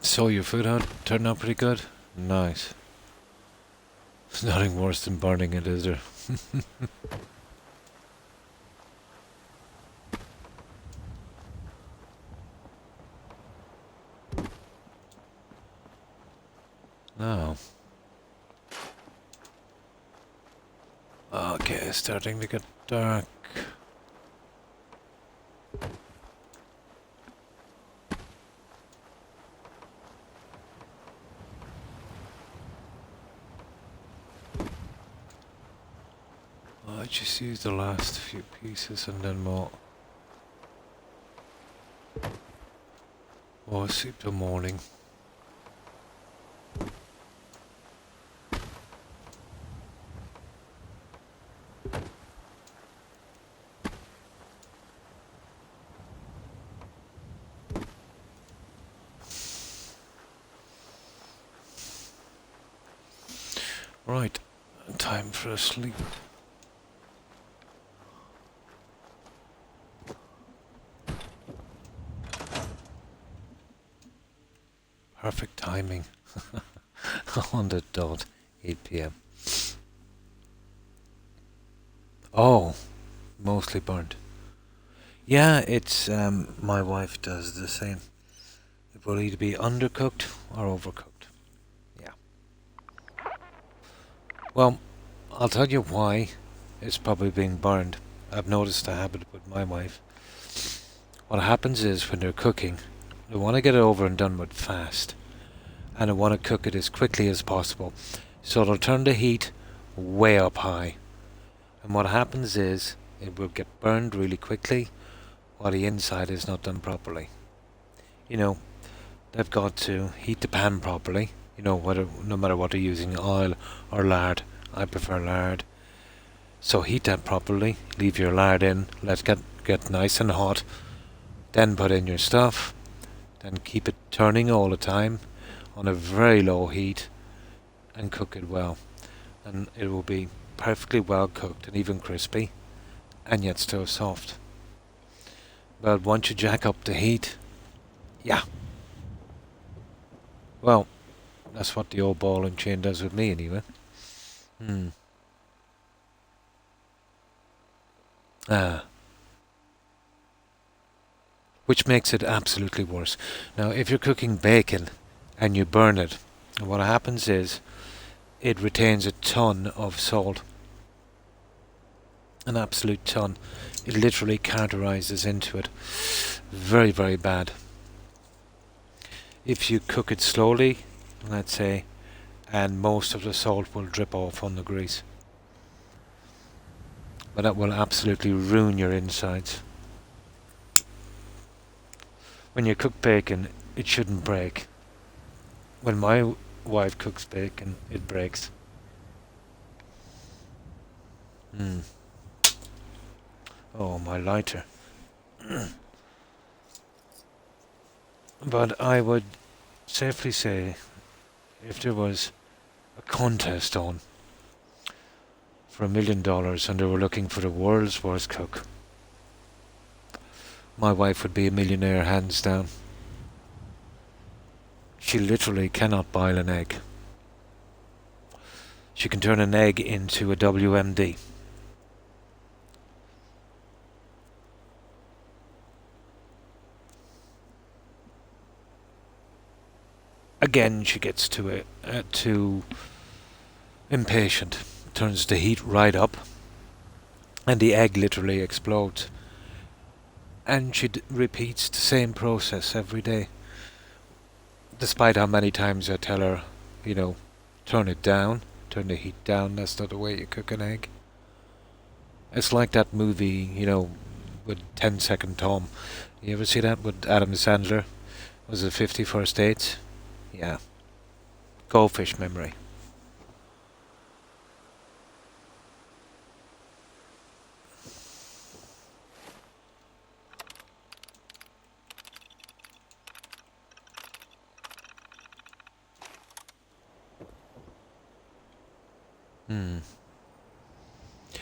So your food turned out pretty good? Nice. There's nothing worse than burning it, is there? No. Okay, it's starting to get dark. I'll just use the last few pieces and then we'll sleep till morning. Right, time for a sleep. Perfect timing. On the dot, 8 p.m. Oh, mostly burnt. Yeah, it's my wife does the same. It will either be undercooked or overcooked. Yeah. Well, I'll tell you why it's probably being burned. I've noticed a habit with my wife. What happens is when they're cooking, they want to get it over and done with fast. And they want to cook it as quickly as possible. So they'll turn the heat way up high. And what happens is it will get burned really quickly, while the inside is not done properly. You know, they've got to heat the pan properly. You know, no matter what they're using, oil or lard. I prefer lard. So heat that properly. Leave your lard in. Let it get nice and hot. Then put in your stuff. Then keep it turning all the time on a very low heat and cook it well. And it will be perfectly well cooked and even crispy and yet still soft. But once you jack up the heat, yeah. Well, that's what the old ball and chain does with me anyway. Which makes it absolutely worse. Now, if you're cooking bacon and you burn it, what happens is it retains a ton of salt. An absolute ton. It literally cauterizes into it. Very, very bad. If you cook it slowly, let's say, and most of the salt will drip off on the grease. But that will absolutely ruin your insides. When you cook bacon, it shouldn't break. When my wife cooks bacon, it breaks. Oh, my lighter. But I would safely say, if there was a contest on for $1 million and they were looking for the world's worst cook, my wife would be a millionaire hands down. She literally cannot boil an egg. She can turn an egg into a WMD. Again, she gets too impatient. Turns the heat right up, and the egg literally explodes. And she repeats the same process every day. Despite how many times I tell her, you know, turn it down, turn the heat down, that's not the way you cook an egg. It's like that movie, you know, with 10-Second Tom. You ever see that with Adam Sandler? Was it 50 First Dates? Yeah. Goldfish memory.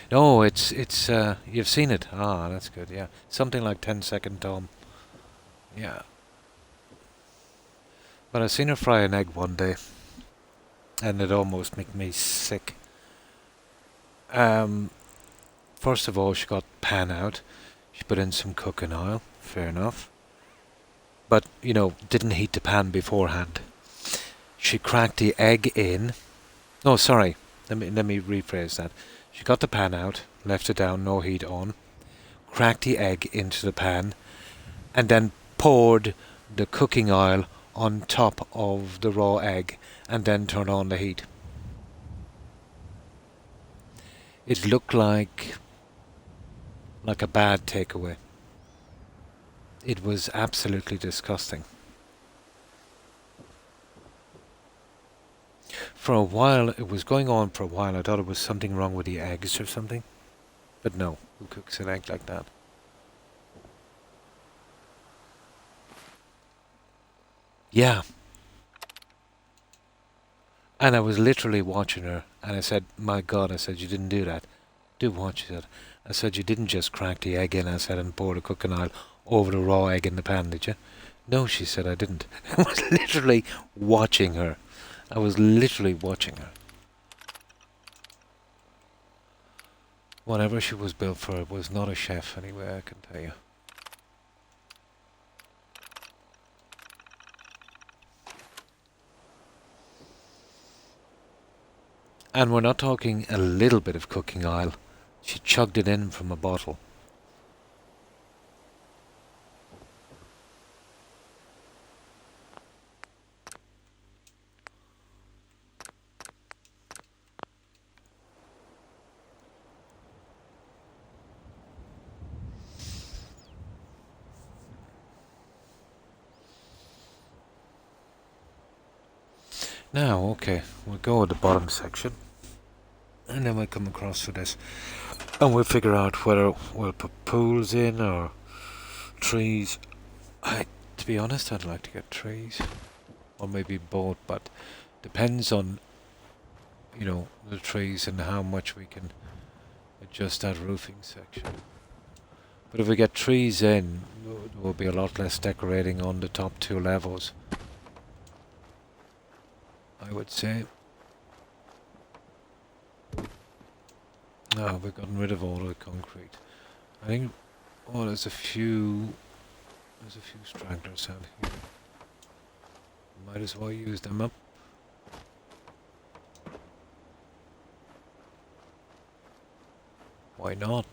No, it's you've seen it. Ah, that's good. Yeah, something like 10-Second Tom. Yeah. But I seen her fry an egg one day, and it almost made me sick. First of all, she got the pan out. She put in some cooking oil. Fair enough. But, you know, didn't heat the pan beforehand. She cracked the egg in. No, sorry. Let me rephrase that. She got the pan out, left it down, no heat on, cracked the egg into the pan, and then poured the cooking oil on top of the raw egg, and then turned on the heat. It looked like a bad takeaway. It was absolutely disgusting. For a while, it was going on for a while. I thought it was something wrong with the eggs or something. But no, who cooks an egg like that? Yeah. And I was literally watching her, and I said, my God, I said, you didn't do that. Do what? She said. I said, you didn't just crack the egg in, I said, and pour the cooking oil over the raw egg in the pan, did you? No, she said, I didn't. I was literally watching her. I was literally watching her. Whatever she was built for was not a chef anyway, I can tell you. And we're not talking a little bit of cooking oil. She chugged it in from a bottle. Now, okay, we'll go at the bottom section, and then we'll come across to this, and we'll figure out whether we'll put pools in or trees. To be honest, I'd like to get trees, or maybe both, but depends on, you know, the trees and how much we can adjust that roofing section. But if we get trees in, there will be a lot less decorating on the top 2 levels, I would say. Oh, we've gotten rid of all the concrete. I think, oh, there's a few stragglers out here. Might as well use them up. Why not?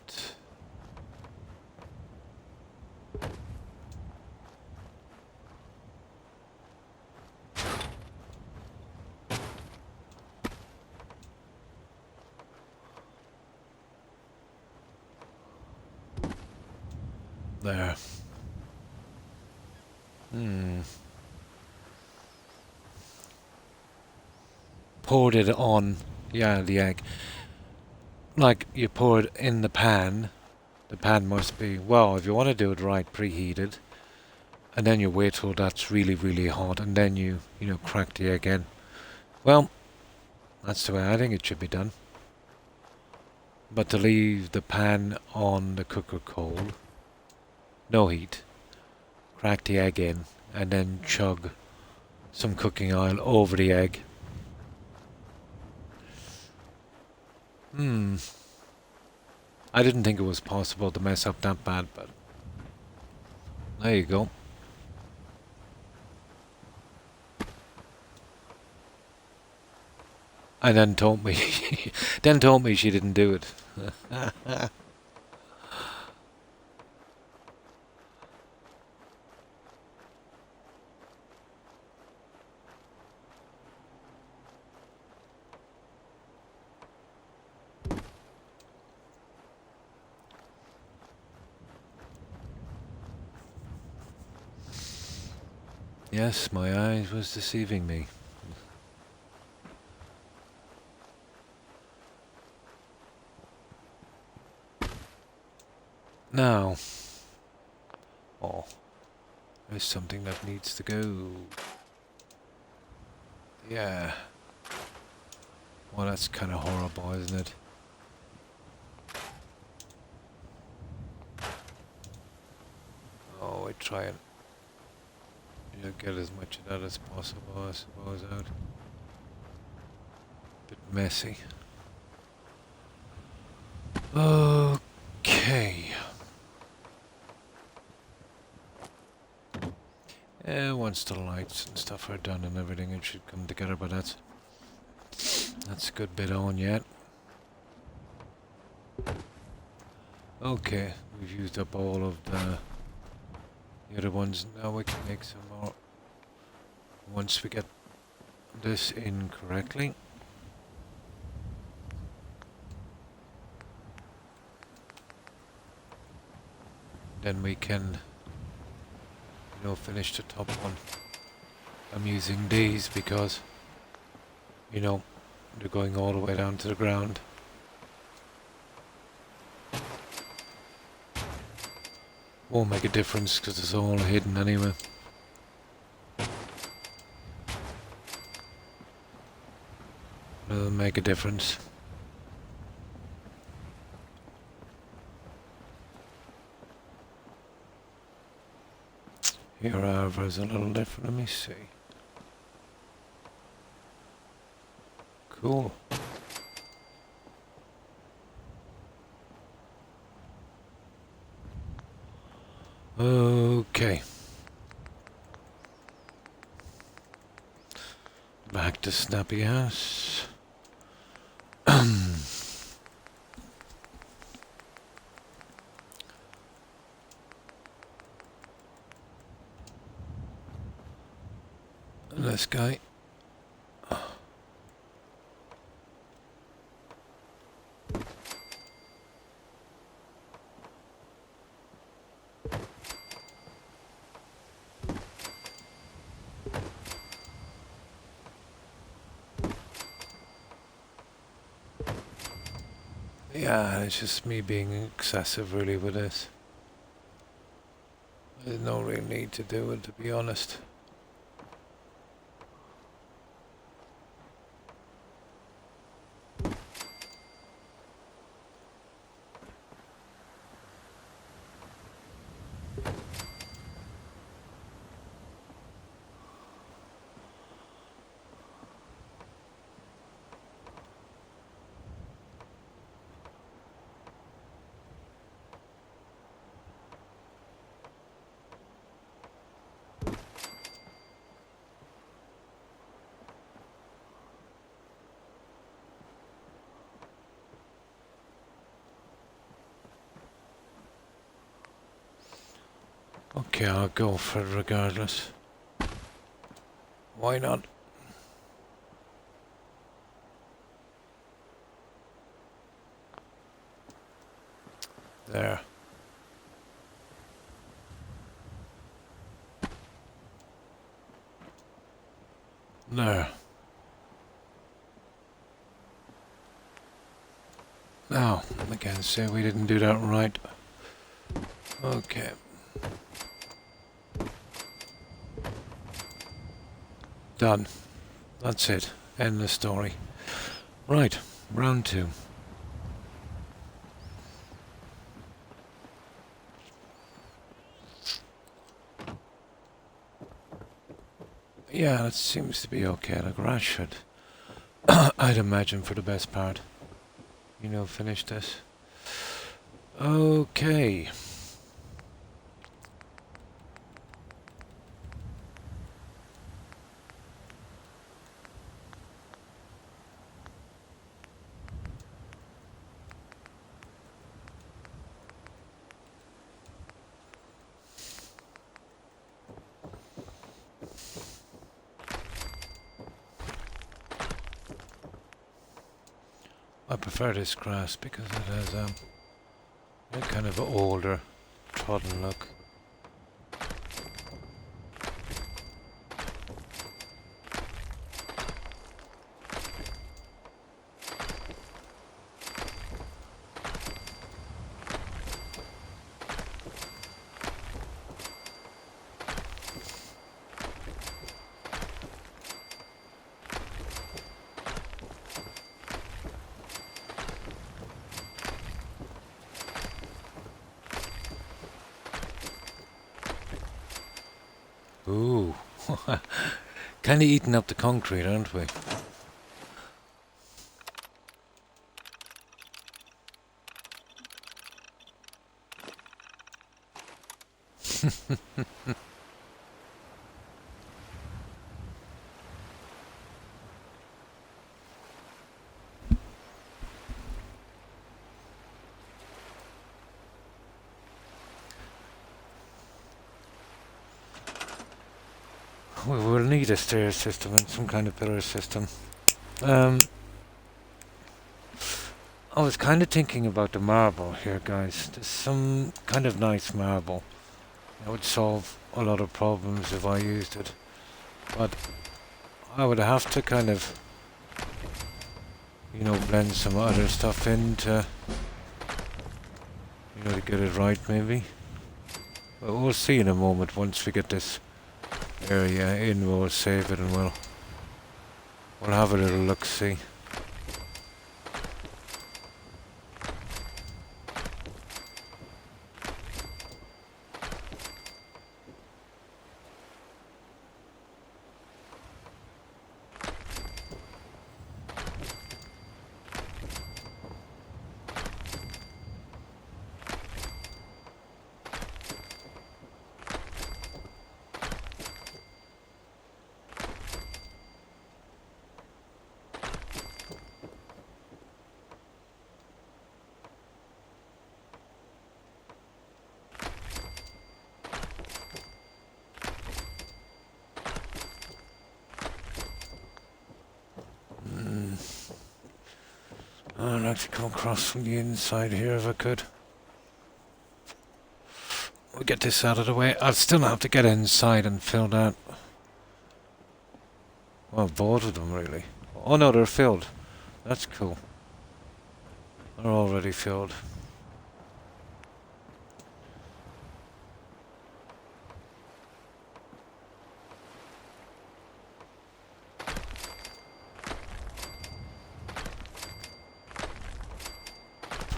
There. Poured it on, yeah, the egg. Like, you pour it in the pan must be, well, if you want to do it right, preheated, and then you wait till that's really, really hot, and then you know, crack the egg in. Well, that's the way I think it should be done. But to leave the pan on the cooker cold, no heat, crack the egg in, and then chug some cooking oil over the egg. I didn't think it was possible to mess up that bad, but there you go. And then told me, she didn't do it. Yes, my eyes was deceiving me. Now, oh, there's something that needs to go. Yeah. Well, that's kind of horrible, isn't it? Oh, we try and get as much of that as possible, I suppose, out. Bit messy. Okay. Once the lights and stuff are done and everything, it should come together, but that's a good bit on yet. Okay, we've used up all of the other ones. Now we can make some more once we get this in correctly. Then we can, finish the top one. I'm using these because, they're going all the way down to the ground. Won't make a difference because it's all hidden anyway. Doesn't make a difference. Here, however, is a little different. Let me see. Cool. Okay. Back to Snappy House. This guy. Yeah, it's just me being excessive really with this. There's no real need to do it, to be honest. Okay, I'll go for it regardless. Why not? There. There. Now, I can't say we didn't do that right. Okay. Done. That's it. End the story. Right, round 2. Yeah, that seems to be okay. Like, Rat should, I'd imagine, for the best part. You know, finish this. Okay. I prefer this grass because it has a kind of older, trodden look. Ooh, kind of eating up the concrete, aren't we? We will need a stair system and some kind of pillar system. I was kind of thinking about the marble here, guys. There's some kind of nice marble that would solve a lot of problems if I used it. But I would have to kind of, you know, blend some other stuff in to, you know, to get it right maybe. But we'll see in a moment once we get this area in. We'll save it and we'll have a little look-see. I'd like to come across from the inside here if I could. We'll get this out of the way. I'll still have to get inside and fill that. Well, both of them really. Oh no, they're filled. That's cool. are already filled.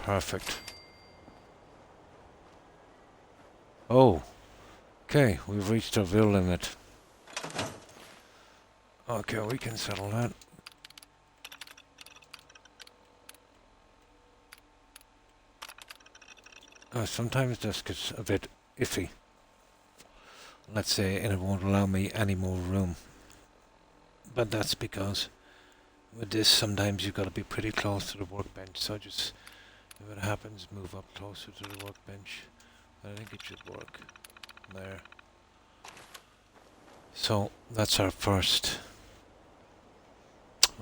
Perfect. Oh, okay, we've reached our bill limit. Okay, we can settle that. Sometimes this gets a bit iffy. Let's say, and it won't allow me any more room. But that's because with this, sometimes you've got to be pretty close to the workbench. So just, if it happens, move up closer to the workbench. I think it should work. There. So that's our first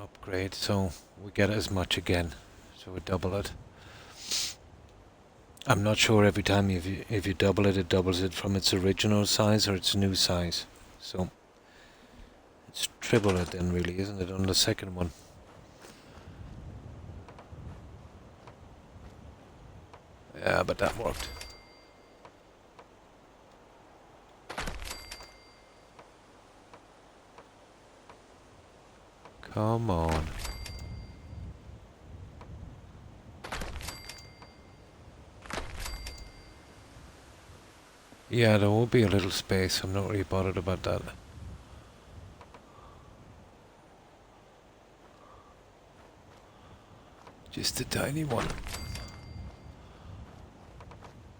upgrade. So we get as much again. So we double it. I'm not sure every time if you double it, it doubles it from its original size or its new size. So it's triple it then, really, isn't it, on the second one? Yeah, but that worked. Come on. Yeah, there will be a little space. I'm not really bothered about that. Just a tiny one.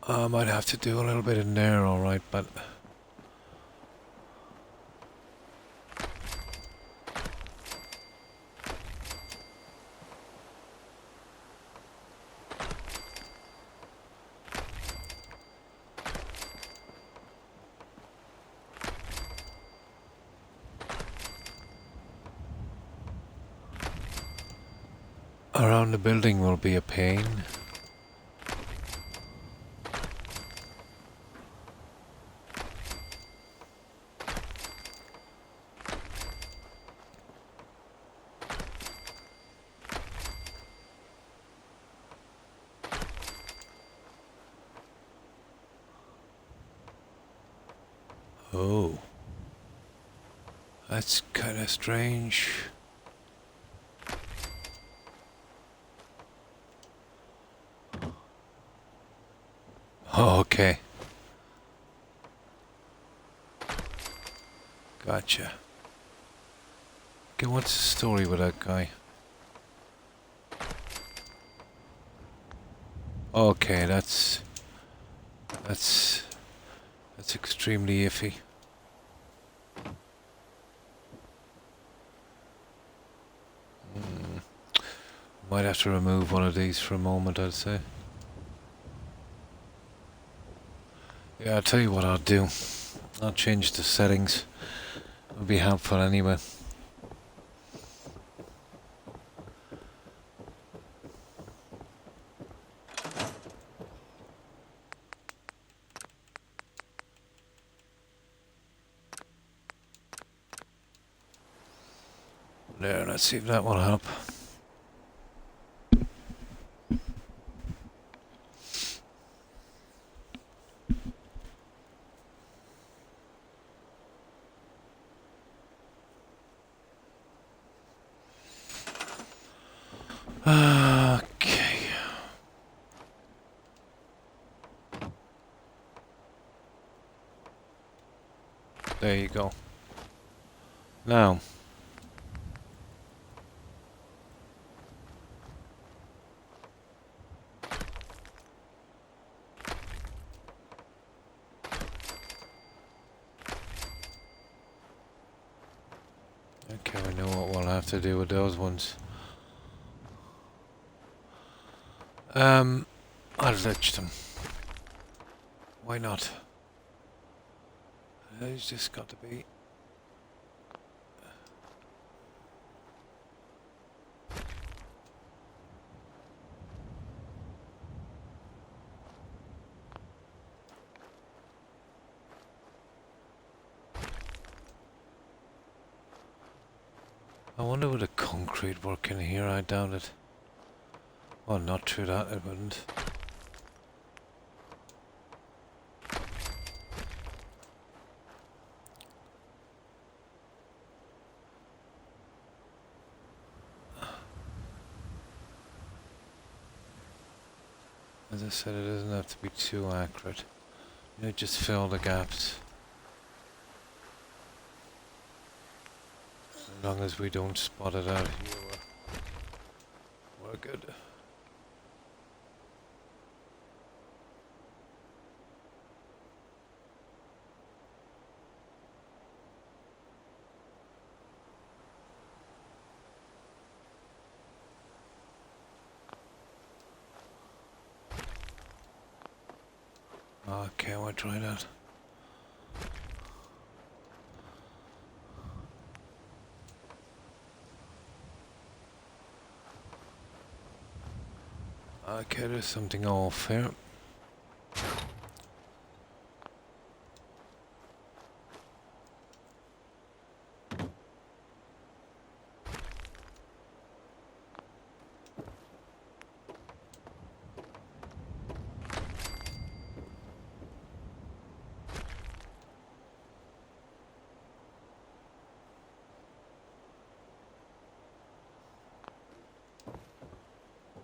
I might have to do a little bit in there, alright, but... around the building will be a pain. Oh. That's kind of strange. Oh, okay. Gotcha. Okay, what's the story with that guy? Okay, that's extremely iffy. Might have to remove one of these for a moment, I'd say. Yeah, I'll tell you what I'll do. I'll change the settings. It'll be helpful anyway. There, let's see if that will help. Okay. There you go. Now. Okay, we know what we'll have to do with those ones. I'll lich them. Why not? It's just got to be. I wonder would the concrete work in here? I doubt it. Oh, not true that it wouldn't. As I said, it doesn't have to be too accurate. You know, just fill the gaps. As long as we don't spot it out here, we're good. Okay, I'll try that. Okay, there's something off here.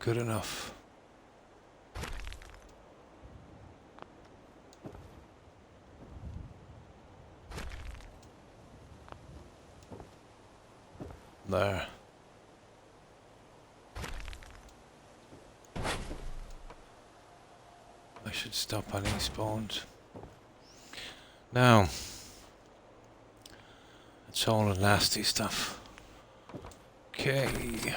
Good enough. There. I should stop any spawns. Now, it's all the nasty stuff. Okay.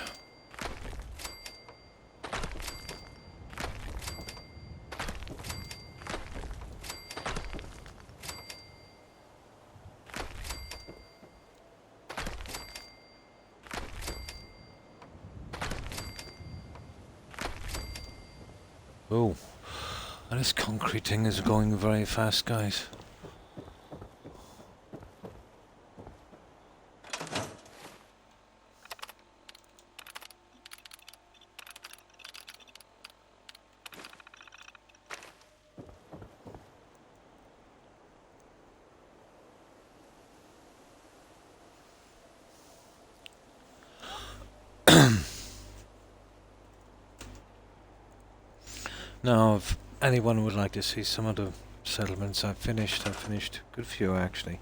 Oh, and this concrete thing is going very fast, guys. Now, if anyone would like to see some of the settlements I've finished a good few actually.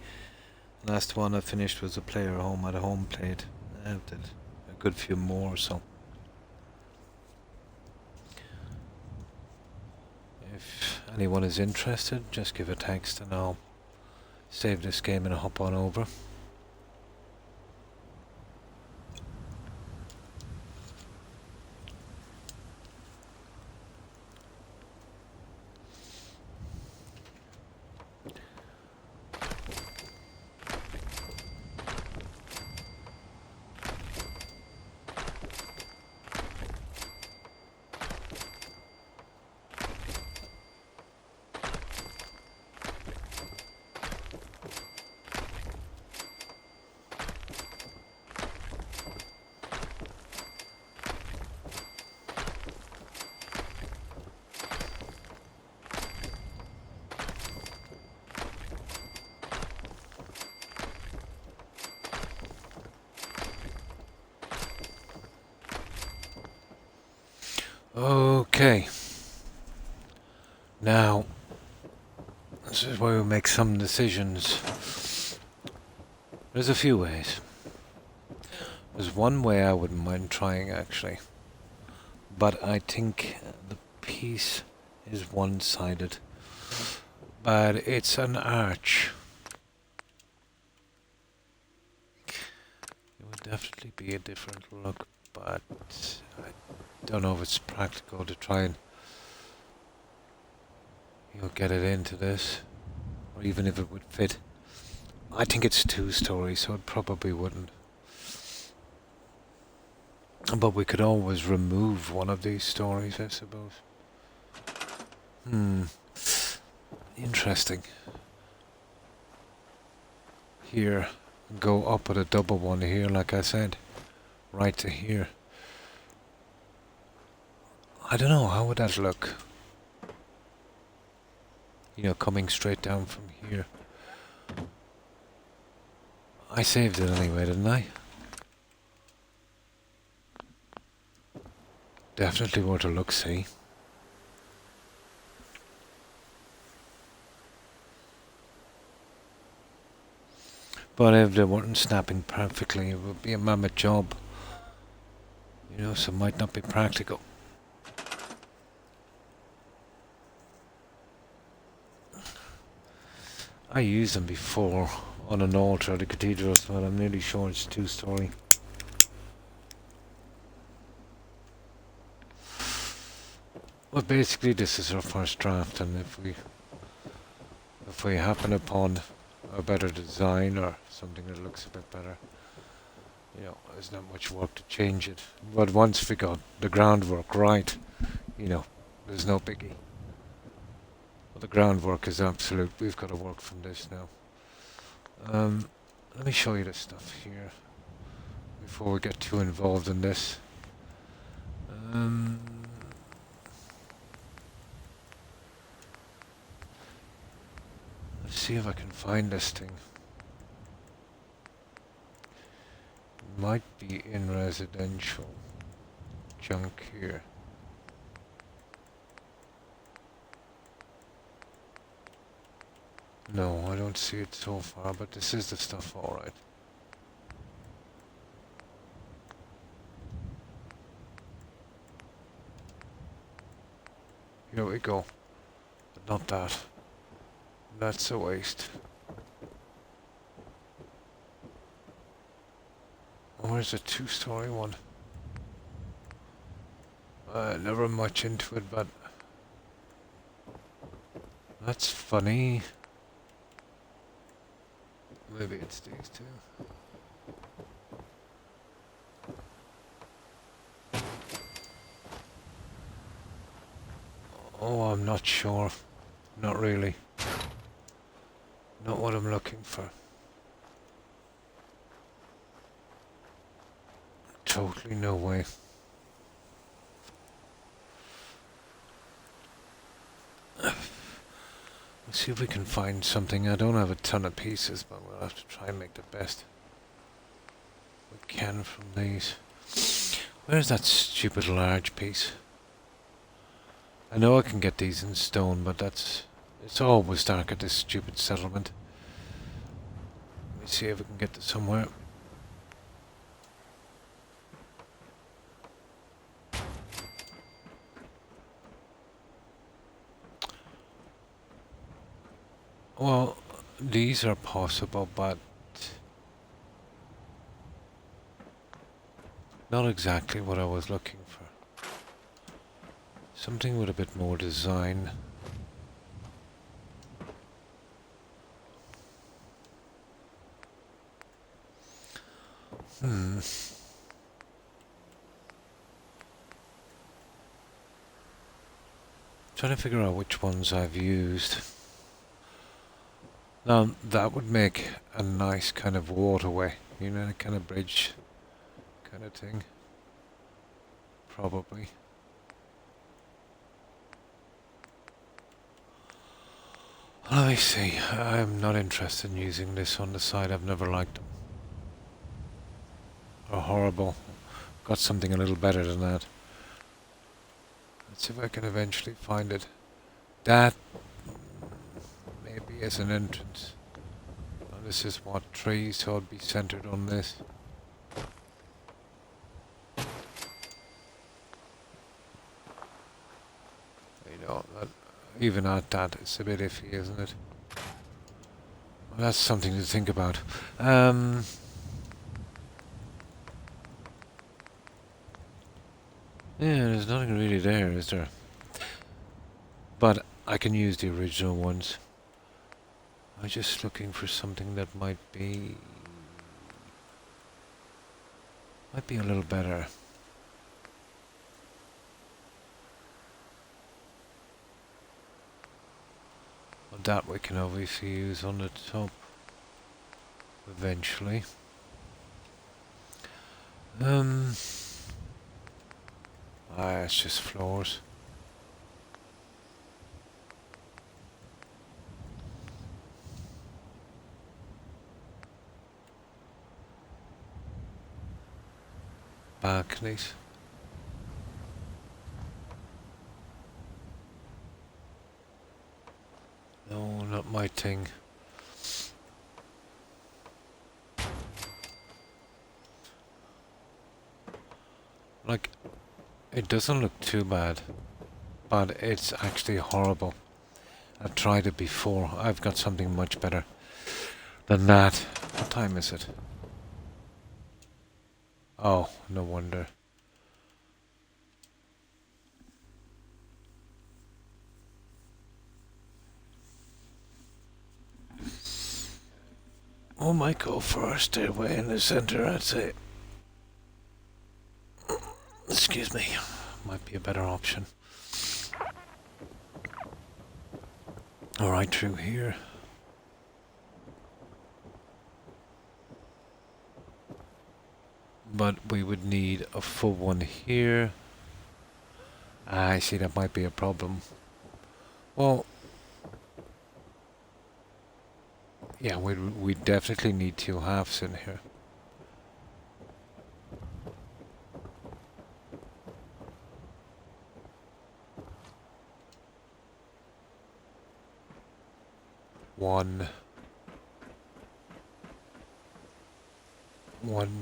Last one I finished was a player home at a home plate. I did a good few more, so if anyone is interested, just give a text and I'll save this game and hop on over. Okay. Now, this is where we make some decisions. There's a few ways. There's one way I wouldn't mind trying actually, but I think the piece is one-sided. But it's an arch. It would definitely be a different look, but I don't know if it's practical to try and get it into this, or even if it would fit. I think it's 2 stories, so it probably wouldn't. But we could always remove one of these stories, I suppose. Interesting. Here, go up with a double one here, like I said, right to here. I don't know, how would that look? You know, coming straight down from here. I saved it anyway, didn't I? Definitely worth a look, see. But if they weren't snapping perfectly, it would be a mammoth job. You know, so it might not be practical. I used them before on an altar at the cathedral, but I'm nearly sure it's 2-story. Well, basically this is our first draft, and if we happen upon a better design or something that looks a bit better, you know, there's not much work to change it. But once we got the groundwork right, you know, there's no biggie. But the groundwork is absolute. We've got to work from this now. Let me show you the stuff here before we get too involved in this. Let's see if I can find this thing. It might be in residential junk here. No, I don't see it so far, but this is the stuff, alright. Here we go. But not that. That's a waste. Where's the 2-story one? Never much into it, but that's funny. Maybe it's these two. Oh, I'm not sure. Not really. Not what I'm looking for. Totally no way. Let's see if we can find something. I don't have a ton of pieces, but we'll have to try and make the best we can from these. Where's that stupid large piece? I know I can get these in stone, but it's always dark at this stupid settlement. Let me see if we can get to somewhere. Well, these are possible, but not exactly what I was looking for. Something with a bit more design. Trying to figure out which ones I've used. Now, that would make a nice kind of waterway, you know, a kind of bridge kind of thing. Probably. Let me see. I'm not interested in using this on the side. I've never liked them. They're horrible. Got something a little better than that. Let's see if I can eventually find it. That maybe as an entrance. Now this is what, trees, so I'd be centered on this. You know, even at that, it's a bit iffy, isn't it? Well, that's something to think about. Yeah, there's nothing really there, is there? But I can use the original ones. I'm just looking for something that might be a little better. Well, that we can obviously use on the top eventually. Ah, it's just floors. Balconies. No, not my thing. Like, it doesn't look too bad, but it's actually horrible. I've tried it before. I've got something much better than that. What time is it? Oh, no wonder. We might go for a stairway in the center, I'd say. Excuse me. Might be a better option. Alright, through here. But we would need a full one here. I see, that might be a problem. Well, yeah, we definitely need 2 halves in here. One,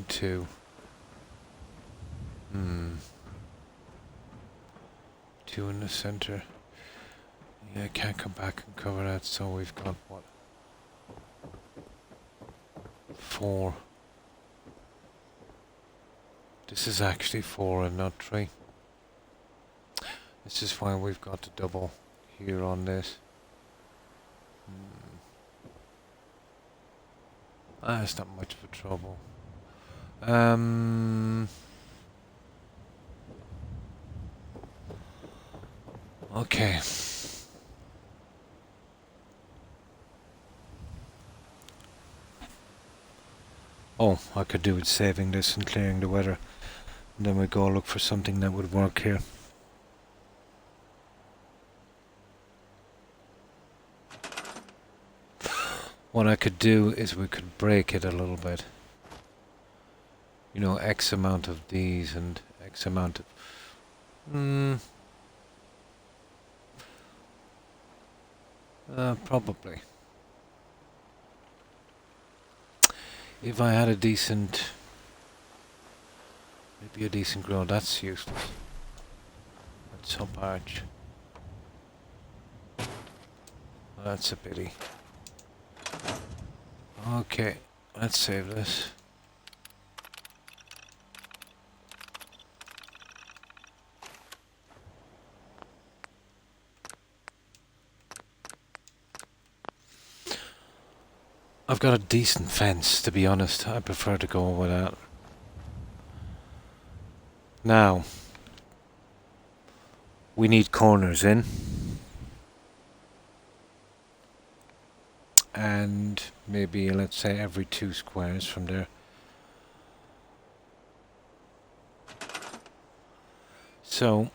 2. Two in the center. Yeah, I can't come back and cover that, so we've got what? 4. This is actually 4 and not 3. This is why we've got to double here on this. It's not much of a trouble. Okay. Oh, I could do with saving this and clearing the weather. And then we go look for something that would work here. What I could do is we could break it a little bit. You know, X amount of these and X amount of... probably. If I had a decent... maybe a decent grow, that's useless. That's top arch. That's a pity. Okay, let's save this. I've got a decent fence, to be honest. I prefer to go with that. Now, we need corners in. And maybe, let's say, every 2 squares from there. So,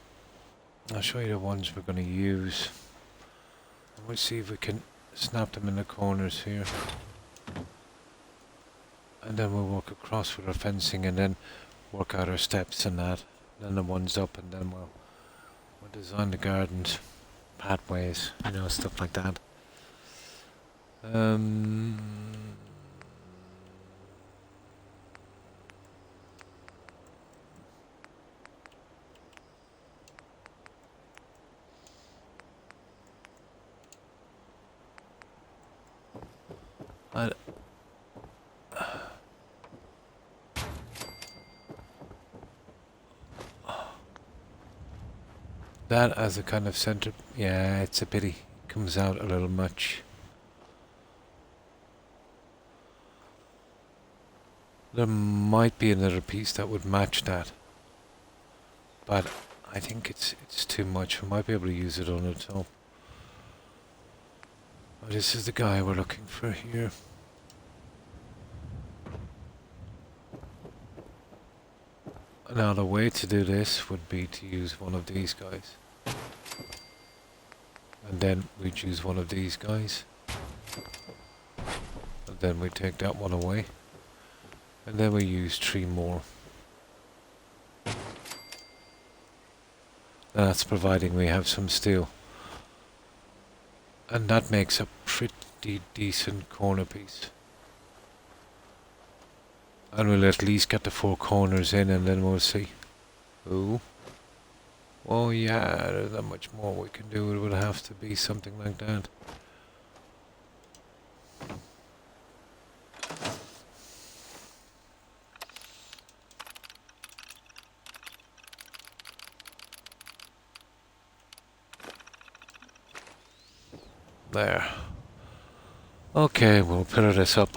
I'll show you the ones we're going to use. We'll see if we can snap them in the corners here. And then we'll walk across with our fencing and then work out our steps and that. Then the ones up, and then we'll design the gardens, pathways, you know, stuff like that. That as a kind of center, yeah, it's a pity. Comes out a little much. There might be another piece that would match that, but I think it's too much. We might be able to use it on the top. Oh, this is the guy we're looking for here. Now the way to do this would be to use one of these guys. And then we choose one of these guys. And then we take that one away. And then we use 3 more. That's providing we have some steel. And that makes a pretty decent corner piece. And we'll at least get the 4 corners in and then we'll see. Ooh. Oh yeah, there's not much more we can do. It would have to be something like that. There. Okay, we'll pillar this up.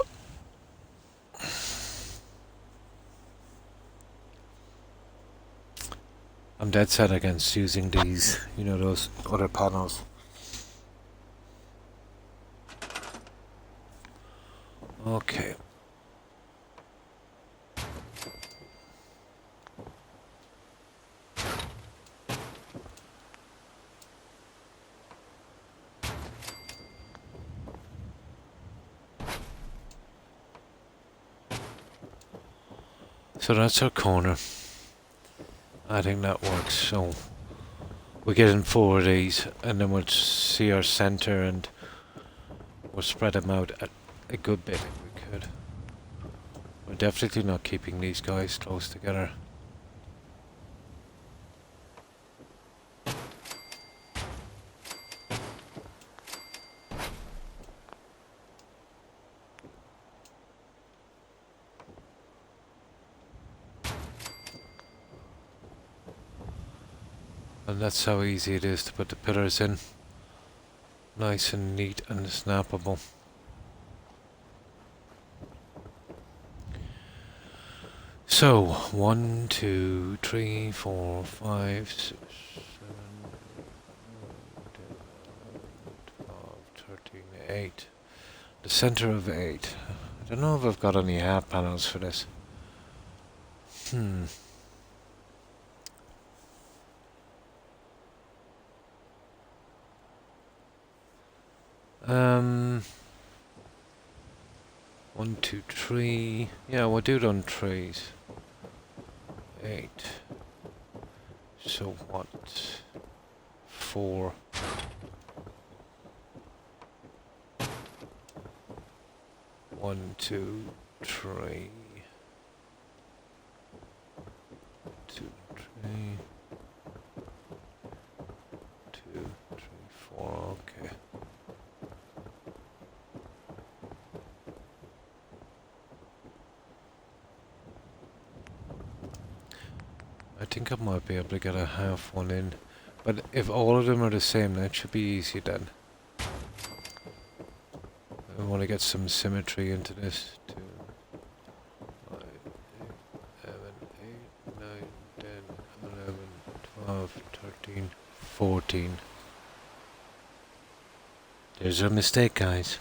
I'm dead set against using these, you know, those other panels. Okay. So that's our corner. I think that works. So we get in 4 of these and then we'll see our center and we'll spread them out a good bit if we could. We're definitely not keeping these guys close together. And that's how easy it is to put the pillars in. Nice and neat and snappable. So, 1, 2, 3, 4, 5, 6, 7, 8, 12, 13, 8. The center of 8. I don't know if I've got any half panels for this. One, 2, 3. Yeah, we'll do it on 3s. 8. So what? 4. 1, 2, 3. 2, 3. 2, 3, 4. Okay. I think I might be able to get a half one in, but if all of them are the same, that should be easy then. I want to get some symmetry into this. 2, 5, 6, 7, 8, 9, 10, 11, 12, 13, 14. There's a mistake, guys.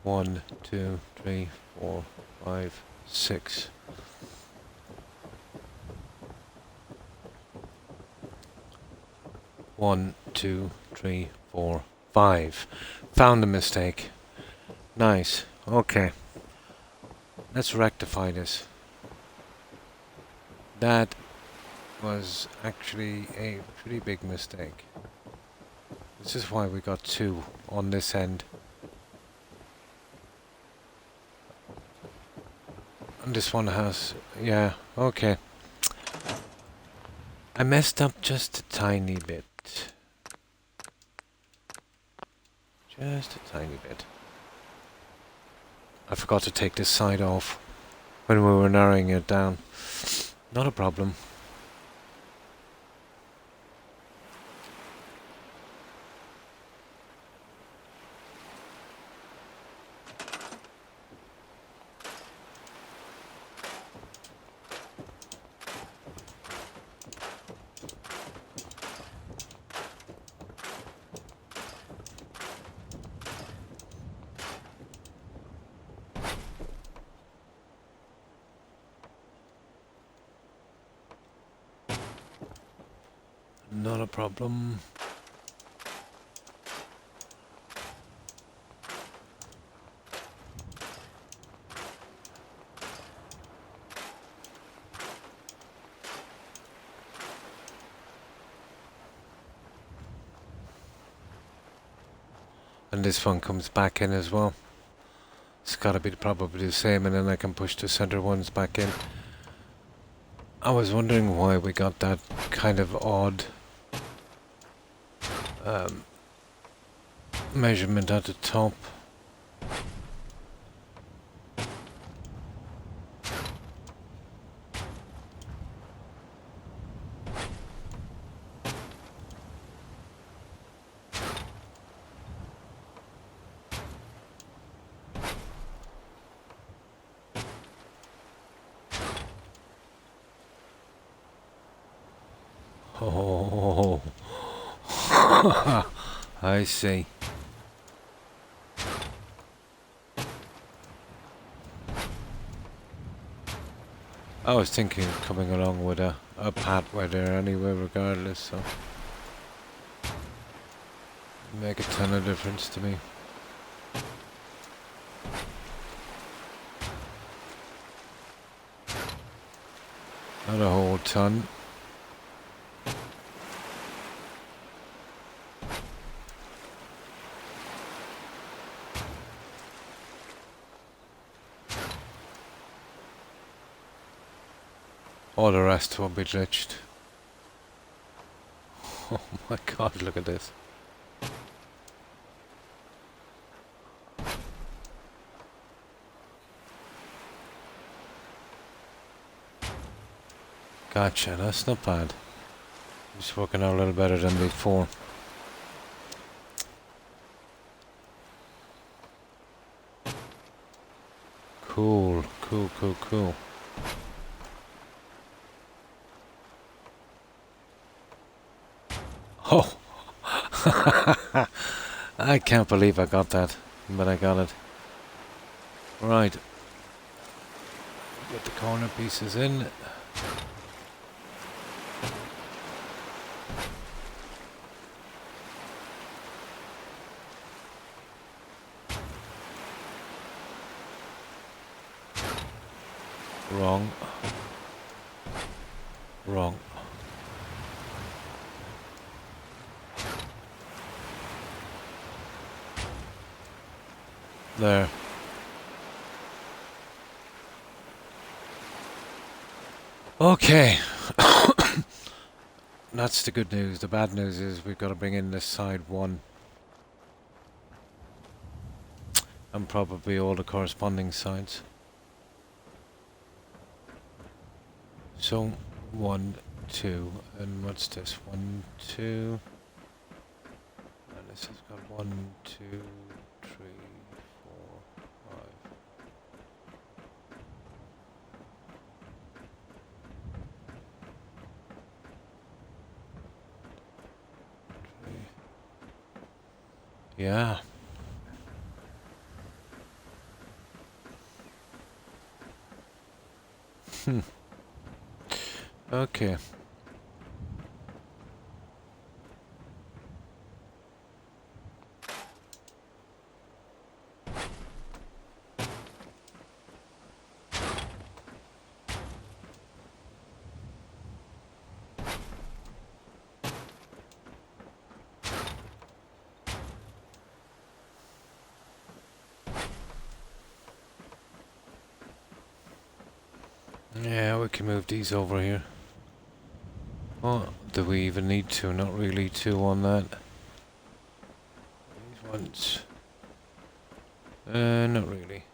One, 2, 3, 4, 5, 6. One, 2, 3, 4, 5. Found the mistake. Nice. Okay. Let's rectify this. That was actually a pretty big mistake. This is why we got 2 on this end. And this one has, yeah, okay. I messed up just a tiny bit. Just a tiny bit. I forgot to take this side off when we were narrowing it down. Not a problem. Not a problem. And this one comes back in as well. It's gotta be probably the same, and then I can push the center ones back in. I was wondering why we got that kind of odd measurement at the top. Oh, I see. I was thinking of coming along with a pathway there anyway, regardless, so make a ton of difference to me. Not a whole ton. All the rest will be glitched. Oh my god, look at this. Gotcha, that's not bad. It's working out a little better than before. Cool, cool, cool, cool. Oh! I can't believe I got that, but I got it. Right. Get the corner pieces in. Wrong. Wrong. There. Okay. That's the good news. The bad news is we've got to bring in this side one. And probably all the corresponding sides. So, 1, 2, and what's this? 1, 2. And this has got 1, 2, 3, 4, 5. Yeah. Okay. Yeah, we can move these over here. Oh, do we even need to? Not really two on that. These ones. Not really.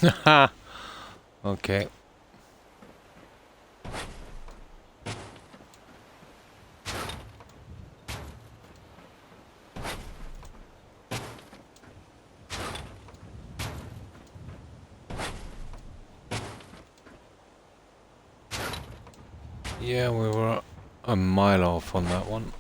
Haha. Okay. Yeah, we were a mile off on that one.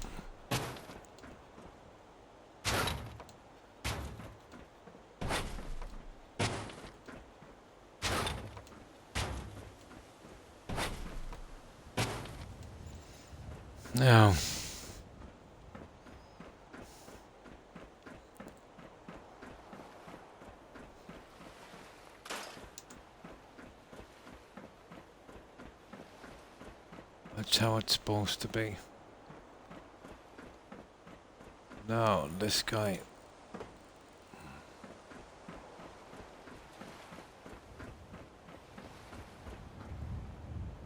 Now, that's how it's supposed to be. Now, this guy.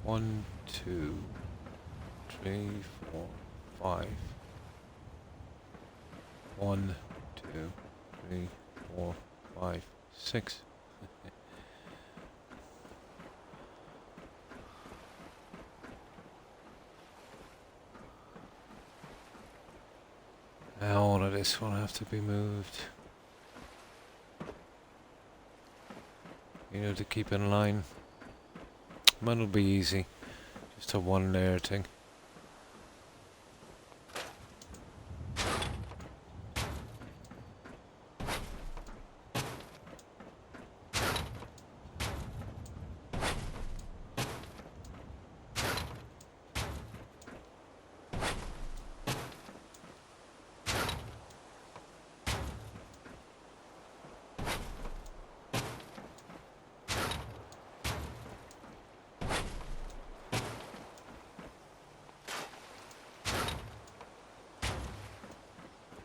One, two, three, four, five. 1, 2, 3, 4, 5, 6. Now all of this will have to be moved. You know, to keep in line. That'll be easy. Just a one layer thing.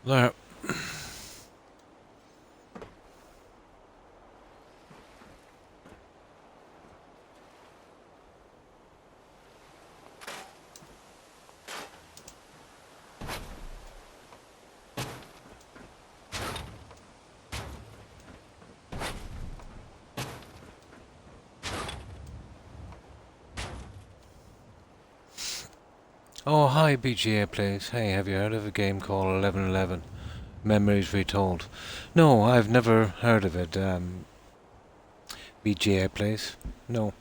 There. Oh, hi BGA Plays. Hey, have you heard of a game called 1111? Memories Retold. No, I've never heard of it. BGA Plays. No,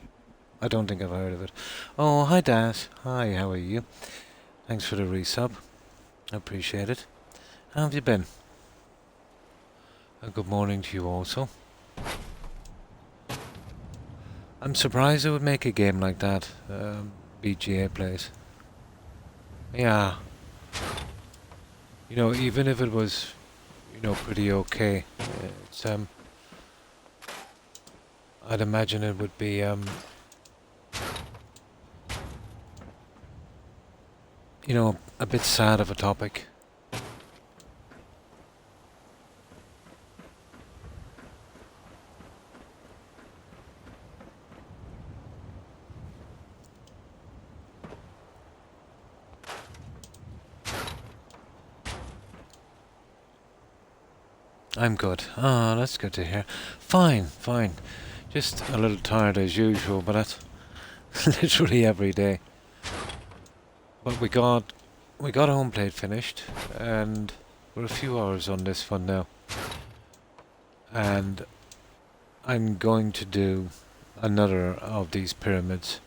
I don't think I've heard of it. Oh, hi Dash. Hi, how are you? Thanks for the resub. I appreciate it. How have you been? Good morning to you also. I'm surprised they would make a game like that. BGA Plays. Yeah. You know, even if it was, you know, pretty okay, it's, I'd imagine it would be, you know, a bit sad of a topic. I'm good. Ah, that's good to hear. Fine, fine. Just a little tired as usual, but that's literally every day. But we got home plate finished, and we're a few hours on this one now. And I'm going to do another of these pyramids.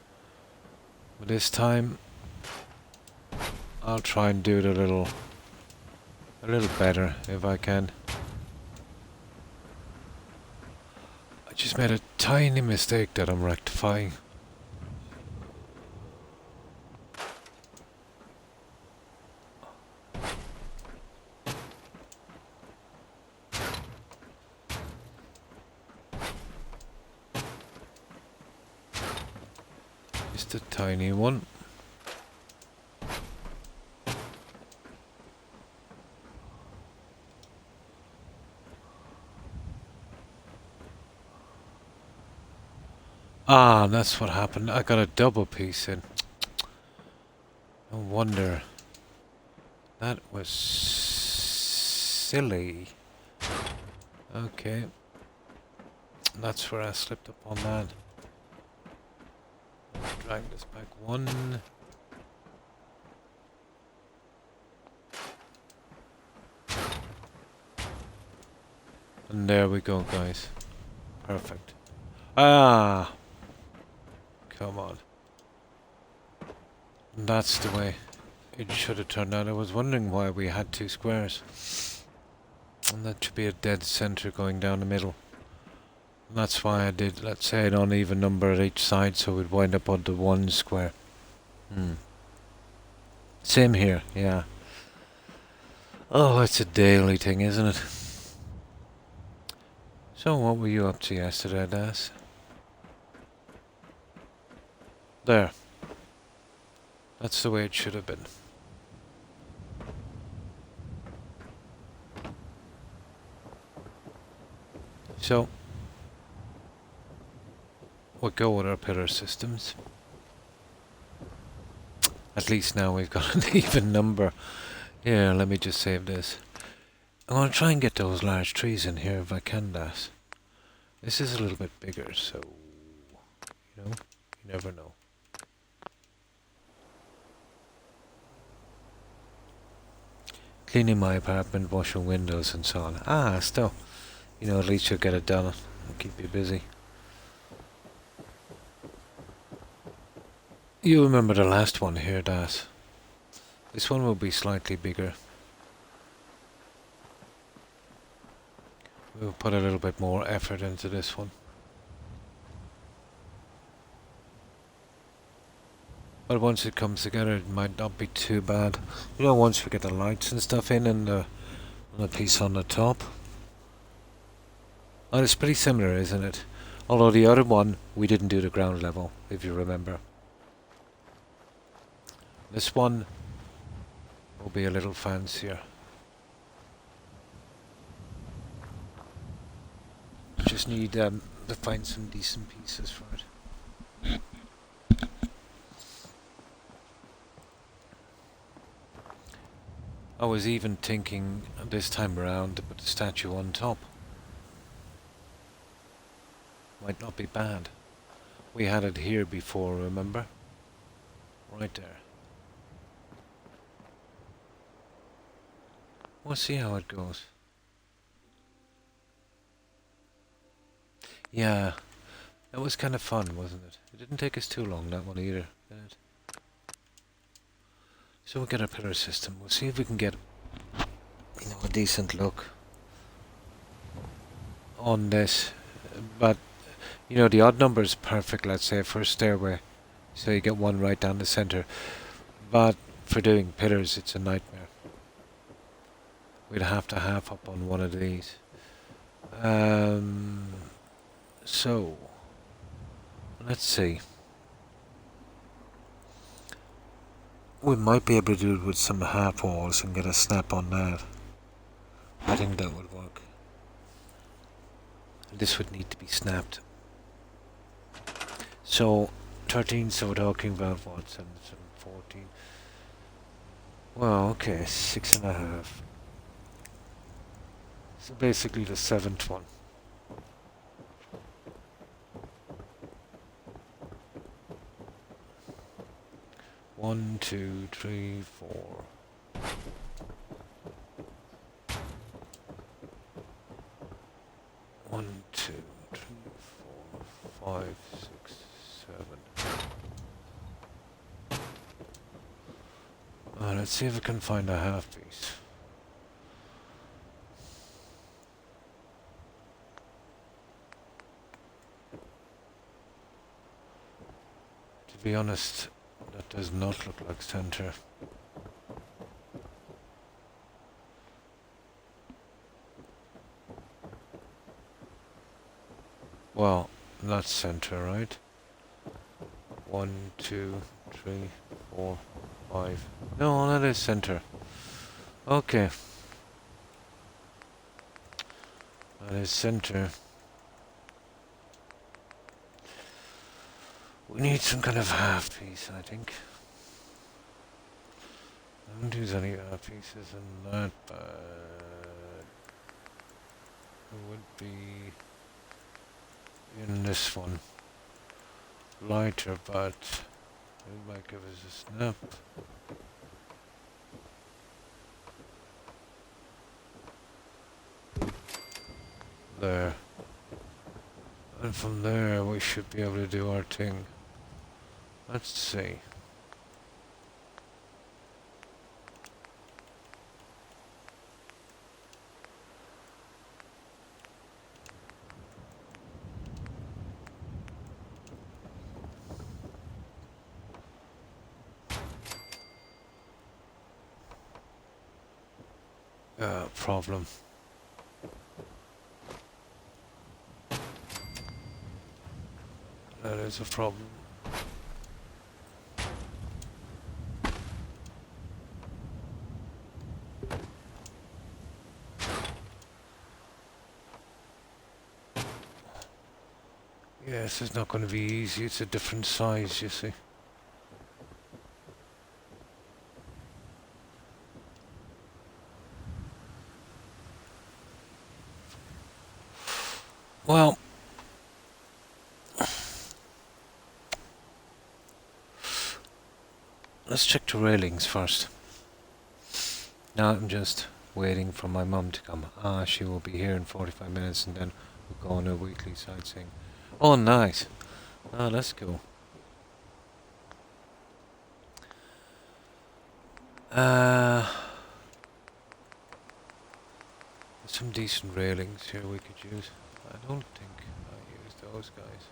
But this time, I'll try and do it a little better if I can. I just made a tiny mistake that I'm rectifying. Just a tiny one. Ah, that's what happened. I got a double piece in. No wonder. That was silly. Okay. That's where I slipped up on that. Drag this back one. And there we go, guys. Perfect. Ah! Come on. That's the way it should have turned out. I was wondering why we had two squares. And that should be a dead center going down the middle. And that's why I did, let's say, an uneven number at each side, so we'd wind up on the one square. Same here, yeah. Oh, it's a daily thing, isn't it? So, what were you up to yesterday, Das? There. That's the way it should have been. So, we'll go with our pillar systems. At least now we've got an even number. Here, let me just save this. I'm going to try and get those large trees in here if I can, Das. This is a little bit bigger, so, you know, you never know. Cleaning my apartment, washing windows and so on. Ah, still. You know, at least you'll get it done. It'll keep you busy. You remember the last one here, Das. This one will be slightly bigger. We'll put a little bit more effort into this one. But once it comes together, it might not be too bad. You know, once we get the lights and stuff in and the piece on the top. Oh, it's pretty similar, isn't it? Although the other one, we didn't do the ground level, if you remember. This one will be a little fancier. Just need to find some decent pieces for it. I was even thinking this time around to put the statue on top. Might not be bad. We had it here before, remember? Right there. We'll see how it goes. Yeah, that was kind of fun, wasn't it? It didn't take us too long, that one either, did it? So we'll get our pillar system. We'll see if we can get, you know, a decent look on this. But, you know, the odd number is perfect, let's say, for a stairway. So you get one right down the center. But for doing pillars, it's a nightmare. We'd have to half up on one of these. So, let's see. We might be able to do it with some half walls and get a snap on that. I think that would work. This would need to be snapped. So, 13, so we're talking about what? 7, 14. Well, okay, 6.5. So basically the 7th one. One, two, three, four. One, two, three, four, 5, 6, 7. Let's see if we can find a half piece. To be honest, that does not look like center. Well, that's center, right? 1, 2, 3, 4, 5. No, that is center. Okay. That is center. We need some kind of half piece, I think. I don't use any half pieces in that, but it would be in this one. Lighter, but it might give us a snap. There. And from there we should be able to do our thing. Let's see. Problem. That is a problem. Yes, it's not going to be easy. It's a different size, you see. Well, let's check the railings first. Now I'm just waiting for my mum to come. She will be here in 45 minutes and then we'll go on a weekly sightseeing. Oh, nice. Let's go. Some decent railings here we could use. I don't think I used those guys.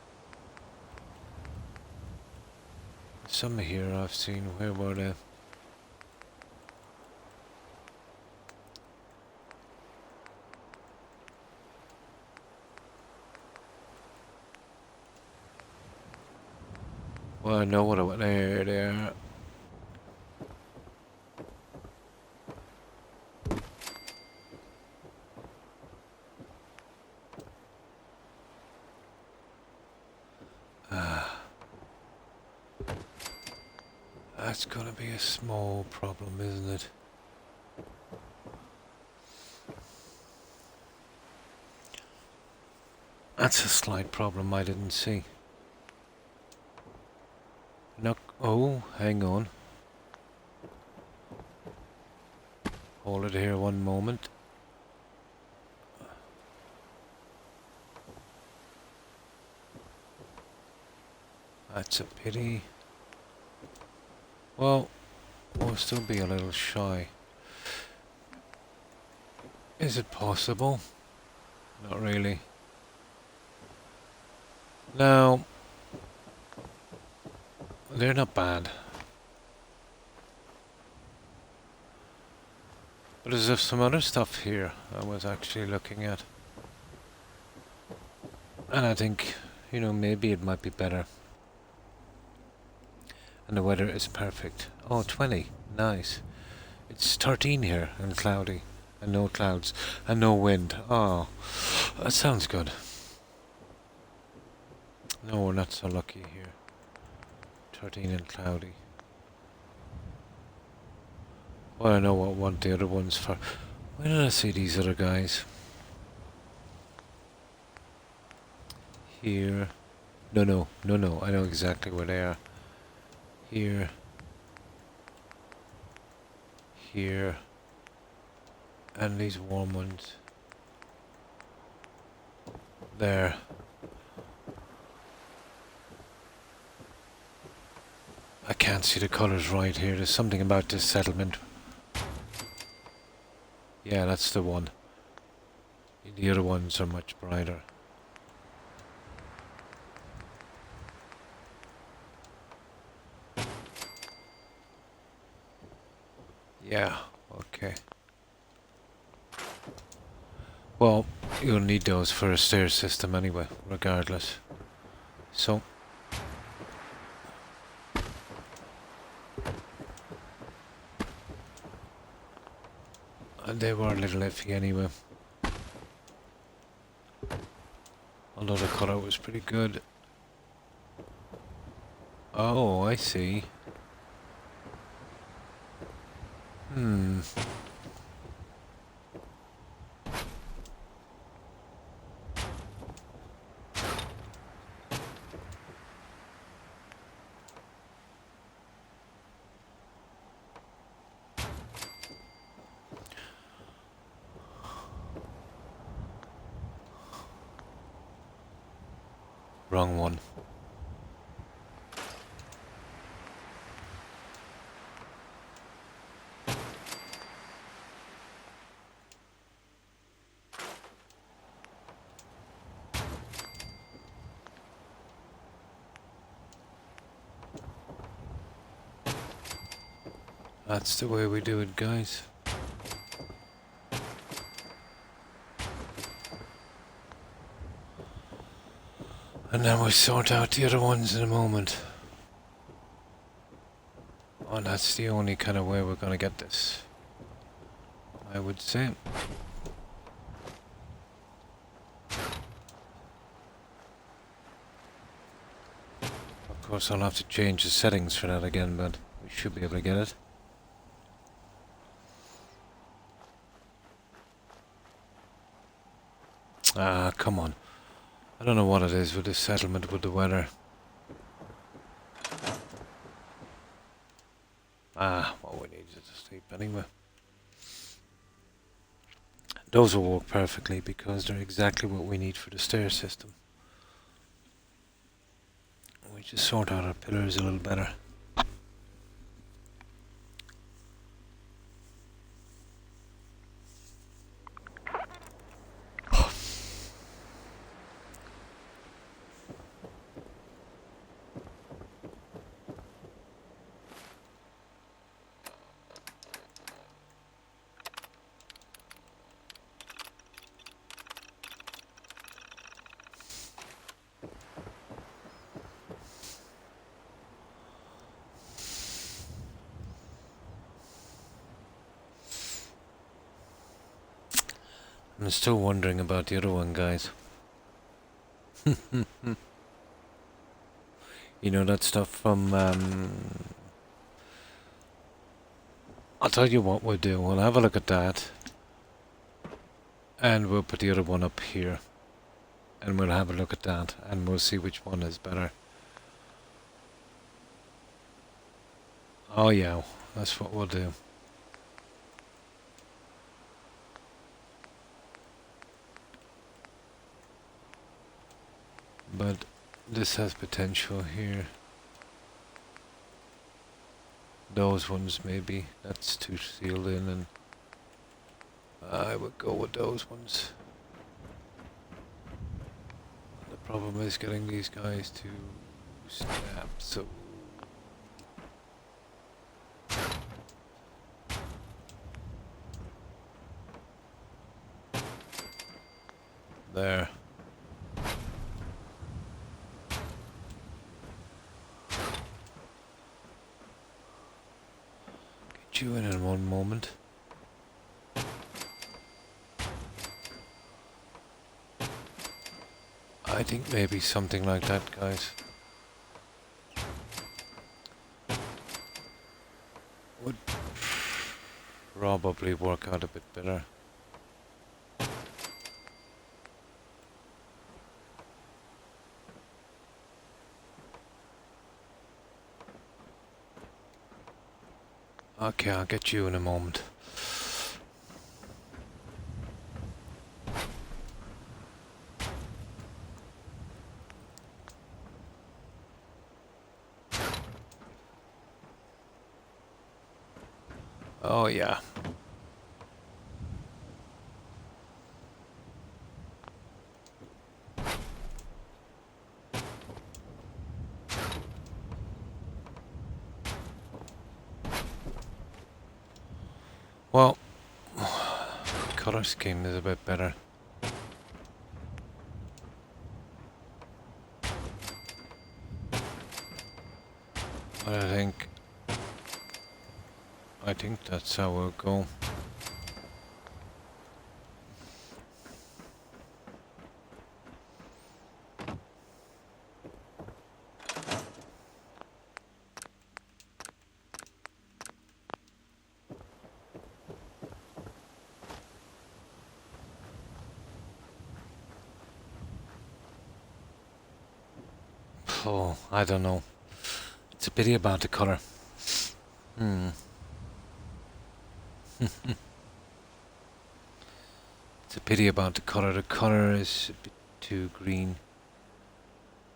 Some here I've seen. Where were they? Well, I know what I went there. There. That's gonna be a small problem, isn't it? That's a slight problem I didn't see. No, oh, hang on. Hold it here one moment. That's a pity. Well, we'll still be a little shy. Is it possible? Not really. Now, they're not bad. But there's some other stuff here I was actually looking at. And I think, you know, maybe it might be better. And the weather is perfect. Oh, 20. Nice. It's 13 here and cloudy. And no clouds. And no wind. Oh, that sounds good. No, we're not so lucky here. 13 and cloudy. Well, I know what want the other ones for. Where did I see these other guys? Here. No. I know exactly where they are. Here. Here. And these warm ones. There. I can't see the colours right here. There's something about this settlement. Yeah, that's the one. The other ones are much brighter. Yeah, okay. Well, you'll need those for a stair system anyway, regardless. So... and they were a little iffy anyway. Although the colour was pretty good. Oh, I see. wrong one. That's the way we do it, guys. And then we sort out the other ones in a moment. Oh, that's the only kind of way we're gonna get this, I would say. Of course, I'll have to change the settings for that again, but we should be able to get it. Ah, come on. I don't know what it is with this settlement with the weather. Ah, what we need is to sleep anyway. Those will work perfectly because they're exactly what we need for the stair system. We just sort out our pillars a little better. I'm still wondering about the other one, guys. You know that stuff from... I'll tell you what we'll do. We'll have a look at that. And we'll put the other one up here. And we'll have a look at that. And we'll see which one is better. Oh yeah, that's what we'll do. But this has potential here. Those ones maybe. That's too sealed in, and I would go with those ones. The problem is getting these guys to snap, so... There. Get you in one moment. I think maybe something like that, guys. Would probably work out a bit better. Okay, I'll get you in a moment. Oh yeah. Well, color scheme is a bit better. But I think that's how we'll go. Oh, I don't know. It's a pity about the color. It's a pity about the color. The color is a bit too green.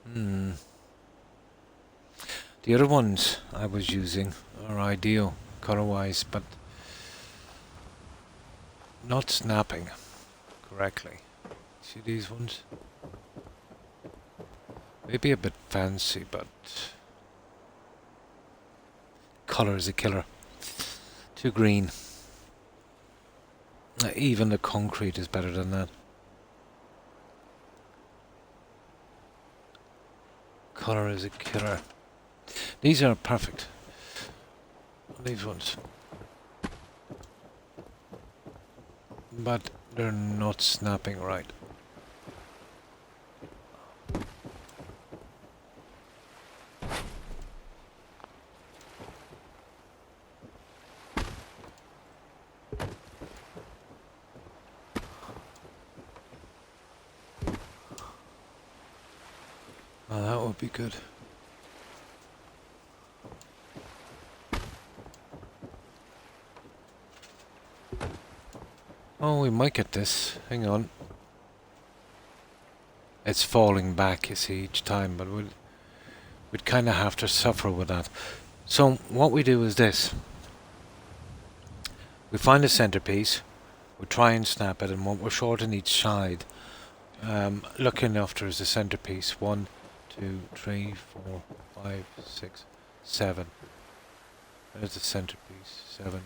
Hmm. The other ones I was using are ideal color-wise, but not snapping correctly. See these ones? Maybe a bit fancy, but color is a killer. Too green. Even the concrete is better than that. Color is a killer. These are perfect. These ones. But they're not snapping right. Oh, that would be good. Oh, we might get this. Hang on. It's falling back, you see, each time, but we'd kind of have to suffer with that. So what we do is this. We find a centerpiece, we try and snap it, and we're short on each side. Looking after is the centerpiece. 1, 2, 3, 4, 5, 6, 7. There's the centerpiece. 7.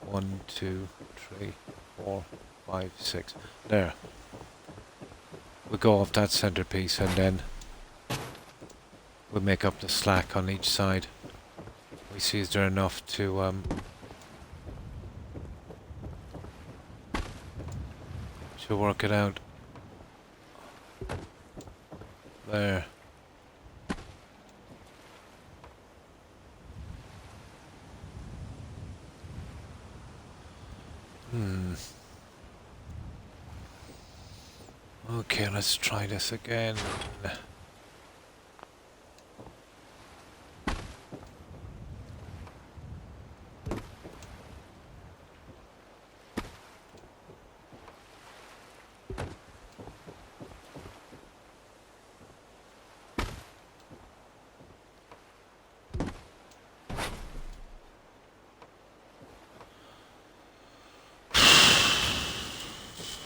1, 2, 3, 4, 5, 6. There. We go off that centerpiece and then we make up the slack on each side. We see is there enough to work it out. There. Okay, let's try this again.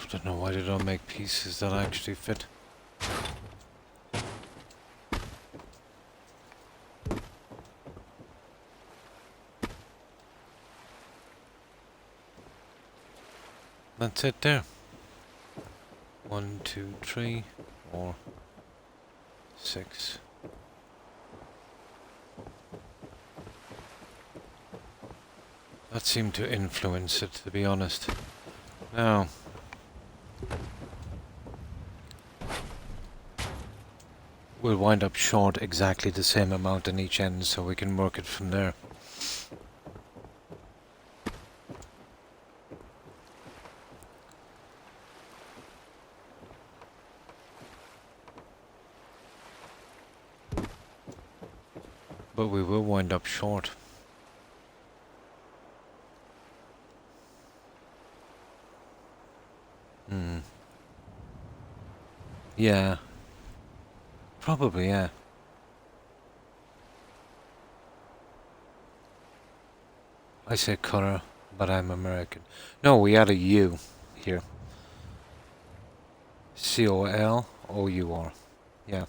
I don't know why they don't make pieces that actually fit. That's it there. 1, 2, 3, 4, 6. That seemed to influence it, to be honest. Now, we'll wind up short exactly the same amount on each end, so we can work it from there. But we will wind up short. Yeah. Probably, yeah. I say color, but I'm American. No, we add a U here. C-O-L-O-U-R. Yeah.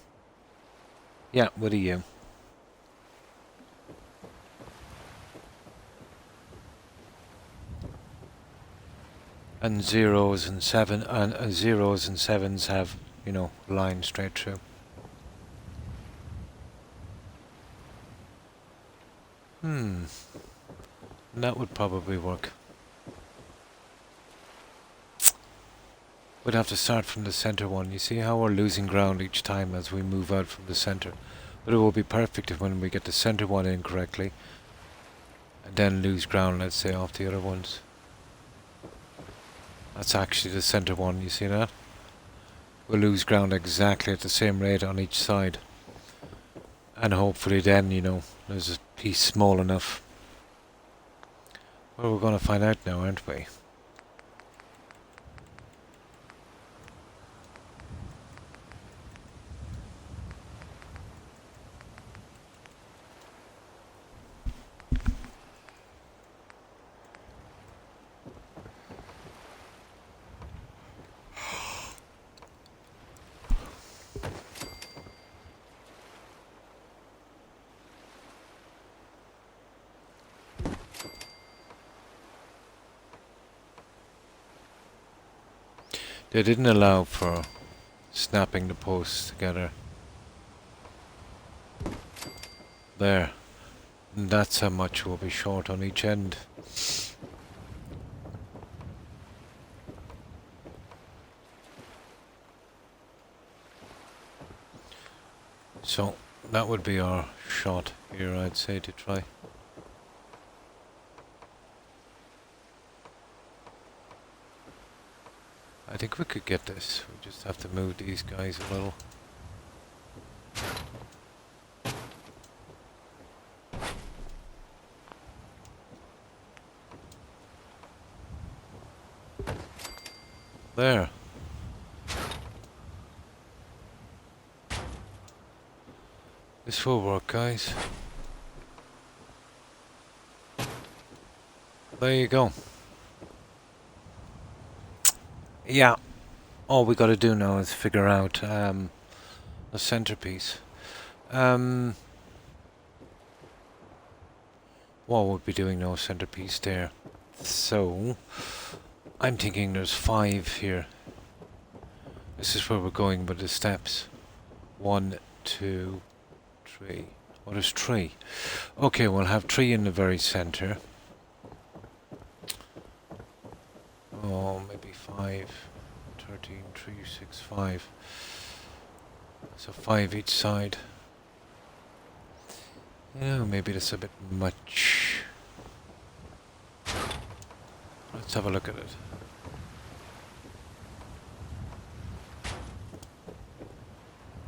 Yeah, with a U. And zeros and zeros and sevens have, you know, lines straight through. That would probably work. We'd have to start from the center one. You see how we're losing ground each time as we move out from the center. But it will be perfect if when we get the center one in correctly, and then lose ground, let's say, off the other ones. That's actually the center one, you see that? We'll lose ground exactly at the same rate on each side. And hopefully then, you know, there's a piece small enough. Well, we're going to find out now, aren't we? They didn't allow for snapping the posts together. There. And that's how much will be short on each end. So that would be our shot here, I'd say, to try. I think we could get this. We just have to move these guys a little. There. This will work, guys. There you go. Yeah. All we gotta do now is figure out the centerpiece. What would be doing no centerpiece there? So I'm thinking there's 5 here. This is where we're going with the steps. 1, 2, 3. Oh, there's 3. Okay, we'll have 3 in the very center. Oh, maybe 5. 13, 3, 6, 5. So 5 each side. Yeah, maybe that's a bit much. Let's have a look at it.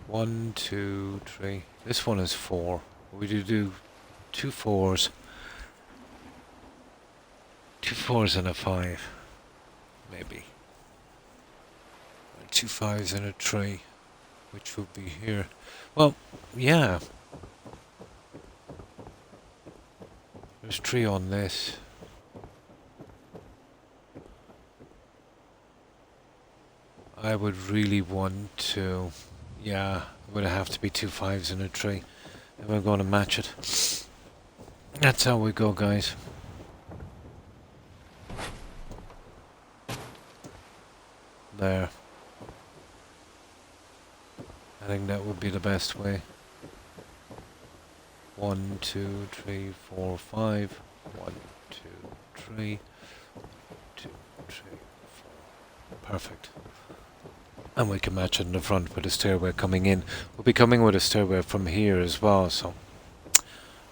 One, 2, 3. This one is 4. We do 2 4s. 2 4s and a 5. Maybe. 2 5s and a 3. Which would be here. Well, yeah. There's 3 on this. I would really want to... Yeah, it would have to be 2 5s and a 3. And we're going to match it. That's how we go, guys. There. I think that would be the best way. 1, 2, 3, 4, 5. 1, 2, 3. 2, 3, 4. Perfect. And we can match it in the front with a stairway coming in. We'll be coming with a stairway from here as well, so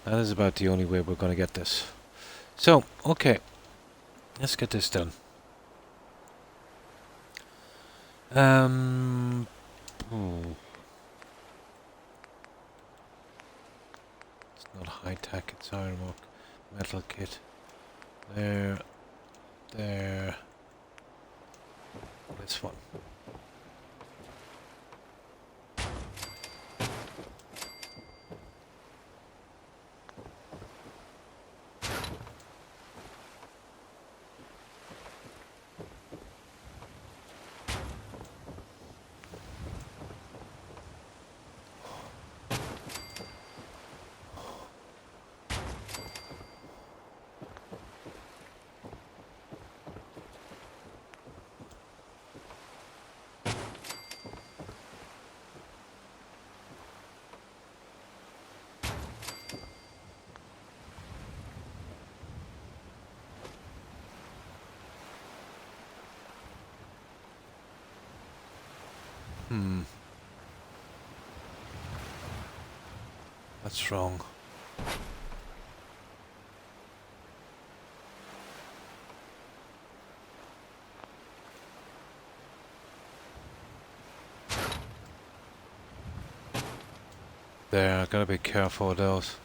that is about the only way we're going to get this. So, okay. Let's get this done. It's not high-tech, it's ironwork. Metal kit. There. There. This one. That's wrong. There, I gotta be careful with those.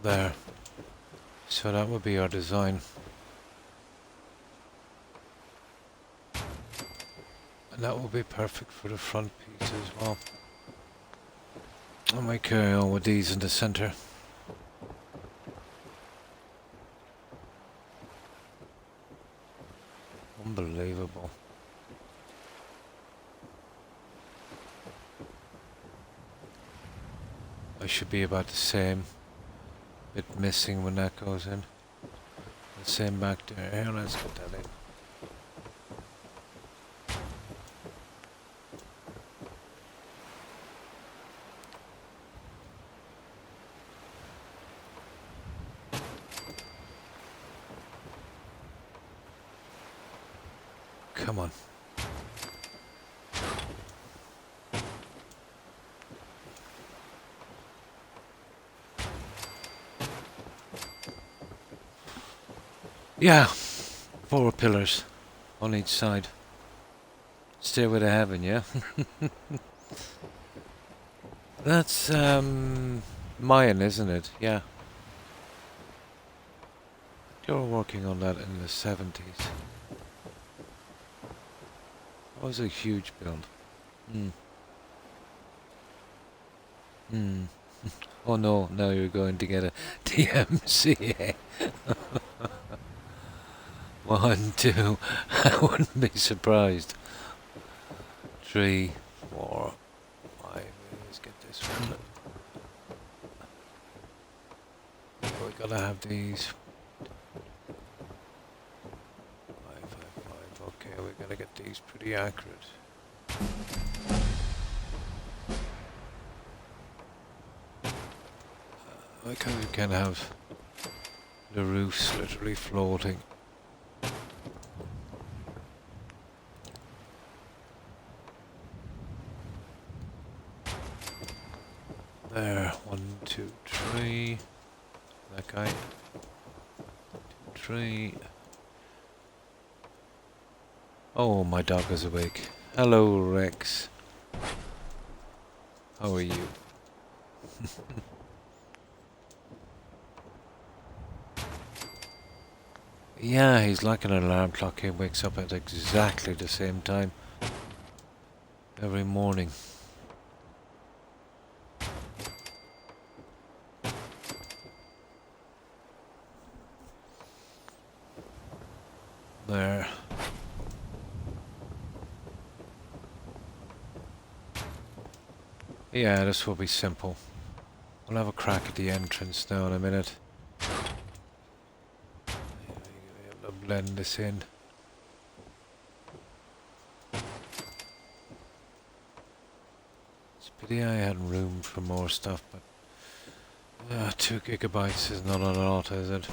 There. So that would be our design. And that will be perfect for the front piece as well. I might carry on with these in the center. Unbelievable. I should be about the same. Bit missing when that goes in. same back there. Here, let's get that in. Come on. Yeah, 4 pillars on each side. Stairway to heaven, yeah? That's Mayan, isn't it? Yeah. They were working on that in the 70s. That was a huge build. Oh no, now you're going to get a DMCA. 1, 2, I wouldn't be surprised. 3, 4, 5, let's get this one. We gotta have these. 5, 5, 5, okay, we gotta get these pretty accurate. Because we can have the roofs literally floating. There, 1, 2, 3. That guy. 2, 3. Oh, my dog is awake. Hello, Rex. How are you? Yeah, he's like an alarm clock. He wakes up at exactly the same time every morning. There. Yeah, this will be simple. We'll have a crack at the entrance now in a minute. I'll blend this in. It's a pity I had room for more stuff, but 2 gigabytes is not a lot, is it?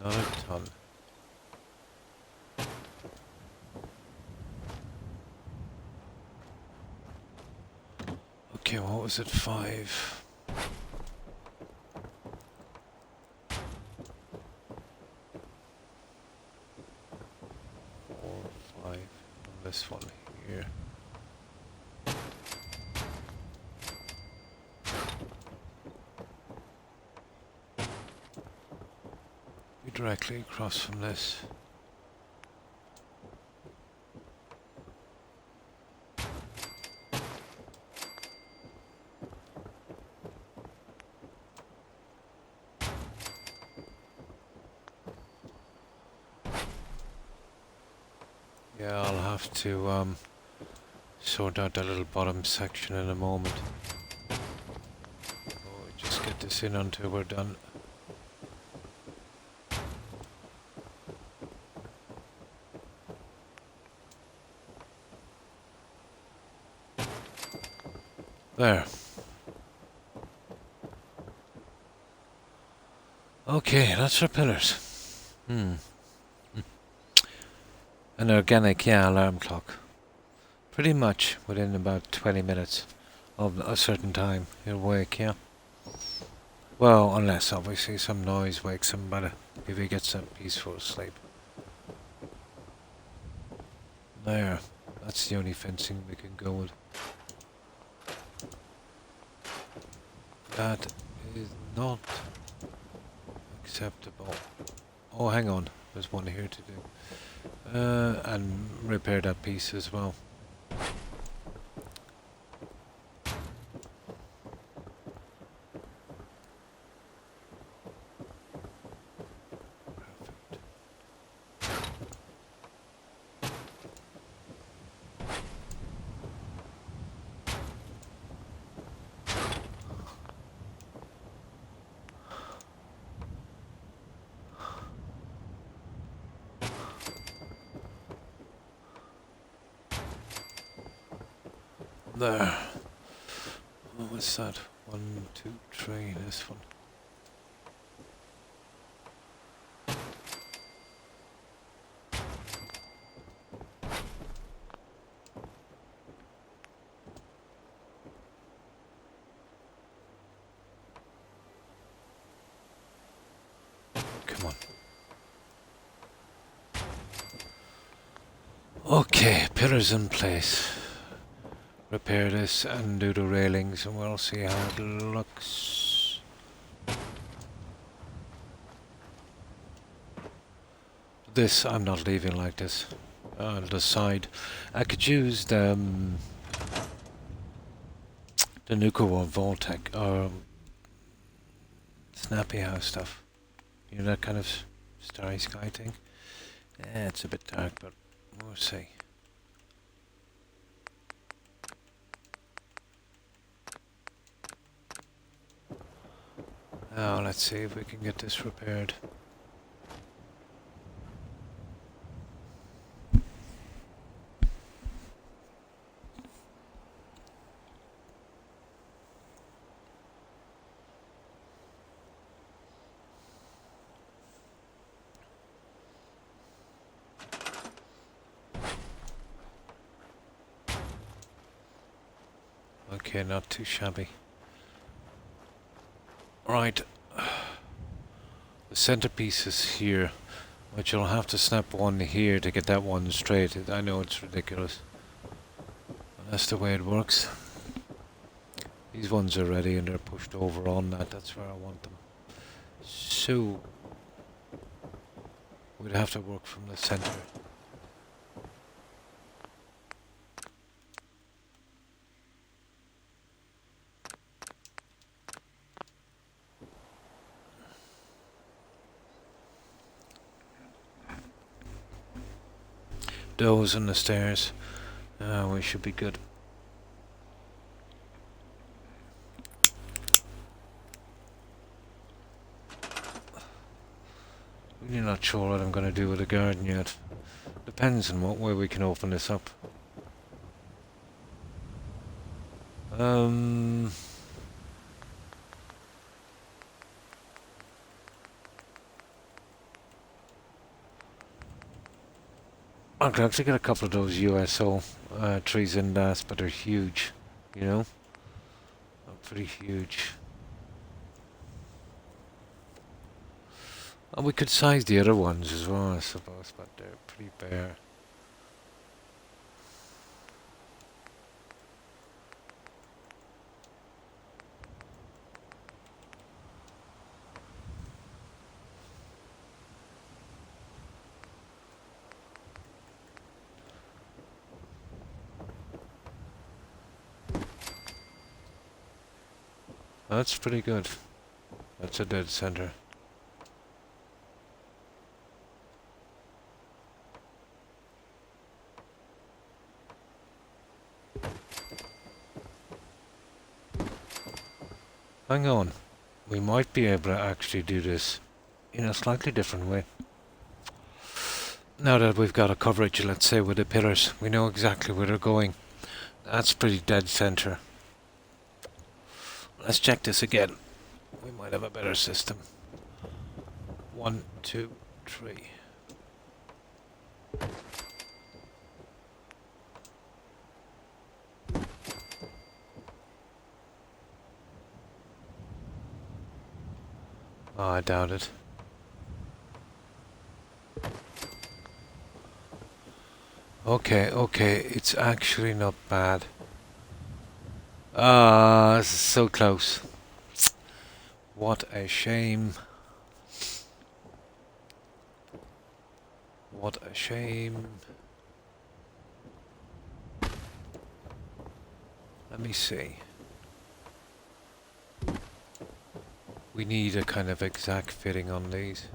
Not a ton. Okay, what was it? 5. 4, 5. And this one here. Be directly across from this. Yeah, I'll have to sort out that little bottom section in a moment. Just get this in until we're done. There. Okay, that's our pillars. An organic, alarm clock. Pretty much within about 20 minutes of a certain time you'll wake, yeah? Well, unless obviously some noise wakes him, but if he gets a peaceful sleep. There. That's the only fencing we can go with. That is not acceptable. Oh, hang on. There's one here to do. And repair that piece as well. there. What was that? 1, 2, 3, this one. Come on. Okay, pillars in place. Repair this and do the railings and we'll see how it looks. This I'm not leaving like this. I'll decide. I could use the Nuka or Voltec or Snappy House stuff. You know, that kind of starry sky thing. Yeah, it's a bit dark, but we'll see. Now let's see if we can get this repaired. Okay, not too shabby. Right. The centerpiece is here, but you'll have to snap one here to get that one straight. I know it's ridiculous, but that's the way it works. These ones are ready and they're pushed over on that. That's where I want them. So we'd have to work from the center. Those and the stairs. We should be good. Really not sure what I'm going to do with the garden yet. Depends on what way we can open this up. I could actually get a couple of those USO trees in that, but they're huge, you know? They're pretty huge. And we could size the other ones as well, I suppose, but they're pretty bare. That's pretty good. That's a dead center. Hang on. We might be able to actually do this in a slightly different way. Now that we've got a coverage, let's say, with the pillars, we know exactly where they're going. That's pretty dead center. Let's check this again. We might have a better system. 1, 2, 3. Oh, I doubt it. Okay, it's actually not bad. Ah, this is so close. What a shame. What a shame. Let me see. We need a kind of exact fitting on these.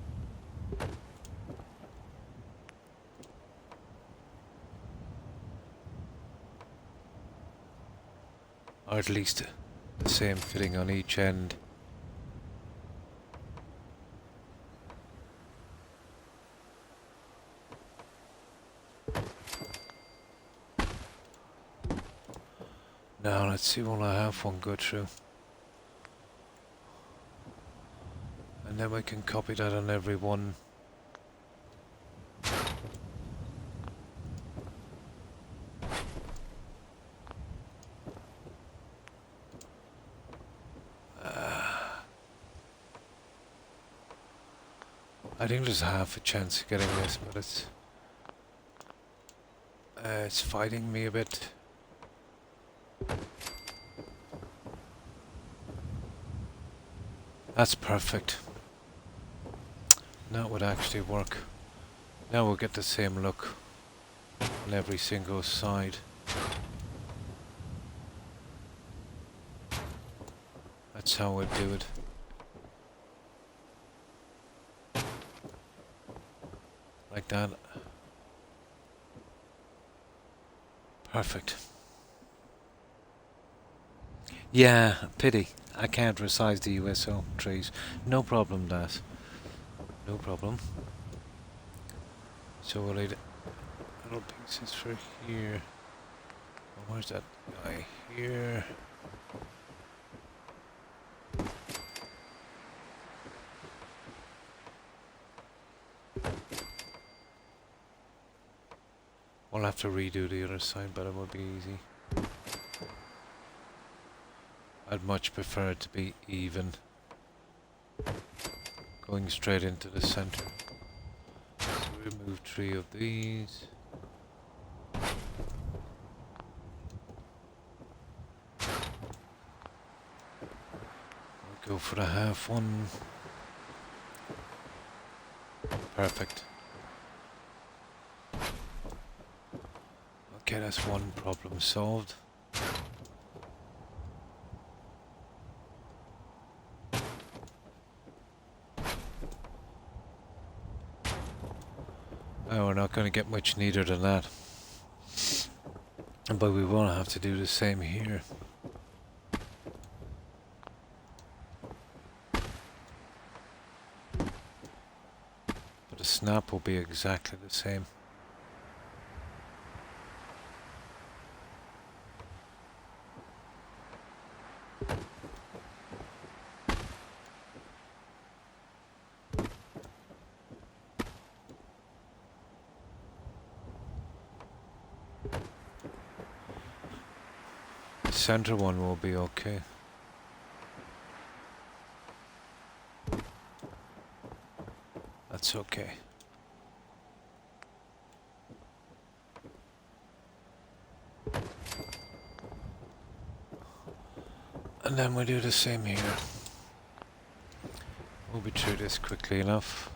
Or at least the same fitting on each end. Now let's see, will I have one go through? And then we can copy that on every one. I think there's half a chance of getting this, but it's fighting me a bit. That's perfect. That would actually work. Now we'll get the same look on every single side. That's how we'd do it. Like that. Perfect. Yeah, pity. I can't resize the USO trees. No problem, that. No problem. So we'll need little pieces for here. Oh, where's that guy? Here. We'll have to redo the other side, but it will be easy. I'd much prefer it to be even. Going straight into the center. So remove 3 of these. We'll go for the half one. Perfect. Okay, that's one problem solved. Oh, we're not going to get much neater than that. But we will have to do the same here. But the snap will be exactly the same. Center one will be okay. That's okay. And then we do the same here. We'll be through this quickly enough.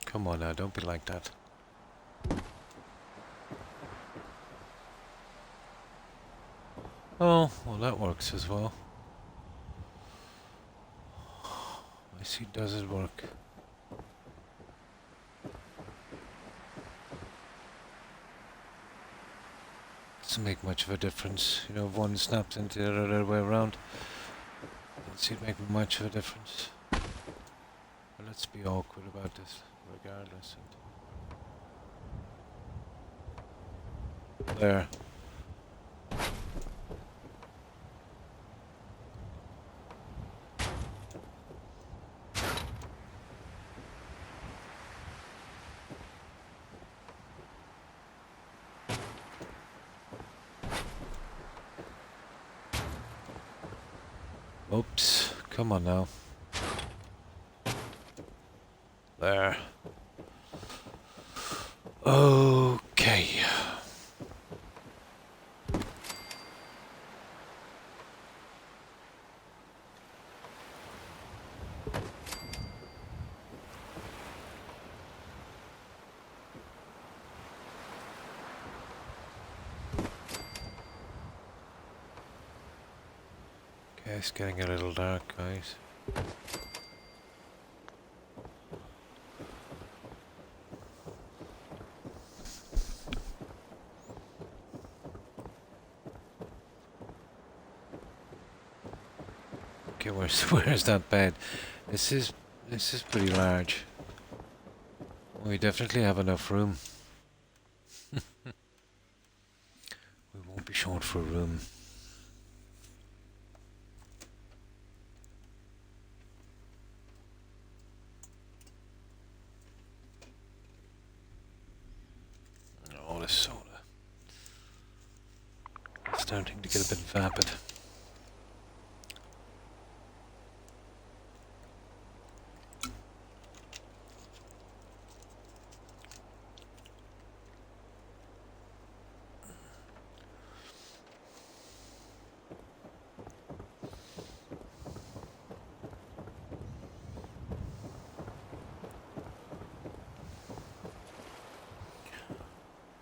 Come on now, don't be like that. Oh, well that works as well. I see, does it work? Doesn't make much of a difference. You know, if one snaps into the other way around, doesn't seem to make much of a difference. But let's be awkward about this, regardless. There. Oops, come on now. There. Okay. Okay, it's getting a little dark, guys. Okay, where's that bed? This is pretty large. We definitely have enough room. We won't be short for room. Oh, this soda. It's starting to get a bit vapid.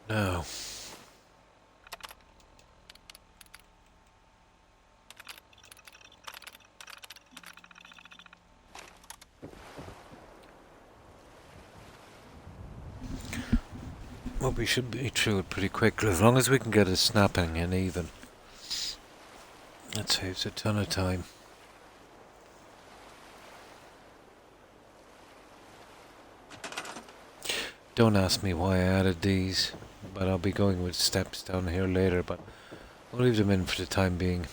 No. Well, we should be through it pretty quickly, as long as we can get it snapping and even. That saves a ton of time. Don't ask me why I added these, but I'll be going with steps down here later, but I'll leave them in for the time being.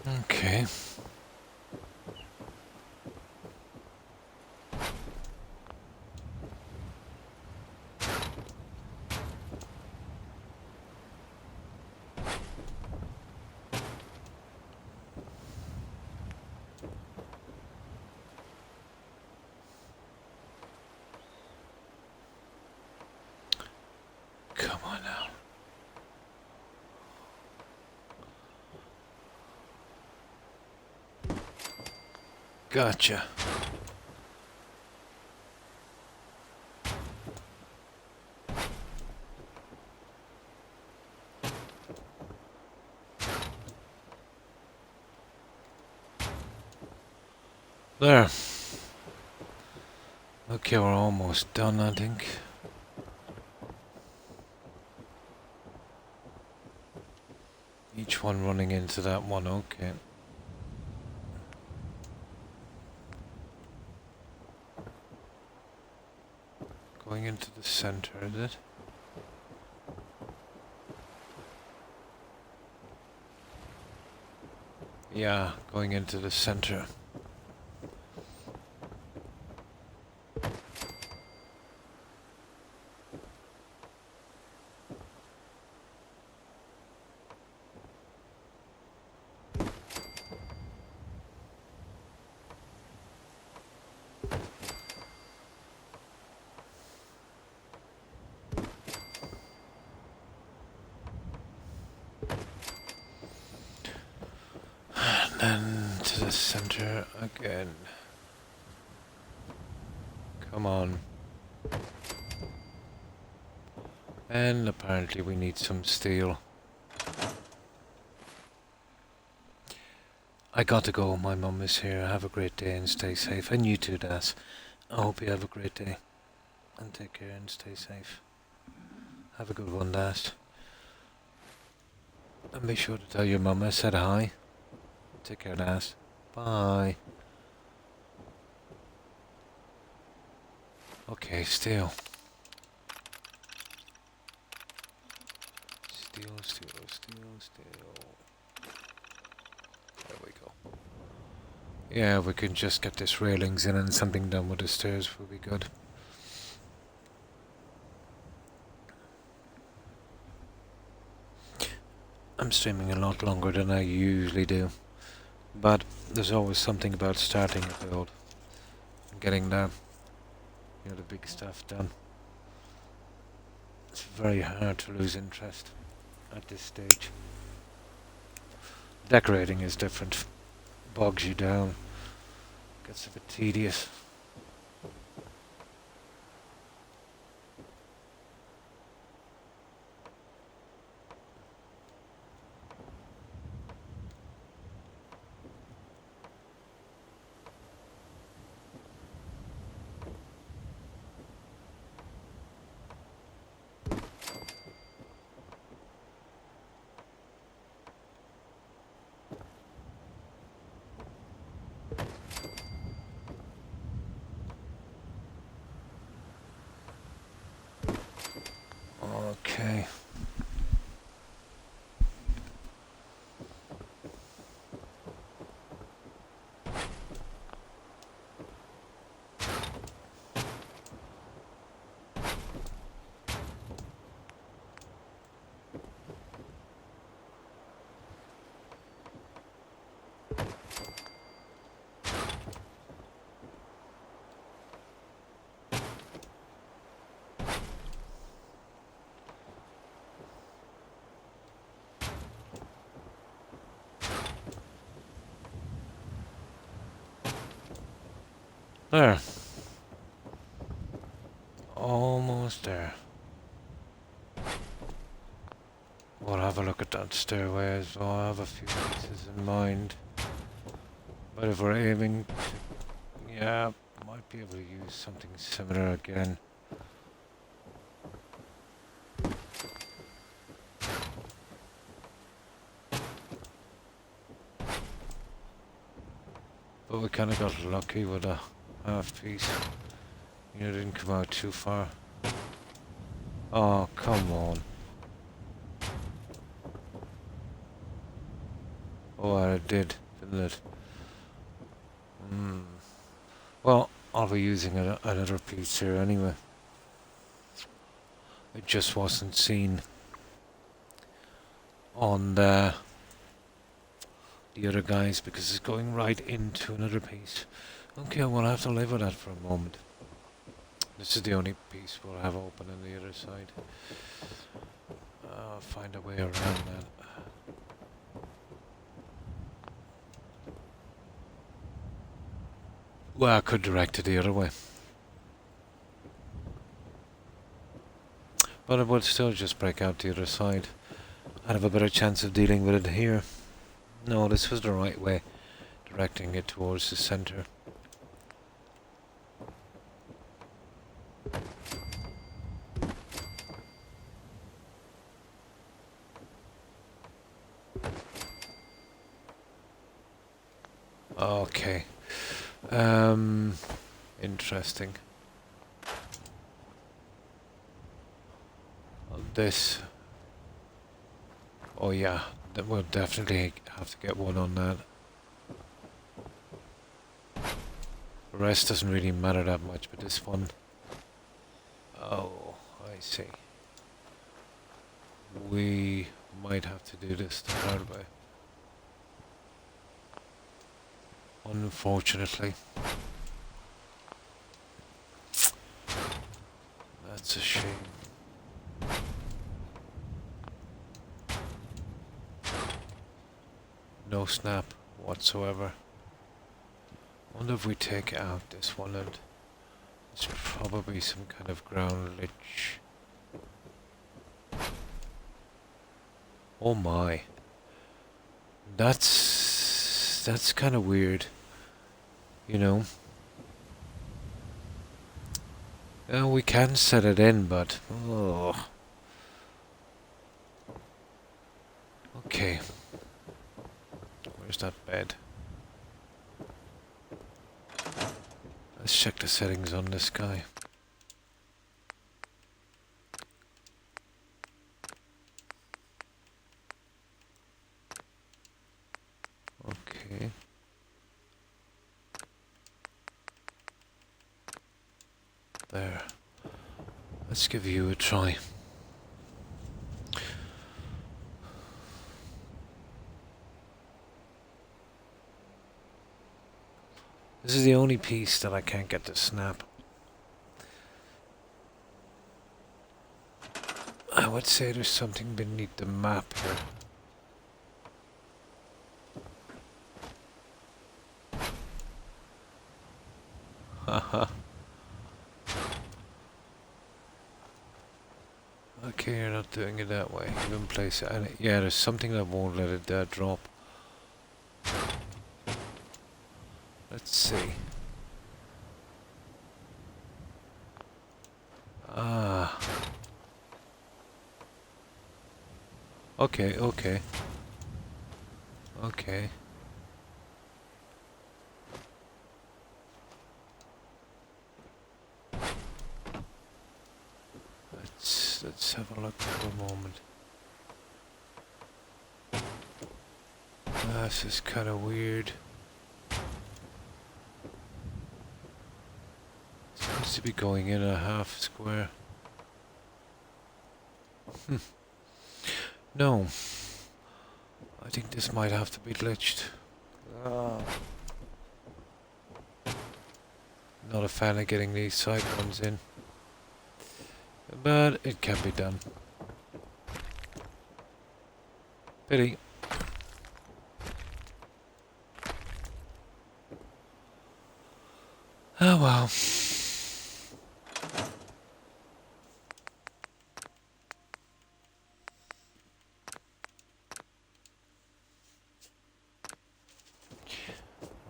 Okay. Come on now. Gotcha. There. Okay, we're almost done, I think. Each one running into that one, okay. Going into the center, is it? Yeah, going into the center. And to the center again. Come on. And apparently we need some steel. I got to go. My mum is here. Have a great day and stay safe. And you too, Das. I hope you have a great day. And take care and stay safe. Have a good one, Das. And be sure to tell your mum I said hi. Take care, Das. Bye. Okay, still. Still. There we go. Yeah, we can just get this railings in and something done with the stairs will be good. I'm streaming a lot longer than I usually do, but there's always something about starting a build and getting the big stuff done. It's very hard to lose interest at this stage. Decorating is different. Bogs you down. Gets a bit tedious. Okay. There. Almost there. We'll have a look at that stairway as well. I have a few pieces in mind. But if we're aiming to, yeah, might be able to use something similar again. But we kind of got lucky with a half piece. You know, it didn't come out too far. Oh, come on. Oh, it did, didn't it? Well, I'll be using another piece here anyway. It just wasn't seen on the other guys because it's going right into another piece. Okay, we'll have to live with that for a moment. This is the only piece we'll have open on the other side. I'll find a way around that. Well, I could direct it the other way. But it would still just break out the other side. I'd have a better chance of dealing with it here. No, this was the right way. Directing it towards the center. Okay. Interesting. This. Oh yeah, that we'll definitely have to get one on that. The rest doesn't really matter that much, but this one. Oh, I see. We might have to do this the hard way. Unfortunately. That's a shame. No snap whatsoever. Wonder if we take out this one and it's probably some kind of ground lich. Oh my. That's That's kind of weird. You know. We can set it in, but oh. Okay. Where's that bed? Let's check the settings on this guy. Okay. There. Let's give you a try. This is the only piece that I can't get to snap. I would say there's something beneath the map here. Haha. Okay, you're not doing it that way. You can place it. And yeah, there's something that won't let it drop. Let's see. Ah. Okay, okay. Okay. Let's have a look for a moment. This is kind of weird. Seems to be going in a half square. No. I think this might have to be glitched. Not a fan of getting these side ones in. But it can be done. Pity. Oh well.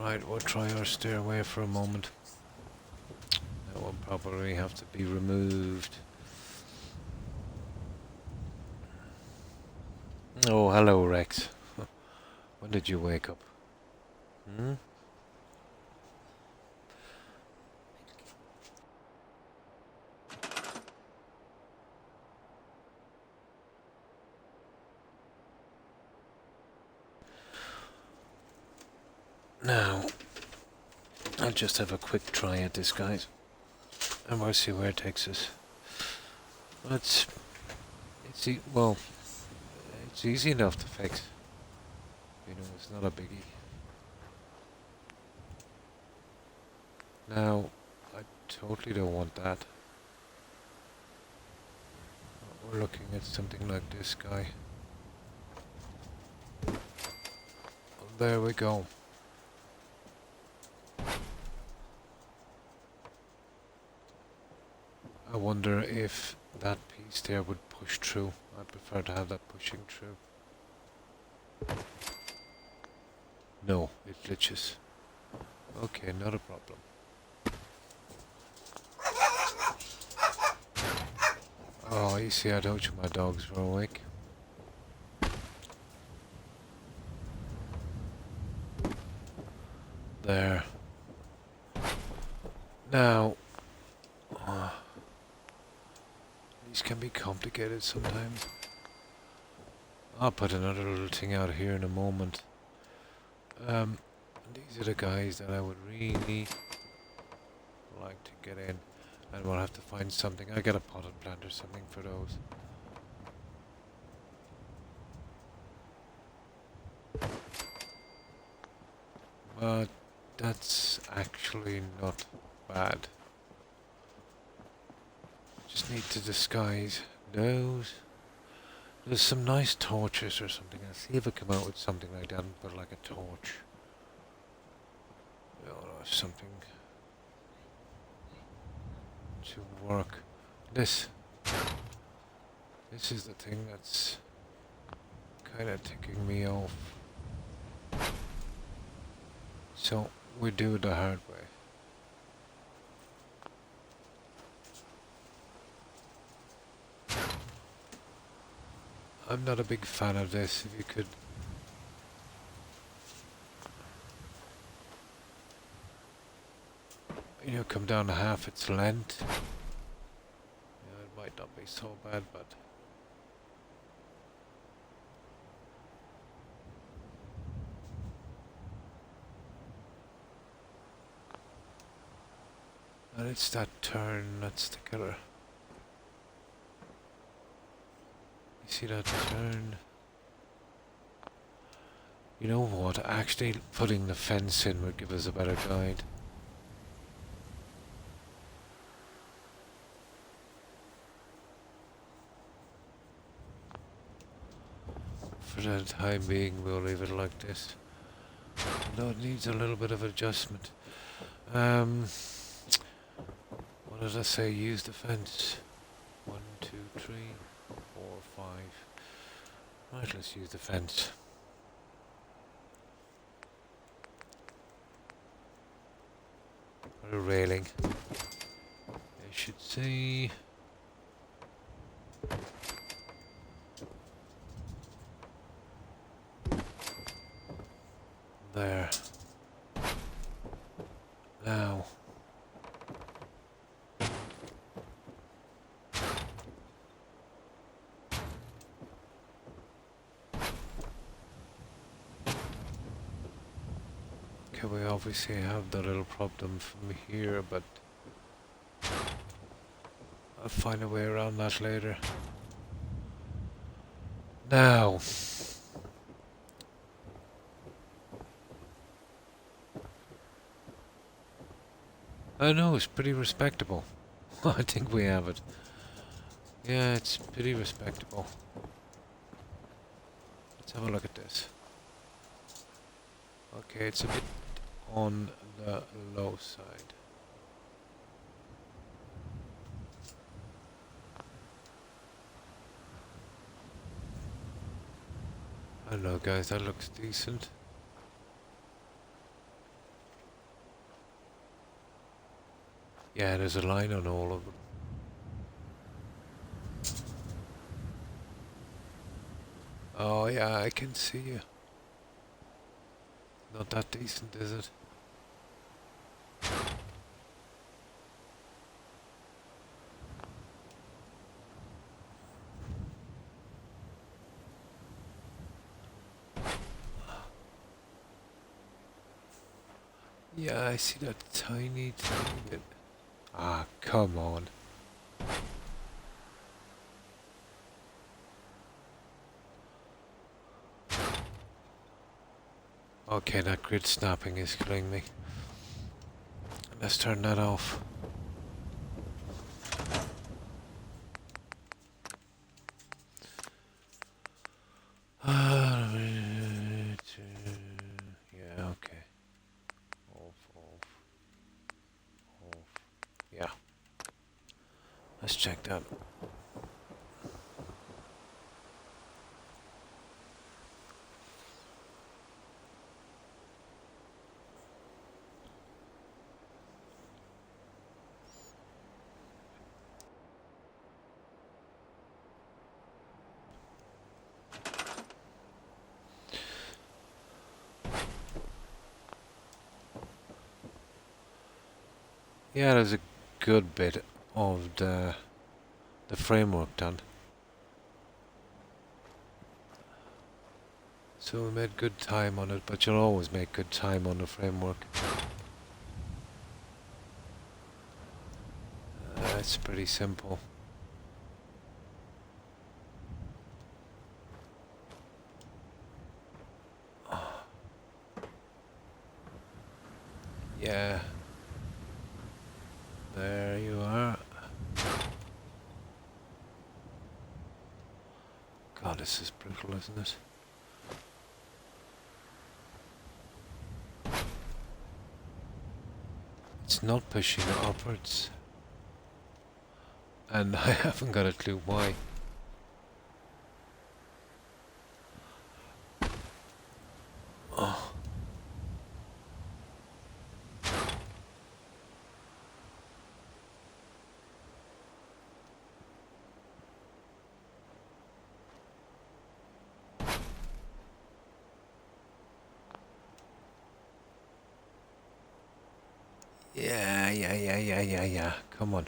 Right, we'll try our stairway for a moment. That will probably have to be removed. Oh, hello, Rex. When did you wake up? Hmm? Now, I'll just have a quick try at this, guys. And we'll see where it takes us. It's easy enough to fix. You know, it's not a biggie. Now, I totally don't want that. We're looking at something like this guy. There we go. I wonder if that piece there would push through. I'd prefer to have that pushing through. No, it glitches. Okay, not a problem. Oh, you see, I told you my dogs were awake. There. Now, these can be complicated sometimes. I'll put another little thing out here in a moment. These are the guys that I would really like to get in. And we'll have to find something. I got a potted plant or something for those. But that's actually not bad. Just need to disguise those. There's some nice torches or something. I'll see if I come out with something like that and put like a torch. Or something to work. This is the thing that's kind of ticking me off. So we do it the hard way. I'm not a big fan of this. If you could come down to half its length. Yeah, it might not be so bad, but and it's that turn, that's the killer. You see that turn? You know what? Actually putting the fence in would give us a better guide. For the time being, we'll leave it like this. Though it needs a little bit of adjustment. What did I say? Use the fence. 1, 2, 3, 4, 5. Right, let's use the fence. Or a railing. I should say. There. Now. Okay, we obviously have the little problem from here, but I'll find a way around that later. Now. I know, it's pretty respectable. I think we have it. Yeah, it's pretty respectable. Let's have a look at this. Okay, it's a bit on the low side. I don't know, guys, that looks decent. Yeah, there's a line on all of them. Oh yeah, I can see you. Not that decent, is it? Yeah, I see that tiny bit. Ah, come on. Okay, that grid snapping is killing me. Let's turn that off. Yeah, okay. Off. Yeah. Let's check that. Yeah, there's a good bit of the framework done. So we made good time on it, but you'll always make good time on the framework. It's pretty simple. Yeah. There you are. God, this is brutal, isn't it? It's not pushing it upwards. And I haven't got a clue why. Oh. Yeah. Come on.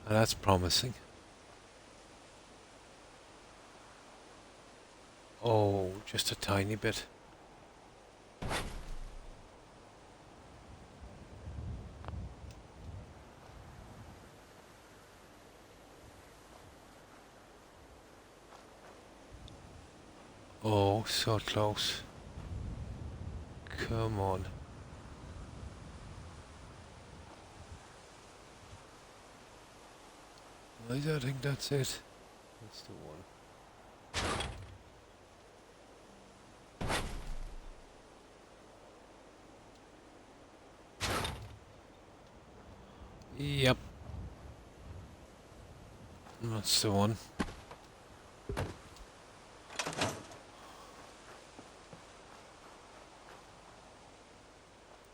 Well, that's promising. Oh, just a tiny bit. Oh, so close. Come on. I don't think that's it. That's the one. Yep. That's the one.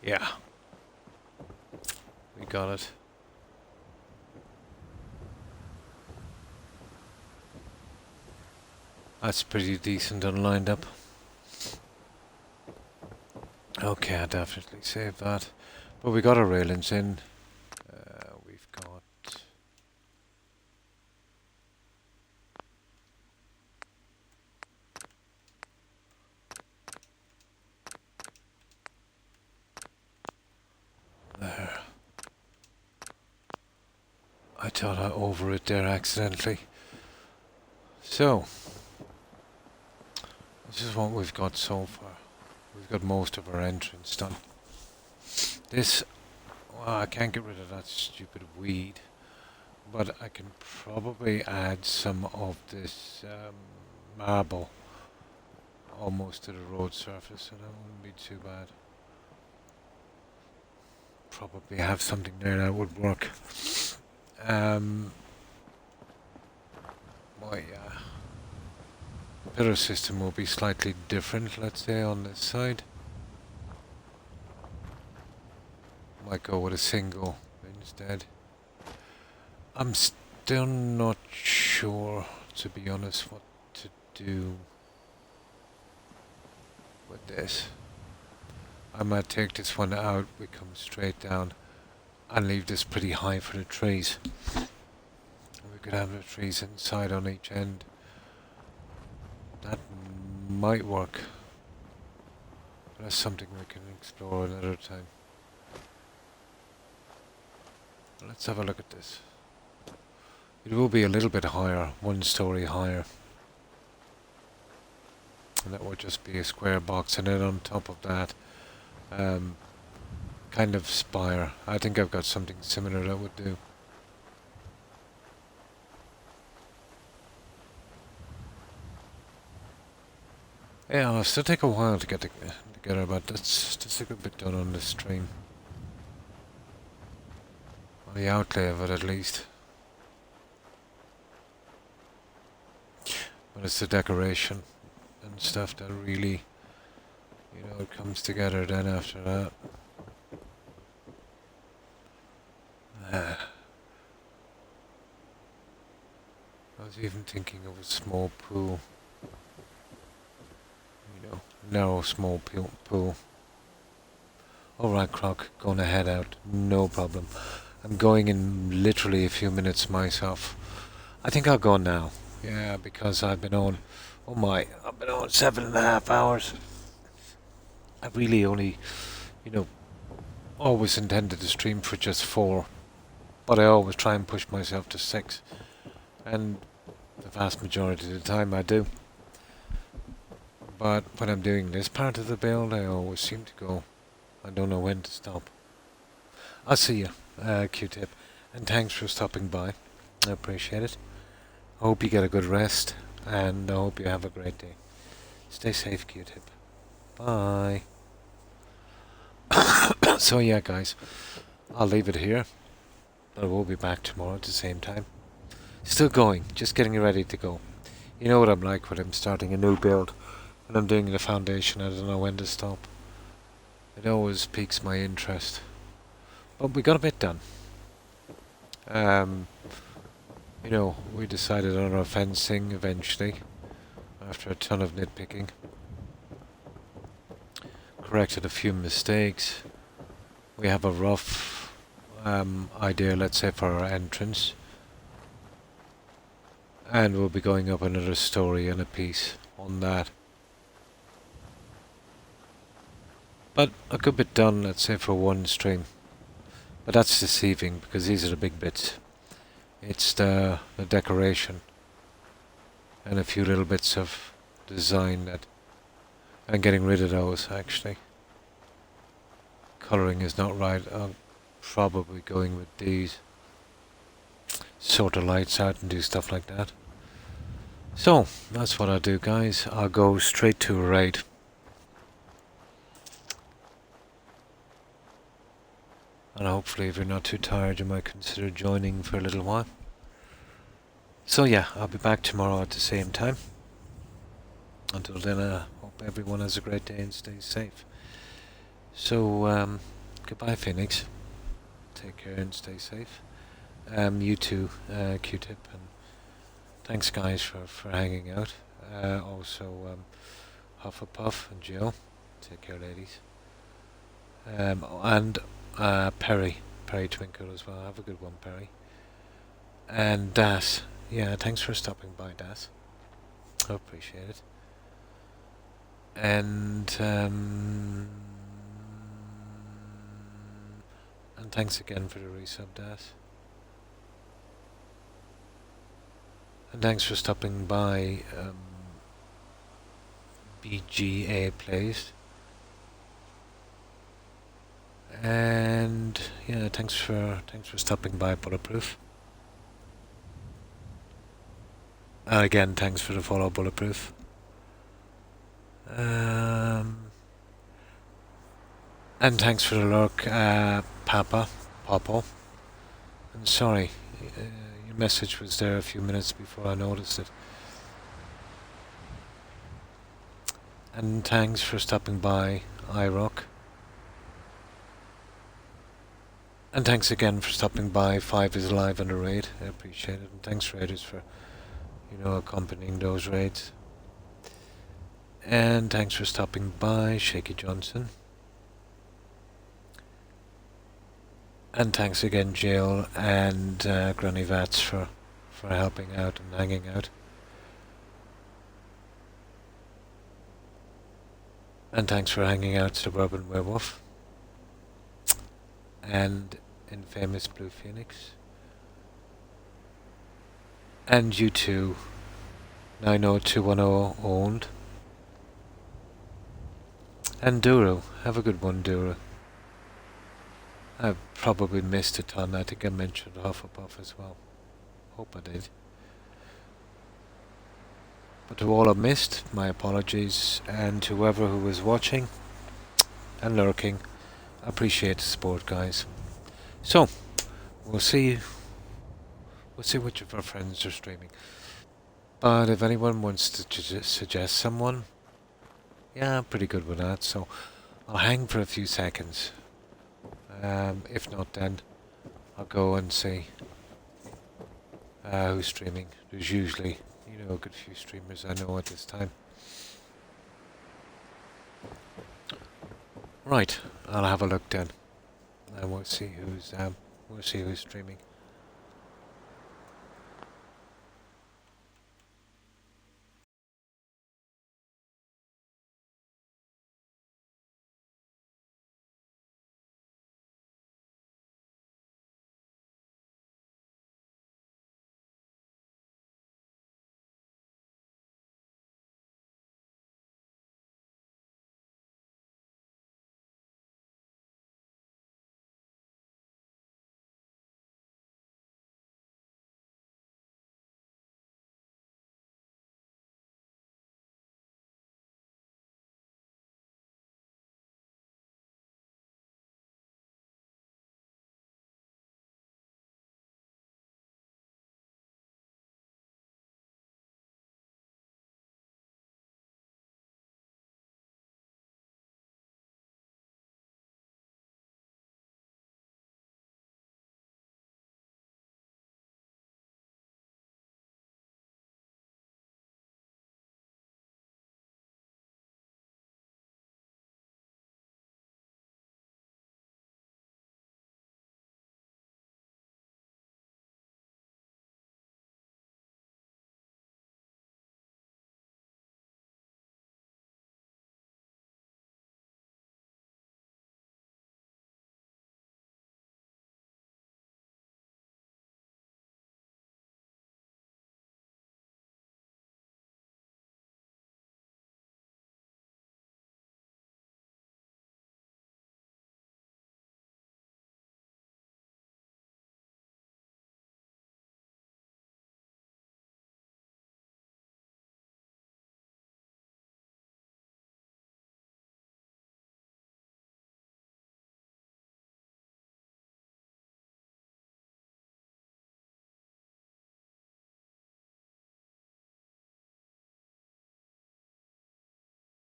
Yeah. We got it. That's pretty decent and lined up. Okay, I definitely saved that. But we got our railings in. We've got... There. I thought I over it there accidentally. So, this is what we've got so far. We've got most of our entrance done. This, well, I can't get rid of that stupid weed, but I can probably add some of this marble almost to the road surface, and that wouldn't be too bad. Probably have something there that would work. My pillar system will be slightly different, let's say, on this side. Might go with a single instead. I'm still not sure, to be honest, what to do with this. I might take this one out, we come straight down, and leave this pretty high for the trees. We could have the trees inside on each end. That might work. But that's something we can explore another time. Let's have a look at this. It will be a little bit higher, 1 story higher. And that would just be a square box, and then on top of that, kind of spire. I think I've got something similar that would do. Yeah, it'll still take a while to get together, but that's a good bit done on this stream. On the outlay of it, at least. But it's the decoration and stuff that really, you know, it comes together then after that. I was even thinking of a small pool. You know, narrow small pool. Alright, Croc, gonna head out, no problem. I'm going in literally a few minutes myself. I think I'll go now. Yeah, because I've been on, I've been on 7.5 hours. I really only, you know, always intended to stream for just 4. But I always try and push myself to 6. And the vast majority of the time I do. But when I'm doing this part of the build, I always seem to go. I don't know when to stop. I'll see you, Q-Tip. And thanks for stopping by. I appreciate it. I hope you get a good rest. And I hope you have a great day. Stay safe, Q-Tip. Bye. So yeah, guys. I'll leave it here. But we'll be back tomorrow at the same time. Still going. Just getting ready to go. You know what I'm like when I'm starting a new build. When I'm doing the foundation, I don't know when to stop. It always piques my interest. But we got a bit done. You know, we decided on our fencing eventually. after a ton of nitpicking. Corrected a few mistakes. We have a rough idea, let's say, for our entrance. And we'll be going up another story and a piece on that. But a good bit done, let's say, for one stream. But that's deceiving, because these are the big bits. It's the decoration. And a few little bits of design that... I'm getting rid of those, actually. Colouring is not right. I'm probably going with these. Sort the lights out and do stuff like that. So, that's what I'll do, guys. I'll go straight to a raid. And hopefully, if you're not too tired, you might consider joining for a little while. So yeah, I'll be back tomorrow at the same time. Until then, I hope everyone has a great day and stays safe. So, goodbye, Phoenix. Take care and stay safe. You too, Q-Tip, and thanks, guys, for hanging out. Also, Hufflepuff and Jill. Take care, ladies. And Perry Twinkle as well. Have a good one, Perry. And Das. Yeah, thanks for stopping by, Das. I appreciate it. And thanks again for the resub, Das. And thanks for stopping by, BGA Plays. And yeah, thanks for stopping by, Bulletproof. And again, thanks for the follow, Bulletproof. And thanks for the lurk, Popo. And sorry, your message was there a few minutes before I noticed it. And thanks for stopping by, iRock. And thanks again for stopping by, 5 is Alive on the raid. I appreciate it. And thanks, Raiders, for, accompanying those raids. And thanks for stopping by, Shaky Johnson. And thanks again, Jill and Granny Vats, for helping out and hanging out. And thanks for hanging out, Suburban Werewolf. And Infamous Blue Phoenix. And you too, 90210 owned. And Duro, have a good one, Duro. I've probably missed a ton. I think I mentioned Hufflepuff as well. Hope I did. But to all I've missed, my apologies. And to whoever who was watching and lurking, I appreciate the support, guys. So, we'll see which of our friends are streaming. But if anyone wants to suggest someone, yeah, I'm pretty good with that. So, I'll hang for a few seconds. If not, then I'll go and see who's streaming. There's usually, a good few streamers I know at this time. Right, I'll have a look then, and we'll see who's streaming.